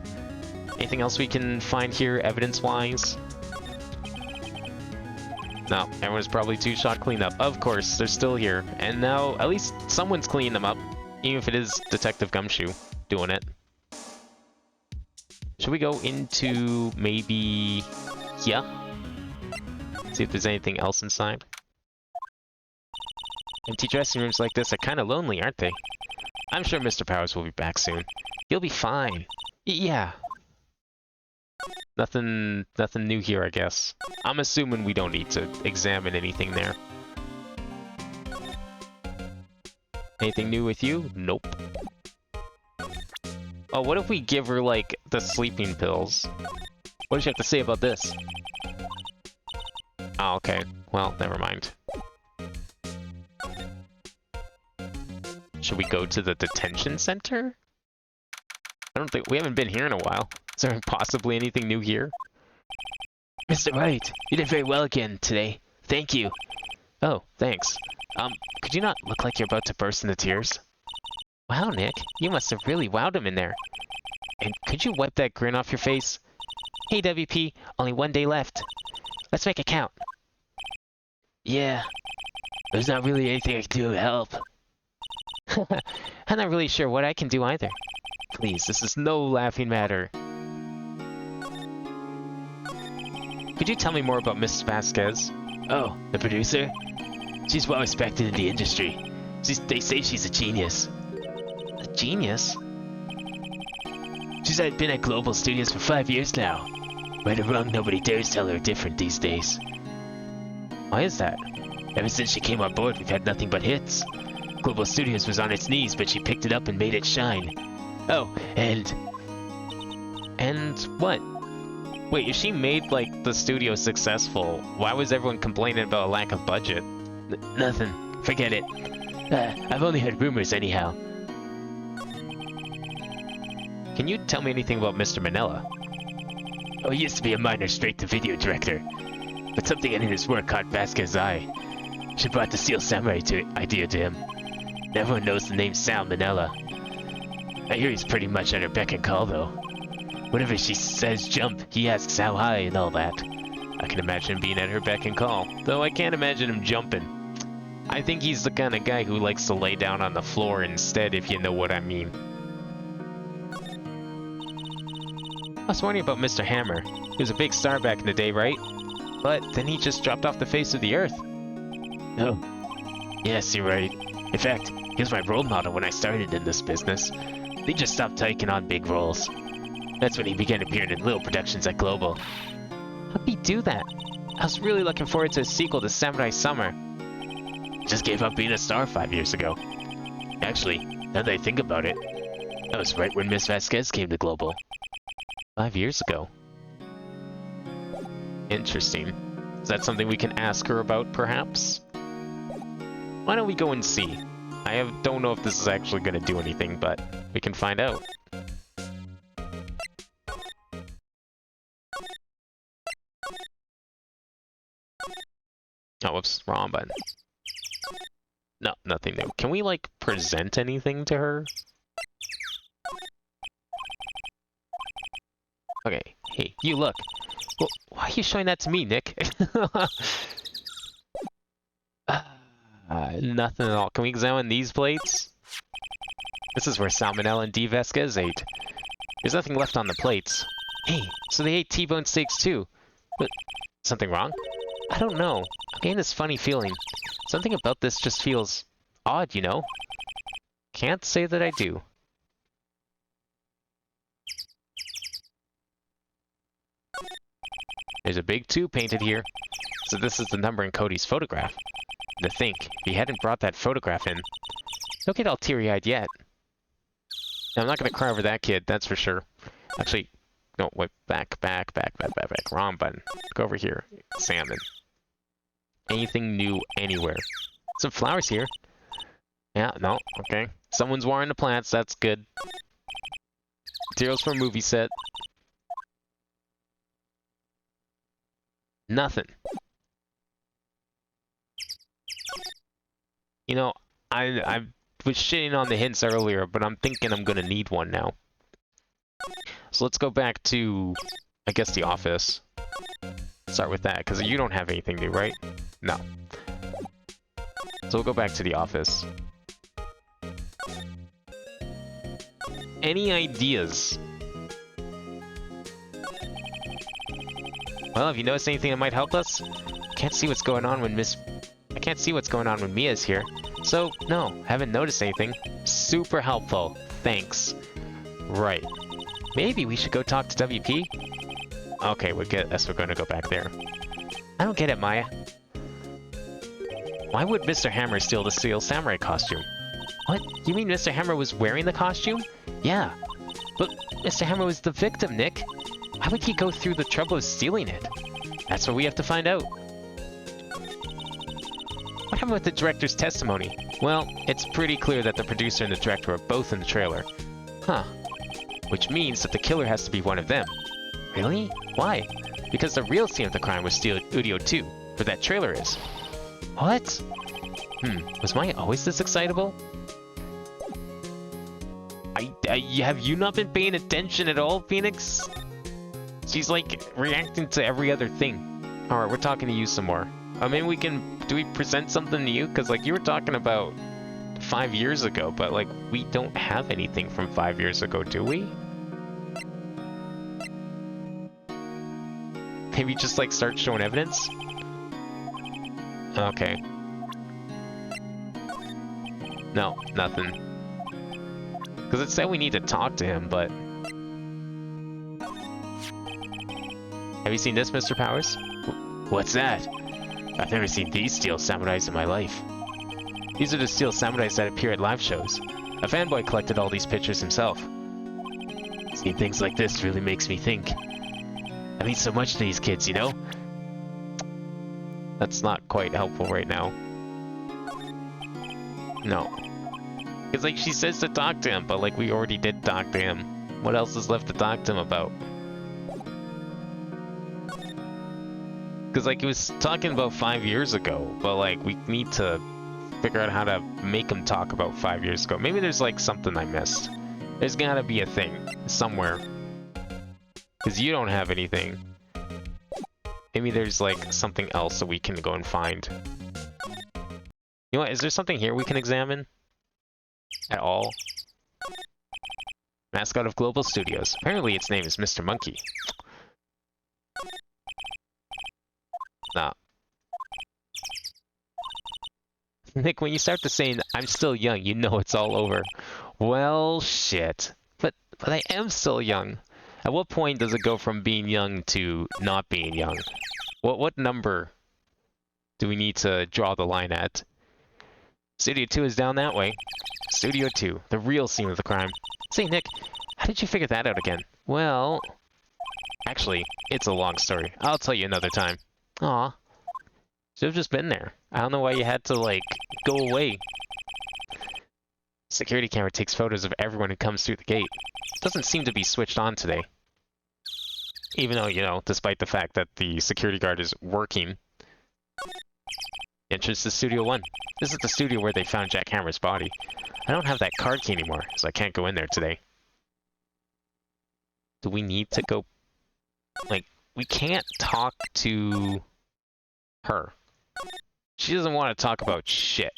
A: Anything else we can find here evidence-wise? No, everyone's probably two-shot cleanup. Of course, they're still here. And now, at least someone's cleaning them up. Even if it is Detective Gumshoe doing it. Should we go into maybe... yeah? See if there's anything else inside. Empty dressing rooms like this are kind of lonely, aren't they? I'm sure Mr. Powers will be back soon. He'll be fine. Yeah. Nothing new here, I guess. I'm assuming we don't need to examine anything there. Anything new with you? Nope. Oh, what if we give her, like, the sleeping pills? What does she have to say about this? Oh, okay. Well, never mind. Should we go to the detention center? I don't think... we haven't been here in a while. Is there possibly anything new here?
C: Mr. Wright, you did very well again today. Thank you.
A: Oh, thanks.
C: Could you not look like you're about to burst into tears?
A: Wow, Nick. You must have really wowed him in there. And could you wipe that grin off your face?
C: Hey, WP, only one day left. Let's make it count. Yeah. There's not really anything I can do to help.
A: I'm not really sure what I can do either. Please, this is no laughing matter. Could you tell me more about Mrs. Vasquez?
C: Oh, the producer? She's well respected in the industry. They say she's a genius.
A: A genius?
C: She's been at Global Studios for 5 years now. Right or wrong, nobody dares tell her different these days.
A: Why is that?
C: Ever since she came on board, we've had nothing but hits. Global Studios was on its knees, but she picked it up and made it shine. Oh, and...
A: And what? Wait, if she made, like, the studio successful, why was everyone complaining about a lack of budget?
C: Nothing. Forget it. I've only heard rumors anyhow.
A: Can you tell me anything about Mr. Manila?
C: Oh, he used to be a minor straight-to-video director. But something in his work caught Vasquez's eye. She brought the Steel Samurai idea to him. And everyone knows the name Sal Manila. I hear he's pretty much at her beck and call, though. Whenever she says jump, he asks how high and all that.
A: I can imagine him being at her beck and call, though I can't imagine him jumping. I think he's the kind of guy who likes to lay down on the floor instead, if you know what I mean. I was wondering about Mr. Hammer. He was a big star back in the day, right? But then he just dropped off the face of the earth.
C: Oh. Yes, you're right. In fact, he was my role model when I started in this business. He just stopped taking on big roles. That's when he began appearing in little productions at Global.
A: How'd he do that? I was really looking forward to a sequel to Samurai Summer.
C: Just gave up being a star 5 years ago. Actually, now that I think about it, that was right when Miss Vasquez came to Global.
A: 5 years ago. Interesting. Is that something we can ask her about, perhaps? Why don't we go and see? Don't know if this is actually going to do anything, but we can find out. Oh, whoops, wrong button. No, nothing new. Can we, like, present anything to her? Okay, hey, you look. Well, why are you showing that to me, Nick? Nothing at all. Can we examine these plates? This is where Salmonella and D. Vasquez ate. There's nothing left on the plates. Hey, so they ate T-bone steaks too. But, something wrong? I don't know. I'm getting this funny feeling. Something about this just feels odd, you know? Can't say that I do. There's a big 2 painted here. So this is the number in Cody's photograph. To think, if he hadn't brought that photograph in, don't get all teary-eyed yet. Now, I'm not gonna cry over that kid, that's for sure. Actually, no, wait, back. Wrong button. Go over here. Salmon. Anything new anywhere? Some flowers here. Yeah, no, okay. Someone's watering the plants, that's good. Materials for a movie set. Nothing. You know, I was shitting on the hints earlier, but I'm thinking I'm gonna need one now. So let's go back to, I guess, the office. Start with that, because you don't have anything new, right? No. So we'll go back to the office. Any ideas? Well, have you noticed anything that might help us? I can't see what's going on when Mia's here. So, no, haven't noticed anything. Super helpful. Thanks. Right. Maybe we should go talk to WP? Okay, we're gonna go back there. I don't get it, Maya. Why would Mr. Hammer steal the Steel Samurai costume? What? You mean Mr. Hammer was wearing the costume? Yeah. But Mr. Hammer was the victim, Nick. Why would he go through the trouble of stealing it? That's what we have to find out. What happened with the director's testimony? Well, it's pretty clear that the producer and the director are both in the trailer. Huh. Which means that the killer has to be one of them. Really? Why? Because the real scene of the crime was Studio 2, where that trailer is. What? Was Maya always this excitable? Have you not been paying attention at all, Phoenix? She's like reacting to every other thing. Alright, we're talking to you some more. I mean, do we present something to you? Because like you were talking about 5 years ago, but like we don't have anything from 5 years ago, do we? Maybe just like start showing evidence? Okay. No, nothing. Because it said we need to talk to him, but... Have you seen this, Mr. Powers?
C: What's that? I've never seen these Steel Samurais in my life.
A: These are the Steel Samurais that appear at live shows. A fanboy collected all these pictures himself.
C: Seeing things like this really makes me think. I mean so much to these kids, you know?
A: That's not quite helpful right now. No. Because, like, she says to talk to him, but, like, we already did talk to him. What else is left to talk to him about? Because, like, he was talking about 5 years ago, but, like, we need to figure out how to make him talk about 5 years ago. Maybe there's, like, something I missed. There's gotta be a thing somewhere. Because you don't have anything. Maybe there's, like, something else that we can go and find. You know what? Is there something here we can examine? At all? Mascot of Global Studios. Apparently its name is Mr. Monkey. Nah. Nick, when you start to saying, I'm still young, you know it's all over. Well, shit. But I am still young. At what point does it go from being young to not being young? What number do we need to draw the line at? Studio 2 is down that way. Studio 2, the real scene of the crime. Say, Nick, how did you figure that out again? Well... Actually, it's a long story. I'll tell you another time. Aw. Should have just been there. I don't know why you had to, like, go away. Security camera takes photos of everyone who comes through the gate. Doesn't seem to be switched on today. Even though, you know, despite the fact that the security guard is working. Entrance to Studio 1. This is the studio where they found Jack Hammer's body. I don't have that card key anymore, so I can't go in there today. Do we need to go... Like, we can't talk to her. She doesn't want to talk about shit.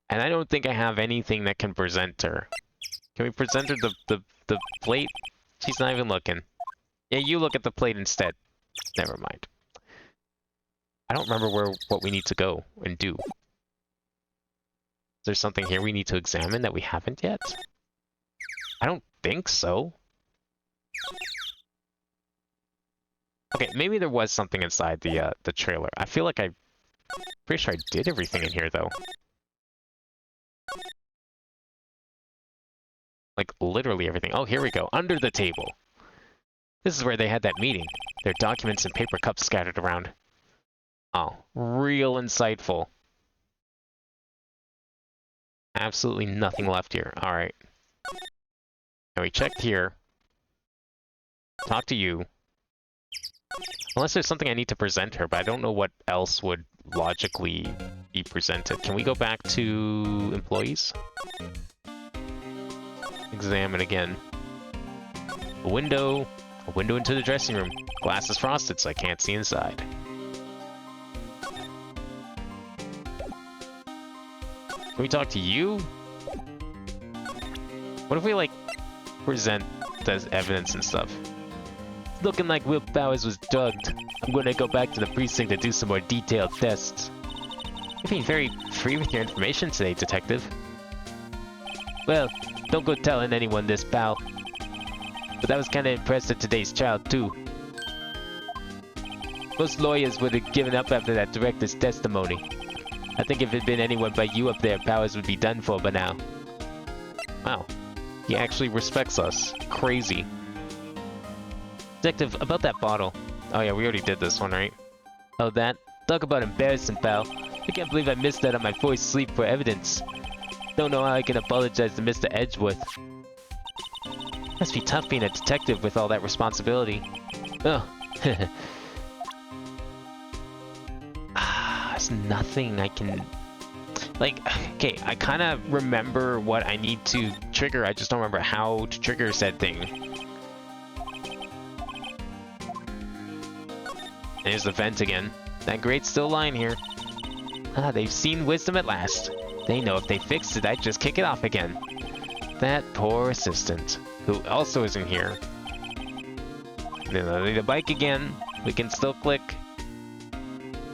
A: And I don't think I have anything that can present her. Can we present her the plate? She's not even looking. Yeah, you look at the plate instead. Never mind. I don't remember what we need to go and do. Is there something here we need to examine that we haven't yet? I don't think so. Okay, maybe there was something inside the trailer. I feel like pretty sure I did everything in here, though. Like, literally everything. Oh, here we go. Under the table. This is where they had that meeting. Their documents and paper cups scattered around. Oh, real insightful. Absolutely nothing left here. Alright. And we checked here. Talk to you. Unless there's something I need to present her, but I don't know what else would logically be presented. Can we go back to employees? Examine again. A window into the dressing room. Glass is frosted, so I can't see inside. Can we talk to you? What if we, like, present as evidence and stuff? Looking like Will Powers was drugged. I'm gonna go back to the precinct to do some more detailed tests. You're being very free with your information today, Detective. Well, don't go telling anyone this, pal. But I was kinda impressed at today's trial, too. Most lawyers would have given up after that director's testimony. I think if it had been anyone but you up there, Powers would be done for by now. Wow. He actually respects us. Crazy. Detective, about that bottle. Oh yeah, we already did this one, right? Oh, that? Talk about embarrassing, pal. I can't believe I missed that on my forced sleep for evidence. Don't know how I can apologize to Mr. Edgeworth. Must be tough being a detective with all that responsibility. Oh. There's nothing I can... Like, okay, I kind of remember what I need to trigger, I just don't remember how to trigger said thing. There's the vent again. That grate's still lying here. Ah, they've seen wisdom at last. They know if they fixed it, I'd just kick it off again. That poor assistant, who also isn't here. The bike again. We can still click.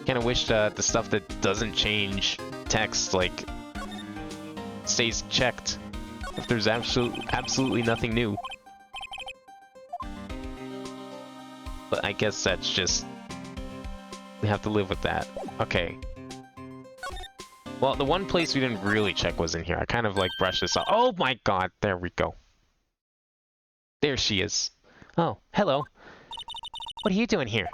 A: Kind of wish the stuff that doesn't change text, like, stays checked. If there's absolutely nothing new. But I guess that's just... We have to live with that. Okay. Well, the one place we didn't really check was in here. I kind of, like, brushed this off. Oh my god! There we go. There she is. Oh, hello. What are you doing here?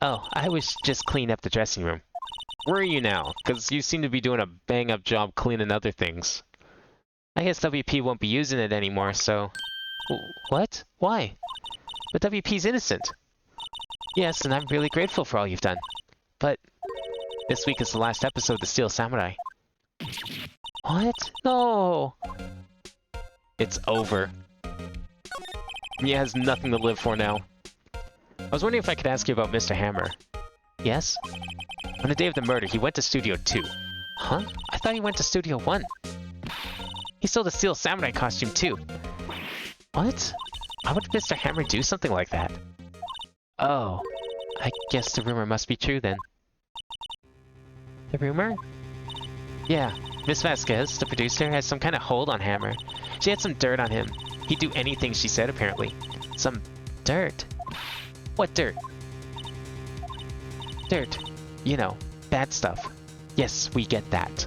A: Oh, I was just cleaning up the dressing room. Where are you now? Because you seem to be doing a bang-up job cleaning other things. I guess WP won't be using it anymore, so... What? Why? But WP's innocent. Yes, and I'm really grateful for all you've done. But this week is the last episode of The Steel Samurai. What? No! It's over. Mia has nothing to live for now. I was wondering if I could ask you about Mr. Hammer. Yes? On the day of the murder, he went to Studio 2. Huh? I thought he went to Studio 1. He stole the Steel Samurai costume too. What? Why would Mr. Hammer do something like that? Oh, I guess the rumor must be true then. The rumor? Yeah, Miss Vasquez, the producer, has some kind of hold on Hammer. She had some dirt on him. He'd do anything she said, apparently. Some dirt? What dirt? Dirt. You know, bad stuff. Yes, we get that.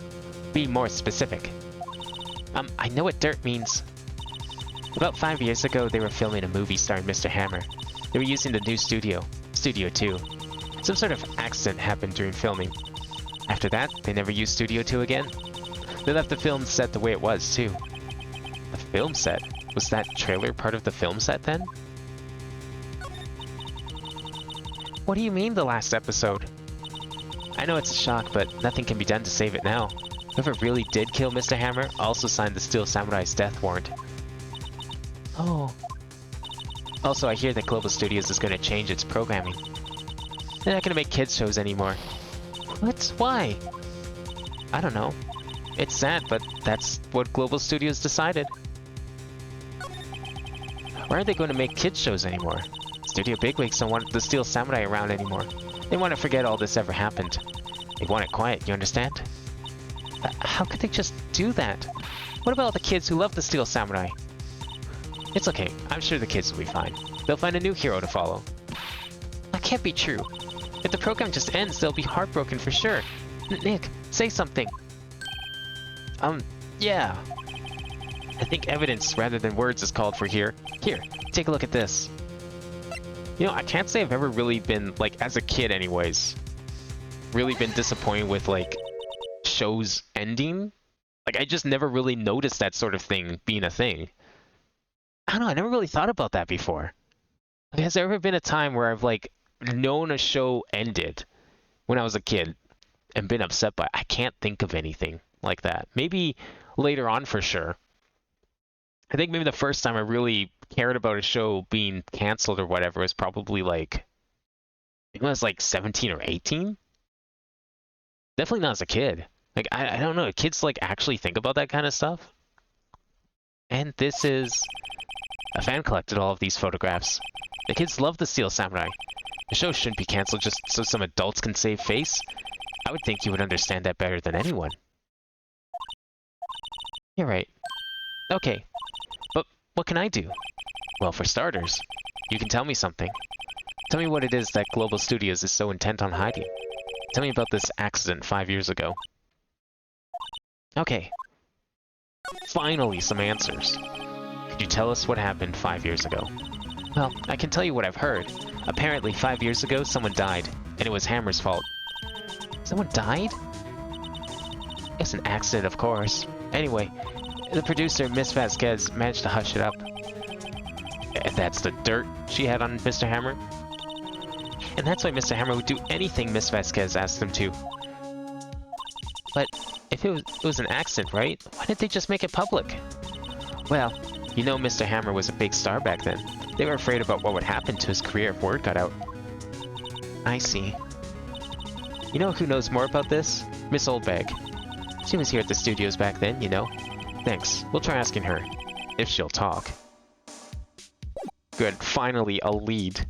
A: Be more specific. I know what dirt means. About 5 years ago, they were filming a movie starring Mr. Hammer. They were using the new studio, Studio 2. Some sort of accident happened during filming. After that, they never used Studio 2 again. They left the film set the way it was, too. The film set? Was that trailer part of the film set, then? What do you mean, the last episode? I know it's a shock, but nothing can be done to save it now. Whoever really did kill Mr. Hammer also signed the Steel Samurai's death warrant. Oh. Also, I hear that Global Studios is going to change its programming. They're not going to make kids shows anymore. What? Why? I don't know. It's sad, but that's what Global Studios decided. Why aren't they going to make kids shows anymore? Studio bigwigs don't want the Steel Samurai around anymore. They want to forget all this ever happened. They want it quiet, you understand? How could they just do that? What about all the kids who love the Steel Samurai? It's okay. I'm sure the kids will be fine. They'll find a new hero to follow. That can't be true. If the program just ends, they'll be heartbroken for sure. Nick, say something. Yeah. I think evidence rather than words is called for here. Here, take a look at this. You know, I can't say I've ever really been, like, as a kid anyways, really been disappointed with, like, shows ending. Like, I just never really noticed that sort of thing being a thing. I don't know, I never really thought about that before. Like, has there ever been a time where I've, like, known a show ended when I was a kid and been upset by it? I can't think of anything like that. Maybe later on for sure. I think maybe the first time I really cared about a show being canceled or whatever was probably like, I think I was like 17 or 18. Definitely not as a kid. Like, I don't know, kids like actually think about that kind of stuff. And this is... A fan collected all of these photographs. The kids love the Steel Samurai. The show shouldn't be canceled just so some adults can save face. I would think you would understand that better than anyone. You're right. Okay. But what can I do? Well, for starters, you can tell me something. Tell me what it is that Global Studios is so intent on hiding. Tell me about this accident 5 years ago. Okay. Finally, some answers. Could you tell us what happened 5 years ago? Well, I can tell you what I've heard. Apparently, 5 years ago, someone died, and it was Hammer's fault. Someone died? It's an accident, of course. Anyway, the producer, Miss Vasquez, managed to hush it up. And that's the dirt she had on Mr. Hammer. And that's why Mr. Hammer would do anything Miss Vasquez asked him to. But if it was an accident, right? Why didn't they just make it public? Well, you know Mr. Hammer was a big star back then. They were afraid about what would happen to his career if word got out. I see. You know who knows more about this? Miss Oldbag. She was here at the studios back then, you know. Thanks. We'll try asking her. If she'll talk. Good. Finally, a lead.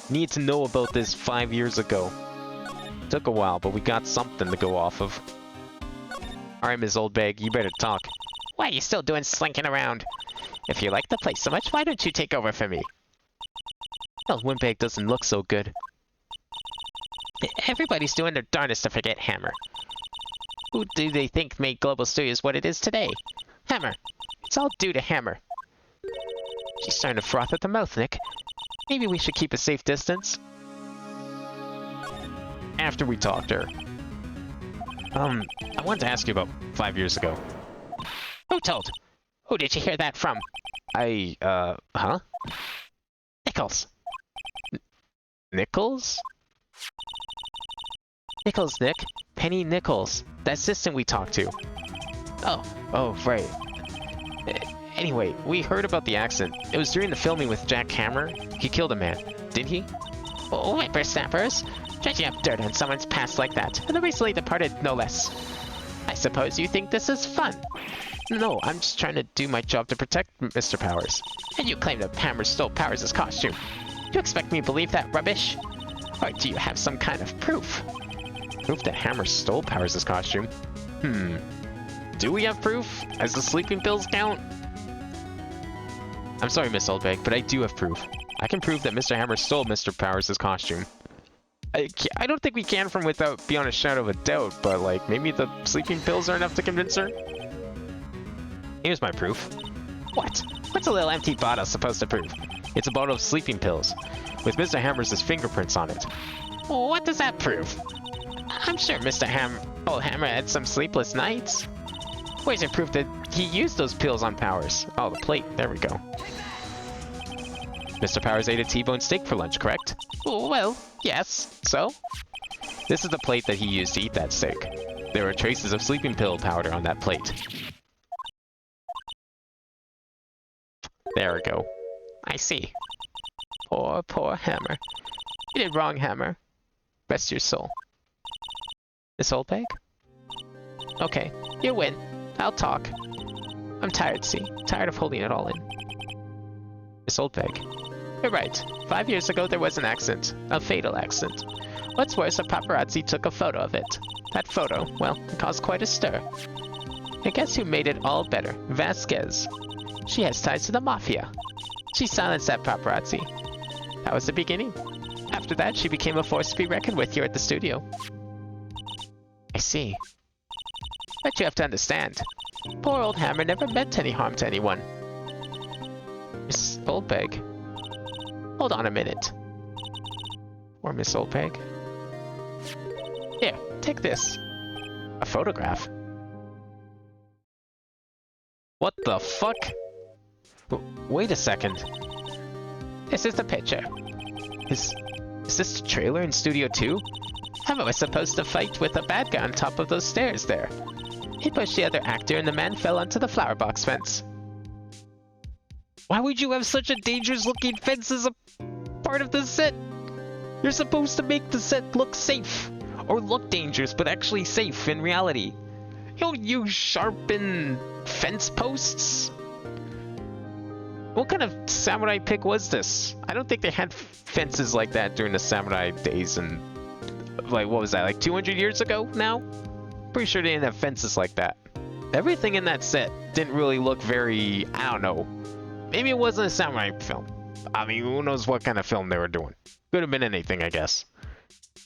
A: Need to know about this 5 years ago. Took a while, but we got something to go off of. Alright, Miss Oldbag, you better talk.
C: What are you still doing slinking around? If you like the place so much, why don't you take over for me?
A: Well, Wimpeg doesn't look so good.
C: Everybody's doing their darndest to forget Hammer. Who do they think made Global Studios what it is today? Hammer. It's all due to Hammer.
A: She's starting to froth at the mouth, Nick. Maybe we should keep a safe distance. After we talked to her. I wanted to ask you about 5 years ago.
C: Who told? Who did you hear that from?
A: Huh?
B: Nichols.
A: Nichols?
B: Nichols, Nick. Penny Nichols. That assistant we talked to.
A: Oh, right. Anyway, we heard about the accident. It was during the filming with Jack Hammer. He killed a man, didn't he?
B: Oh, whippersnappers. Dredging up dirt on someone's past like that. And the recently departed, no less. I suppose you think this is fun.
A: No, I'm just trying to do my job to protect Mr. Powers.
B: And you claim that Hammer stole Powers' costume. You expect me to believe that rubbish? Or do you have some kind of proof?
A: Proof that Hammer stole Powers' costume? Do we have proof? As the sleeping pills count? I'm sorry, Miss Oldbag, but I do have proof. I can prove that Mr. Hammer stole Mr. Powers' costume. I don't think we can from without beyond a shadow of a doubt, but like, maybe the sleeping pills are enough to convince her? Here's my proof.
B: What? What's a little empty bottle supposed to prove?
A: It's a bottle of sleeping pills, with Mr. Hammer's fingerprints on it.
B: What does that prove? I'm sure Mr. Old Hammer had some sleepless nights. Where's your proof that he used those pills on Powers?
A: Oh, the plate. There we go. Mr. Powers ate a T-bone steak for lunch, correct?
B: Well, yes.
A: So? This is the plate that he used to eat that steak. There were traces of sleeping pill powder on that plate. There we go.
B: I see. Poor Hammer. You did wrong, Hammer. Rest your soul.
A: Miss Oldbag?
B: Okay, you win. I'll talk. I'm tired, see? Tired of holding it all in.
A: Miss Oldbag.
B: You're right. 5 years ago there was an accident. A fatal accident. What's worse, a paparazzi took a photo of it. That photo, well, it caused quite a stir. And guess who made it all better? Vasquez. She has ties to the Mafia. She silenced that paparazzi. That was the beginning. After that, she became a force to be reckoned with here at the studio.
A: I see.
B: But you have to understand. Poor old Hammer never meant any harm to anyone.
A: Miss Oldbag.
B: Hold on a minute.
A: Or Miss Oldbag.
B: Here, take this.
A: A photograph? What the fuck? Wait a second.
B: This is the picture.
A: Is this the trailer in Studio 2?
B: Hammer was supposed to fight with a bad guy on top of those stairs there. He pushed the other actor and the man fell onto the flower box fence.
A: Why would you have such a dangerous looking fence as a part of the set? You're supposed to make the set look safe. Or look dangerous, but actually safe in reality. You don't use sharpened fence posts. What kind of samurai pick was this? I don't think they had fences like that during the samurai days and... Like, what was that, like 200 years ago now? Pretty sure they didn't have fences like that. Everything in that set didn't really look very... I don't know. Maybe it wasn't a samurai film. I mean, who knows what kind of film they were doing. Could have been anything, I guess.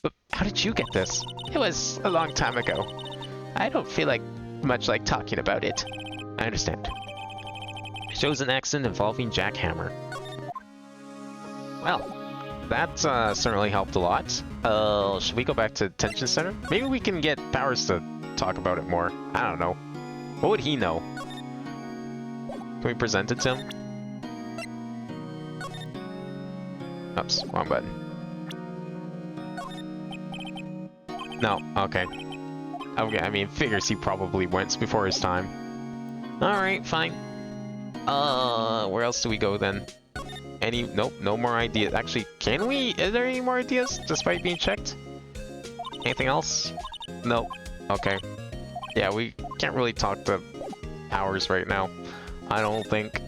A: But how did you get this?
B: It was a long time ago. I don't feel much like talking about it.
A: I understand. It shows an accident involving Jack Hammer. Well, that certainly helped a lot. Should we go back to Detention Center? Maybe we can get Powers to talk about it more. I don't know. What would he know? Can we present it to him? Oops, wrong button. No, okay. Okay, I mean, figures he probably went before his time. Alright, fine. Where else do we go then? Nope, no more ideas. Actually, can we? Is there any more ideas despite being checked? Anything else? Nope. Okay. Yeah, we can't really talk to Powers right now. I don't think.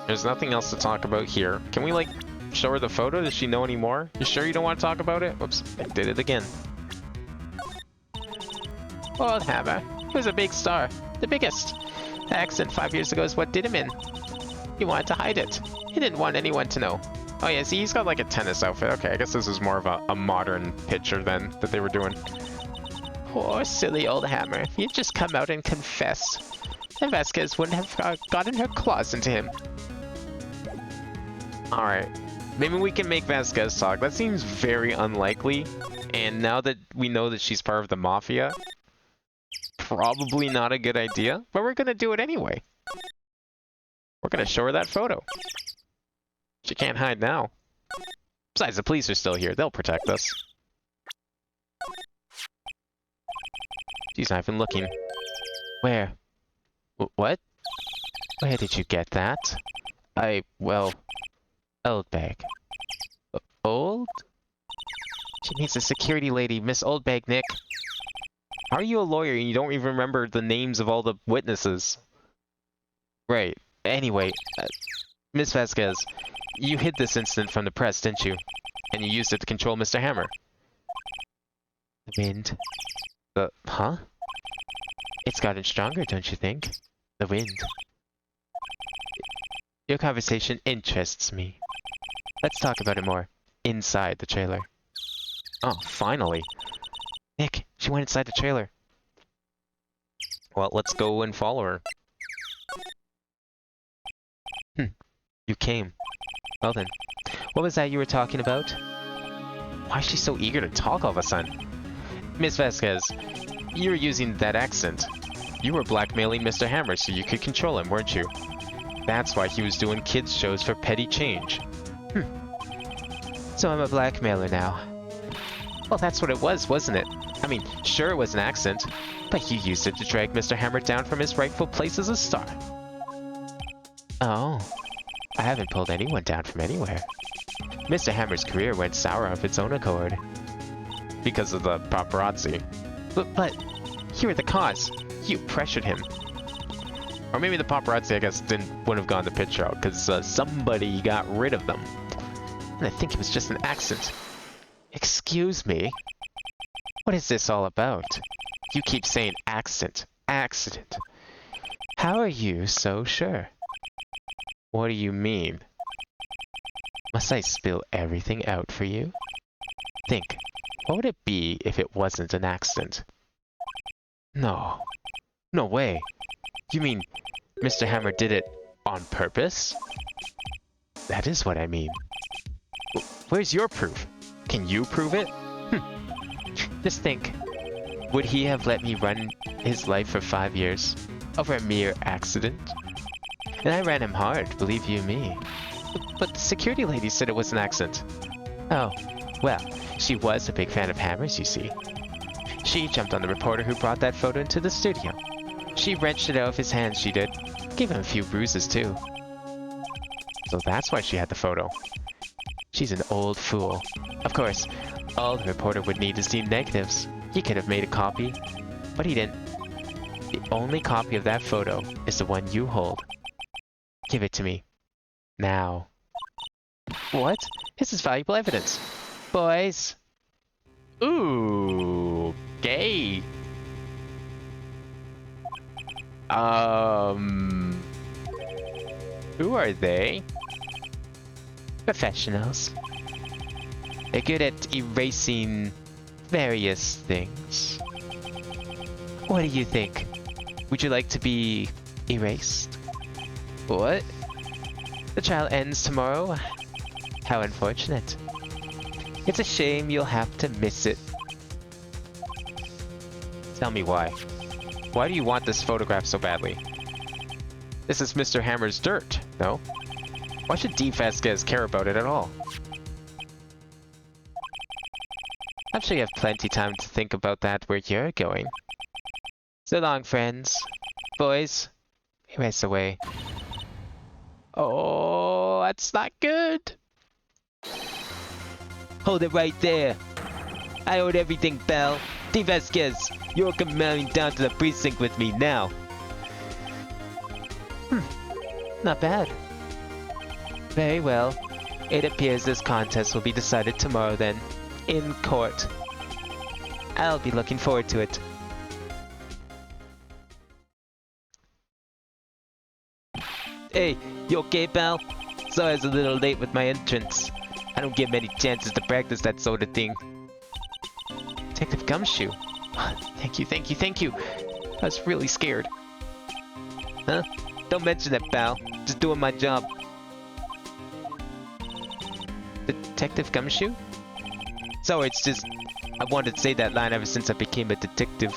A: There's nothing else to talk about here. Can we, like, show her the photo? Does she know any more? You sure you don't want to talk about it? Whoops, I did it again.
B: Old Hammer. He was a big star. The biggest. The accident 5 years ago is what did him in. He wanted to hide it. He didn't want anyone to know.
A: Oh yeah, see, he's got like a tennis outfit. Okay, I guess this is more of a modern picture then that they were doing.
B: Poor silly old Hammer. If he'd just come out and confessed, then Vasquez wouldn't have gotten her claws into him.
A: Alright. Maybe we can make Vasquez talk. That seems very unlikely. And now that we know that she's part of the Mafia, probably not a good idea, but we're gonna do it anyway. We're gonna show her that photo. She can't hide now. Besides, the police are still here. They'll protect us. She's not even looking. Where? What? Where did you get that? Well, old bag. Old? She needs a security lady, Miss Oldbag, Nick. How are you a lawyer and you don't even remember the names of all the witnesses? Right. Anyway, Miss Vasquez, you hid this incident from the press, didn't you? And you used it to control Mr. Hammer. The wind. Huh? It's gotten stronger, don't you think? The wind. Your conversation interests me. Let's talk about it more. Inside the trailer. Oh, finally. Nick, she went inside the trailer. Well, let's go and follow her. You came. Well then, what was that you were talking about? Why is she so eager to talk all of a sudden? Miss Vasquez, you were using that accent. You were blackmailing Mr. Hammer so you could control him, weren't you? That's why he was doing kids shows for petty change. So I'm a blackmailer now. Well, that's what it was, wasn't it? I mean, sure it was an accent, but you used it to drag Mr. Hammer down from his rightful place as a star. Oh, I haven't pulled anyone down from anywhere. Mr. Hammer's career went sour of its own accord. Because of the paparazzi. But you're the cause. You pressured him. Or maybe the paparazzi, I guess, wouldn't have gone the picture out, because somebody got rid of them. And I think it was just an accident. Excuse me? What is this all about? You keep saying accident, accident. How are you so sure? What do you mean? Must I spill everything out for you? Think, what would it be if it wasn't an accident? No. No way. You mean Mr. Hammer did it on purpose? That is what I mean. Where's your proof? Can you prove it? Just think. Would he have let me run his life for 5 years over a mere accident? And I ran him hard, believe you me. But the security lady said it was an accident. Oh, well, she was a big fan of Hammer's, you see. She jumped on the reporter who brought that photo into the studio. She wrenched it out of his hands, she did. Gave him a few bruises, too. So that's why she had the photo. She's an old fool. Of course, all the reporter would need is the negatives. He could have made a copy, but he didn't. The only copy of that photo is the one you hold. Give it to me. Now. What? This is valuable evidence. Boys. Ooh, gay. Who are they? Professionals. They're good at erasing various things. What do you think? Would you like to be erased? What? The trial ends tomorrow? How unfortunate. It's a shame you'll have to miss it. Tell me why. Why do you want this photograph so badly? This is Mr. Hammer's dirt, no? Why should D. Vasquez care about it at all? I'm sure you have plenty time to think about that where you're going. So long, friends. Boys, erase away. Oh, that's not good.
C: Hold it right there. I owed everything, Belle. D. Vasquez, you're coming down to the precinct with me now.
B: Not bad. Very well. It appears this contest will be decided tomorrow then, in court. I'll be looking forward to it.
C: Hey, you okay, pal? Sorry I was a little late with my entrance. I don't get many chances to practice that sort of thing.
B: Detective Gumshoe. Thank you, thank you, thank you. I was really scared.
C: Huh? Don't mention it, pal. Just doing my job.
B: Detective Gumshoe?
C: Sorry, it's just... I wanted to say that line ever since I became a detective.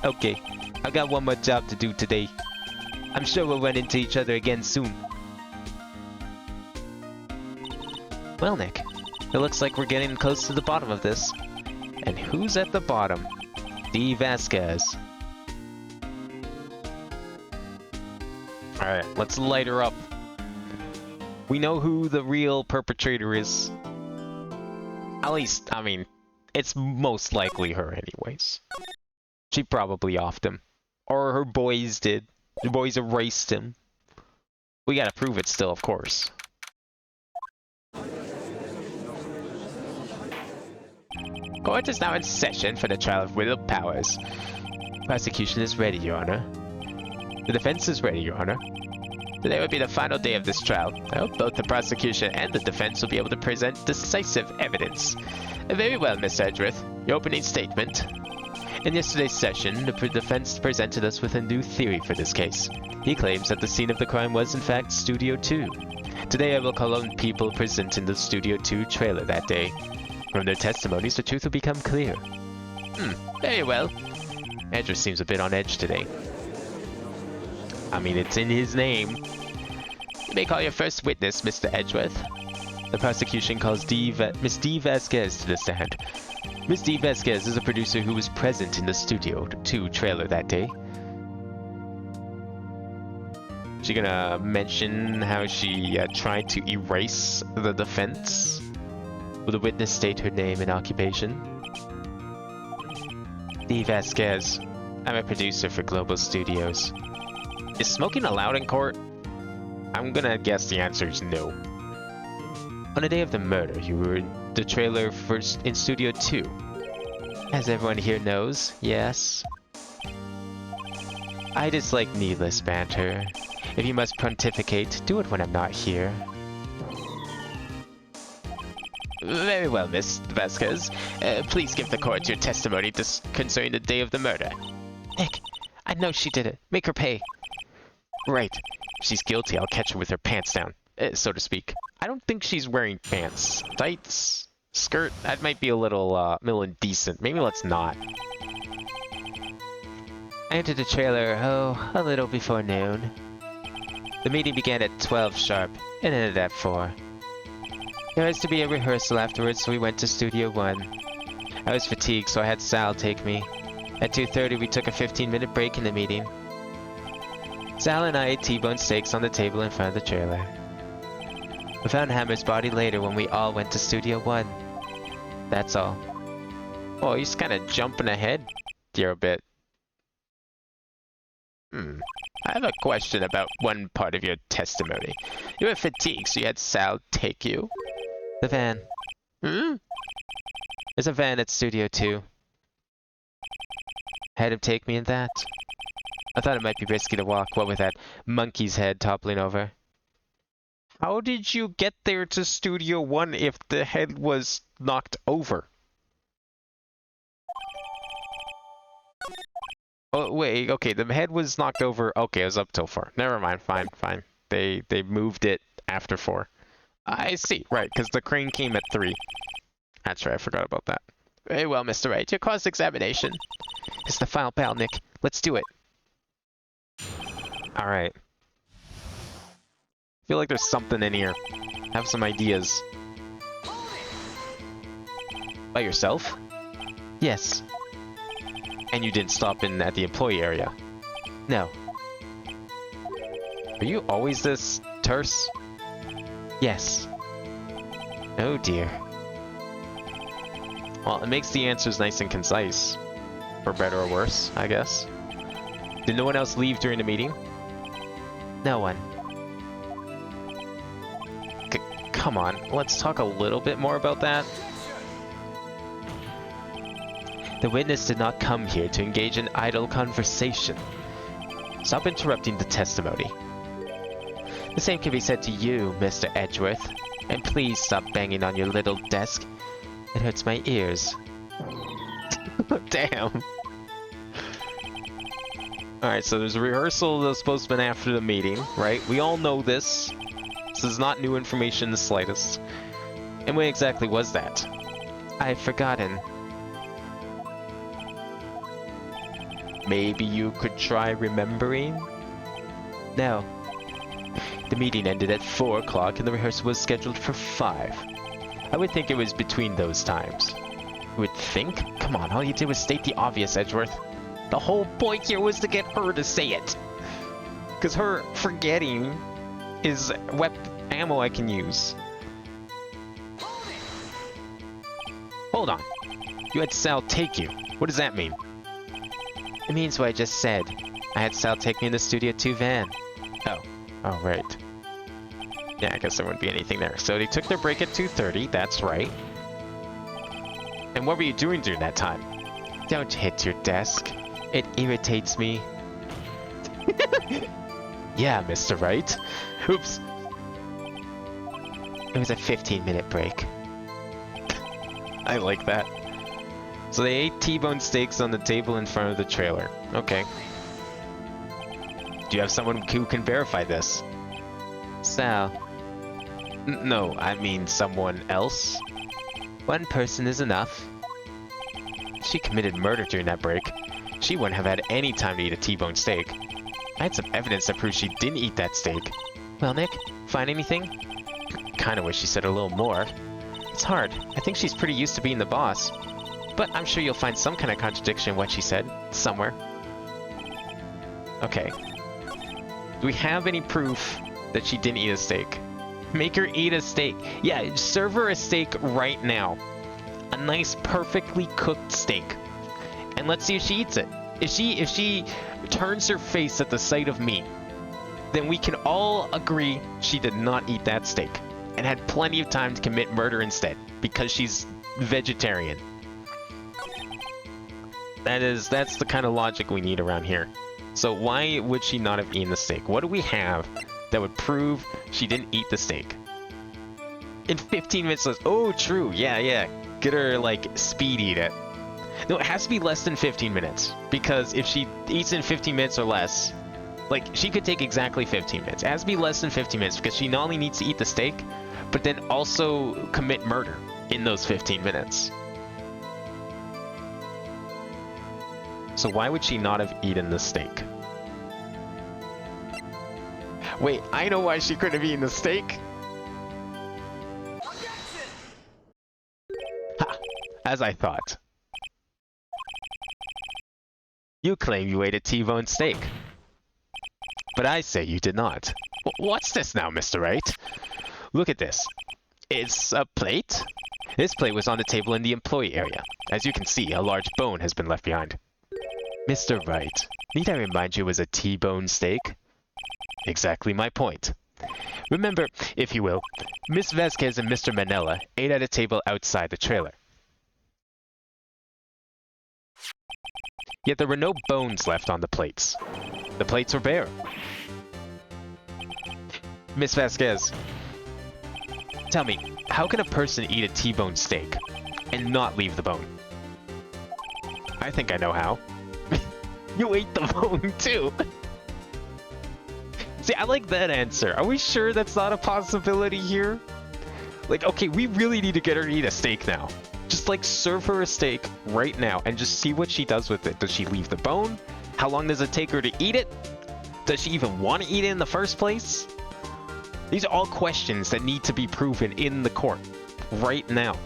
B: Okay, I got one more job to do today. I'm sure we'll run into each other again soon. Well, Nick, it looks like we're getting close to the bottom of this. And who's at the bottom? D. Vasquez. Alright, let's light her up. We know who the real perpetrator is. At least, I mean, it's most likely her anyways. She probably offed him. Or her boys did. The boys erased him. We gotta prove it still, of course.
C: Court is now in session for the trial of Will Powers.
B: Prosecution is ready, Your Honor.
C: The defense is ready, Your Honor. Today will be the final day of this trial. I hope both the prosecution and the defense will be able to present decisive evidence. Very well, Miss Edgeworth. Your opening statement.
B: In yesterday's session, the defense presented us with a new theory for this case. He claims that the scene of the crime was in fact Studio 2. Today I will call on people present in the Studio 2 trailer that day. From their testimonies, the truth will become clear.
C: Very well.
B: Edgeworth seems a bit on edge today. I mean, it's in his name.
C: You may call your first witness, Mr. Edgeworth.
B: The prosecution calls Miss D. Vasquez to the stand. Miss D. Vasquez is a producer who was present in the Studio 2 trailer that day. She gonna mention how she tried to erase the defense? Will the witness state her name and occupation? D. Vasquez. I'm a producer for Global Studios.
C: Is smoking allowed in court?
B: I'm gonna guess the answer is no. On the day of the murder, you were in the trailer first in Studio 2. As everyone here knows, yes? I dislike needless banter. If you must pontificate, do it when I'm not here.
C: Very well, Miss Vasquez. Please give the court your testimony concerning the day of the murder.
B: Nick, I know she did it. Make her pay.
C: Right. If she's guilty, I'll catch her with her pants down, so to speak.
B: I don't think she's wearing pants. Tights? Skirt? That might be a little indecent. Maybe let's not. I entered the trailer, a little before noon. The meeting began at 12 sharp and ended at 4. There was to be a rehearsal afterwards, so we went to Studio 1. I was fatigued, so I had Sal take me. At 2:30, we took a 15-minute break in the meeting. Sal and I ate T-bone steaks on the table in front of the trailer. We found Hammer's body later when we all went to Studio 1. That's all.
C: Oh, he's kind of jumping ahead here a bit. I have a question about one part of your testimony. You were fatigued, so you had Sal take you?
B: The van. There's a van at Studio 2. Had him take me in that. I thought it might be risky to walk, what with that monkey's head toppling over.
A: How did you get there to Studio 1 if the head was knocked over? Oh, wait, okay, the head was knocked over. Okay, it was up till 4. Never mind, fine. They moved it after 4. I see, right, because the crane came at 3. That's right, I forgot about that.
C: Very well, Mr. Wright. Your cross-examination.
B: It's the final bell, Nick. Let's do it. Alright.
A: I feel like there's something in here. I have some ideas. By yourself?
B: Yes.
A: And you didn't stop in at the employee area?
B: No.
A: Are you always this terse?
B: Yes.
A: Oh dear. Well, it makes the answers nice and concise. For better or worse, I guess. Did no one else leave during the meeting?
B: No one.
A: Come on, let's talk a little bit more about that.
B: The witness did not come here to engage in idle conversation.
A: Stop interrupting the testimony.
B: The same can be said to you, Mr. Edgeworth. And please stop banging on your little desk. It hurts my ears.
A: Damn. Alright, so there's a rehearsal that's supposed to have been after the meeting, right? We all know this. This is not new information in the slightest. And when exactly was that?
B: I've forgotten.
A: maybe you could try remembering?
B: No. The meeting ended at 4 o'clock and the rehearsal was scheduled for 5.
A: I would think it was between those times.
B: You would think? Come on, all you did was state the obvious, Edgeworth. The whole point here was to get her to say it.
A: Because her forgetting is ammo I can use.
B: Hold on. You had Sal take you. What does that mean? It means what I just said. I had Sal take me in the Studio 2 van.
A: Oh, right. Yeah, I guess there wouldn't be anything there. So they took their break at 2:30, that's right. And what were you doing during that time?
B: Don't hit your desk. It irritates me.
A: Yeah, Mr. Wright. Oops.
B: It was a 15-minute break.
A: I like that. So they ate T-bone steaks on the table in front of the trailer. Okay. Do you have someone who can verify this?
B: Sal.
A: No, I mean someone else.
B: One person is enough.
A: She committed murder during that break. She wouldn't have had any time to eat a T-bone steak. I had some evidence that proves she didn't eat that steak.
B: Well, Nick, find anything?
A: Kinda wish she said a little more.
B: It's hard. I think she's pretty used to being the boss. But I'm sure you'll find some kind of contradiction in what she said, somewhere.
A: Okay. Do we have any proof that she didn't eat a steak? Make her eat a steak. Yeah, serve her a steak right now. A nice, perfectly cooked steak. And let's see if she eats it. If she turns her face at the sight of meat, then we can all agree she did not eat that steak and had plenty of time to commit murder instead because she's vegetarian. That's the kind of logic we need around here. So why would she not have eaten the steak? What do we have that would prove she didn't eat the steak? In 15 minutes less. Oh, true. Yeah. Get her, like, speed eat it. No, it has to be less than 15 minutes. Because if she eats in 15 minutes or less, like, she could take exactly 15 minutes. It has to be less than 15 minutes because she not only needs to eat the steak, but then also commit murder in those 15 minutes. So why would she not have eaten the steak? Wait, I know why she couldn't have eaten the steak. Ha! As I thought. You claim you ate a T-bone steak. But I say you did not. What's this now, Mr. Wright? Look at this. It's a plate? This plate was on the table in the employee area. As you can see, a large bone has been left behind. Mr. Wright, need I remind you it was a T-bone steak? Exactly my point. Remember, if you will, Miss Vasquez and Mr. Manella ate at a table outside the trailer. Yet there were no bones left on the plates. The plates were bare. Miss Vasquez, tell me, how can a person eat a T-bone steak and not leave the bone? I think I know how. You ate the bone too! See, I like that answer. Are we sure that's not a possibility here? Like, okay, we really need to get her to eat a steak now. Just, like, serve her a steak right now and just see what she does with it. Does she leave the bone? How long does it take her to eat it? Does she even want to eat it in the first place? These are all questions that need to be proven in the court right now.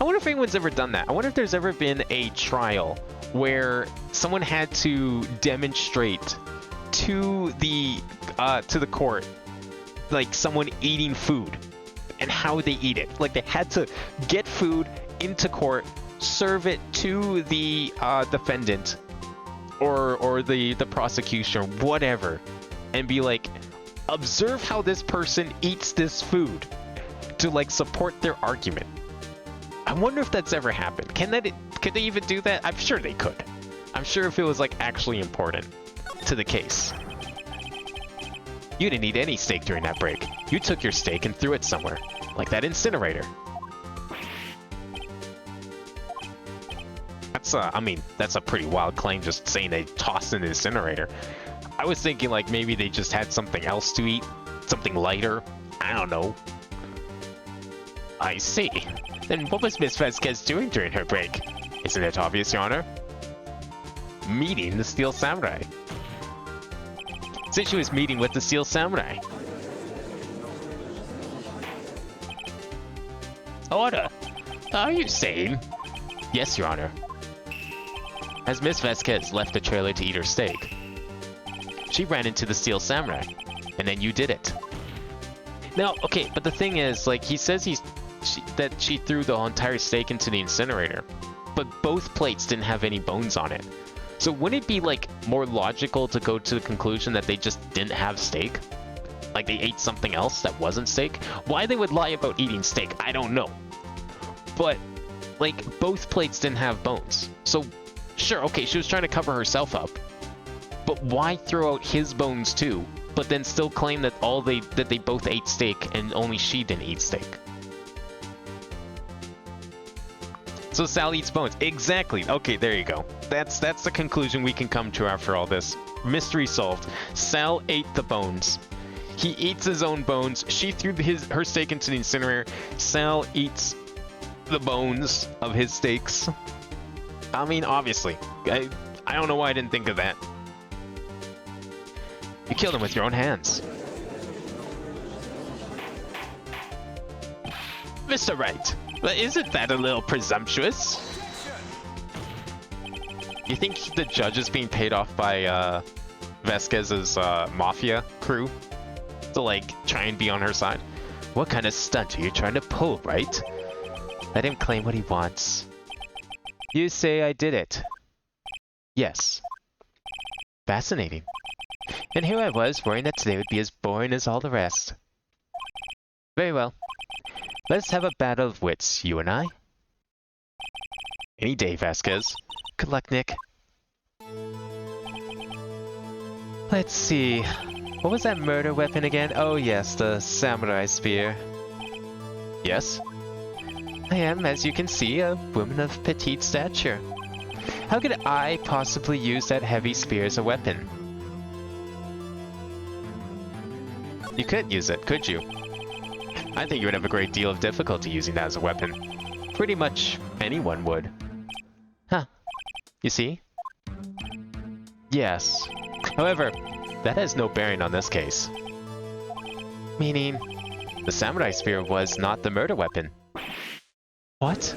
A: I wonder if anyone's ever done that. I wonder if there's ever been a trial where someone had to demonstrate to the court, like, someone eating food and how they eat it. Like, they had to get food into court, serve it to the defendant or the prosecution, whatever, and be like, observe how this person eats this food to, like, support their argument. I wonder if that's ever happened. Could they even do that? I'm sure they could. I'm sure if it was, like, actually important to the case. You didn't eat any steak during that break. You took your steak and threw it somewhere, like that incinerator. That's a pretty wild claim, just saying they tossed in the incinerator. I was thinking, like, maybe they just had something else to eat, something lighter. I don't know. I see. Then what was Miss Vasquez doing during her break? Isn't it obvious, Your Honor? meeting the Steel Samurai. Since she was meeting with the Steel Samurai. Order! Are you sane? Yes, Your Honor. As Miss Vasquez left the trailer to eat her steak, she ran into the Steel Samurai, and then you did it. Now, okay, but the thing is, like, he says that she threw the entire steak into the incinerator, but both plates didn't have any bones on it. So wouldn't it be, like, more logical to go to the conclusion that they just didn't have steak? Like, they ate something else that wasn't steak? Why they would lie about eating steak, I don't know. But, like, both plates didn't have bones. So, sure, okay, she was trying to cover herself up. But why throw out his bones too, but then still claim that they both ate steak and only she didn't eat steak? So Sal eats bones. Exactly. Okay, there you go. That's the conclusion we can come to after all this. Mystery solved. Sal ate the bones. He eats his own bones. She threw her steak into the incinerator. Sal eats the bones of his steaks. I mean, obviously. I don't know why I didn't think of that. You killed him with your own hands. Mr. Wright, but isn't that a little presumptuous? You think the judge is being paid off by Vasquez's mafia crew to, like, try and be on her side? What kind of stunt are you trying to pull, Wright? Let him claim what he wants. You say I did it. Yes. Fascinating. And here I was, worrying that today would be as boring as all the rest. Very well. Let's have a battle of wits, you and I. Any day, Vasquez. Good luck, Nick. Let's see. What was that murder weapon again? Oh yes, the samurai spear. Yes? I am, as you can see, a woman of petite stature. How could I possibly use that heavy spear as a weapon? You couldn't use it, could you? I think you would have a great deal of difficulty using that as a weapon. Pretty much anyone would. Huh. You see? Yes. However, that has no bearing on this case. Meaning, the samurai spear was not the murder weapon. What?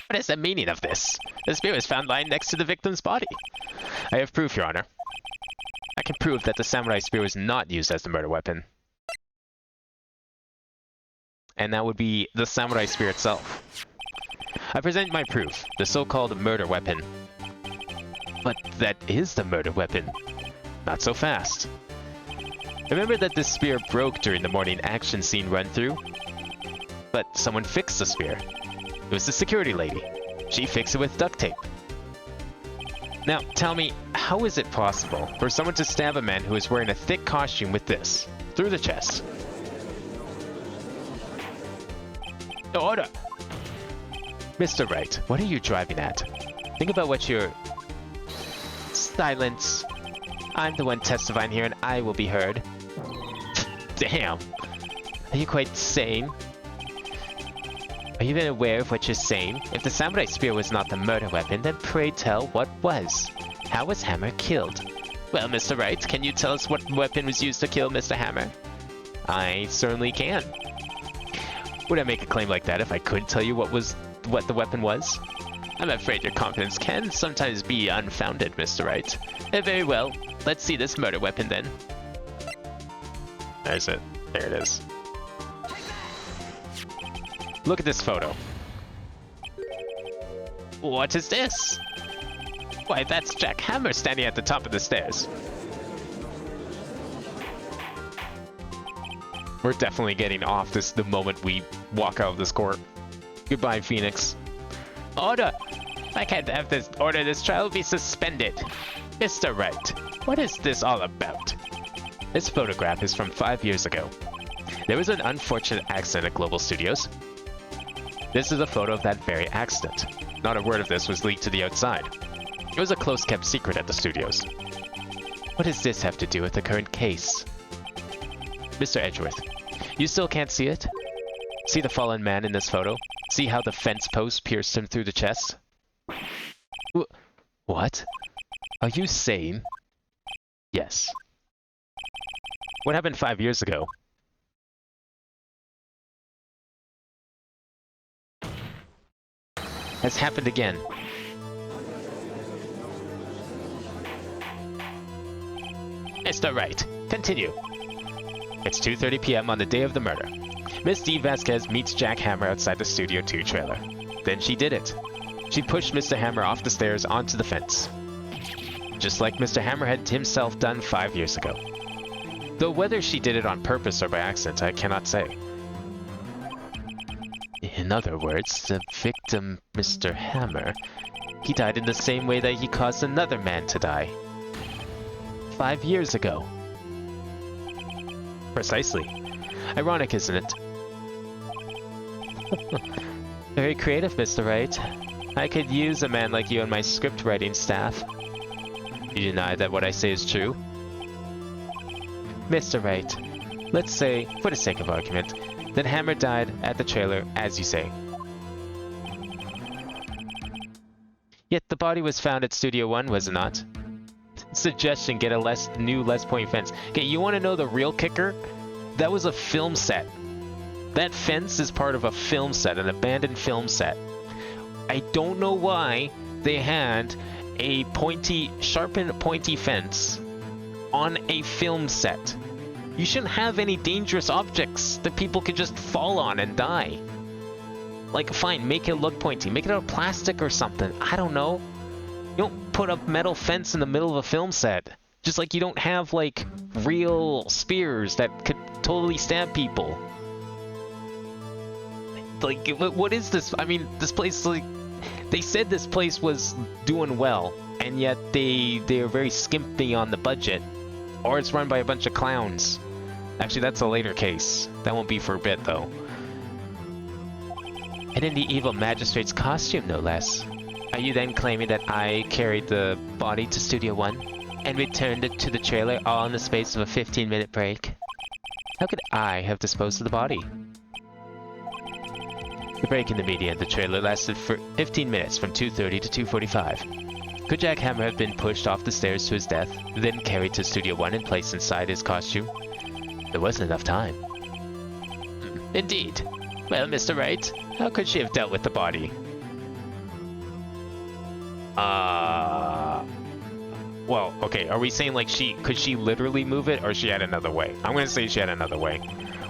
A: What is the meaning of this? The spear was found lying next to the victim's body. I have proof, Your Honor. I can prove that the samurai spear was not used as the murder weapon. And that would be the samurai spear itself. I present my proof, the so-called murder weapon. But that is the murder weapon. Not so fast. Remember that this spear broke during the morning action scene run-through? But someone fixed the spear. It was the security lady. She fixed it with duct tape. Now, tell me, how is it possible for someone to stab a man who is wearing a thick costume with this, through the chest? Order! Mr. Wright, what are you driving at? Think about what you're... Silence. I'm the one testifying here and I will be heard. Damn. Are you quite sane? Are you even aware of what you're saying? If the samurai spear was not the murder weapon, then pray tell what was. How was Hammer killed? Well, Mr. Wright, can you tell us what weapon was used to kill Mr. Hammer? I certainly can. Would I make a claim like that if I could tell you what the weapon was? I'm afraid your confidence can sometimes be unfounded, Mr. Wright. Very well. Let's see this murder weapon then. There's it. There it is. Look at this photo. What is this? Why, that's Jack Hammer standing at the top of the stairs. We're definitely getting off this the moment we walk out of this court. Goodbye, Phoenix. Order! If I can't have this order, this trial will be suspended. Mr. Wright, what is this all about? This photograph is from 5 years ago. There was an unfortunate accident at Global Studios. This is a photo of that very accident. Not a word of this was leaked to the outside. It was a close-kept secret at the studios. What does this have to do with the current case? Mr. Edgeworth, you still can't see it? See the fallen man in this photo? See how the fence post pierced him through the chest? What? Are you sane? Yes. What happened 5 years ago? Has happened again. Mr. Wright, continue. It's 2:30 p.m. on the day of the murder. Miss D. Vasquez meets Jack Hammer outside the Studio 2 trailer. Then she did it. She pushed Mr. Hammer off the stairs onto the fence. Just like Mr. Hammer had himself done 5 years ago. Though whether she did it on purpose or by accident, I cannot say. In other words, the victim, Mr. Hammer, he died in the same way that he caused another man to die. 5 years ago. Precisely. Ironic, isn't it? Very creative, Mr. Wright. I could use a man like you on my script writing staff. You deny that what I say is true? Mr. Wright, let's say, for the sake of argument, that Hammer died at the trailer, as you say. Yet the body was found at Studio 1, was it not? Suggestion, get a new less point fence. Okay, you want to know the real kicker? That was a film set. That fence is part of a film set, an abandoned film set. I don't know why they had a sharpened pointy fence on a film set. You shouldn't have any dangerous objects that people could just fall on and die. Like, fine, make it look pointy. Make it out of plastic or something. I don't know. You don't put a metal fence in the middle of a film set. Just like you don't have, like, real spears that could totally stab people. Like, what is this? I mean, this place, like, they said this place was doing well, and yet they're very skimpy on the budget. Or it's run by a bunch of clowns. Actually, that's a later case. That won't be for a bit, though. And in the evil magistrate's costume, no less. Are you then claiming that I carried the body to Studio 1 and returned it to the trailer all in the space of a 15-minute break? How could I have disposed of the body? The break in the media at the trailer lasted for 15 minutes from 2:30 to 2:45. Could Jack Hammer have been pushed off the stairs to his death, then carried to Studio 1 and placed inside his costume? There wasn't enough time. Indeed. Well, Mr. Wright, how could she have dealt with the body? Well, okay, are we saying like could she literally move it, or she had another way? I'm gonna say she had another way.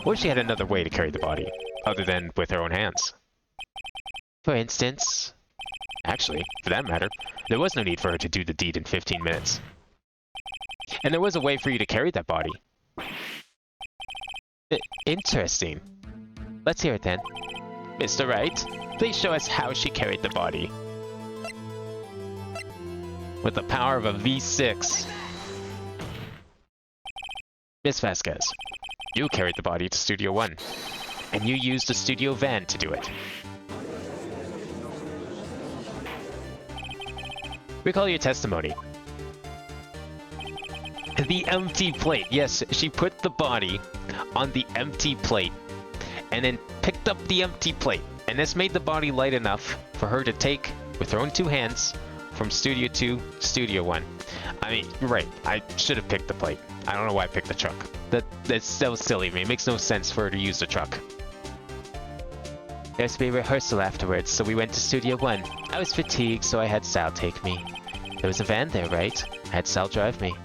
A: Or she had another way to carry the body, other than with her own hands. For instance? Actually, for that matter, there was no need for her to do the deed in 15 minutes. And there was a way for you to carry that body. Interesting. Let's hear it then. Mr. Wright, please show us how she carried the body. With the power of a V6. Miss Vasquez, you carried the body to Studio 1, and you used a studio van to do it. Recall your testimony. The empty plate. Yes, she put the body on the empty plate and then picked up the empty plate. And this made the body light enough for her to take, with her own two hands, from Studio 2 to Studio 1. I mean, you're right. I should have picked the plate. I don't know why I picked the truck. That was silly of me. It makes no sense for her to use the truck. There's to be a rehearsal afterwards, so we went to Studio 1. I was fatigued, so I had Sal take me. There was a van there, right? I had Sal drive me.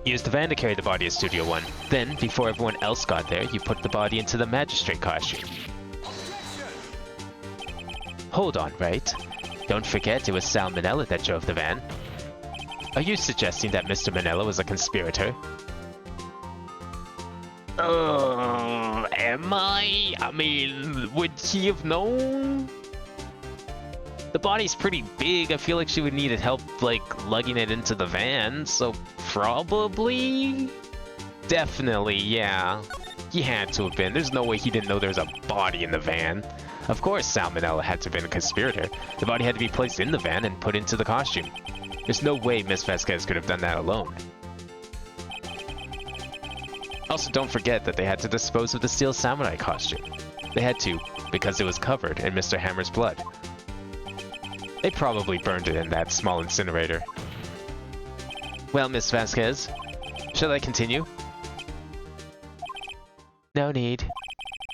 A: You used the van to carry the body to Studio 1. Then, before everyone else got there, you put the body into the magistrate costume. Hold on, right? Don't forget it was Sal Manella that drove the van. Are you suggesting that Mr. Manella was a conspirator? Am I? I mean, would he have known? The body's pretty big. I feel like she would need help, like, lugging it into the van, so probably? Definitely, yeah. He had to have been. There's no way he didn't know there was a body in the van. Of course Sal Manella had to have been a conspirator. The body had to be placed in the van and put into the costume. There's no way Miss Vasquez could have done that alone. Also, don't forget that they had to dispose of the Steel Samurai costume. They had to because it was covered in Mr. Hammer's blood. They probably burned it in that small incinerator. Well, Miss Vasquez, shall I continue?
B: No need.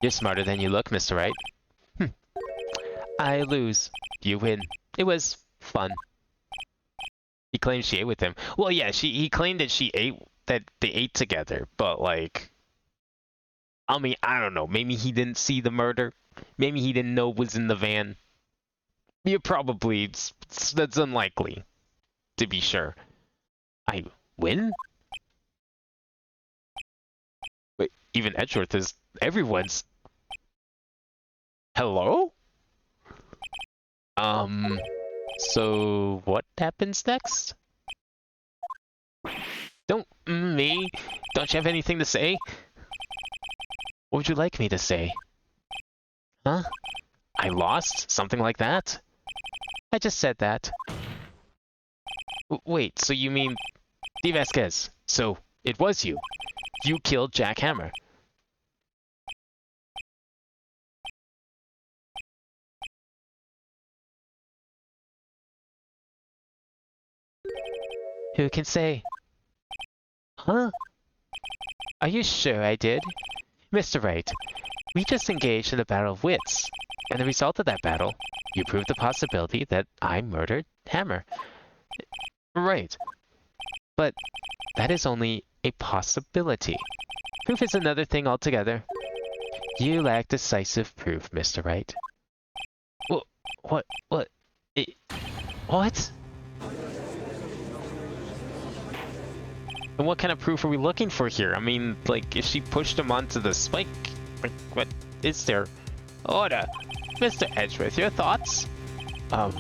A: You're smarter than you look, Mr. Wright.
B: I lose.
A: You win. It was fun. He claimed she ate with him. Well, yeah, he claimed that they ate together, but like, I mean, I don't know. Maybe he didn't see the murder. Maybe he didn't know it was in the van. That's unlikely, to be sure. I win? Wait, even Edgeworth is everyone's. Hello? So what happens next? Don't me? Don't you have anything to say? What would you like me to say? Huh? I lost? Something like that?
B: I just said that.
A: Wait, so you mean... D. Vasquez, so it was you. You killed Jack Hammer.
B: Who can say?
A: Huh?
B: Are you sure I did? Mr. Wright, we just engaged in a battle of wits. And the result of that battle, you proved the possibility that I murdered Hammer.
A: Right.
B: But that is only a possibility. Proof is another thing altogether. You lack decisive proof, Mr. Wright.
A: What? What? What? And what kind of proof are we looking for here? I mean, like, if she pushed him onto the spike, like, what is there? Order! Mr. Edgeworth, your thoughts?
B: Of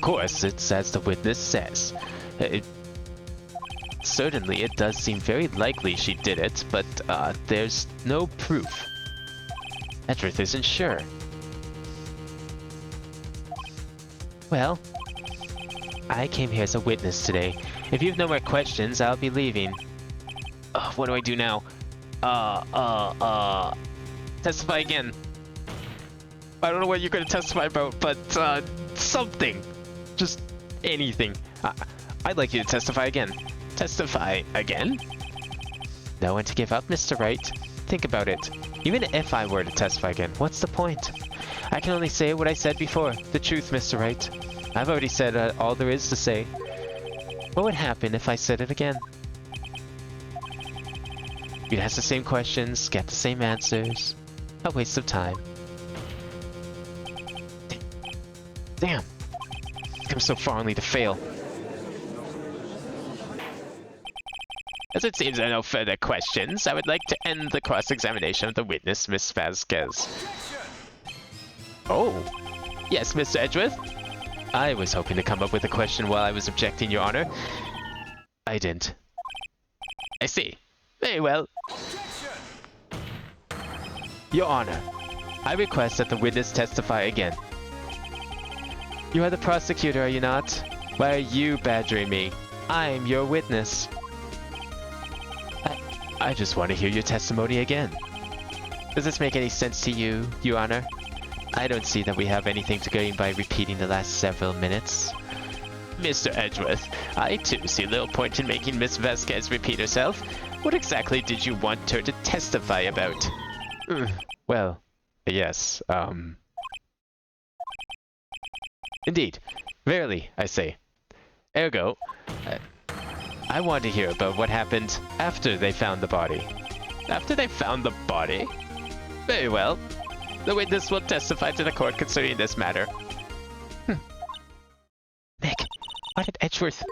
B: course, it's as the witness says. Certainly, it does seem very likely she did it, but there's no proof. Edgeworth isn't sure. Well, I came here as a witness today. If you have no more questions, I'll be leaving.
A: What do I do now? Testify again. I don't know what you're going to testify about, but, something. Just anything. I'd like you to testify again. Testify again?
B: No one to give up, Mr. Wright. Think about it. Even if I were to testify again, what's the point? I can only say what I said before. The truth, Mr. Wright. I've already said all there is to say. What would happen if I said it again? You'd ask the same questions, get the same answers. A waste of time.
A: Damn. I'm so far only to fail. As it seems there are no further questions, I would like to end the cross-examination of the witness, Miss Vasquez. Oh. Yes, Mr. Edgeworth?
B: I was hoping to come up with a question while I was objecting, Your Honor. I didn't.
A: I see. Very well.
B: Your Honor, I request that the witness testify again. You are the prosecutor, are you not? Why are you badgering me? I'm your witness. I just want to hear your testimony again. Does this make any sense to you, Your Honor? I don't see that we have anything to gain by repeating the last several minutes.
A: Mr. Edgeworth, I too see little point in making Miss Vasquez repeat herself. What exactly did you want her to testify about?
B: Well, yes, Indeed. Verily, I say. Ergo, I want to hear about what happened after they found the body.
A: After they found the body? Very well. The witness will testify to the court concerning this matter.
B: Nick, why did Edgeworth...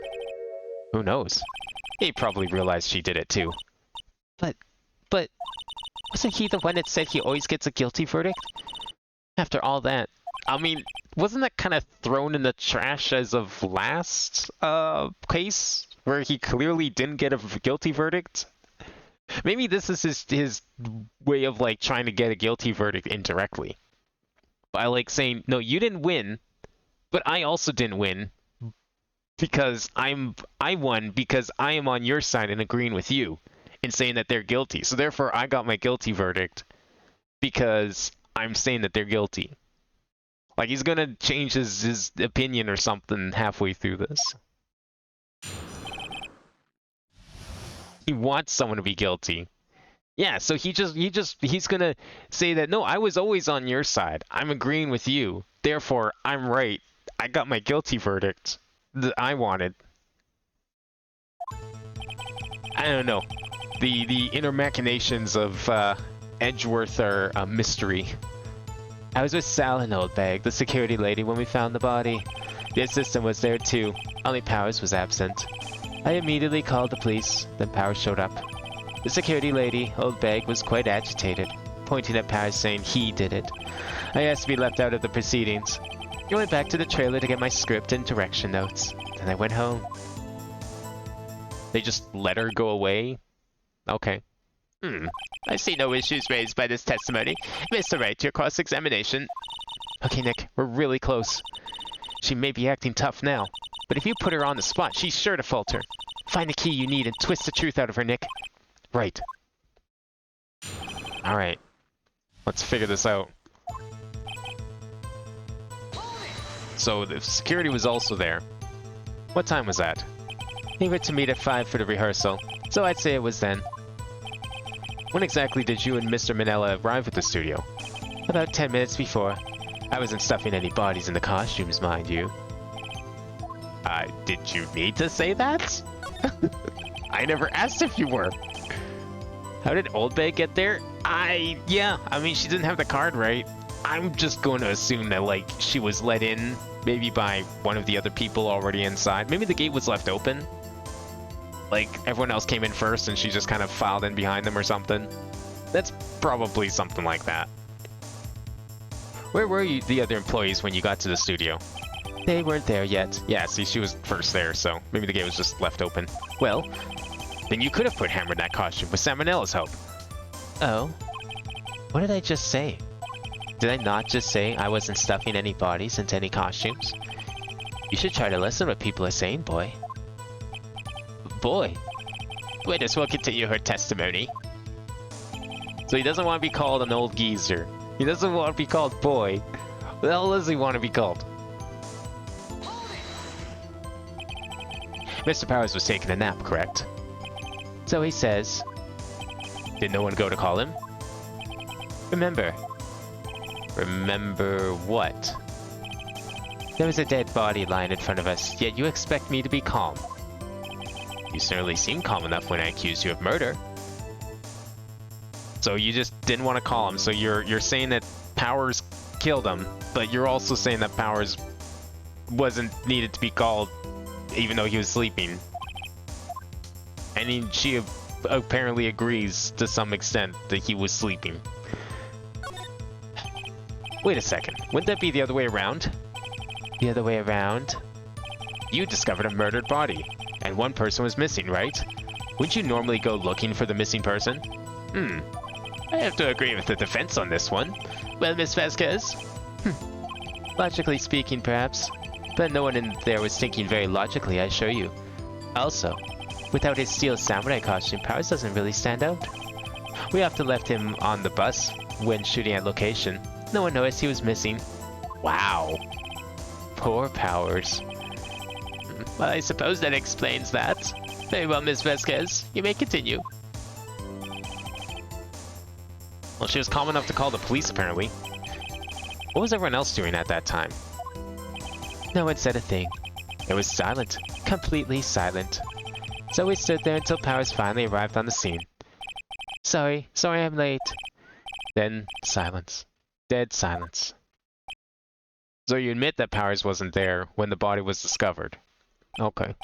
A: Who knows? He probably realized she did it too.
B: But... wasn't he the one that said he always gets a guilty verdict? After all that...
A: I mean, wasn't that kind of thrown in the trash as of last, case? Where he clearly didn't get a guilty verdict? Maybe this is his way of, like, trying to get a guilty verdict indirectly. By, like, saying, no, you didn't win, but I also didn't win. Because I won because I am on your side and agreeing with you. In saying that they're guilty. So therefore, I got my guilty verdict. because I'm saying that they're guilty. Like, he's gonna change his opinion or something halfway through this. He wants someone to be guilty. Yeah, so he's gonna say that, no, I was always on your side. I'm agreeing with you. Therefore, I'm right. I got my guilty verdict that I wanted. I don't know. The inner machinations of Edgeworth are a mystery. I was with Sal and Oldbag, the security lady, when we found the body. The assistant was there too, only Powers was absent. I immediately called the police, then Powers showed up. The security lady, Oldbag, was quite agitated, pointing at Powers saying he did it. I asked to be left out of the proceedings. I went back to the trailer to get my script and direction notes. Then I went home. They just let her go away? Okay.
B: I see no issues raised by this testimony. Mr. Wright, your cross-examination.
A: Okay, Nick, we're really close. She may be acting tough now, but if you put her on the spot, she's sure to falter. Find the key you need and twist the truth out of her, Nick. Right. Alright. Let's figure this out. So, the security was also there. What time was that? They were to meet at 5 for the rehearsal, so I'd say it was then. When exactly did you and Mr. Manella arrive at the studio? About 10 minutes before. I wasn't stuffing any bodies in the costumes, mind you. Did you need to say that? I never asked if you were. How did Oldbag get there? Yeah, I mean, she didn't have the card, right? I'm just going to assume that, like, she was let in, maybe by one of the other people already inside. Maybe the gate was left open. Like, everyone else came in first and she just kind of filed in behind them or something. That's probably something like that. Where were you, the other employees, when you got to the studio? They weren't there yet. Yeah, see, she was first there, so maybe the gate was just left open. Well, then you could have put Hammer in that costume with Salmonella's help. Oh? What did I just say? Did I not just say I wasn't stuffing any bodies into any costumes? You should try to listen to what people are saying, boy. Boy?
B: Witness will continue her testimony.
A: So he doesn't want to be called an old geezer. He doesn't want to be called boy. What the hell does he want to be called? Mr. Powers was taking a nap, correct? So he says. Did no one go to call him? Remember. Remember what? There was a dead body lying in front of us, yet you expect me to be calm. You certainly seemed calm enough when I accused you of murder. So you just didn't want to call him, so you're saying that Powers killed him, but you're also saying that Powers wasn't needed to be called even though he was sleeping. And she apparently agrees to some extent that he was sleeping. Wait a second, wouldn't that be the other way around? The other way around? You discovered a murdered body, and one person was missing, right? Wouldn't you normally go looking for the missing person?
B: I have to agree with the defense on this one. Well, Miss Vasquez?
A: Logically speaking, perhaps. But no one in there was thinking very logically, I assure you. Also, without his steel samurai costume, Powers doesn't really stand out. We often left him on the bus when shooting at location. No one noticed he was missing. Wow. Poor Powers.
B: Well, I suppose that explains that. Very well, Miss Vasquez. You may continue.
A: Well, she was calm enough to call the police, apparently. What was everyone else doing at that time? No one said a thing. It was silent. Completely silent. So we stood there until Powers finally arrived on the scene. Sorry I'm late. Then, silence. Dead silence. So you admit that Powers wasn't there when the body was discovered. Okay.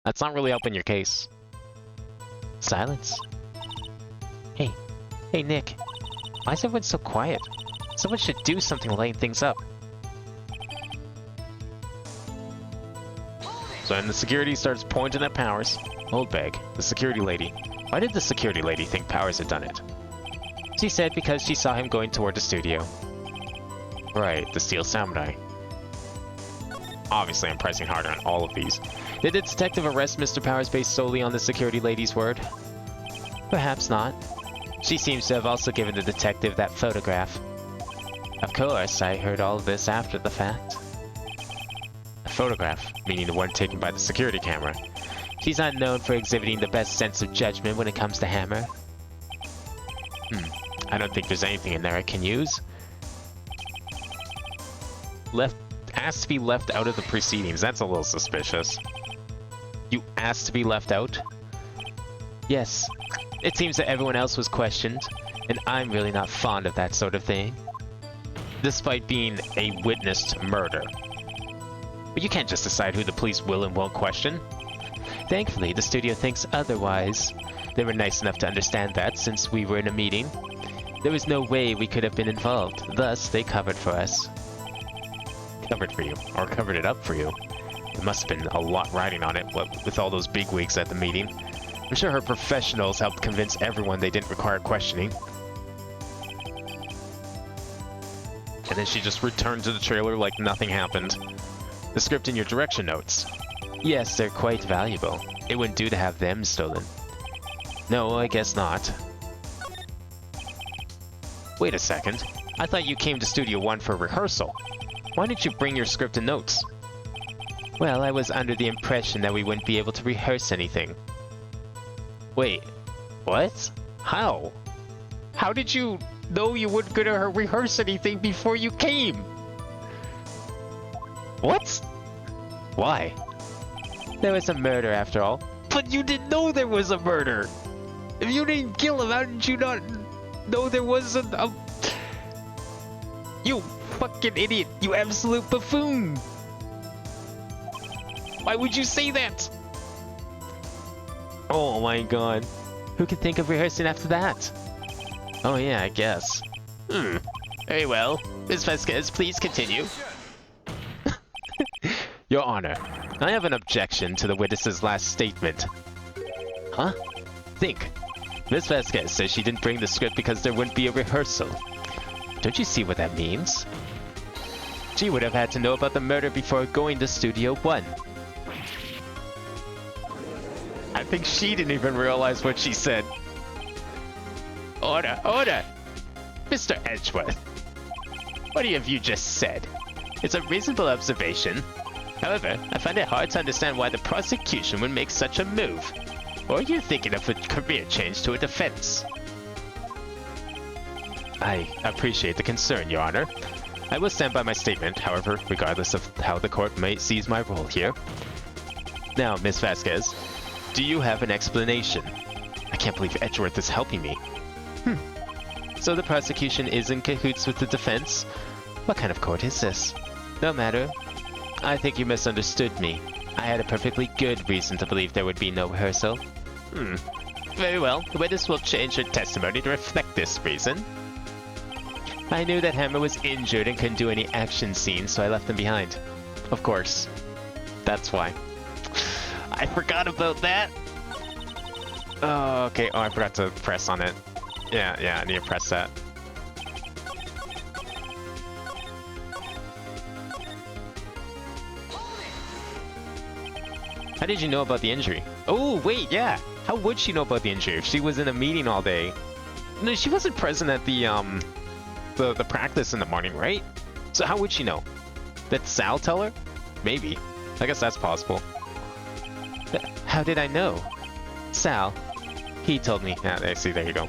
A: That's not really helping your case. Silence. Hey Nick. Why is everyone so quiet? Someone should do something to lighten things up. So then the security starts pointing at Powers. Oldbag, the security lady. Why did the security lady think Powers had done it? She said because she saw him going toward the studio. Right, the Steel Samurai. Obviously, I'm pressing harder on all of these. Did the detective arrest Mr. Powers based solely on the security lady's word? Perhaps not.
B: She seems to have also given the detective that photograph. Of course, I heard all of this after the fact.
A: A photograph, meaning the one taken by the security camera.
B: She's not known for exhibiting the best sense of judgment when it comes to Hammer.
A: I don't think there's anything in there I can use. Asked to be left out of the proceedings. That's a little suspicious. You asked to be left out?
B: Yes. It seems that everyone else was questioned, and I'm really not fond of that sort of thing.
A: Despite being a witness to murder. But you can't just decide who the police will and won't question.
B: Thankfully, the studio thinks otherwise. They were nice enough to understand that since we were in a meeting. There was no way we could have been involved, thus they covered for us.
A: Covered for you, or covered it up for you. There must have been a lot riding on it, what, with all those bigwigs at the meeting. I'm sure her professionals helped convince everyone they didn't require questioning. And then she just returned to the trailer like nothing happened. The script in your direction notes.
B: Yes, they're quite valuable. It wouldn't do to have them stolen.
A: No, I guess not. Wait a second. I thought you came to Studio One for rehearsal. Why didn't you bring your script and notes?
B: Well, I was under the impression that we wouldn't be able to rehearse anything.
A: Wait, what? How? How did you know you weren't gonna rehearse anything before you came? What? Why?
B: There was a murder after all.
A: But you didn't know there was a murder! If you didn't kill him, how did you not know there wasn't a... You fucking idiot! You absolute buffoon! Why would you say that?
B: Oh my god. Who could think of rehearsing after that?
A: Oh yeah, I guess. Very well. Ms. Vasquez, please continue. Your Honor, I have an objection to the witness's last statement.
B: Huh?
A: Think. Ms. Vasquez says she didn't bring the script because there wouldn't be a rehearsal. Don't you see what that means?
B: She would have had to know about the murder before going to Studio One.
A: I think she didn't even realize what she said. Order, order! Mr. Edgeworth, what have you just said? It's a reasonable observation. However, I find it hard to understand why the prosecution would make such a move. Or are you thinking of a career change to a defense? I appreciate the concern, Your Honor. I will stand by my statement, however, regardless of how the court may seize my role here. Now, Ms. Vasquez, do you have an explanation? I can't believe Edgeworth is helping me.
B: So the prosecution is in cahoots with the defense? What kind of court is this? No matter. I think you misunderstood me. I had a perfectly good reason to believe there would be no rehearsal.
A: Very well. The witness will change her testimony to reflect this reason.
B: I knew that Hammer was injured and couldn't do any action scenes, so I left him behind.
A: Of course. That's why. I forgot about that. Oh, okay. Oh, I forgot to press on it. Yeah, I need to press that.
B: How did you know about the injury?
A: Oh, wait, yeah. How would she know about the injury if she was in a meeting all day? No, she wasn't present at the practice in the morning, right? So how would she know? Did Sal tell her? Maybe. I guess that's possible.
B: How did I know? Sal. He told me.
A: Yeah, I see. There you go.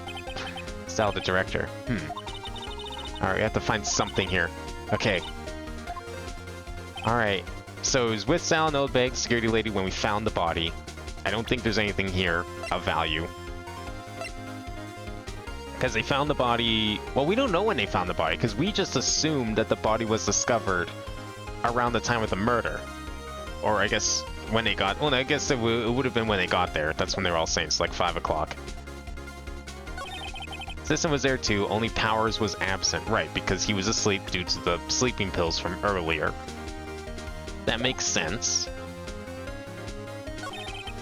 A: Sal, the director. Alright, we have to find something here. Okay. Alright. So it was with Sal and Oldbag, security lady, when we found the body. I don't think there's anything here of value. Because they found the body... Well, we don't know when they found the body, because we just assumed that the body was discovered around the time of the murder. Or I guess when they got... Well, I guess it would have been when they got there. That's when they were all saying it's like 5 o'clock. System was there too, only Powers was absent. Right, because he was asleep due to the sleeping pills from earlier. That makes sense.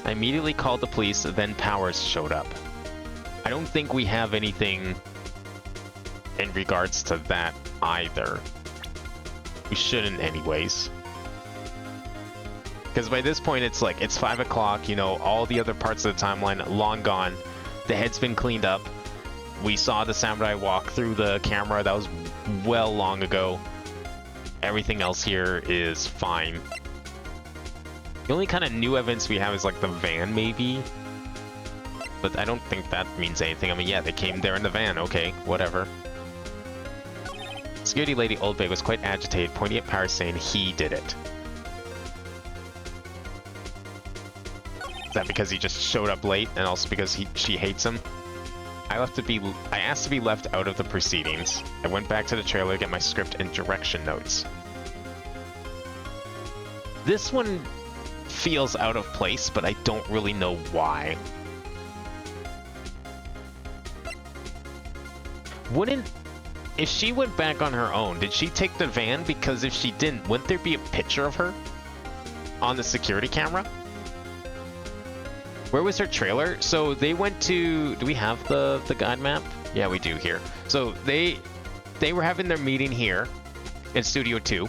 A: I immediately called the police, then Powers showed up. I don't think we have anything in regards to that either. We shouldn't anyways. Because by this point it's like, it's 5 o'clock, you know, all the other parts of the timeline long gone. The head's been cleaned up. We saw the samurai walk through the camera. That was well long ago. Everything else here is fine. The only kind of new evidence we have is like the van, maybe. But I don't think that means anything. I mean, yeah, they came there in the van. Okay, whatever. Security lady Oldbay was quite agitated, pointing at Paris, saying he did it. Is that because he just showed up late, and also because she hates him? I asked to be left out of the proceedings. I went back to the trailer to get my script and direction notes. This one feels out of place, but I don't really know why. If she went back on her own, did she take the van? Because if she didn't, wouldn't there be a picture of her on the security camera? Where was her trailer? So they went to... Do we have the guide map? Yeah, we do here. So they were having their meeting here in Studio 2.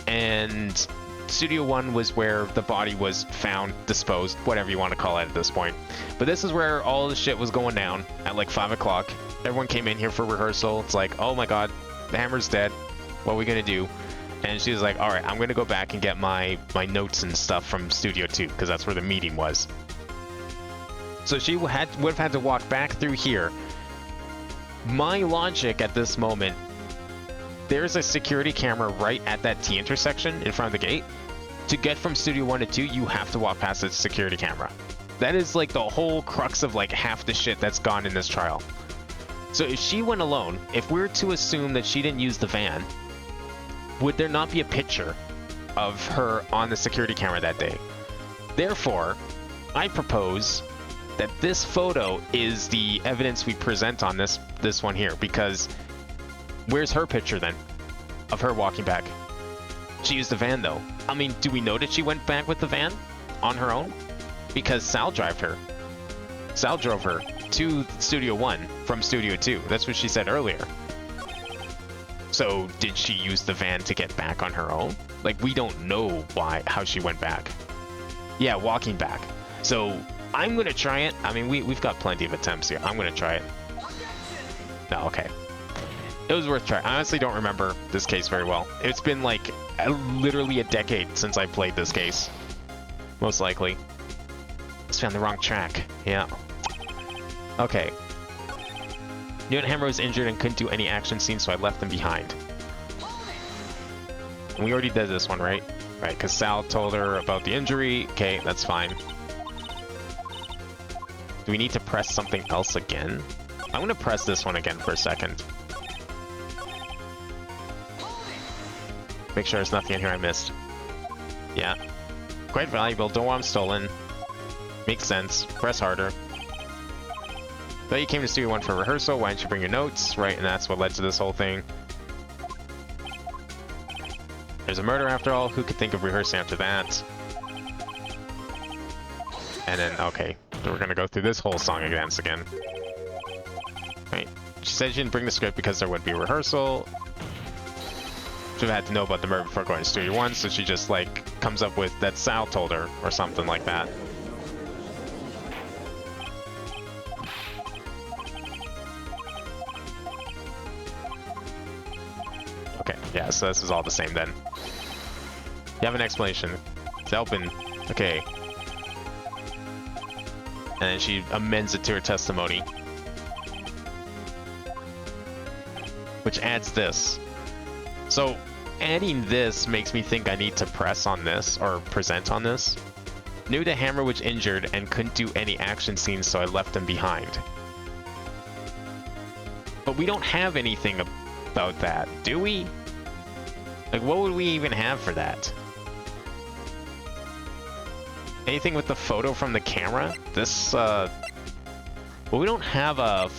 A: And Studio 1 was where the body was found, disposed, whatever you want to call it at this point. But this is where all the shit was going down at like 5 o'clock. Everyone came in here for rehearsal. It's like, oh my god, the hammer's dead. What are we going to do? And she was like, alright, I'm going to go back and get my notes and stuff from Studio 2, because that's where the meeting was. So she would have had to walk back through here. My logic at this moment, there's a security camera right at that T intersection in front of the gate. To get from Studio 1 to 2, you have to walk past the security camera. That is like the whole crux of like half the shit that's gone in this trial. So if she went alone, if we're to assume that she didn't use the van, would there not be a picture of her on the security camera that day? Therefore, I propose that this photo is the evidence we present on this one here, because where's her picture then of her walking back? She used the van though. I mean, do we know that she went back with the van on her own? Because Sal drove her to Studio 1 from Studio 2. That's what she said earlier. So did she use the van to get back on her own? Like, we don't know how she went back. Yeah, walking back. So I'm gonna try it. I mean, we've got plenty of attempts here. I'm gonna try it. No, okay. It was worth trying. I honestly don't remember this case very well. It's been like literally a decade since I played this case. Most likely. Just found the wrong track. Yeah. Okay. Newton Hammer was injured and couldn't do any action scenes, so I left them behind. And we already did this one, right? Right, because Sal told her about the injury. Okay, that's fine. Do we need to press something else again? I'm going to press this one again for a second. Make sure there's nothing in here I missed. Yeah. Quite valuable. Don't want them stolen. Makes sense. Press harder. Thought you came to Studio 1 for rehearsal. Why didn't you bring your notes? Right, and that's what led to this whole thing. There's a murder after all. Who could think of rehearsing after that? And then, okay. So we're gonna go through this whole song again. Right. She said she didn't bring the script because there would be a rehearsal. Should have had to know about the murder before going to Studio 1, so she just, like, comes up with that Sal told her, or something like that. Okay, yeah, so this is all the same then. You have an explanation. It's open. Okay. And then she amends it to her testimony. Which adds this. So, adding this makes me think I need to press on this, or present on this. Knew the hammer was injured and couldn't do any action scenes, so I left him behind. But we don't have anything about that, do we? Like, what would we even have for that? Anything with the photo from the camera? This, well, we don't have a...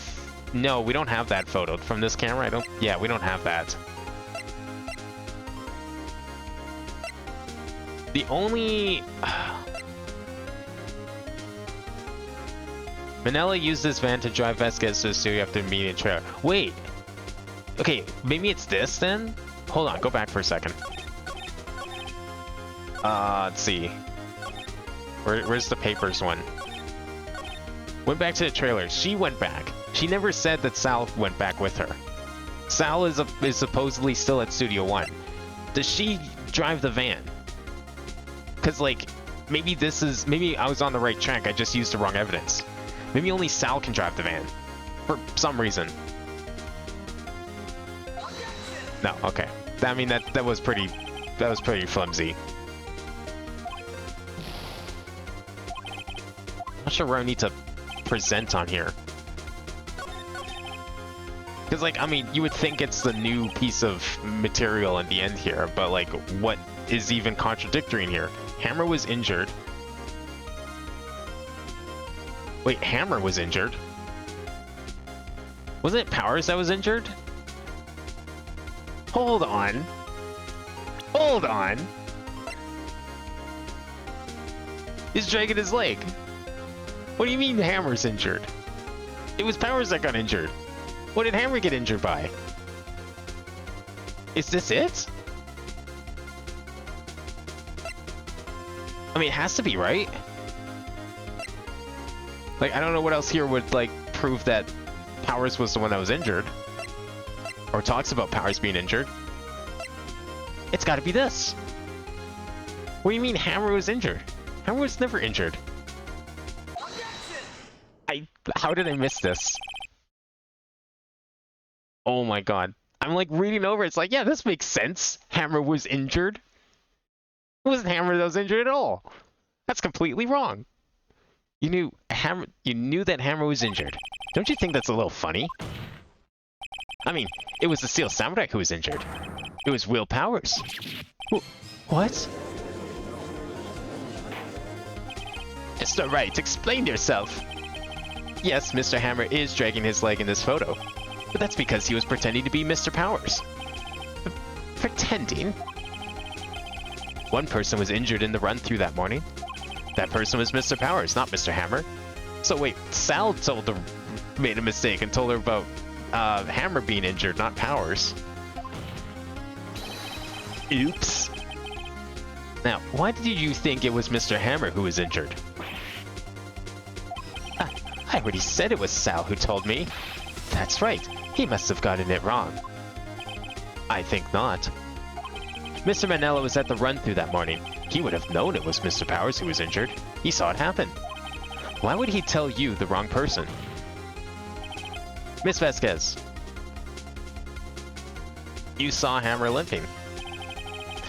A: No, we don't have that photo from this camera. Yeah, we don't have that. The only... Manella used this van to drive Vasquez to the studio after meeting a trailer. Wait! Okay, maybe it's this then? Hold on, go back for a second. Let's see. Where's the papers one? Went back to the trailer. She went back. She never said that Sal went back with her. Sal is supposedly still at Studio One. Does she drive the van? Because, like, maybe I was on the right track, I just used the wrong evidence. Maybe only Sal can drive the van. For some reason. No, okay. I mean, that was pretty flimsy. Not sure where I need to present on here. Because, like, I mean, you would think it's the new piece of material in the end here, but, like, what is even contradictory in here? Hammer was injured. Wait, Hammer was injured? Wasn't it Powers that was injured? Hold on. Hold on. He's dragging his leg. What do you mean Hammer's injured? It was Powers that got injured. What did Hammer get injured by? Is this it? I mean, it has to be, right? Like, I don't know what else here would, like, prove that Powers was the one that was injured. Or talks about Powers being injured. It's gotta be this. What do you mean Hammer was injured? Hammer was never injured. How did I miss this? Oh my god. I'm like reading over, it's like, yeah, this makes sense. Hammer was injured. It wasn't Hammer that was injured at all. That's completely wrong. You knew that Hammer was injured. Don't you think that's a little funny? I mean, it was the Steel Samurai who was injured. It was Will Powers. What? Mr. Wright, explain yourself. Yes, Mr. Hammer is dragging his leg in this photo. But that's because he was pretending to be Mr. Powers. Pretending? One person was injured in the run-through that morning. That person was Mr. Powers, not Mr. Hammer. So wait, Sal made a mistake and told her about Hammer being injured, not Powers. Oops. Now, why did you think it was Mr. Hammer who was injured? I already said it was Sal who told me. That's right. He must have gotten it wrong. I think not. Mr. Manella was at the run-through that morning. He would have known it was Mr. Powers who was injured. He saw it happen. Why would he tell you the wrong person? Miss Vasquez. You saw Hammer limping.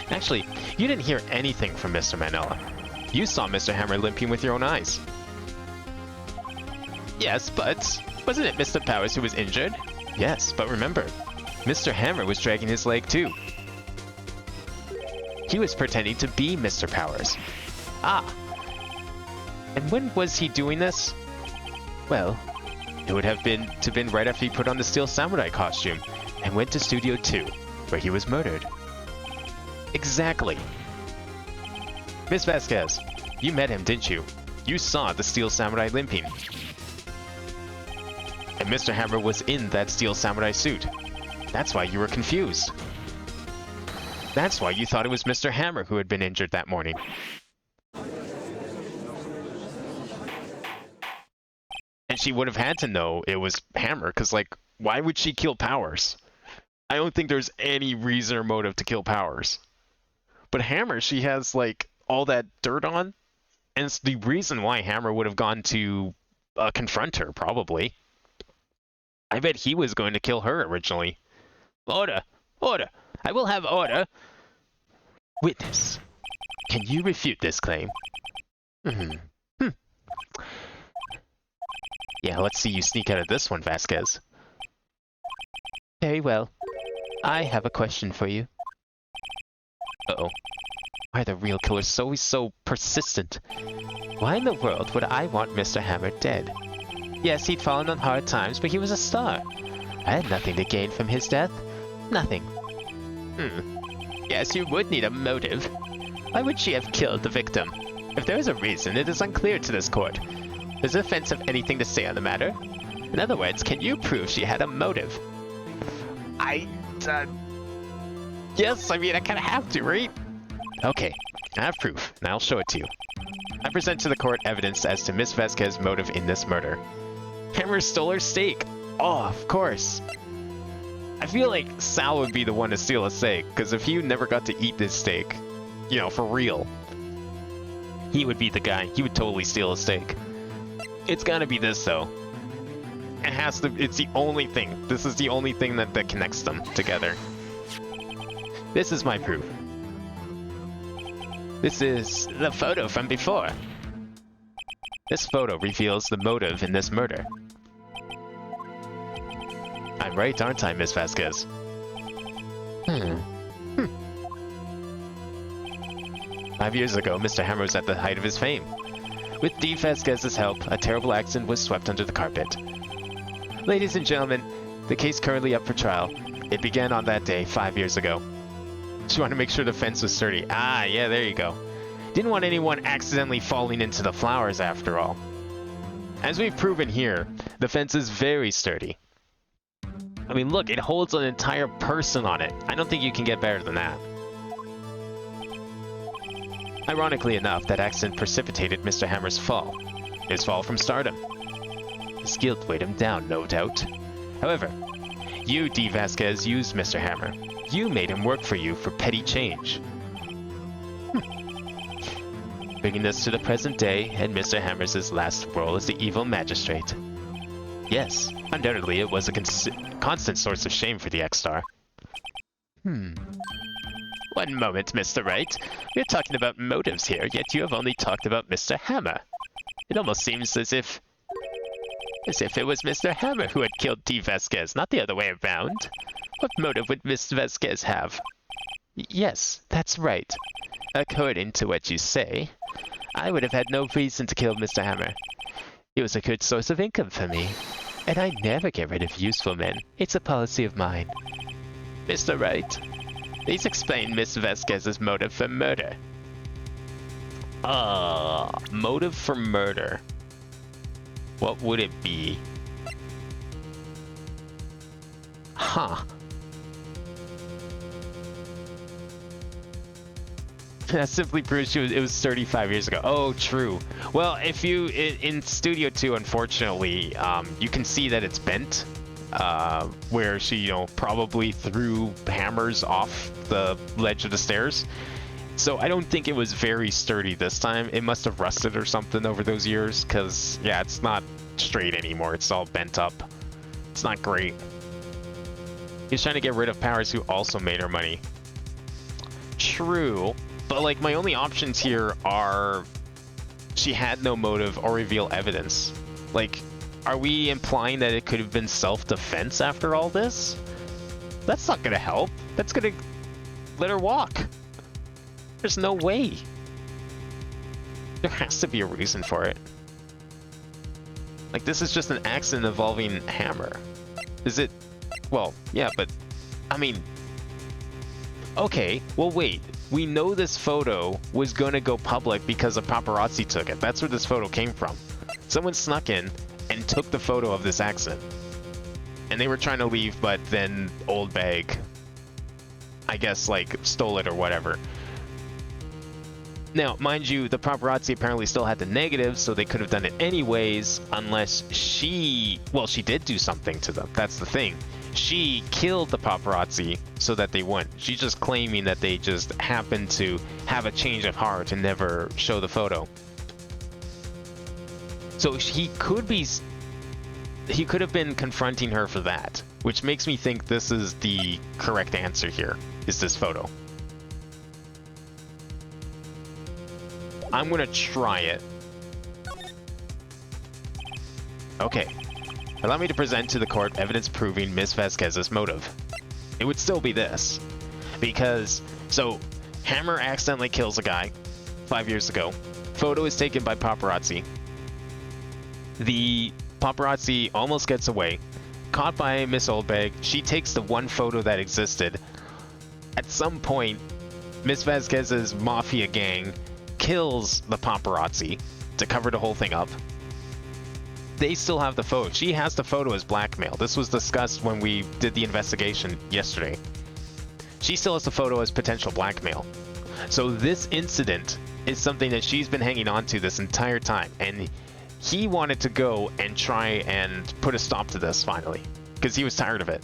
A: Actually, you didn't hear anything from Mr. Manella. You saw Mr. Hammer limping with your own eyes. Yes, but wasn't it Mr. Powers who was injured? Yes, but remember, Mr. Hammer was dragging his leg too. He was pretending to be Mr. Powers. Ah. And when was he doing this? Well, it would have been right after he put on the Steel Samurai costume and went to Studio 2, where he was murdered. Exactly. Miss Vasquez, you met him, didn't you? You saw the Steel Samurai limping. And Mr. Hammer was in that Steel Samurai suit. That's why you were confused. That's why you thought it was Mr. Hammer who had been injured that morning. And she would have had to know it was Hammer, because, like, why would she kill Powers? I don't think there's any reason or motive to kill Powers. But Hammer, she has, like, all that dirt on, and it's the reason why Hammer would have gone to confront her, probably. I bet he was going to kill her originally. Order! Order! I will have order! Witness, can you refute this claim? Yeah, let's see you sneak out of this one, Vasquez. Very well. I have a question for you. Uh-oh. Why are the real killers always so persistent? Why in the world would I want Mr. Hammer dead? Yes, he'd fallen on hard times, but he was a star. I had nothing to gain from his death. Nothing. Yes, you would need a motive. Why would she have killed the victim? If there is a reason, it is unclear to this court. Does the defense have anything to say on the matter? In other words, can you prove she had a motive? Yes, I mean, I kind of have to, right? Okay, I have proof, and I'll show it to you. I present to the court evidence as to Miss Vasquez's motive in this murder. Hammer stole her steak. Oh, of course. I feel like Sal would be the one to steal a steak, because if he never got to eat this steak, you know, for real, he would be the guy. He would totally steal a steak. It's gotta be this, though. It has to, it's the only thing. This is the only thing that connects them together. This is my proof. This is the photo from before. This photo reveals the motive in this murder. I'm right, aren't I, Miss Vasquez? 5 years ago, Mr. Hammer was at the height of his fame. With Dee Vasquez's help, a terrible accident was swept under the carpet. Ladies and gentlemen, the case currently up for trial. It began on that day 5 years ago. Just want to make sure the fence was sturdy. Ah, yeah, there you go. Didn't want anyone accidentally falling into the flowers after all. As we've proven here, the fence is very sturdy. I mean, look, it holds an entire person on it. I don't think you can get better than that. Ironically enough, that accident precipitated Mr. Hammer's fall. His fall from stardom. His guilt weighed him down, no doubt. However, you, Dee Vasquez, used Mr. Hammer. You made him work for you for petty change. Bringing us to the present day and Mr. Hammer's last role as the evil magistrate. Yes, undoubtedly it was a constant source of shame for the X-Star. One moment, Mr. Wright. We're talking about motives here, yet you have only talked about Mr. Hammer. It almost seems as if it was Mr. Hammer who had killed Dee Vasquez, not the other way around. What motive would Miss Vasquez have? Yes, that's right. According to what you say, I would have had no reason to kill Mr. Hammer. He was a good source of income for me, and I never get rid of useful men. It's a policy of mine. Mr. Wright, please explain Miss Vasquez's motive for murder. Motive for murder. What would it be? Huh. That simply proves it was 35 years ago. Oh, true. Well, if you in Studio 2, unfortunately, you can see that it's bent, where she, you know, probably threw hammers off the ledge of the stairs. So I don't think it was very sturdy this time. It must have rusted or something over those years, because yeah, it's not straight anymore. It's all bent up. It's not great. He's trying to get rid of Powers, who also made her money. True. But, like, my only options here are she had no motive or reveal evidence. Like, are we implying that it could have been self-defense after all this? That's not gonna help. That's gonna let her walk. There's no way. There has to be a reason for it. Like, this is just an accident involving Hammer. Is it? Well, yeah, but, I mean... Okay, well, wait. We know this photo was gonna go public because a paparazzi took it. That's where this photo came from. Someone snuck in and took the photo of this accident. And they were trying to leave, but then Old Bag, I guess, like, stole it or whatever. Now, mind you, the paparazzi apparently still had the negative, so they could have done it anyways, unless she... Well, she did do something to them. That's the thing. She killed the paparazzi so that they wouldn't. She's just claiming that they just happened to have a change of heart and never show the photo. So he could have been confronting her for that, which makes me think this is the correct answer here, is this photo. I'm gonna try it. Okay. Allow me to present to the court evidence proving Miss Vasquez's motive. It would still be this. Because, so, Hammer accidentally kills a guy 5 years ago. Photo is taken by paparazzi. The paparazzi almost gets away. Caught by Miss Oldbag. She takes the one photo that existed. At some point, Miss Vasquez's mafia gang kills the paparazzi to cover the whole thing up. They still have the photo. She has the photo as blackmail. This was discussed when we did the investigation yesterday. She still has the photo as potential blackmail. So this incident is something that she's been hanging on to this entire time. And he wanted to go and try and put a stop to this finally, because he was tired of it.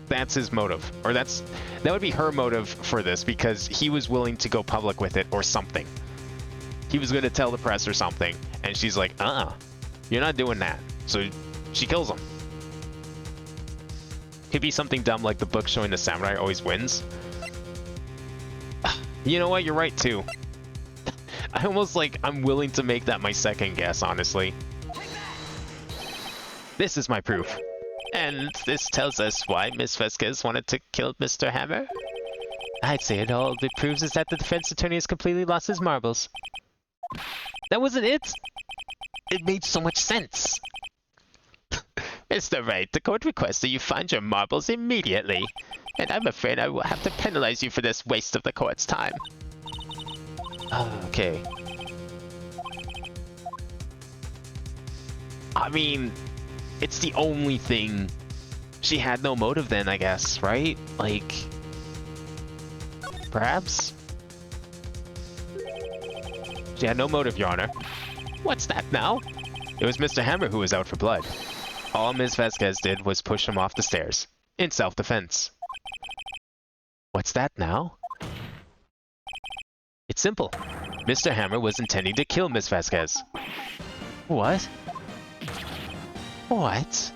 A: That's his motive, or that would be her motive for this, because he was willing to go public with it or something. He was going to tell the press or something, and she's like, you're not doing that. So she kills him. Could be something dumb like the book showing the samurai always wins. You know what? You're right too. I'm willing to make that my second guess, honestly. This is my proof.
B: And this tells us why Miss Vasquez wanted to kill Mr. Hammer? I'd say all it proves is that the defense attorney has completely lost his marbles.
A: That wasn't it?
B: It made so much sense. Mr. Wright, the court requests that you find your marbles immediately. And I'm afraid I will have to penalize you for this waste of the court's time.
A: Okay. I mean, it's the only thing. She had no motive then, I guess, right? Like, perhaps? She had no motive, Your Honor.
B: What's that now?
A: It was Mr. Hammer who was out for blood. All Ms. Vasquez did was push him off the stairs, in self-defense. What's that now? It's simple. Mr. Hammer was intending to kill Ms. Vasquez.
B: What? What?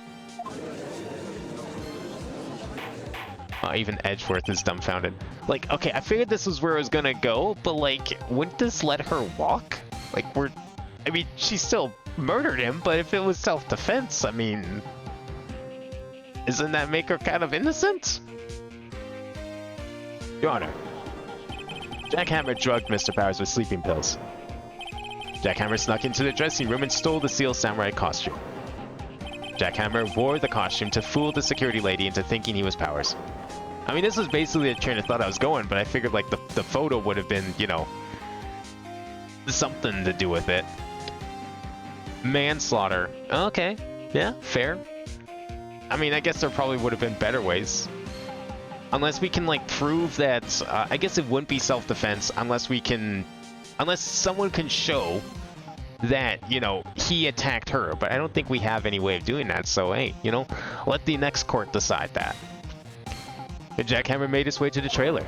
A: Even Edgeworth is dumbfounded. Like, okay, I figured this was where it was gonna go, but like, wouldn't this let her walk? Like, I mean, she still murdered him, but if it was self-defense, I mean, doesn't that make her kind of innocent? Your Honor, Jack Hammer drugged Mr. Powers with sleeping pills. Jack Hammer snuck into the dressing room and stole the Seal Samurai costume. Jack Hammer wore the costume to fool the security lady into thinking he was Powers. I mean, this was basically the train of thought I was going, but I figured like the photo would have been, you know, something to do with it. Manslaughter. Okay. Yeah, fair. I mean, I guess there probably would have been better ways. Unless we can, like, prove that... I guess it wouldn't be self-defense unless someone can show that, you know, he attacked her. But I don't think we have any way of doing that. So, hey, you know, let the next court decide that. And Jack Hammer made his way to the trailer.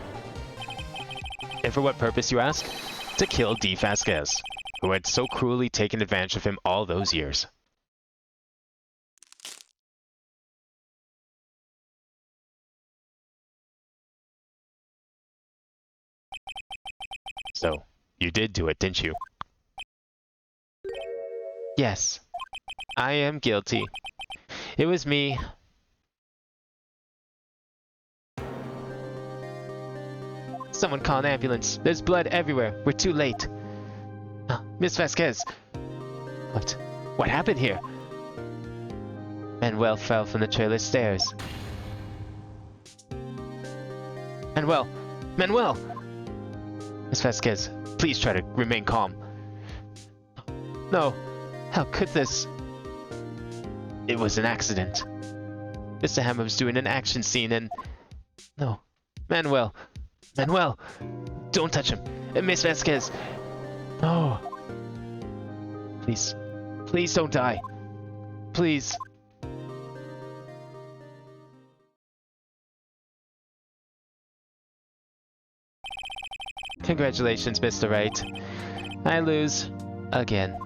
A: And for what purpose, you ask? To kill D. Vasquez, who had so cruelly taken advantage of him all those years. So, you did do it, didn't you?
B: Yes. I am guilty. It was me. Someone call an ambulance. There's blood everywhere. We're too late. Miss Vasquez. What happened here? Manuel fell from the trailer stairs. Manuel! Miss Vasquez, please try to remain calm. No. How could this? It was an accident. Mr. Hammer was doing an action scene and... No. Manuel! Don't touch him! Miss Vasquez! No! Please don't die. Please. Congratulations, Mr. Wright. I lose. Again.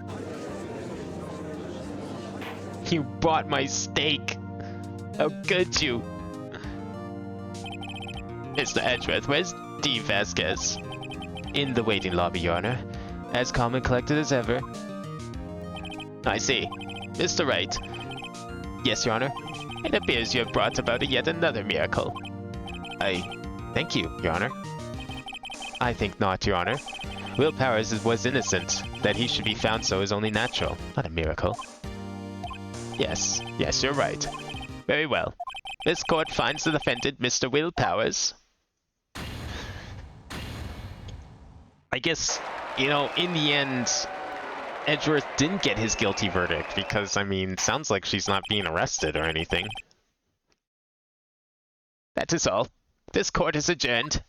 B: You bought my steak! How could you? Mr. Edgeworth, where's D. Vasquez? In the waiting lobby, Your Honor. As calm and collected as ever. I see. Mr. Wright. Yes, Your Honor. It appears you have brought about yet another miracle. Thank you, Your Honor. I think not, Your Honor. Will Powers was innocent. That he should be found so is only natural, not a miracle. Yes, you're right. Very well. This court finds the defendant, Mr. Will Powers. I guess, you know, in the end, Edgeworth didn't get his guilty verdict because, I mean, sounds like she's not being arrested or anything. That is all. This court is adjourned.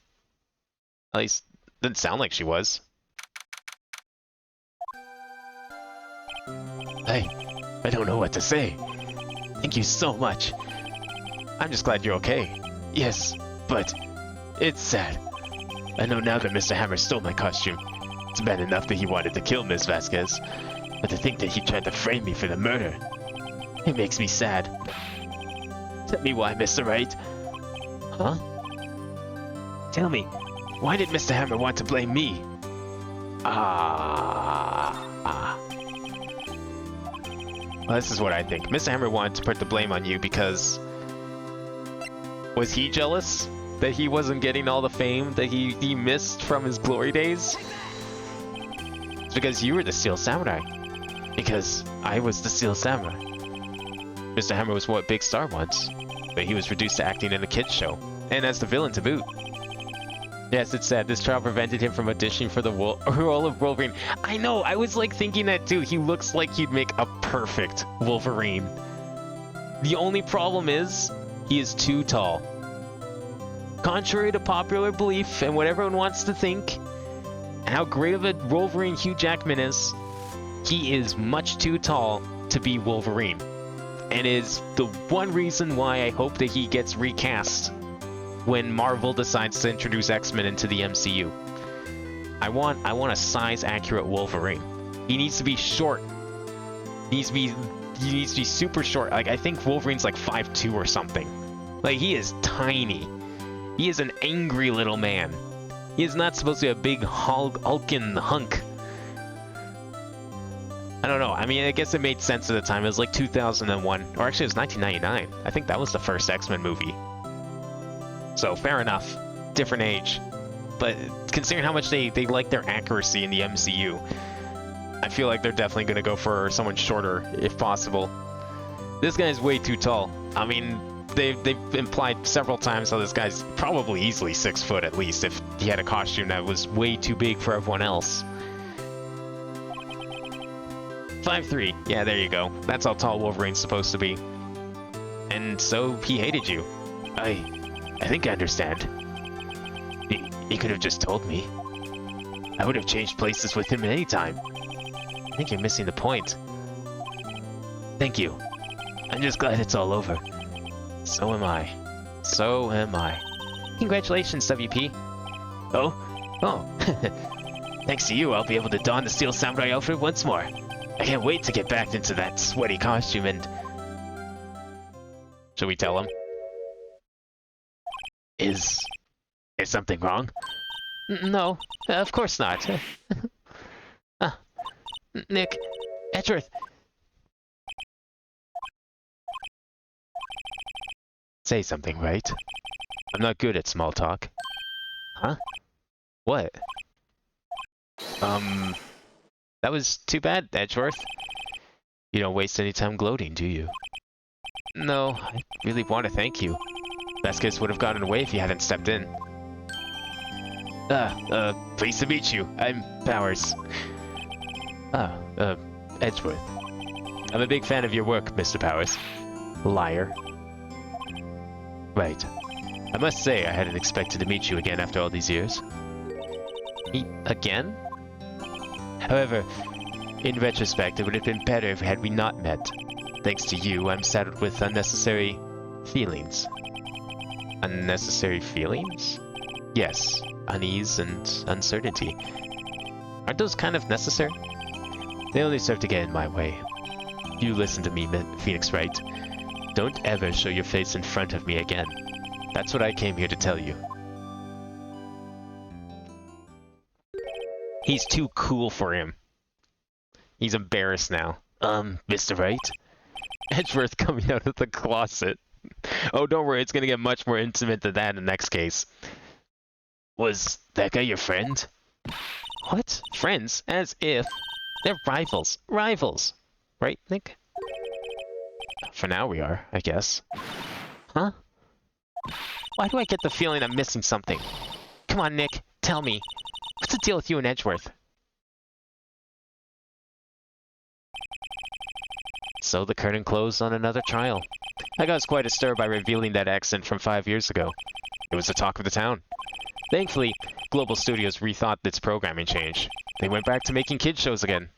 B: At least, didn't sound like she was. I don't know what to say. Thank you so much. I'm just glad you're okay. Yes, but it's sad. I know now that Mr. Hammer stole my costume. It's bad enough that he wanted to kill Ms. Vasquez, but to think that he tried to frame me for the murder, it makes me sad. Tell me why, Mr. Wright. Huh? Tell me, why did Mr. Hammer want to blame me? Well, this is what I think. Mr. Hammer wanted to put the blame on you because... Was he jealous that he wasn't getting all the fame that he missed from his glory days? It's because you were the Steel Samurai. Because I was the Steel Samurai. Mr. Hammer was what Big Star once, but he was reduced to acting in a kids show, and as the villain to boot. Yes, it's sad. This trial prevented him from auditioning for the role of Wolverine. I know, I was like thinking that too. He looks like he'd make a perfect Wolverine. The only problem is, he is too tall. Contrary to popular belief and what everyone wants to think, and how great of a Wolverine Hugh Jackman is, he is much too tall to be Wolverine. And is the one reason why I hope that he gets recast when Marvel decides to introduce X-Men into the MCU. I want a size-accurate Wolverine. He needs to be short. He needs to be super short. Like, I think Wolverine's like 5'2" or something. Like, he is tiny. He is an angry little man. He is not supposed to be a big hulking hunk. I don't know. I mean, I guess it made sense at the time. It was like 2001. Or actually, it was 1999. I think that was the first X-Men movie. So, fair enough. Different age. But considering how much they like their accuracy in the MCU, I feel like they're definitely going to go for someone shorter, if possible. This guy's way too tall. I mean, they've implied several times how this guy's probably easily 6 foot at least, if he had a costume that was way too big for everyone else. 5'3". Yeah, there you go. That's how tall Wolverine's supposed to be. And so, he hated you. I think I understand. He could have just told me. I would have changed places with him at any time. I think you're missing the point. Thank you. I'm just glad it's all over. So am I. So am I. Congratulations, WP. Oh? Thanks to you, I'll be able to don the Steel Samurai outfit once more. I can't wait to get back into that sweaty costume and... Should we tell him? Is something wrong? No, of course not. Nick, Edgeworth. Say something, right? I'm not good at small talk. Huh? What? That was too bad, Edgeworth. You don't waste any time gloating, do you? No, I really want to thank you. Vasquez would have gotten away if you hadn't stepped in. Pleased to meet you. I'm Powers. Edgeworth. I'm a big fan of your work, Mr. Powers. Liar. Right. I must say, I hadn't expected to meet you again after all these years. Again? However, in retrospect, it would have been better had we not met. Thanks to you, I'm saddled with unnecessary feelings. Unnecessary feelings? Yes, unease and uncertainty. Aren't those kind of necessary? They only serve to get in my way. You listen to me, Phoenix Wright. Don't ever show your face in front of me again. That's what I came here to tell you. He's too cool for him. He's embarrassed now. Mr. Wright? Edgeworth coming out of the closet. Oh, don't worry, it's gonna get much more intimate than that in the next case. Was that guy your friend? What? Friends? As if. They're rivals. Rivals. Right, Nick? For now we are, I guess. Huh? Why do I get the feeling I'm missing something? Come on, Nick, tell me. What's the deal with you and Edgeworth? So the curtain closed on another trial. I caused quite a stir by revealing that accident from 5 years ago. It was the talk of the town. Thankfully, Global Studios rethought its programming change. They went back to making kids shows again.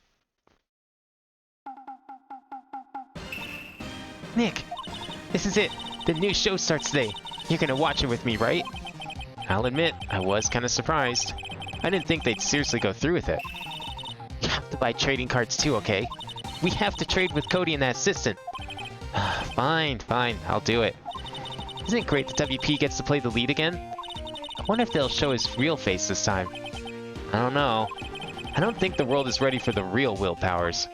B: Nick, this is it. The new show starts today. You're gonna watch it with me, right? I'll admit, I was kind of surprised. I didn't think they'd seriously go through with it. You have to buy trading cards too, okay? We have to trade with Cody and that assistant. Fine, I'll do it. Isn't it great that WP gets to play the lead again? I wonder if they'll show his real face this time. I don't know. I don't think the world is ready for the real Will Powers.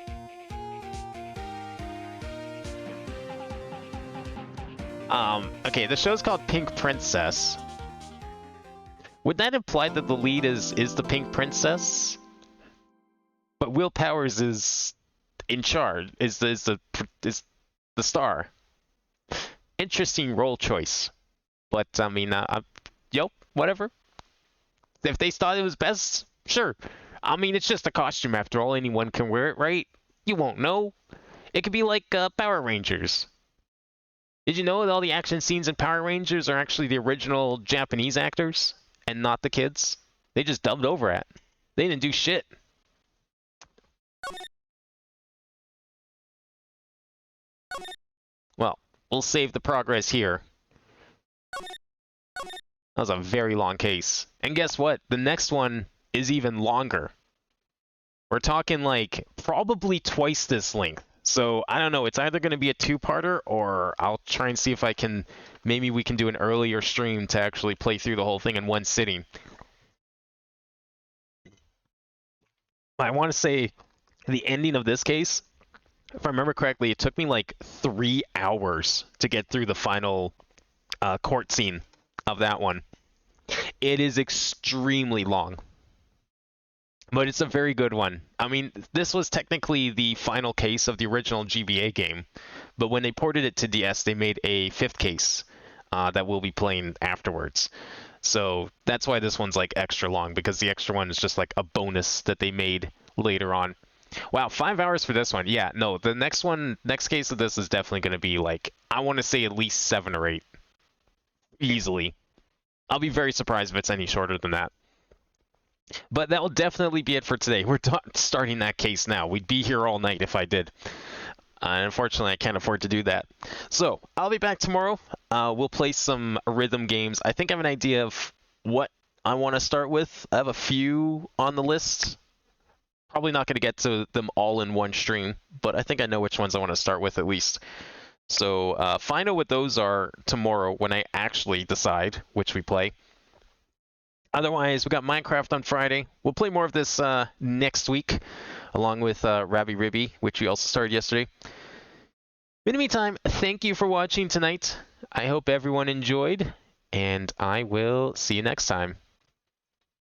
B: Okay, the show's called Pink Princess. Would that imply that the lead is the Pink Princess? But Will Powers is in charge, is the star. Interesting role choice. But, I mean, yep, whatever. If they thought it was best, sure. I mean, it's just a costume after all. Anyone can wear it, right? You won't know. It could be like Power Rangers. Did you know that all the action scenes in Power Rangers are actually the original Japanese actors and not the kids? They just dubbed over it. They didn't do shit. Well, we'll save the progress here. That was a very long case. And guess what? The next one is even longer. We're talking like probably twice this length. So I don't know. It's either going to be a two-parter or I'll try and see if I can. Maybe we can do an earlier stream to actually play through the whole thing in one sitting. I want to say the ending of this case, if I remember correctly, it took me like 3 hours to get through the final court scene of that one. It is extremely long. But it's a very good one. I mean, this was technically the final case of the original GBA game, but when they ported it to DS, they made a 5th case that we'll be playing afterwards. So that's why this one's like extra long, because the extra one is just like a bonus that they made later on. Wow, 5 hours for this one. Yeah, no, the next case of this is definitely going to be like, I want to say at least 7 or 8. Easily. I'll be very surprised if it's any shorter than that. But that will definitely be it for today. We're starting that case now. We'd be here all night if I did. Unfortunately, I can't afford to do that. So, I'll be back tomorrow. We'll play some rhythm games. I think I have an idea of what I want to start with. I have a few on the list. Probably not going to get to them all in one stream, but I think I know which ones I want to start with at least. So, find out what those are tomorrow when I actually decide which we play. Otherwise, we got Minecraft on Friday. We'll play more of this next week, along with Rabby Ribby, which we also started yesterday. In the meantime, thank you for watching tonight. I hope everyone enjoyed, and I will see you next time.